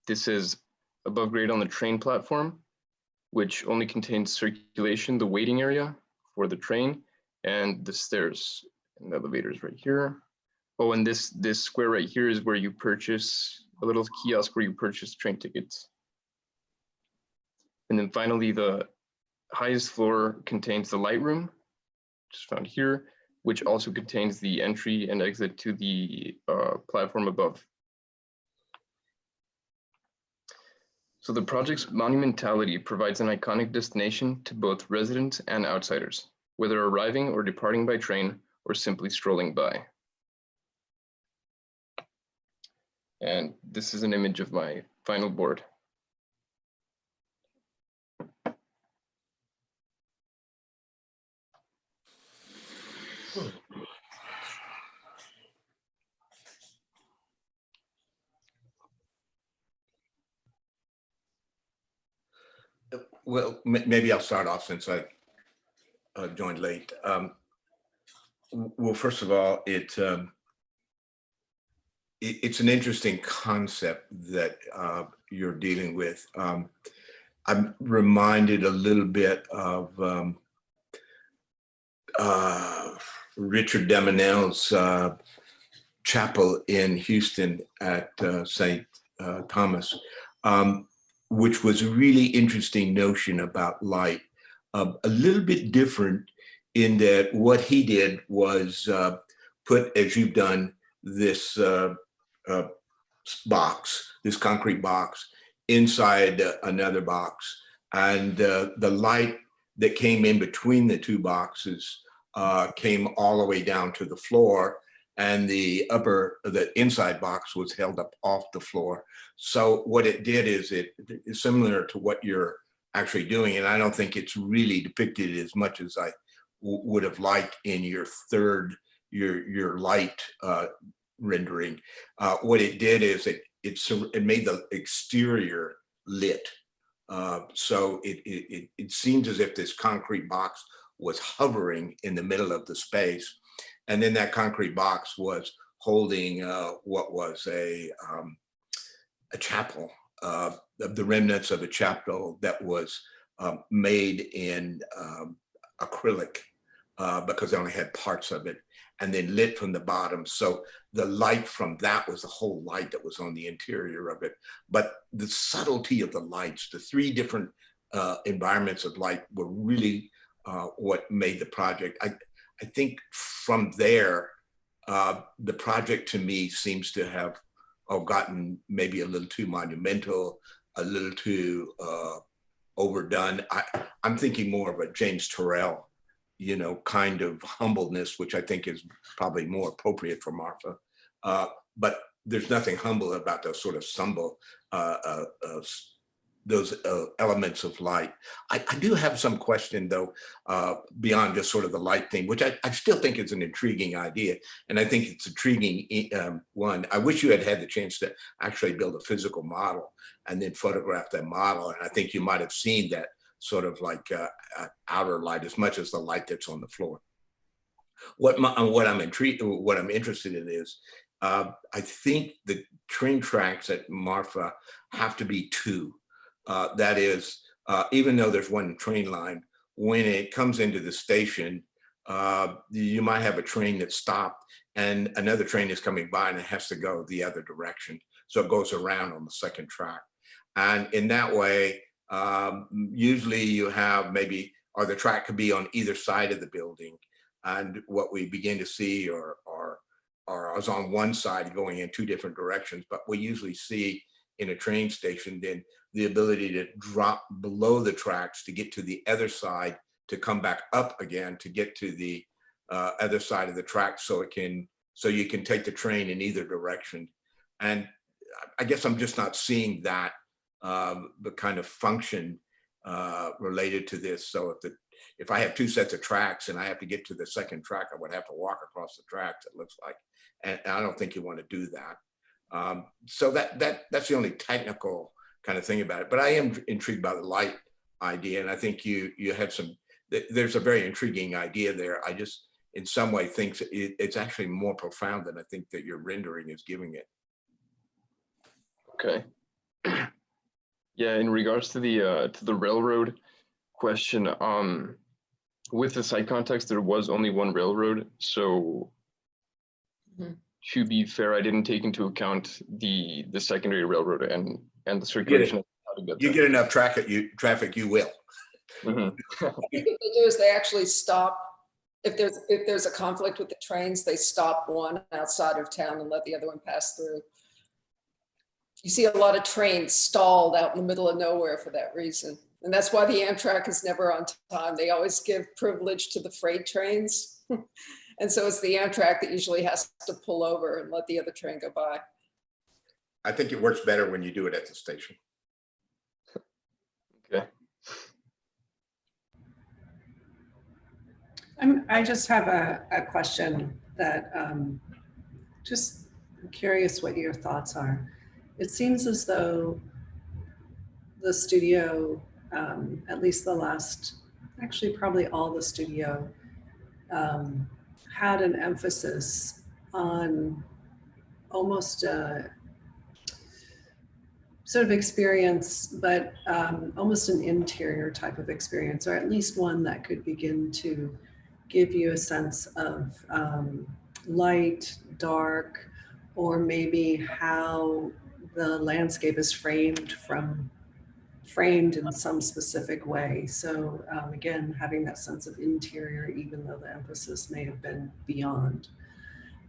This is above grade on the train platform, which only contains circulation, the waiting area for the train, and the stairs and the elevators right here. Oh, and this square right here is where you purchase a little kiosk where you purchase train tickets. And then finally, the highest floor contains the light room, which is found here, which also contains the entry and exit to the platform above. So the project's monumentality provides an iconic destination to both residents and outsiders, whether arriving or departing by train or simply strolling by. And this is an image of my final board. Well, maybe I'll start off since I joined late. Well, first of all, it's an interesting concept that you're dealing with. I'm reminded a little bit of Richard Demonel's chapel in Houston at St. Thomas, which was a really interesting notion about light. A little bit different in that what he did was put, as you've done, this box, this concrete box, inside another box. And the light that came in between the two boxes came all the way down to the floor, and the inside box was held up off the floor. So what it did is it is similar to what you're actually doing, and I don't think it's really depicted as much as I would have liked in your your light rendering. What it did is it made the exterior lit. So it seems as if this concrete box was hovering in the middle of the space. And then that concrete box was holding what was a chapel, the remnants of a chapel that was made in acrylic because they only had parts of it, and then lit from the bottom. So the light from that was the whole light that was on the interior of it. But the subtlety of the lights, the three different environments of light were really what made the project. I think from there, the project to me seems to have gotten maybe a little too monumental, a little too overdone. I'm thinking more of a James Turrell, kind of humbleness, which I think is probably more appropriate for Marfa. But there's nothing humble about those sort of those elements of light. I do have some question though, beyond just sort of the light thing, which I still think is an intriguing idea. And I think it's intriguing one. I wish you had had the chance to actually build a physical model and then photograph that model. And I think you might have seen that sort of like outer light as much as the light that's on the floor. What I'm interested in is, I think the train tracks at Marfa have to be two. That is, even though there's one train line, when it comes into the station, you might have a train that stopped and another train is coming by and it has to go the other direction. So it goes around on the second track. And in that way, usually you have maybe, or the track could be on either side of the building. And what we begin to see or is on one side going in two different directions, but we usually see in a train station then the ability to drop below the tracks to get to the other side, to come back up again to get to the other side of the track, so you can take the train in either direction. And I guess I'm just not seeing that the kind of function related to this. So if I have two sets of tracks and I have to get to the second track, I would have to walk across the tracks, it looks like, and I don't think you want to do that. So that's the only technical kind of thing about it. But I am intrigued by the light idea, and I think you had there's a very intriguing idea there. I just in some way think it's actually more profound than I think that your rendering is giving it. Okay. Yeah, in regards to the railroad question, with the site context, there was only one railroad. So to be fair, I didn't take into account the secondary railroad and the circulation. You get enough traffic, you will. I think what they do is they actually stop. If there's a conflict with the trains, they stop one outside of town and let the other one pass through. You see a lot of trains stalled out in the middle of nowhere for that reason. And that's why the Amtrak is never on time. They always give privilege to the freight trains. And so it's the Amtrak that usually has to pull over and let the other train go by. I think it works better when you do it at the station. Okay. I just have a question that I'm curious what your thoughts are. It seems as though the studio at least the last, actually probably all the studio, had an emphasis on almost a sort of experience, but almost an interior type of experience, or at least one that could begin to give you a sense of light, dark, or maybe how the landscape is framed in some specific way. So again, having that sense of interior, even though the emphasis may have been beyond.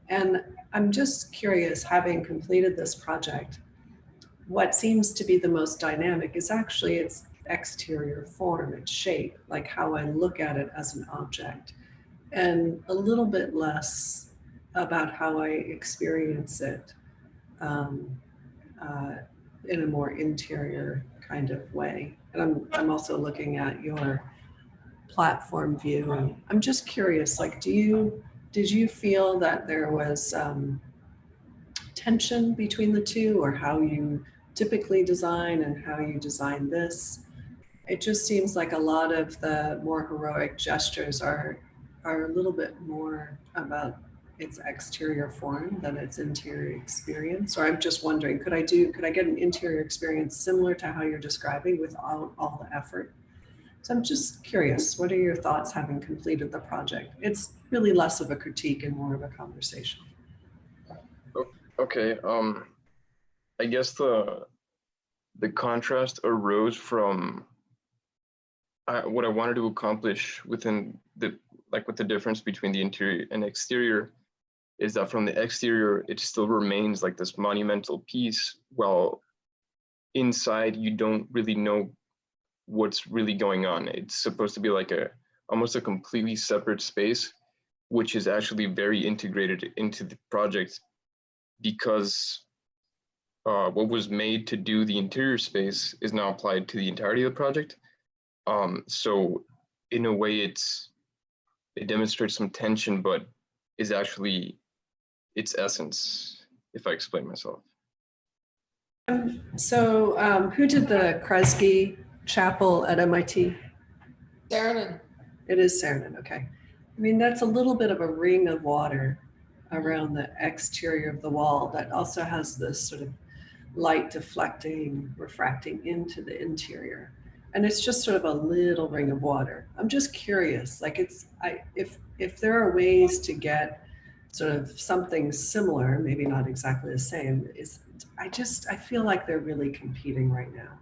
And I'm just curious, having completed this project, what seems to be the most dynamic is actually its exterior form, its shape, like how I look at it as an object, and a little bit less about how I experience it in a more interior kind of way. And I'm also looking at your platform view, and I'm just curious, like, did you feel that there was tension between the two, or how you typically design and how you design this? It just seems like a lot of the more heroic gestures are a little bit more about its exterior form than its interior experience. Or I'm just wondering, could I get an interior experience similar to how you're describing without all the effort? So I'm just curious, what are your thoughts having completed the project? It's really less of a critique and more of a conversation. Okay, I guess the contrast arose from what I wanted to accomplish within with the difference between the interior and exterior is that from the exterior, it still remains like this monumental piece, while inside you don't really know what's really going on. It's supposed to be like almost a completely separate space, which is actually very integrated into the project, because what was made to do the interior space is now applied to the entirety of the project. So in a way, it demonstrates some tension, but is actually its essence, if I explain myself. So who did the Kresge Chapel at MIT? Saarinen. It is Saarinen, okay. I mean, that's a little bit of a ring of water around the exterior of the wall that also has this sort of light deflecting, refracting into the interior. And it's just sort of a little ring of water. I'm just curious, like if there are ways to get sort of something similar, maybe not exactly the same, I feel like they're really competing right now.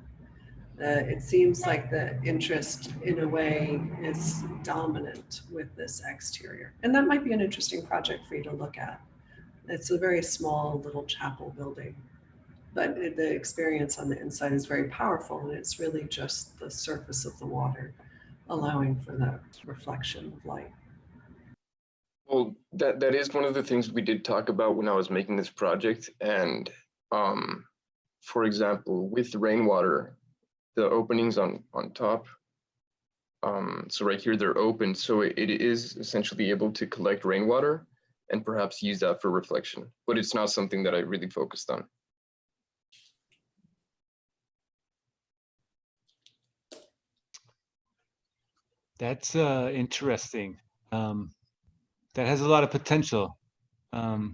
It seems like the interest in a way is dominant with this exterior. And that might be an interesting project for you to look at. It's a very small little chapel building, but the experience on the inside is very powerful, and it's really just the surface of the water allowing for that reflection of light. Well, that is one of the things we did talk about when I was making this project. And for example, with rainwater, the openings on top, so right here, they're open. So it is essentially able to collect rainwater and perhaps use that for reflection, but it's not something that I really focused on. That's interesting. That has a lot of potential. The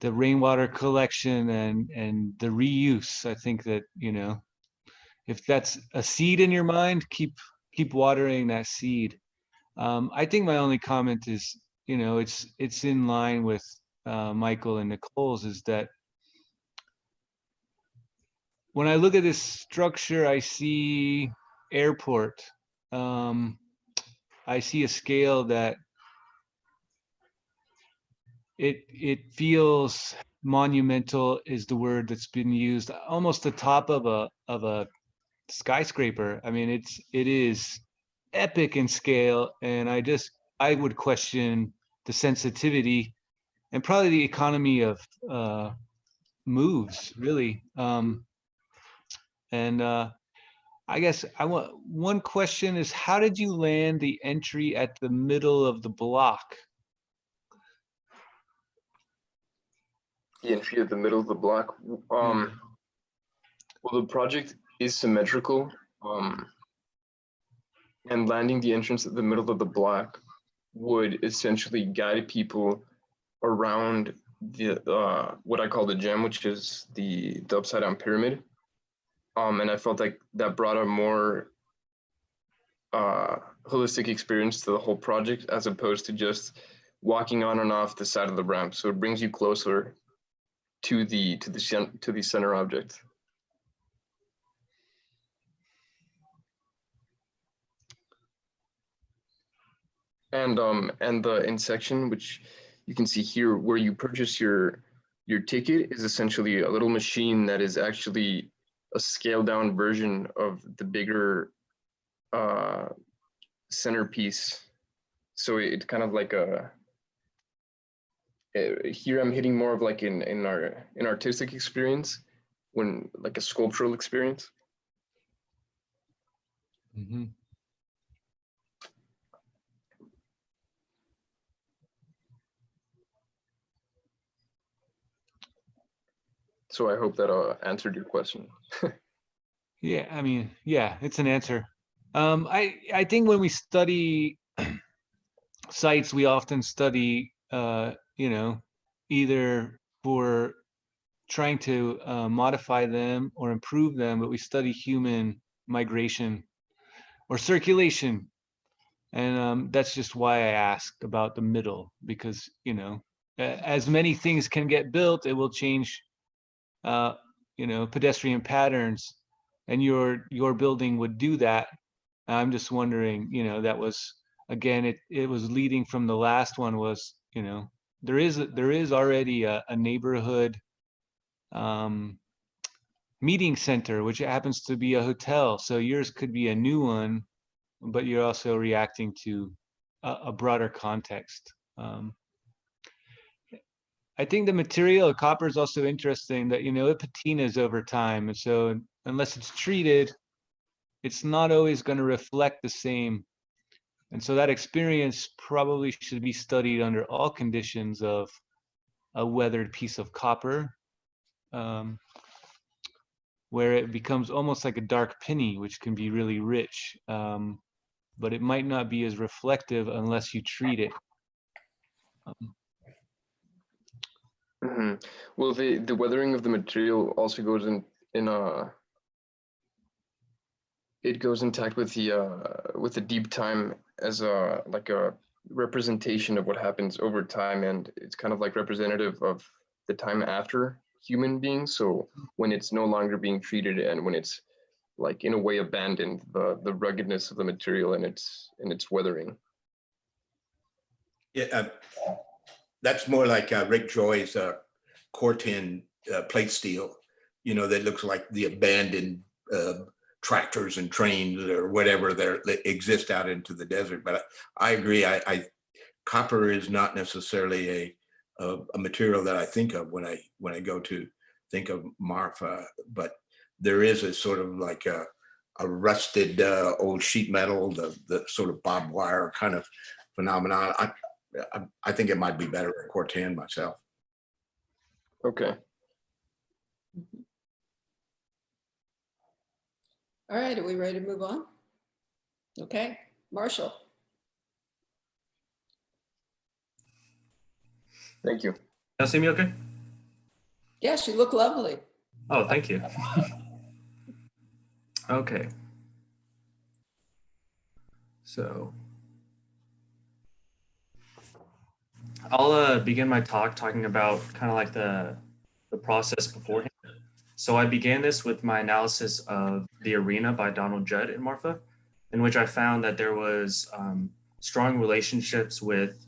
rainwater collection and the reuse. I think that, if that's a seed in your mind, keep watering that seed. I think my only comment is, it's in line with Michael and Nicole's, is that when I look at this structure, I see airport. I see a scale that it feels monumental is the word that's been used, almost the top of a skyscraper. I mean, it is epic in scale, and I would question the sensitivity and probably the economy of moves, really. I guess one question is, how did you land the entry at the middle of the block? The entry at the middle of the block. Well, the project is symmetrical, And landing the entrance at the middle of the block would essentially guide people around the what I call the gem, which is the upside down pyramid. And I felt like that brought a more holistic experience to the whole project, as opposed to just walking on and off the side of the ramp. So it brings you closer to the center object. And the in section, which you can see here, where you purchase your ticket, is essentially a little machine that is actually a scaled down version of the bigger centerpiece. So it's kind of like here I'm hitting more of like in artistic experience, when like a sculptural experience. Mm-hmm. So I hope that answered your question. Yeah, I mean, yeah, it's an answer. I think when we study sites, we often study, you know, either for trying to modify them or improve them, but we study human migration or circulation. And that's just why I asked about the middle, because, you know, as many things can get built, it will change, you know, pedestrian patterns, and your building would do that. I'm just wondering, you know, that was, again, it was leading from the last one was, you know, there is already a neighborhood meeting center, which happens to be a hotel. So yours could be a new one, but you're also reacting to a broader context. I think the material of copper is also interesting, that, you know, it patinas over time. And so unless it's treated, it's not always going to reflect the same. And so that experience probably should be studied under all conditions of a weathered piece of copper, where it becomes almost like a dark penny, which can be really rich, but it might not be as reflective unless you treat it. Mm-hmm. Well, the weathering of the material also goes it goes intact with the deep time as a representation of what happens over time, and it's kind of like representative of the time after human beings. So when it's no longer being treated, and when it's like in a way abandoned, the ruggedness of the material and its weathering. Yeah, that's more like Rick Joy's Corten plate steel, you know, that looks like the abandoned tractors and trains or whatever that exist out into the desert. But I agree. Copper is not necessarily a material that I think of when I go to think of Marfa, but there is a sort of like a rusted old sheet metal, the sort of barbed wire kind of phenomenon. I think it might be better at Corten myself. Okay. All right, are we ready to move on? Okay, Marshall. Thank you. Y'all see me okay? Yes, you look lovely. Oh, thank you. Okay. So I'll begin my talk talking about kind of like the process beforehand. So I began this with my analysis of The Arena by Donald Judd in Marfa, in which I found that there was strong relationships with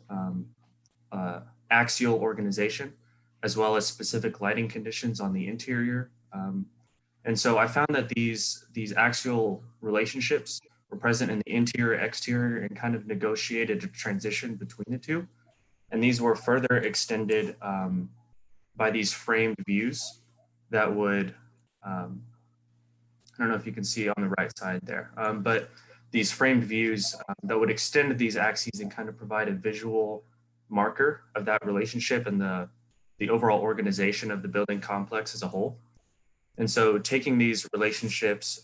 axial organization, as well as specific lighting conditions on the interior. And so I found that these axial relationships were present in the interior, exterior, and kind of negotiated a transition between the two. And these were further extended by these framed views that would, I don't know if you can see on the right side there, but these framed views that would extend these axes and kind of provide a visual marker of that relationship and the overall organization of the building complex as a whole. And so taking these relationships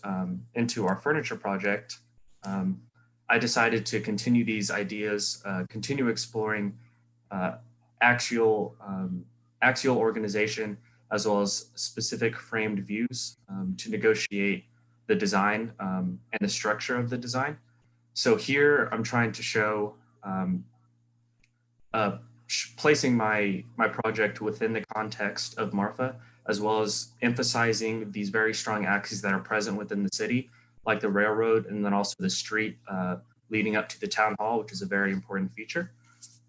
into our furniture project, I decided to continue these ideas, continue exploring axial organization, as well as specific framed views to negotiate the design and the structure of the design. So here I'm trying to show placing my project within the context of Marfa, as well as emphasizing these very strong axes that are present within the city, like the railroad, and then also the street leading up to the town hall, which is a very important feature.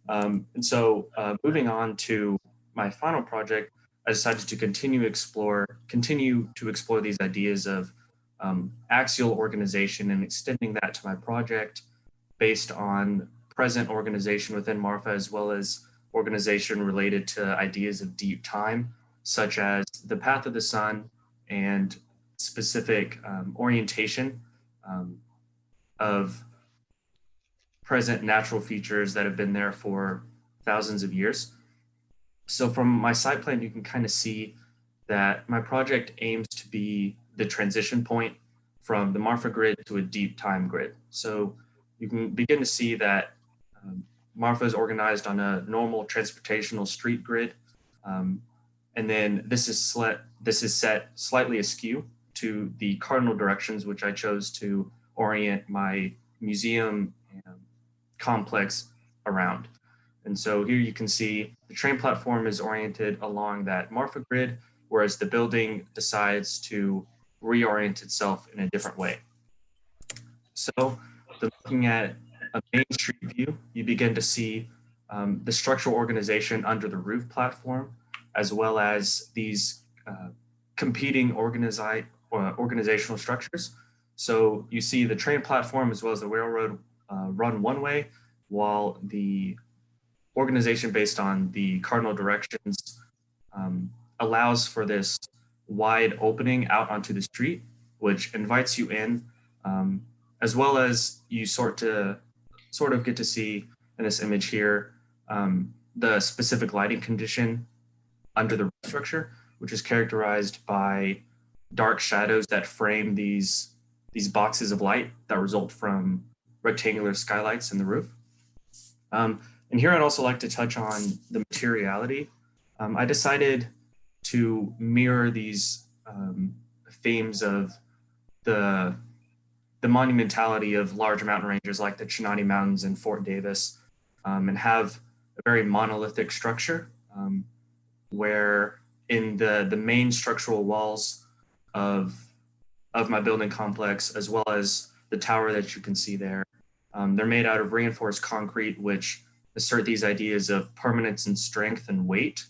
And so moving on to my final project, I decided to continue to explore these ideas of axial organization and extending that to my project based on present organization within Marfa, as well as organization related to ideas of deep time, such as the path of the sun and specific orientation of present natural features that have been there for thousands of years. So from my site plan, you can kind of see that my project aims to be the transition point from the Marfa grid to a deep time grid. So you can begin to see that Marfa is organized on a normal transportational street grid. And then this is set slightly askew to the cardinal directions, which I chose to orient my museum complex around. And so here you can see the train platform is oriented along that Marfa grid, whereas the building decides to reorient itself in a different way. So looking at a Main Street view, you begin to see the structural organization under the roof platform, as well as these competing organizational structures. So you see the train platform as well as the railroad run one way, while the organization based on the cardinal directions allows for this wide opening out onto the street, which invites you in, as well as you sort of get to see in this image here the specific lighting condition under the structure, which is characterized by dark shadows that frame these boxes of light that result from rectangular skylights in the roof. And here I'd also like to touch on the materiality. I decided to mirror these themes of the monumentality of large mountain ranges like the Chinati Mountains and Fort Davis, and have a very monolithic structure where in the main structural walls of my building complex, as well as the tower that you can see there, they're made out of reinforced concrete, which assert these ideas of permanence and strength and weight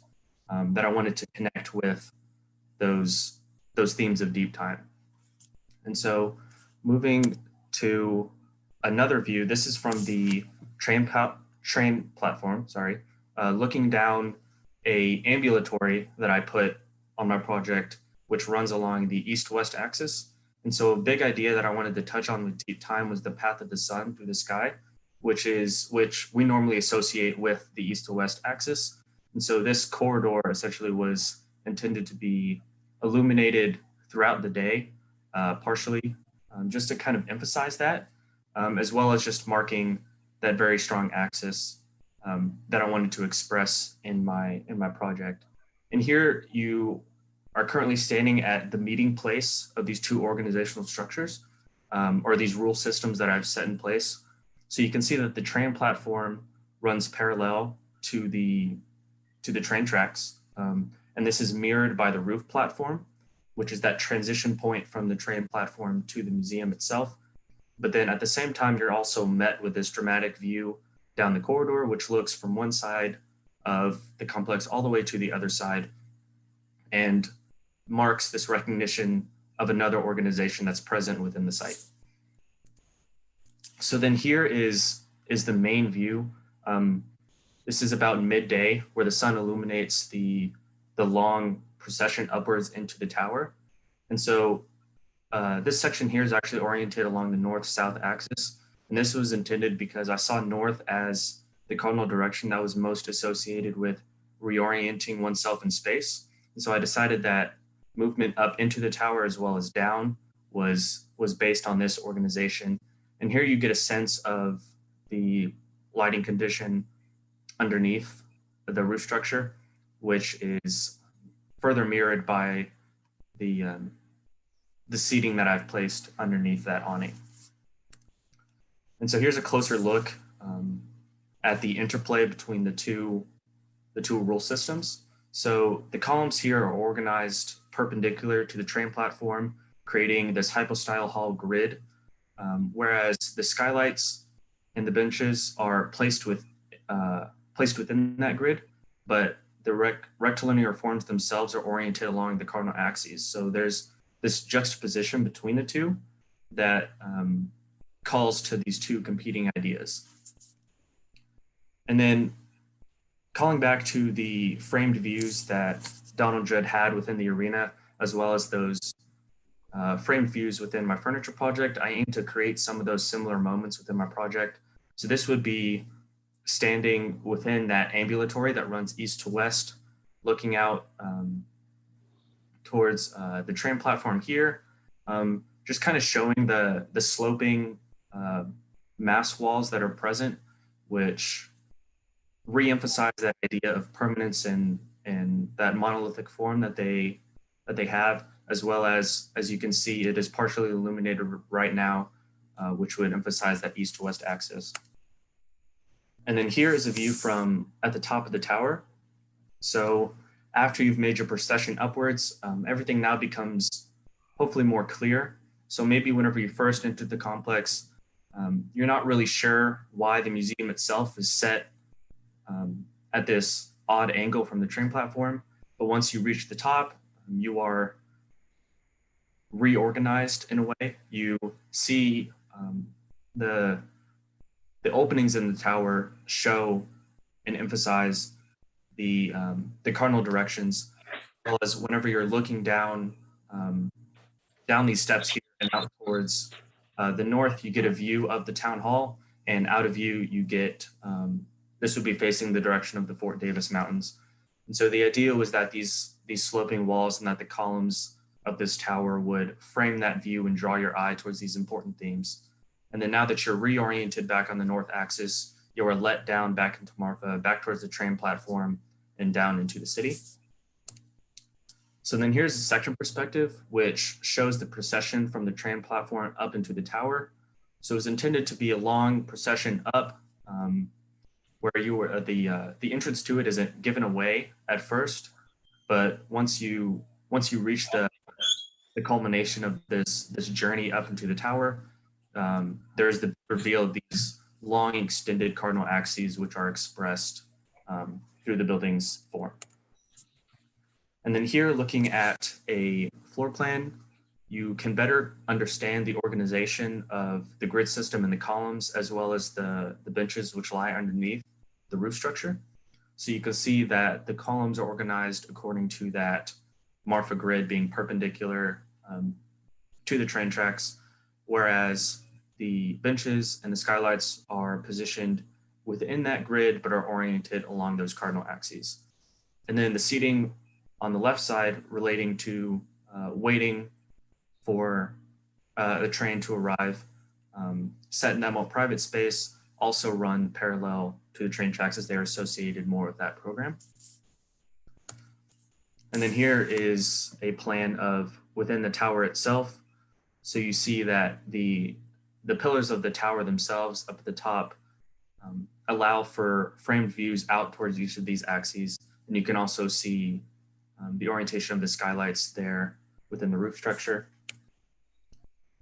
that I wanted to connect with those themes of deep time. And so moving to another view, this is from the train platform, looking down a ambulatory that I put on my project, which runs along the east-west axis. And so a big idea that I wanted to touch on with deep time was the path of the sun through the sky, which we normally associate with the east to west axis. And so this corridor essentially was intended to be illuminated throughout the day, partially, just to kind of emphasize that, as well as just marking that very strong axis that I wanted to express in my project. And here you are currently standing at the meeting place of these two organizational structures, or these rule systems that I've set in place. So you can see that the train platform runs parallel to the train tracks. And this is mirrored by the roof platform, which is that transition point from the train platform to the museum itself. But then at the same time, you're also met with this dramatic view down the corridor, which looks from one side of the complex all the way to the other side and marks this recognition of another organization that's present within the site. So then here is the main view. This is about midday, where the sun illuminates the long procession upwards into the tower. And so this section here is actually oriented along the north-south axis. And this was intended because I saw north as the cardinal direction that was most associated with reorienting oneself in space. And so I decided that movement up into the tower as well as down was based on this organization. And here you get a sense of the lighting condition underneath the roof structure, which is further mirrored by the seating that I've placed underneath that awning. And so here's a closer look at the interplay between the two rule systems. So the columns here are organized perpendicular to the train platform, creating this hypostyle hall grid, whereas the skylights and the benches are placed within that grid, but the rectilinear forms themselves are oriented along the cardinal axes. So there's this juxtaposition between the two that calls to these two competing ideas. And then calling back to the framed views that Donald Judd had within the arena, as well as those framed views within my furniture project, I aim to create some of those similar moments within my project. So this would be standing within that ambulatory that runs east to west, looking out towards the train platform here, just kind of showing the sloping mass walls that are present, which re-emphasize that idea of permanence and that monolithic form that they have, as well as you can see, it is partially illuminated right now, which would emphasize that east to west axis. And then here is a view from at the top of the tower. So after you've made your procession upwards, everything now becomes hopefully more clear. So maybe whenever you first entered the complex, you're not really sure why the museum itself is set at this odd angle from the train platform. But once you reach the top, you are reorganized in a way. You see the openings in the tower show and emphasize the cardinal directions, as well as whenever you're looking down these steps here and out towards the north, you get a view of the town hall, and out of view you get this would be facing the direction of the Fort Davis Mountains. And so the idea was that these sloping walls and that the columns of this tower would frame that view and draw your eye towards these important themes. And then now that you're reoriented back on the north axis, you are let down back into Marfa, back towards the train platform and down into the city. So then here's the section perspective, which shows the procession from the train platform up into the tower. So it's intended to be a long procession up, where you were the entrance to it isn't given away at first, but once you reach the culmination of this journey up into the tower, there's the reveal of these long extended cardinal axes, which are expressed through the building's form. And then here, looking at a floor plan, you can better understand the organization of the grid system and the columns, as well as the benches which lie underneath the roof structure. So you can see that the columns are organized according to that Marfa grid being perpendicular to the train tracks, whereas the benches and the skylights are positioned within that grid, but are oriented along those cardinal axes. And then the seating on the left side relating to waiting for the train to arrive, set in that more private space, also run parallel to the train tracks as they're associated more with that program. And then here is a plan of within the tower itself. So you see that the pillars of the tower themselves up at the top allow for framed views out towards each of these axes. And you can also see the orientation of the skylights there within the roof structure.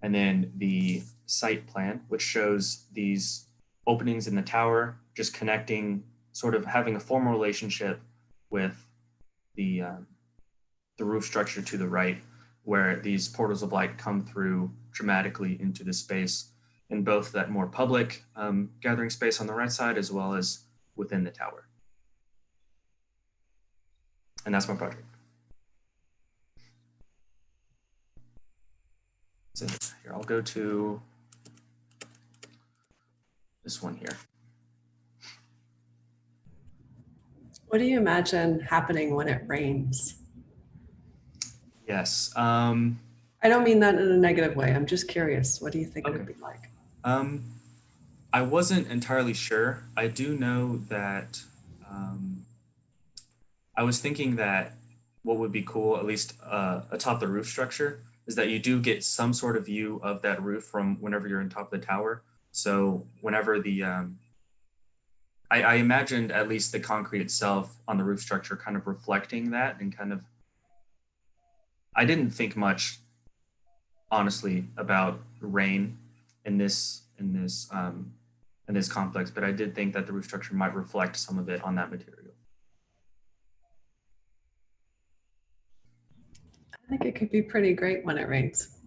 And then the site plan, which shows these openings in the tower, just connecting, sort of having a formal relationship with the roof structure to the right, where these portals of light come through dramatically into the space in both that more public gathering space on the right side, as well as within the tower. And that's my project. So here, I'll go to this one here. What do you imagine happening when it rains? Yes. I don't mean that in a negative way. I'm just curious. What do you think it would be like? I wasn't entirely sure. I do know that I was thinking that what would be cool, at least atop the roof structure, is that you do get some sort of view of that roof from whenever you're on top of the tower. So whenever the, I imagined at least the concrete itself on the roof structure kind of reflecting that, and kind of, I didn't think much, honestly, about rain in this complex, but I did think that the roof structure might reflect some of it on that material. I think it could be pretty great when it rains.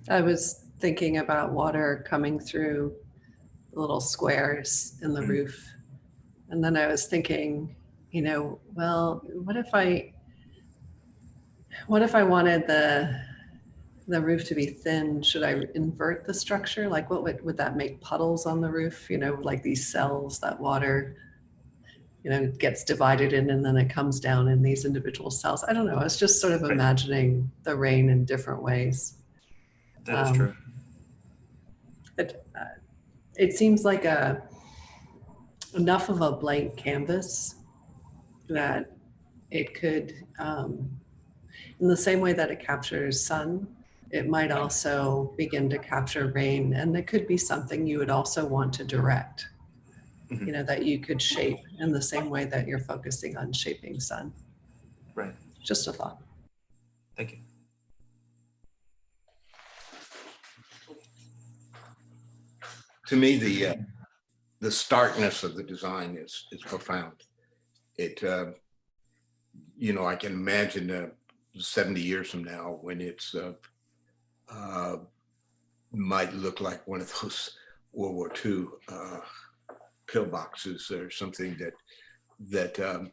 I was thinking about water coming through little squares in the roof. And then I was thinking, you know, well, what if I wanted the roof to be thin? Should I invert the structure? Like, what would that make puddles on the roof? You know, like these cells that water, you know, gets divided in and then it comes down in these individual cells. I don't know. I was just sort of imagining the rain in different ways. That is true. It seems like enough of a blank canvas that it could, in the same way that it captures sun, it might also begin to capture rain, and it could be something you would also want to direct, you know, that you could shape in the same way that you're focusing on shaping sun. Right. Just a thought. Thank you. To me, the starkness of the design is profound. It, you know, I can imagine 70 years from now when it's might look like one of those World War II pillboxes or something that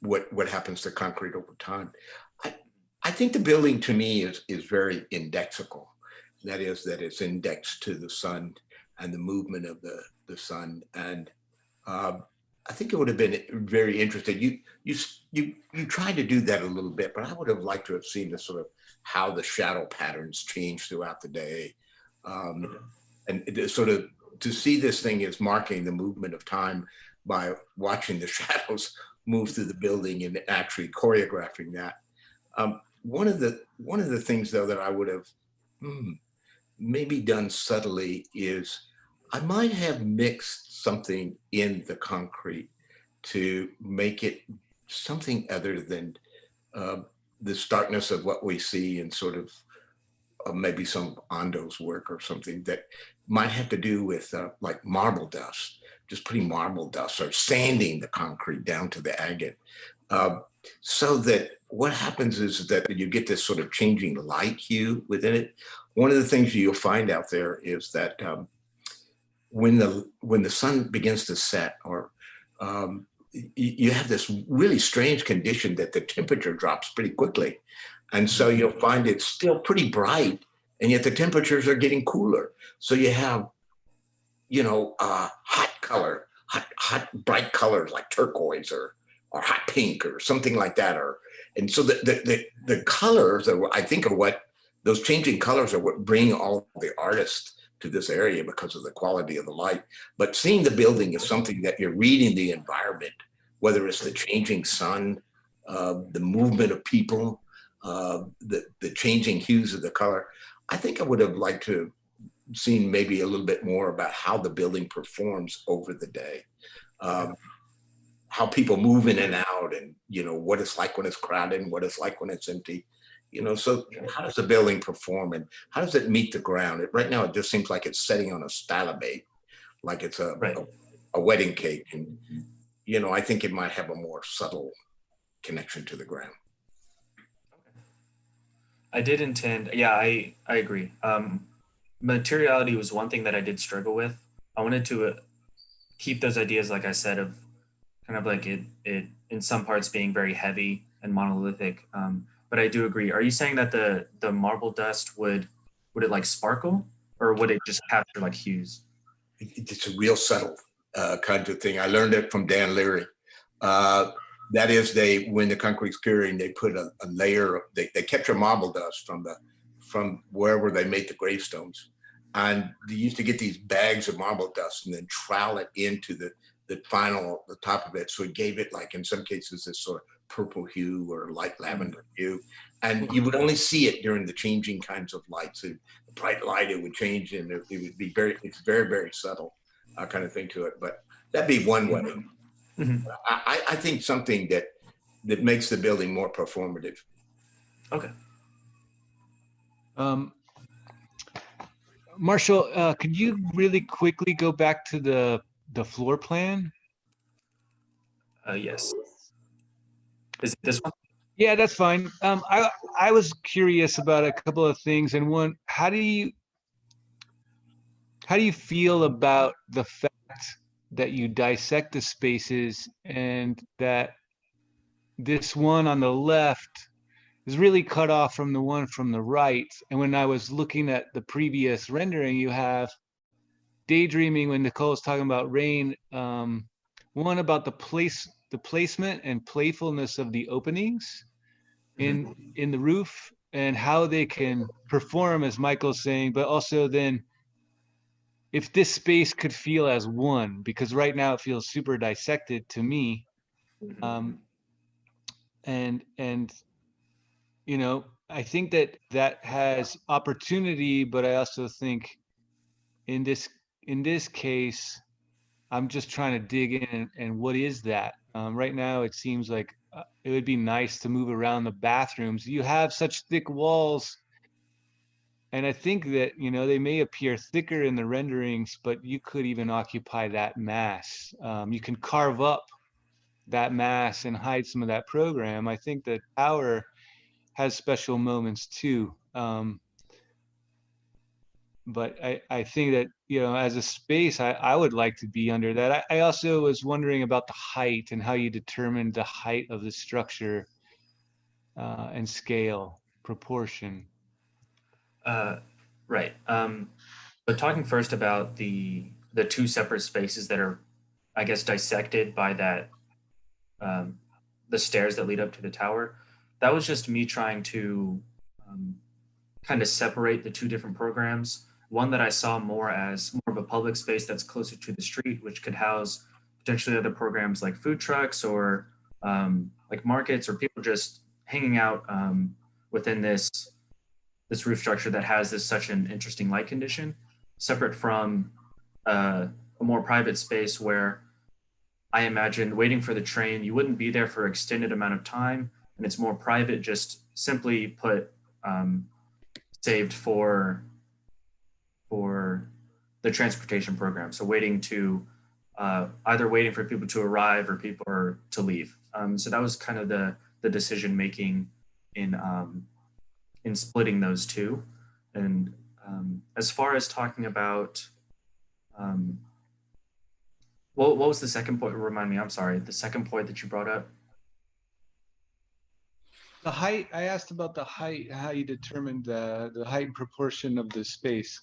what happens to concrete over time. I think the building to me is very indexical. That is, that it's indexed to the sun and the movement of the sun. And I think it would have been very interesting. You tried to do that a little bit, but I would have liked to have seen the sort of how the shadow patterns change throughout the day. And sort of to see this thing as marking the movement of time by watching the shadows move through the building and actually choreographing that. One of the things though that I would have maybe done subtly is I might have mixed something in the concrete to make it something other than the starkness of what we see in sort of maybe some Ondo's work or something that might have to do with like marble dust, just putting marble dust or sanding the concrete down to the agate. So that what happens is that you get this sort of changing light hue within it. One of the things you'll find out there is that when the sun begins to set, or you have this really strange condition that the temperature drops pretty quickly. And so you'll find it's still pretty bright, and yet the temperatures are getting cooler. So you have, you know, hot bright colors like turquoise or hot pink or something like that. And so the colors are, I think, are what those changing colors are what bring all the artists to this area because of the quality of the light. But seeing the building is something that you're reading the environment, whether it's the changing sun, the movement of people, the changing hues of the color. I think I would have liked to have seen maybe a little bit more about how the building performs over the day. How people move in and out, and, you know, what it's like when it's crowded and what it's like when it's empty. You know, so how does the building perform and how does it meet the ground? Right now, it just seems like it's setting on a stylobate, like it's a wedding cake. And, you know, I think it might have a more subtle connection to the ground. I did intend, yeah, I agree. Materiality was one thing that I did struggle with. I wanted to keep those ideas, like I said, of kind of like it in some parts being very heavy and monolithic. But I do agree. Are you saying that the marble dust would it like sparkle, or would it just capture like hues? It's a real subtle kind of thing. I learned it from Dan Leary. That is, when the concrete's curing, they put a layer, they capture marble dust from wherever they make the gravestones. And they used to get these bags of marble dust and then trowel it into the top of it. So it gave it, like in some cases, this sort of purple hue or light lavender hue. And you would only see it during the changing kinds of lights. So the bright light, it would change, and it would be it's very, very subtle kind of thing to it. But that'd be one way. Mm-hmm. I think something that makes the building more performative. Okay. Marshall, could you really quickly go back to the floor plan? Yes. Is it this one? Yeah, that's fine. I was curious about a couple of things, and one, how do you feel about the fact that you dissect the spaces and that this one on the left is really cut off from the one from the right? And when I was looking at the previous rendering, you have daydreaming when Nicole's talking about rain, one about the placement and playfulness of the openings in the roof and how they can perform, as Michael's saying, but also then if this space could feel as one, because right now it feels super dissected to me. And you know, I think that has opportunity, but I also think in this case, I'm just trying to dig in and what is that? Right now, it seems like it would be nice to move around the bathrooms. You have such thick walls, and I think that, you know, they may appear thicker in the renderings, but you could even occupy that mass. You can carve up that mass and hide some of that program. I think the tower has special moments too. But I think that, you know, as a space, I would like to be under that. I also was wondering about the height and how you determined the height of the structure and scale, proportion. Right. But talking first about the two separate spaces that are, I guess, dissected by that, the stairs that lead up to the tower, that was just me trying to kind of separate the two different programs. One that I saw more as more of a public space that's closer to the street, which could house potentially other programs like food trucks or like markets or people just hanging out within this roof structure that has such an interesting light condition, separate from a more private space where I imagine waiting for the train, you wouldn't be there for an extended amount of time, and it's more private, just simply put, saved for the transportation program. So waiting to, either waiting for people to arrive or people to leave. So that was kind of the decision making in splitting those two. And as far as talking about, what was the second point? Remind me, I'm sorry, the second point that you brought up. The height, I asked about the height, how you determined the height and proportion of the space.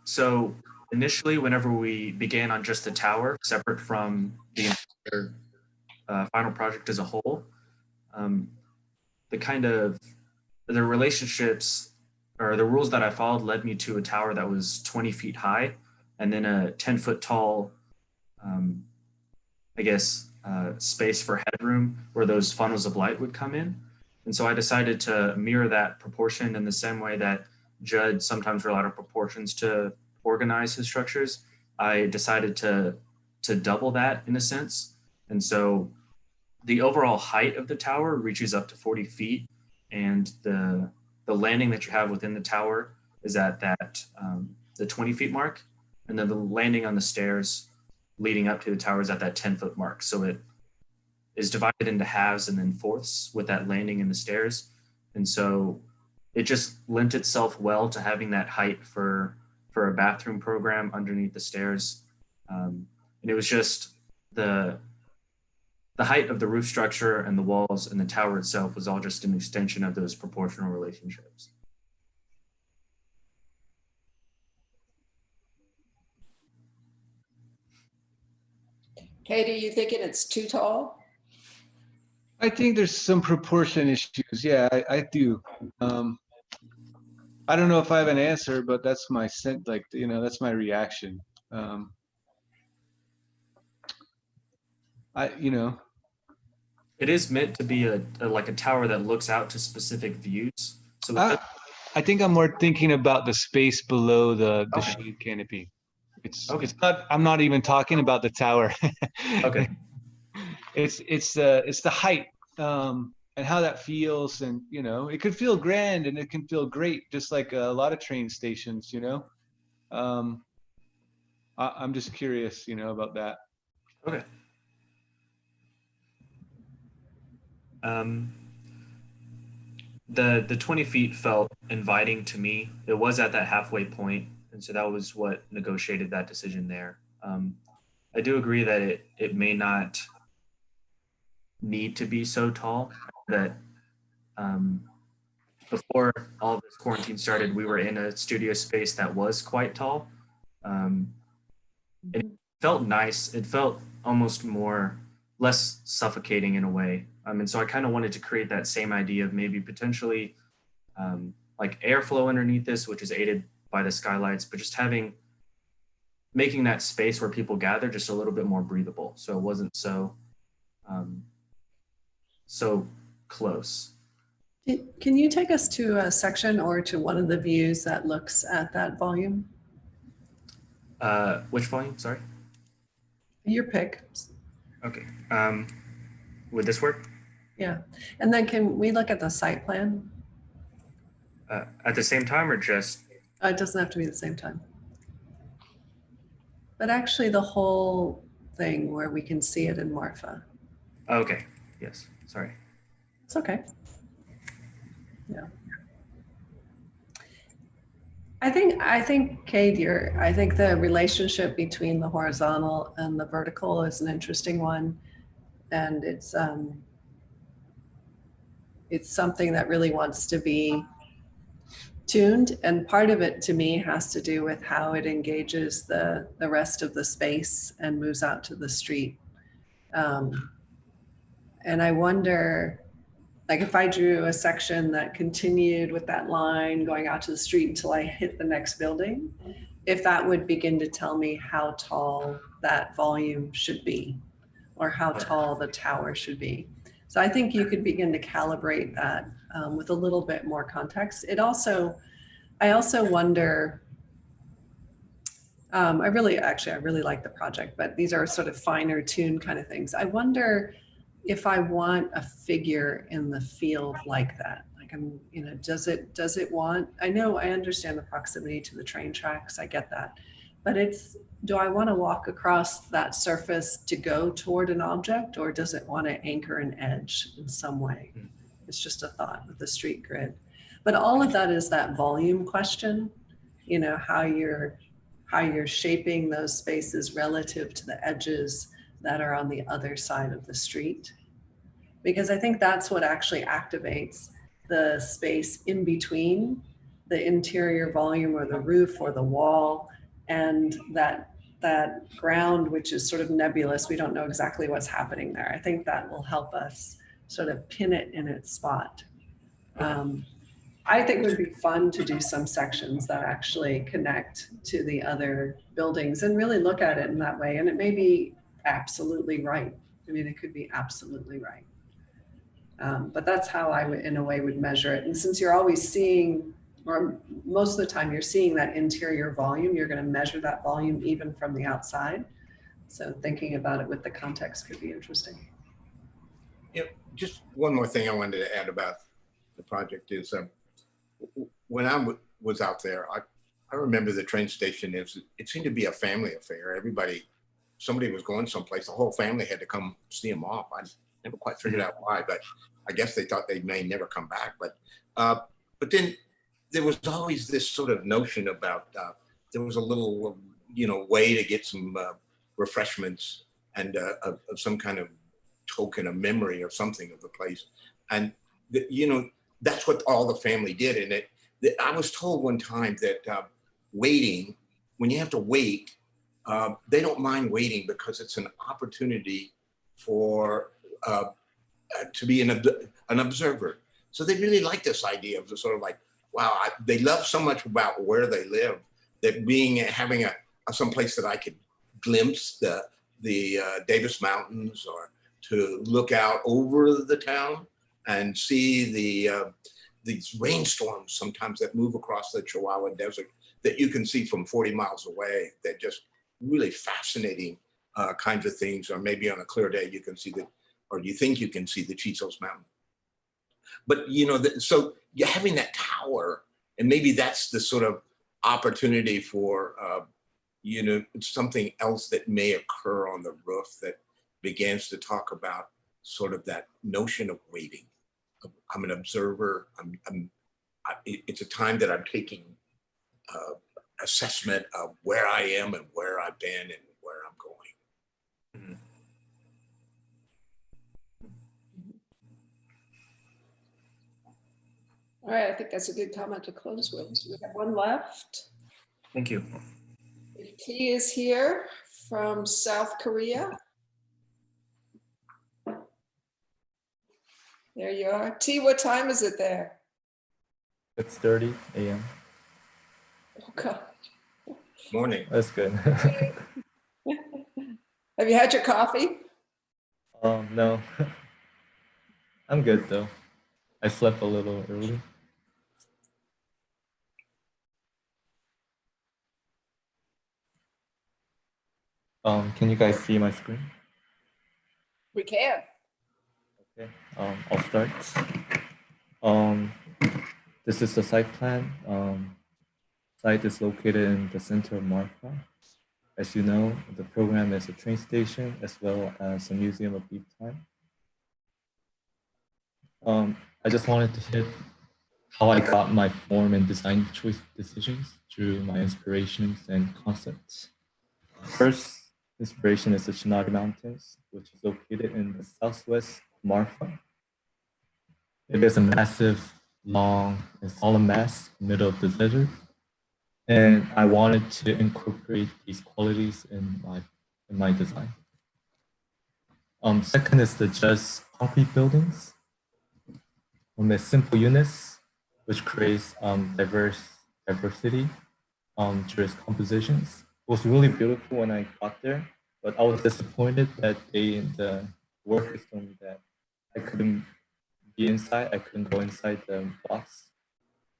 So initially, whenever we began on just the tower, separate from the entire final project as a whole, the relationships or the rules that I followed led me to a tower that was 20 feet high and then a 10-foot tall, I guess, space for headroom where those funnels of light would come in. And so I decided to mirror that proportion in the same way that Judd sometimes relied on proportions to organize his structures. I decided to double that in a sense. And so the overall height of the tower reaches up to 40 feet. And the landing that you have within the tower is at that, the 20 feet mark. And then the landing on the stairs leading up to the tower is at that 10-foot mark. So it is divided into halves and then fourths with that landing and the stairs. And so it just lent itself well to having that height for a bathroom program underneath the stairs. And it was just the height of the roof structure and the walls and the tower itself was all just an extension of those proportional relationships. Katie, you thinking it's too tall? I think there's some proportion issues. Yeah, I do. I don't know if I have an answer, but that's my sense. Like, you know, that's my reaction. You know, it is meant to be like a tower that looks out to specific views. So I think I'm more thinking about the space below the shade canopy. It's not. I'm not even talking about the tower. Okay. It's the height and how that feels, and you know, it could feel grand and it can feel great, just like a lot of train stations. You know, I'm just curious, you know, about that. Okay. The 20 feet felt inviting to me. It was at that halfway point, and so that was what negotiated that decision there. I do agree that it may not need to be so tall. That before all of this quarantine started, we were in a studio space that was quite tall. It felt nice. It felt almost less suffocating in a way. And so I kind of wanted to create that same idea of maybe potentially like airflow underneath this, which is aided by the skylights, but just making that space where people gather just a little bit more breathable. So it wasn't so close. Can you take us to a section or to one of the views that looks at that volume? Which volume, sorry? Your pick. Okay. Would this work? Yeah. And then can we look at the site plan? At the same time or just? It doesn't have to be the same time. But actually the whole thing where we can see it in Marfa. Okay. Yes. Sorry. It's okay. Yeah. I think, Kate, I think the relationship between the horizontal and the vertical is an interesting one. And it's something that really wants to be tuned. And part of it to me has to do with how it engages the rest of the space and moves out to the street. And I wonder, like if I drew a section that continued with that line going out to the street until I hit the next building, if that would begin to tell me how tall that volume should be or how tall the tower should be. So I think you could begin to calibrate that with a little bit more context. I also wonder, I really like the project, but these are sort of finer tuned kind of things. I wonder if I want a figure in the field like that. Like does it want, I understand the proximity to the train tracks, I get that. But do I want to walk across that surface to go toward an object, or does it want to anchor an edge in some way? It's just a thought with the street grid. But all of that is that volume question, you know, how you're shaping those spaces relative to the edges that are on the other side of the street. Because I think that's what actually activates the space in between the interior volume or the roof or the wall and that ground, which is sort of nebulous. We don't know exactly what's happening there. I think that will help us sort of pin it in its spot. I think it would be fun to do some sections that actually connect to the other buildings and really look at it in that way. And it may be absolutely right. I mean, it could be absolutely right. But that's how I would, in a way, would measure it. And since you're always seeing, or most of the time you're seeing that interior volume, you're going to measure that volume even from the outside. So thinking about it with the context could be interesting. Yeah, just one more thing I wanted to add about the project is when I was out there, I remember the train station, it seemed to be a family affair. Somebody was going someplace, the whole family had to come see them off. I never quite figured out why, but I guess they thought they may never come back. But then there was always this sort of notion about, there was a little, way to get some refreshments and of some kind of token, a memory or something of the place. And, that's what all the family did. And I was told one time that waiting, when you have to wait, they don't mind waiting because it's an opportunity for to be an observer. So they really like this idea of the sort of like, wow, they love so much about where they live that having some place that I could glimpse the Davis Mountains, or to look out over the town and see these rainstorms sometimes that move across the Chihuahua Desert that you can see from 40 miles away. They're just really fascinating kinds of things. Or maybe on a clear day you can see or you think you can see the Chisos Mountain. But so you're having that tower, and maybe that's the sort of opportunity for something else that may occur on the roof that begins to talk about sort of that notion of waiting. I'm an observer. It's a time that I'm taking assessment of where I am and where I've been and where I'm going. Mm-hmm. All right, I think that's a good comment to close with. We have one left. Thank you. If T is here from South Korea. There you are. T, what time is it there? 6:30 a.m. Oh, God. Morning. That's good. Have you had your coffee? No. I'm good though. I slept a little early. Can you guys see my screen? We can. Okay. I'll start. This is the site plan. Site is located in the center of Marfa. As you know, the program is a train station as well as a museum of deep time. I just wanted to hit how I got my form and design choice decisions through my inspirations and concepts. First inspiration is the Chinati Mountains, which is located in the southwest Marfa. It is a massive, long, and solemn mass in the middle of the desert. And I wanted to incorporate these qualities in my design. Second is the just concrete buildings. They're simple units, which creates diversity through its compositions. It was really beautiful when I got there, but I was disappointed that the work system that I couldn't be inside. I couldn't go inside the box,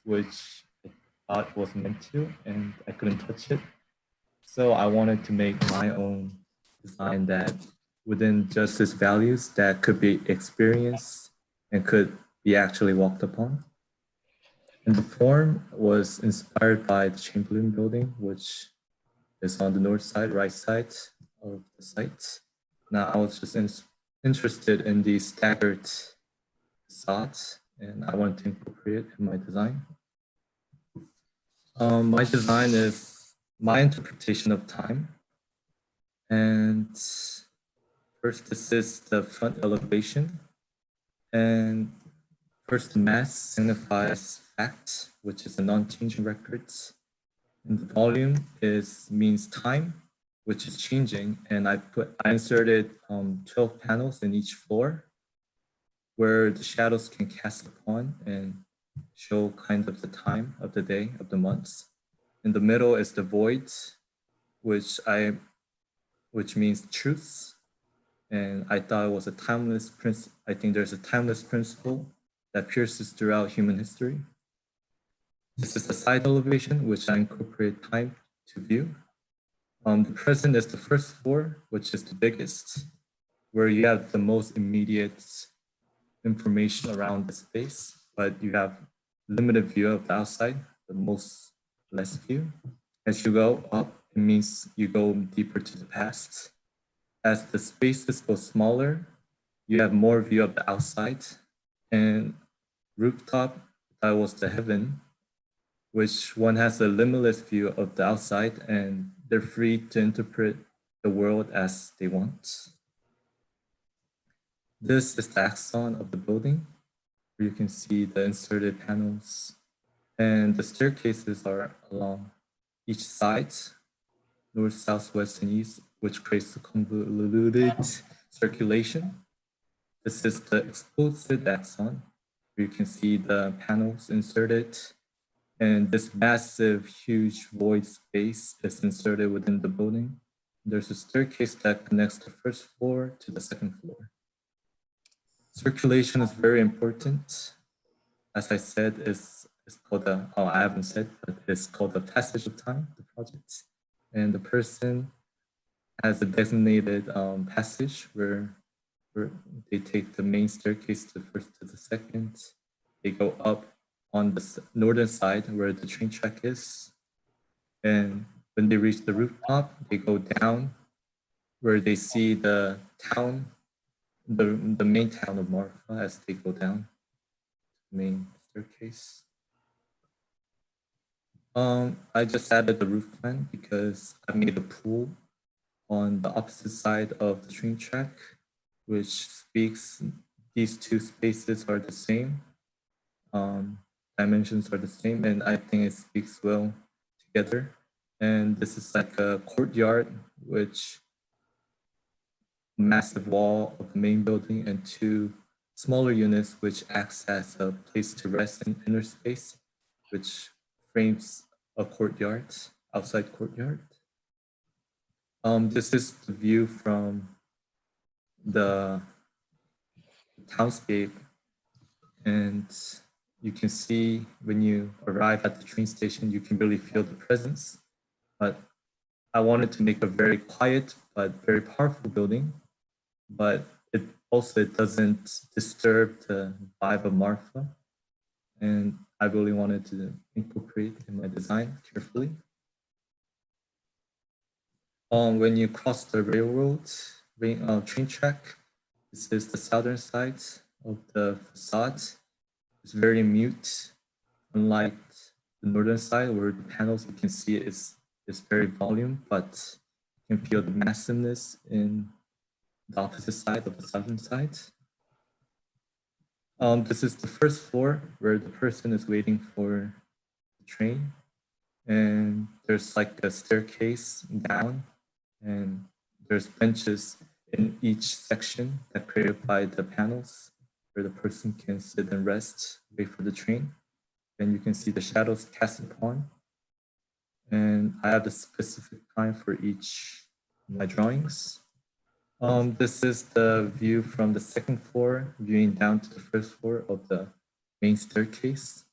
which I thought was meant to, and I couldn't touch it. So I wanted to make my own design that within just its values that could be experienced and could be actually walked upon. And the form was inspired by the Chamberlain building, which is on the north side, right side of the site. Now I was just interested in the staggered facades, and I wanted to incorporate it in my design. My design is my interpretation of time. And first, this is the front elevation. And first, the mass signifies fact, which is a non-changing records. And the volume means time, which is changing. And I inserted 12 panels in each floor where the shadows can cast upon and show kind of the time of the day, of the months. In the middle is the void, which means truth. And I thought it was a timeless principle. I think there's a timeless principle that pierces throughout human history. This is the side elevation, which I incorporate time to view. The present is the first floor, which is the biggest, where you have the most immediate information around the space, but you have limited view of the outside, the most less view. As you go up, it means you go deeper to the past. As the spaces go smaller, you have more view of the outside. And rooftop, that was the heaven, which one has a limitless view of the outside, and they're free to interpret the world as they want. This is the axon of the building, where you can see the inserted panels, and the staircases are along each side, north, south, west, and east, which creates a convoluted circulation. This is the exposed axon, where you can see the panels inserted. And this massive, huge void space is inserted within the building. There's a staircase that connects the first floor to the second floor. Circulation is very important. As I said, it's called I haven't said, but it's called the passage of time, the project. And the person has a designated passage where they take the main staircase to the first to the second. They go up on the northern side where the train track is. And when they reach the rooftop, they go down where they see the town, the main town of Marfa as they go down the main staircase. I just added the roof plan because I made a pool on the opposite side of the train track, which speaks these two spaces are the same. Dimensions are the same, and I think it speaks well together. And this is like a courtyard, which massive wall of the main building and two smaller units, which acts as a place to rest in inner space, which frames a courtyard, outside courtyard. This is the view from the townscape, and you can see when you arrive at the train station, you can really feel the presence. But I wanted to make a very quiet but very powerful building, but it doesn't disturb the vibe of Marfa. And I really wanted to incorporate in my design carefully. When you cross the railroad train track, this is the southern side of the facade. It's very mute, unlike the northern side where the panels you can see is very volume, but you can feel the massiveness in the opposite side of the southern side. This is the first floor where the person is waiting for the train, and there's like a staircase down, and there's benches in each section that created by the panels where the person can sit and rest, wait for the train. And you can see the shadows cast upon. And I have a specific time for each of my drawings. This is the view from the second floor, viewing down to the first floor of the main staircase.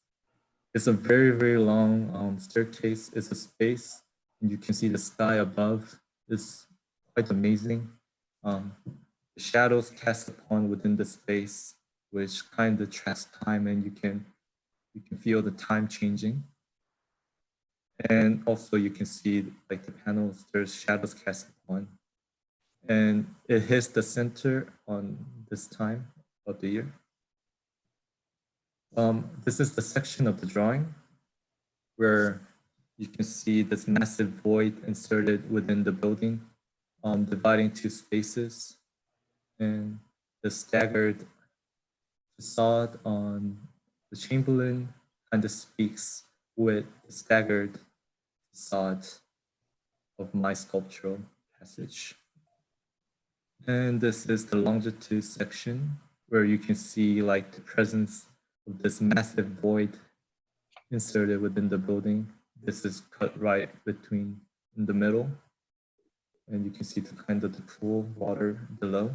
It's a very, very long staircase. It's a space, and you can see the sky above. It's quite amazing. The shadows cast upon within the space, which kind of tracks time, and you can feel the time changing. And also you can see like the panels, there's shadows cast upon. And it hits the center on this time of the year. This is the section of the drawing where you can see this massive void inserted within the building, dividing two spaces. And the staggered facade on the Chamberlain kind of speaks with the staggered facade of my sculptural passage. And this is the longitude section where you can see like the presence of this massive void inserted within the building. This is cut right between in the middle, and you can see the kind of the pool water below.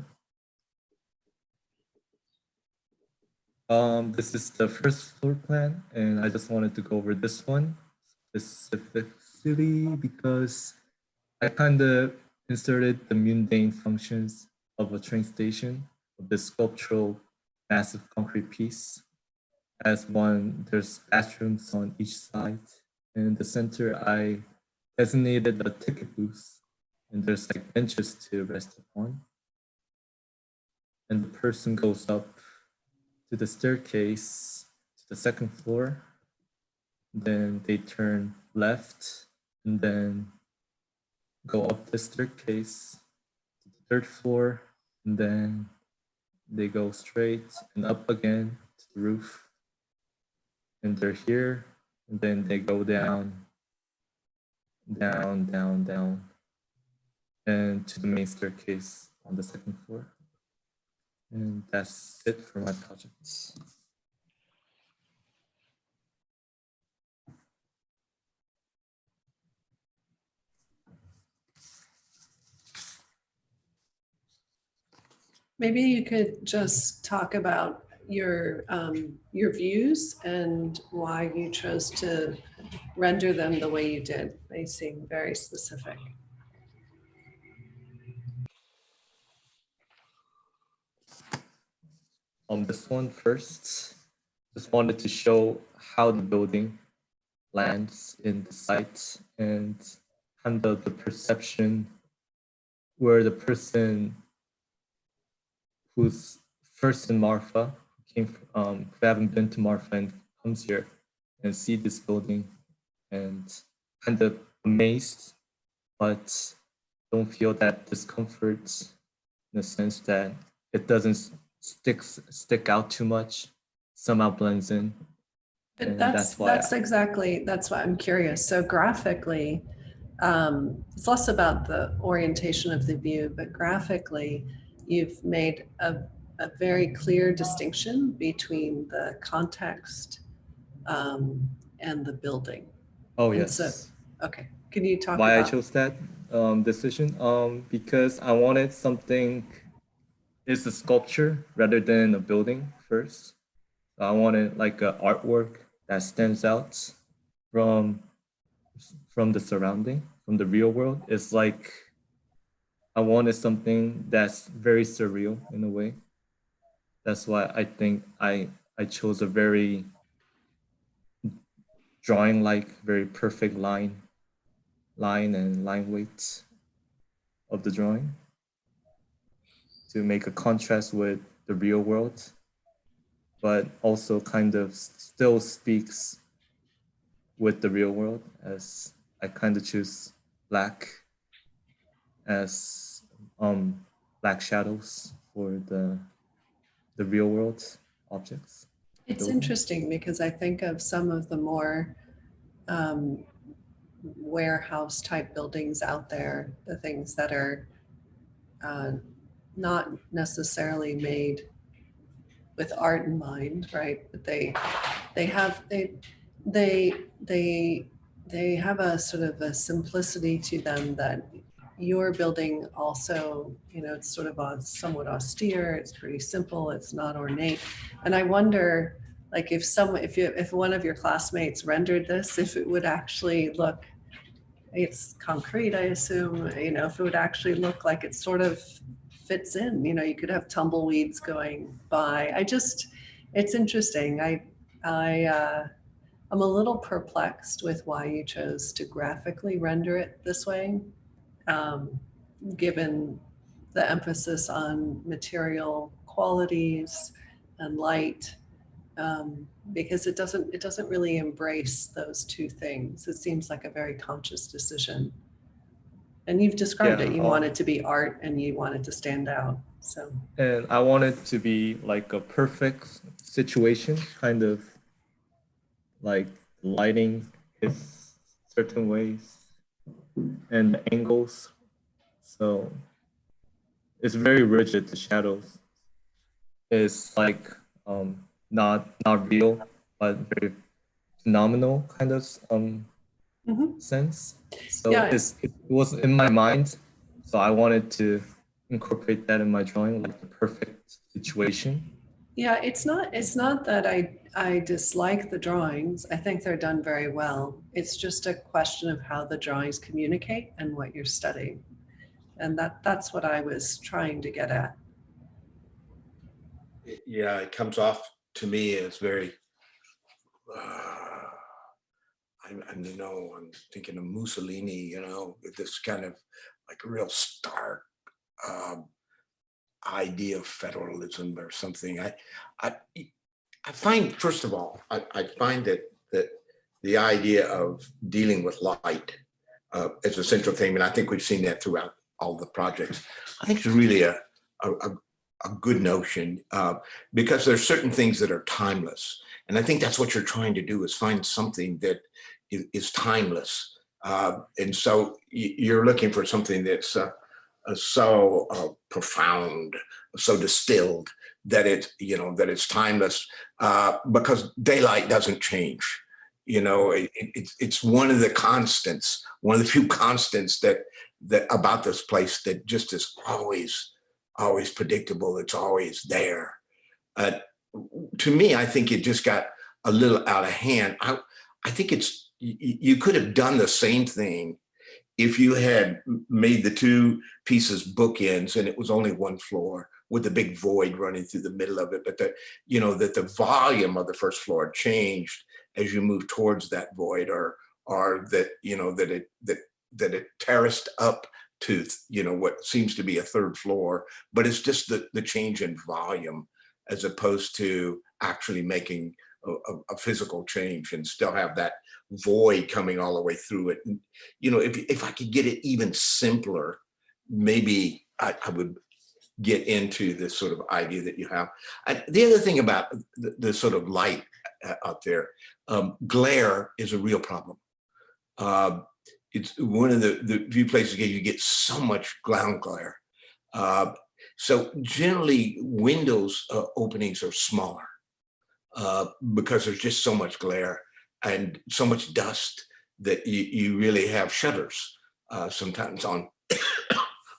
This is the first floor plan, and I just wanted to go over this one specifically because I kind of inserted the mundane functions of a train station of this sculptural massive concrete piece. As one, there's bathrooms on each side. And in the center, I designated a ticket booth, and there's like benches to rest upon. And the person goes up to the staircase to the second floor. Then they turn left and then go up the staircase to the third floor, and then they go straight and up again to the roof. And they're here, and then they go down, down, down, down, and to the main staircase on the second floor. And that's it for my projects. Maybe you could just talk about your views and why you chose to render them the way you did. They seem very specific. On this one first, just wanted to show how the building lands in the site and kind of the perception where the person who's first in Marfa came from, who haven't been to Marfa and comes here and see this building and kind of amazed, but don't feel that discomfort in the sense that it doesn't stick out too much, somehow blends in. But that's why I'm curious. So graphically, it's less about the orientation of the view, but graphically, you've made a very clear distinction between the context and the building. Oh, and yes. So, okay, can you talk why about I chose that decision? Because I wanted something, it's a sculpture rather than a building first. So I wanted like an artwork that stands out from the surrounding, from the real world. It's like I wanted something that's very surreal in a way. That's why I think I chose a very drawing-like, very perfect line and line weight of the drawing to make a contrast with the real world, but also kind of still speaks with the real world, as I kind of choose black as black shadows for the real world objects. It's interesting because I think of some of the more warehouse type buildings out there, the things that are not necessarily made with art in mind, right? But they have a sort of a simplicity to them that your building also, you know, it's sort of somewhat austere. It's pretty simple. It's not ornate. And I wonder, like, if one of your classmates rendered this, if it would actually look, it's concrete, I assume, you know, if it would actually look like it sort of fits in, you know, you could have tumbleweeds going by. It's interesting. I'm a little perplexed with why you chose to graphically render it this way, given the emphasis on material qualities and light, because it doesn't really embrace those two things. It seems like a very conscious decision. And you've described it. You want it to be art and you want it to stand out. So. And I want it to be like a perfect situation, kind of like lighting is certain ways and the angles. So it's very rigid, the shadows. It's like not real, but very phenomenal kind of sense. So yeah. it was in my mind. So I wanted to incorporate that in my drawing, like the perfect situation. Yeah, it's not that I dislike the drawings. I think they're done very well. It's just a question of how the drawings communicate and what you're studying. And that's what I was trying to get at. Yeah, it comes off to me as very, I'm thinking of Mussolini, you know, with this kind of like a real stark idea of federalism or something. I find, first of all, I find that the idea of dealing with light is a central theme, and I think we've seen that throughout all the projects. I think it's really a good notion because there's certain things that are timeless, and I think that's what you're trying to do, is find something that is timeless, and so you're looking for something that's so profound, so distilled, that it's timeless, because daylight doesn't change. It's one of the constants, one of the few constants that about this place that just is always predictable. It's always there. To me, I think it just got a little out of hand. I think you could have done the same thing if you had made the two pieces bookends and it was only one floor with a big void running through the middle of it, but that the volume of the first floor changed as you move towards that void, or that it terraced up to what seems to be a third floor, but it's just the change in volume as opposed to actually making a physical change and still have that void coming all the way through it. And, if I could get it even simpler, maybe I would get into this sort of idea that you have. The other thing about the sort of light out there, glare is a real problem. It's one of the few places you get so much ground glare. So generally windows openings are smaller because there's just so much glare and so much dust that you really have shutters sometimes on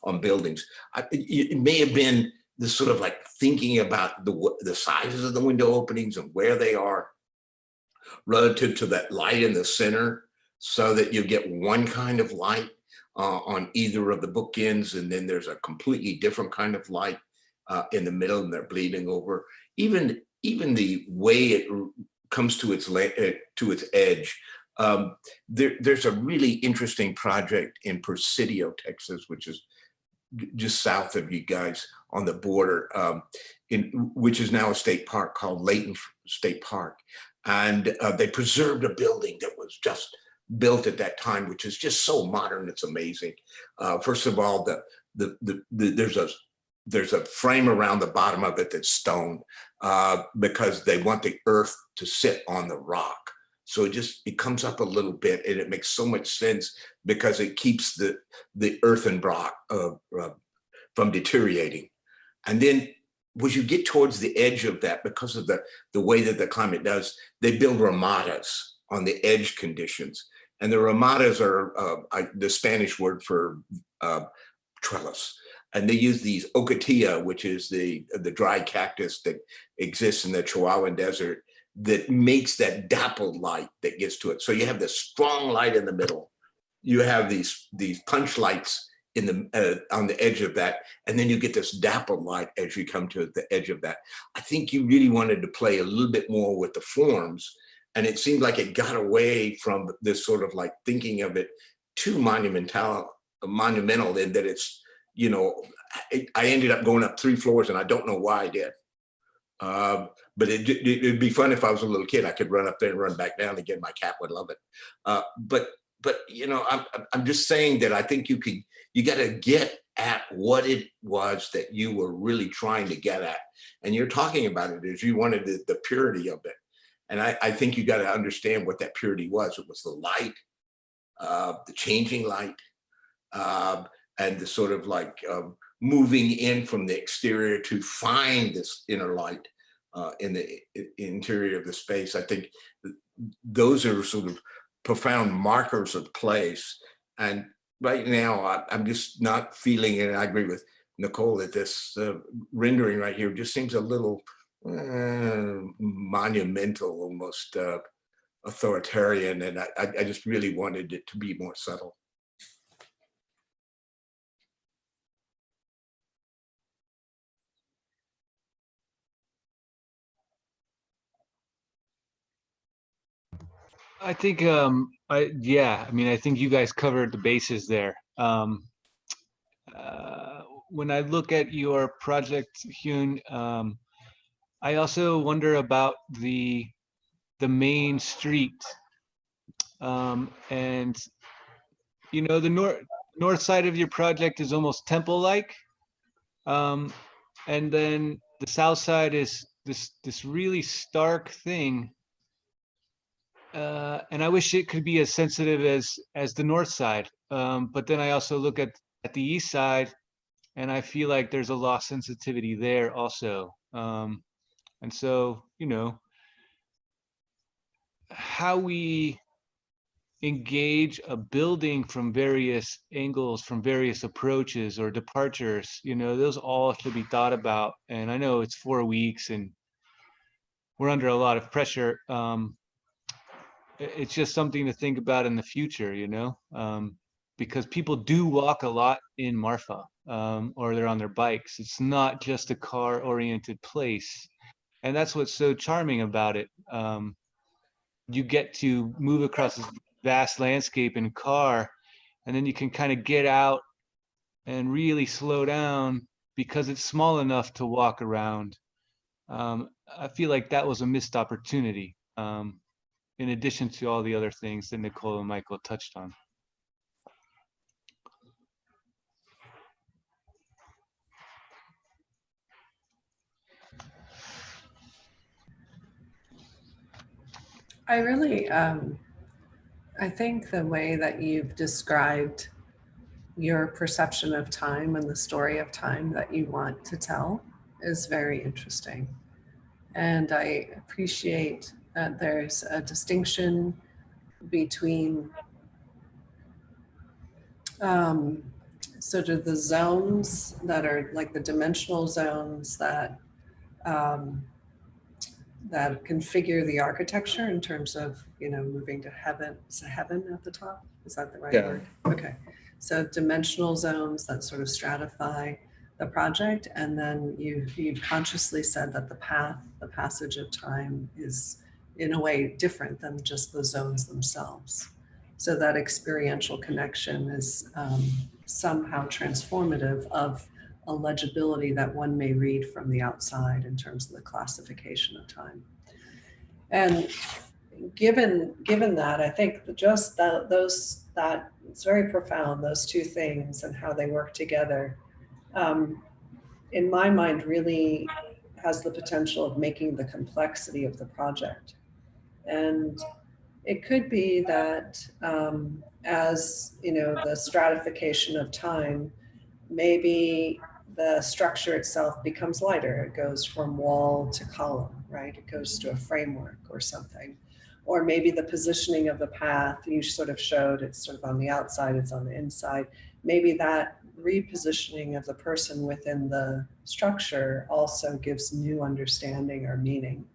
on buildings. It may have been the sort of like thinking about the sizes of the window openings and where they are relative to that light in the center, so that you get one kind of light on either of the bookends, and then there's a completely different kind of light in the middle, and they're bleeding over. Even the way it comes to its edge. There's a really interesting project in Presidio, Texas, which is just south of you guys on the border, which is now a state park, called Layton State Park. And they preserved a building that was just built at that time, which is just so modern, it's amazing. First of all, there's a frame around the bottom of it that's stone, because they want the earth to sit on the rock. So it comes up a little bit, and it makes so much sense because it keeps the earthen rock from deteriorating. And then as you get towards the edge of that, because of the way that the climate does, they build ramadas on the edge conditions. And the ramadas are the Spanish word for trellis. And they use these ocotillo, which is the dry cactus that exists in the Chihuahuan Desert, that makes that dappled light that gets to it. So you have this strong light in the middle. You have these punch lights in on the edge of that, and then you get this dappled light as you come to the edge of that. I think you really wanted to play a little bit more with the forms, and it seemed like it got away from this sort of like thinking of it too monumental in that it's, I ended up going up 3 floors, and I don't know why I did. But it'd be fun if I was a little kid. I could run up there and run back down again. My cat would love it. But I'm just saying that I think you got to get at what it was that you were really trying to get at. And you're talking about it as you wanted the purity of it. And I think you got to understand what that purity was. It was the light, the changing light, and the sort of like moving in from the exterior to find this inner light in the interior of the space. I think those are sort of profound markers of place. And right now, I'm just not feeling it. And I agree with Nicole that this rendering right here just seems a little monumental, almost authoritarian. And I just really wanted it to be more subtle. I think, I think you guys covered the bases there. When I look at your project, Hyun, I also wonder about the main street, and the north side of your project is almost temple-like, and then the south side is this really stark thing. And I wish it could be as sensitive as the north side. But then I also look at the east side, and I feel like there's a lost sensitivity there also. And so, you know, how we engage a building from various angles, from various approaches or departures, you know, those all should be thought about. And I know it's 4 weeks and we're under a lot of pressure. It's just something to think about in the future, you know, because people do walk a lot in Marfa, or they're on their bikes. It's not just a car-oriented place. And that's what's so charming about it. You get to move across this vast landscape in a car, and then you can kind of get out and really slow down because it's small enough to walk around. I feel like that was a missed opportunity, in addition to all the other things that Nicole and Michael touched on. I really, I think the way that you've described your perception of time and the story of time that you want to tell is very interesting. And I appreciate that there's a distinction between sort of the zones that are like the dimensional zones that that configure the architecture in terms of, you know, moving to heaven. Is it heaven at the top? Is that the right word? Okay. So dimensional zones that sort of stratify the project. And then you've consciously said that the passage of time is in a way different than just the zones themselves. So that experiential connection is somehow transformative of a legibility that one may read from the outside in terms of the classification of time. And given that, I think just that it's very profound, those two things and how they work together, in my mind, really has the potential of making the complexity of the project. And it could be that as, you know, the stratification of time, maybe the structure itself becomes lighter. It goes from wall to column, right? It goes to a framework or something. Or maybe the positioning of the path, you sort of showed it's sort of on the outside, it's on the inside. Maybe that repositioning of the person within the structure also gives new understanding or meaning.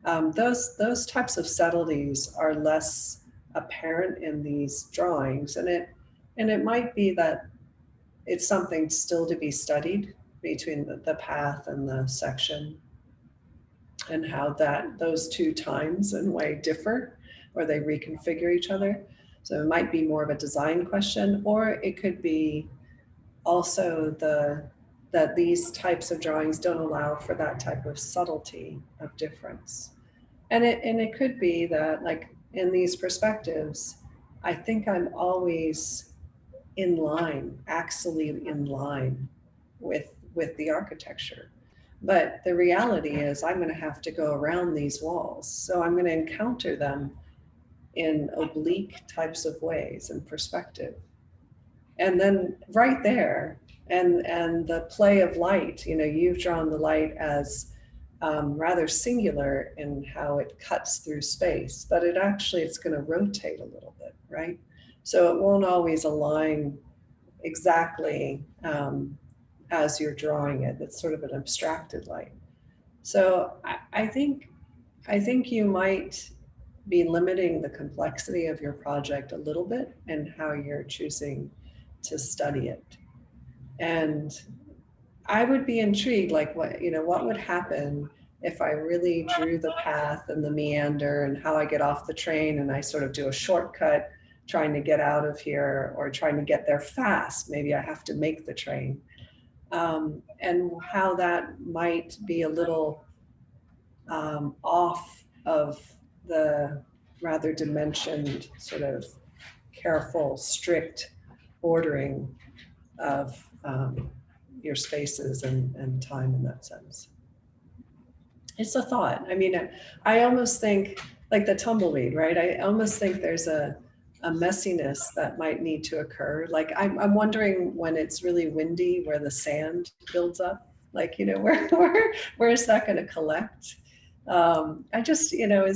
Those types of subtleties are less apparent in these drawings, and it might be that it's something still to be studied between the path and the section, and how those two times in a way differ, or they reconfigure each other. So it might be more of a design question, or it could be also that these types of drawings don't allow for that type of subtlety of difference. And it could be that, like, in these perspectives, I think I'm always in line, axially in line with the architecture. But the reality is I'm going to have to go around these walls. So I'm going to encounter them in oblique types of ways and perspective. And then right there, and the play of light, you know, you've drawn the light as rather singular in how it cuts through space, but it's going to rotate a little bit, right? So it won't always align exactly as you're drawing it. It's sort of an abstracted light. So I think you might be limiting the complexity of your project a little bit and how you're choosing to study it. And I would be intrigued, like, what would happen if I really drew the path and the meander and how I get off the train and I sort of do a shortcut trying to get out of here, or trying to get there fast. Maybe I have to make the train. And how that might be a little off of the rather dimensioned, sort of careful, strict ordering of your spaces and time in that sense. It's a thought. I mean, I almost think, like the tumbleweed, right? I almost think there's a messiness that might need to occur. Like I'm wondering when it's really windy where the sand builds up, Like, you know, where is that going to collect? I just, you know,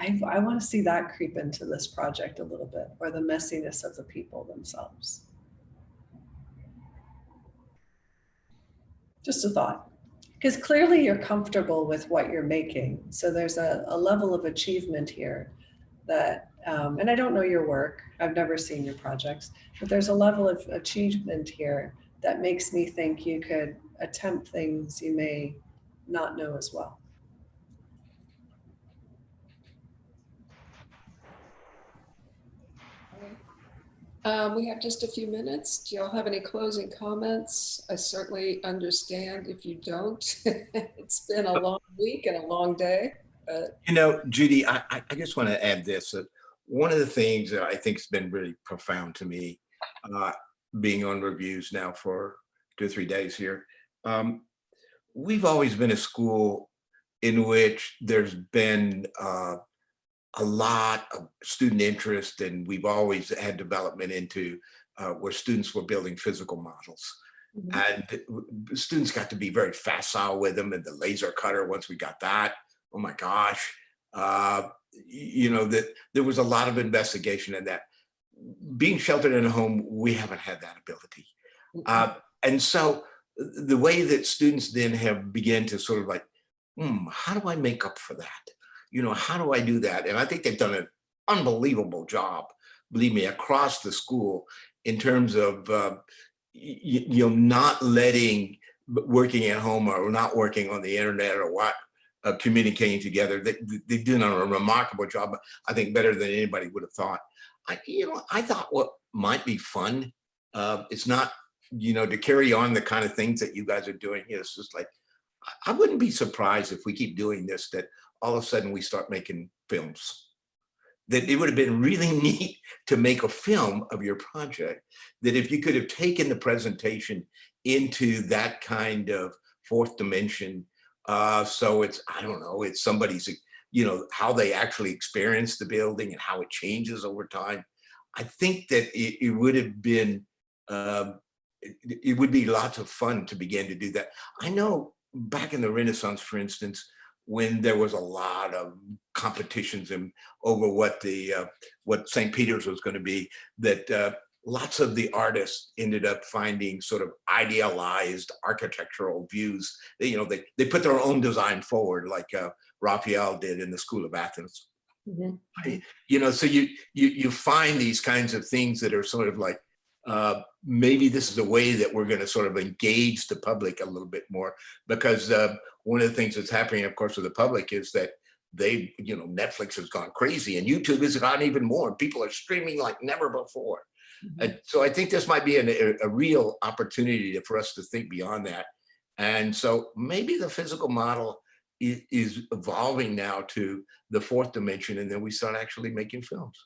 I want to see that creep into this project a little bit, or the messiness of the people themselves. Just a thought, because clearly you're comfortable with what you're making. So there's a level of achievement here that, and I don't know your work, I've never seen your projects, but there's a level of achievement here that makes me think you could attempt things you may not know as well. We have just a few minutes. Do y'all have any closing comments? I certainly understand if you don't. It's been a long week and a long day. But... You know, Judy, I just want to add this. One of the things that I think has been really profound to me, being on reviews now for 2 or 3 days here, we've always been a school in which there's been a lot of student interest, and we've always had development into where students were building physical models. Mm-hmm. And students got to be very facile with them, and the laser cutter, once we got that, oh my gosh, you know, that there was a lot of investigation in that. Being sheltered in a home, we haven't had that ability. Mm-hmm. And so the way that students then have begun to sort of like, how do I make up for that? You know, how do I do that? And I think they've done an unbelievable job, believe me, across the school in terms of, you know, not letting working at home or not working on the internet or what, communicating together. They've done a remarkable job, I think better than anybody would have thought. I thought what might be fun, it's not, you know, to carry on the kind of things that you guys are doing. It's just like, I wouldn't be surprised if we keep doing this, that all of a sudden we start making films. That it would have been really neat to make a film of your project, that if you could have taken the presentation into that kind of fourth dimension, so it's, I don't know, it's somebody's, you know, how they actually experience the building and how it changes over time. I think that it would have been, it would be lots of fun to begin to do that. I know back in the Renaissance, for instance, when there was a lot of competitions over what St. Peter's was going to be, that lots of the artists ended up finding sort of idealized architectural views. They put their own design forward, like Raphael did in the School of Athens. Mm-hmm. You know, so you find these kinds of things that are sort of like, maybe this is a way that we're going to sort of engage the public a little bit more, because one of the things that's happening, of course, with the public is that Netflix has gone crazy and YouTube has gone even more. People are streaming like never before. Mm-hmm. And so I think this might be a real opportunity for us to think beyond that. And so maybe the physical model is evolving now to the fourth dimension, and then we start actually making films.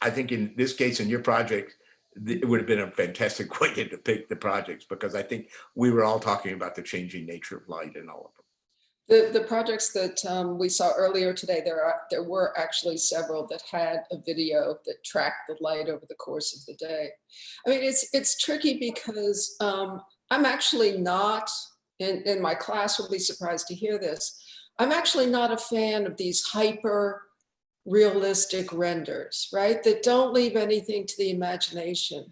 I think in this case, in your project, it would have been a fantastic way to depict the projects, because I think we were all talking about the changing nature of light and all of them. The projects that we saw earlier today, there were actually several that had a video that tracked the light over the course of the day. I mean, it's tricky because I'm actually not, in my class will be surprised to hear this, I'm actually not a fan of these hyper realistic renders, right? That don't leave anything to the imagination.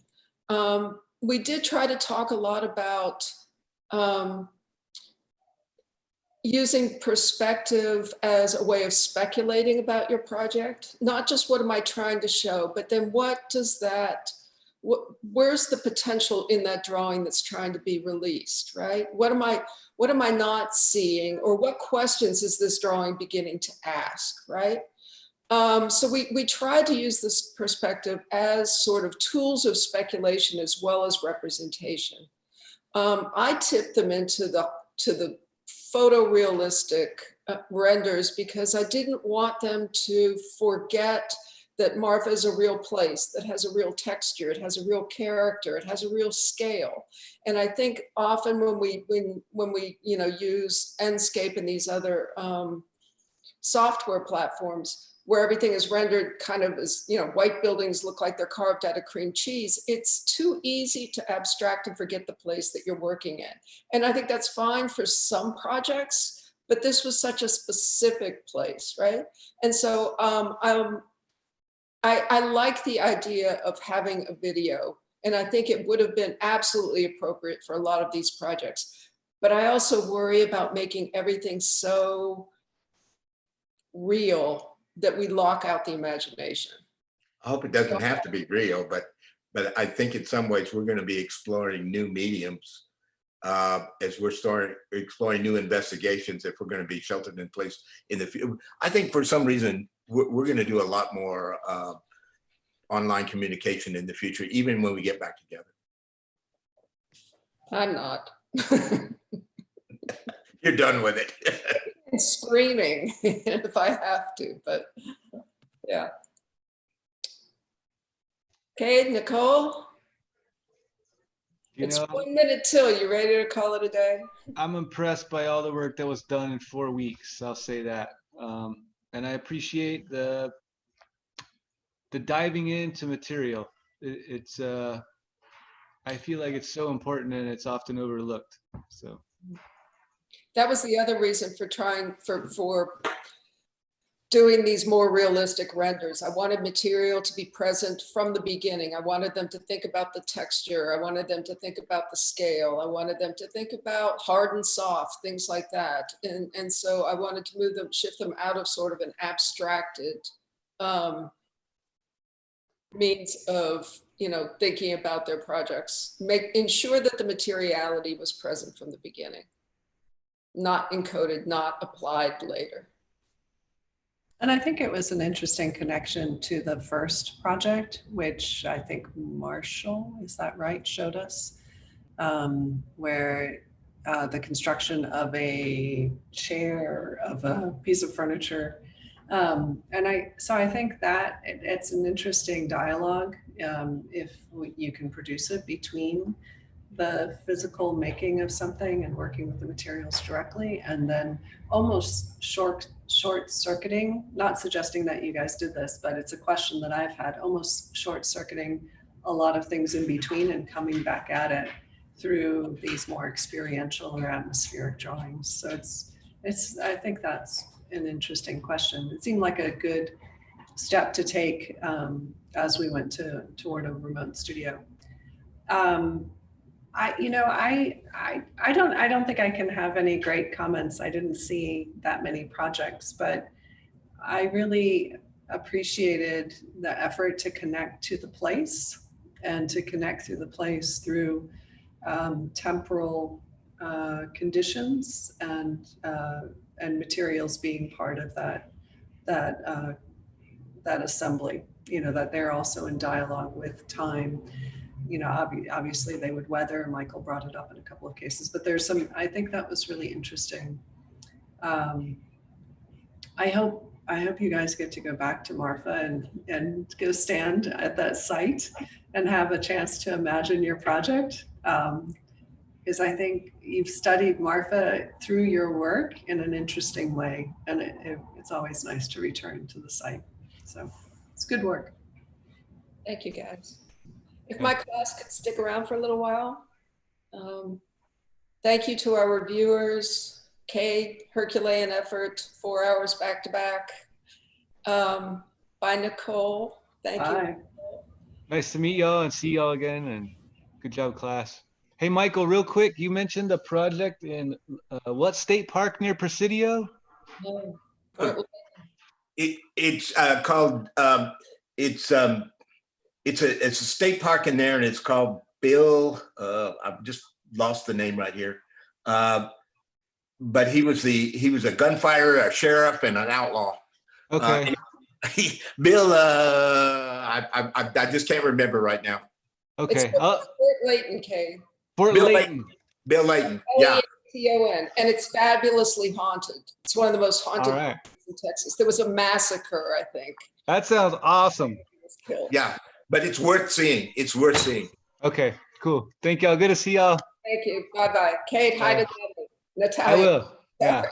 We did try to talk a lot about using perspective as a way of speculating about your project, not just what am I trying to show, but then what does that, where's the potential in that drawing that's trying to be released, right? What am I not seeing, or what questions is this drawing beginning to ask, right? So we tried to use this perspective as sort of tools of speculation as well as representation. I tipped them into the photorealistic renders because I didn't want them to forget that Marfa is a real place that has a real texture, it has a real character, it has a real scale. And I think often when we use Enscape and these other software platforms, where everything is rendered kind of as, you know, white buildings look like they're carved out of cream cheese. It's too easy to abstract and forget the place that you're working in. And I think that's fine for some projects, but this was such a specific place, right? And so I like the idea of having a video, and I think it would have been absolutely appropriate for a lot of these projects. But I also worry about making everything so real that we lock out the imagination. I hope it doesn't have to be real, but I think in some ways we're going to be exploring new mediums as we're exploring new investigations if we're going to be sheltered in place in the future. I think for some reason we're going to do a lot more online communication in the future, even when we get back together. I'm not. You're done with it. And screaming if I have to, but yeah. Okay, Nicole. It's 1 minute till. You ready to call it a day? I'm impressed by all the work that was done in 4 weeks. I'll say that. And I appreciate the diving into material. It's I feel like it's so important and it's often overlooked. So that was the other reason for trying for doing these more realistic renders. I wanted material to be present from the beginning. I wanted them to think about the texture. I wanted them to think about the scale. I wanted them to think about hard and soft, things like that. And so I wanted to move them, shift them out of sort of an abstracted means of, you know, thinking about their projects. Ensure that the materiality was present from the beginning, not encoded, not applied later. And I think it was an interesting connection to the first project, which I think Marshall, is that right, showed us, where the construction of a chair, of a piece of furniture. So I think that it's an interesting dialogue if you can produce it between the physical making of something and working with the materials directly, and then almost short circuiting, not suggesting that you guys did this, but it's a question that I've had, almost short circuiting a lot of things in between and coming back at it through these more experiential or atmospheric drawings. So I think that's an interesting question. It seemed like a good step to take as we went toward a remote studio. I don't think I can have any great comments. I didn't see that many projects, but I really appreciated the effort to connect to the place and to connect through the place through temporal conditions and materials being part of that assembly. You know, that they're also in dialogue with time. You know, obviously they would weather. Michael brought it up in a couple of cases, but there's some, I think that was really interesting. I hope you guys get to go back to Marfa and go stand at that site and have a chance to imagine your project. Because I think you've studied Marfa through your work in an interesting way. And it's always nice to return to the site. So it's good work. Thank you, guys. If my class could stick around for a little while. Thank you to our reviewers. Kate, Herculean effort, 4 hours back to back. Bye, Nicole. Thank you. Nice to meet y'all and see y'all again, and good job, class. Hey, Michael, real quick, you mentioned a project in what state park near Presidio? It's called, it's a state park in there, and it's called Bill, I've just lost the name right here. But he was a gunfighter, a sheriff, and an outlaw. Okay. Bill, I just can't remember right now. Okay. Fort Layton, Kay. Fort Layton. Bill Layton, yeah. L-E-A-T-O-N, and it's fabulously haunted. It's one of the most haunted places in Texas. There was a massacre, I think. That sounds awesome. Yeah, but it's worth seeing. It's worth seeing. Okay, cool. Thank y'all. Good to see y'all. Thank you. Bye-bye. Kate, hi to Natalia. I will. Yeah.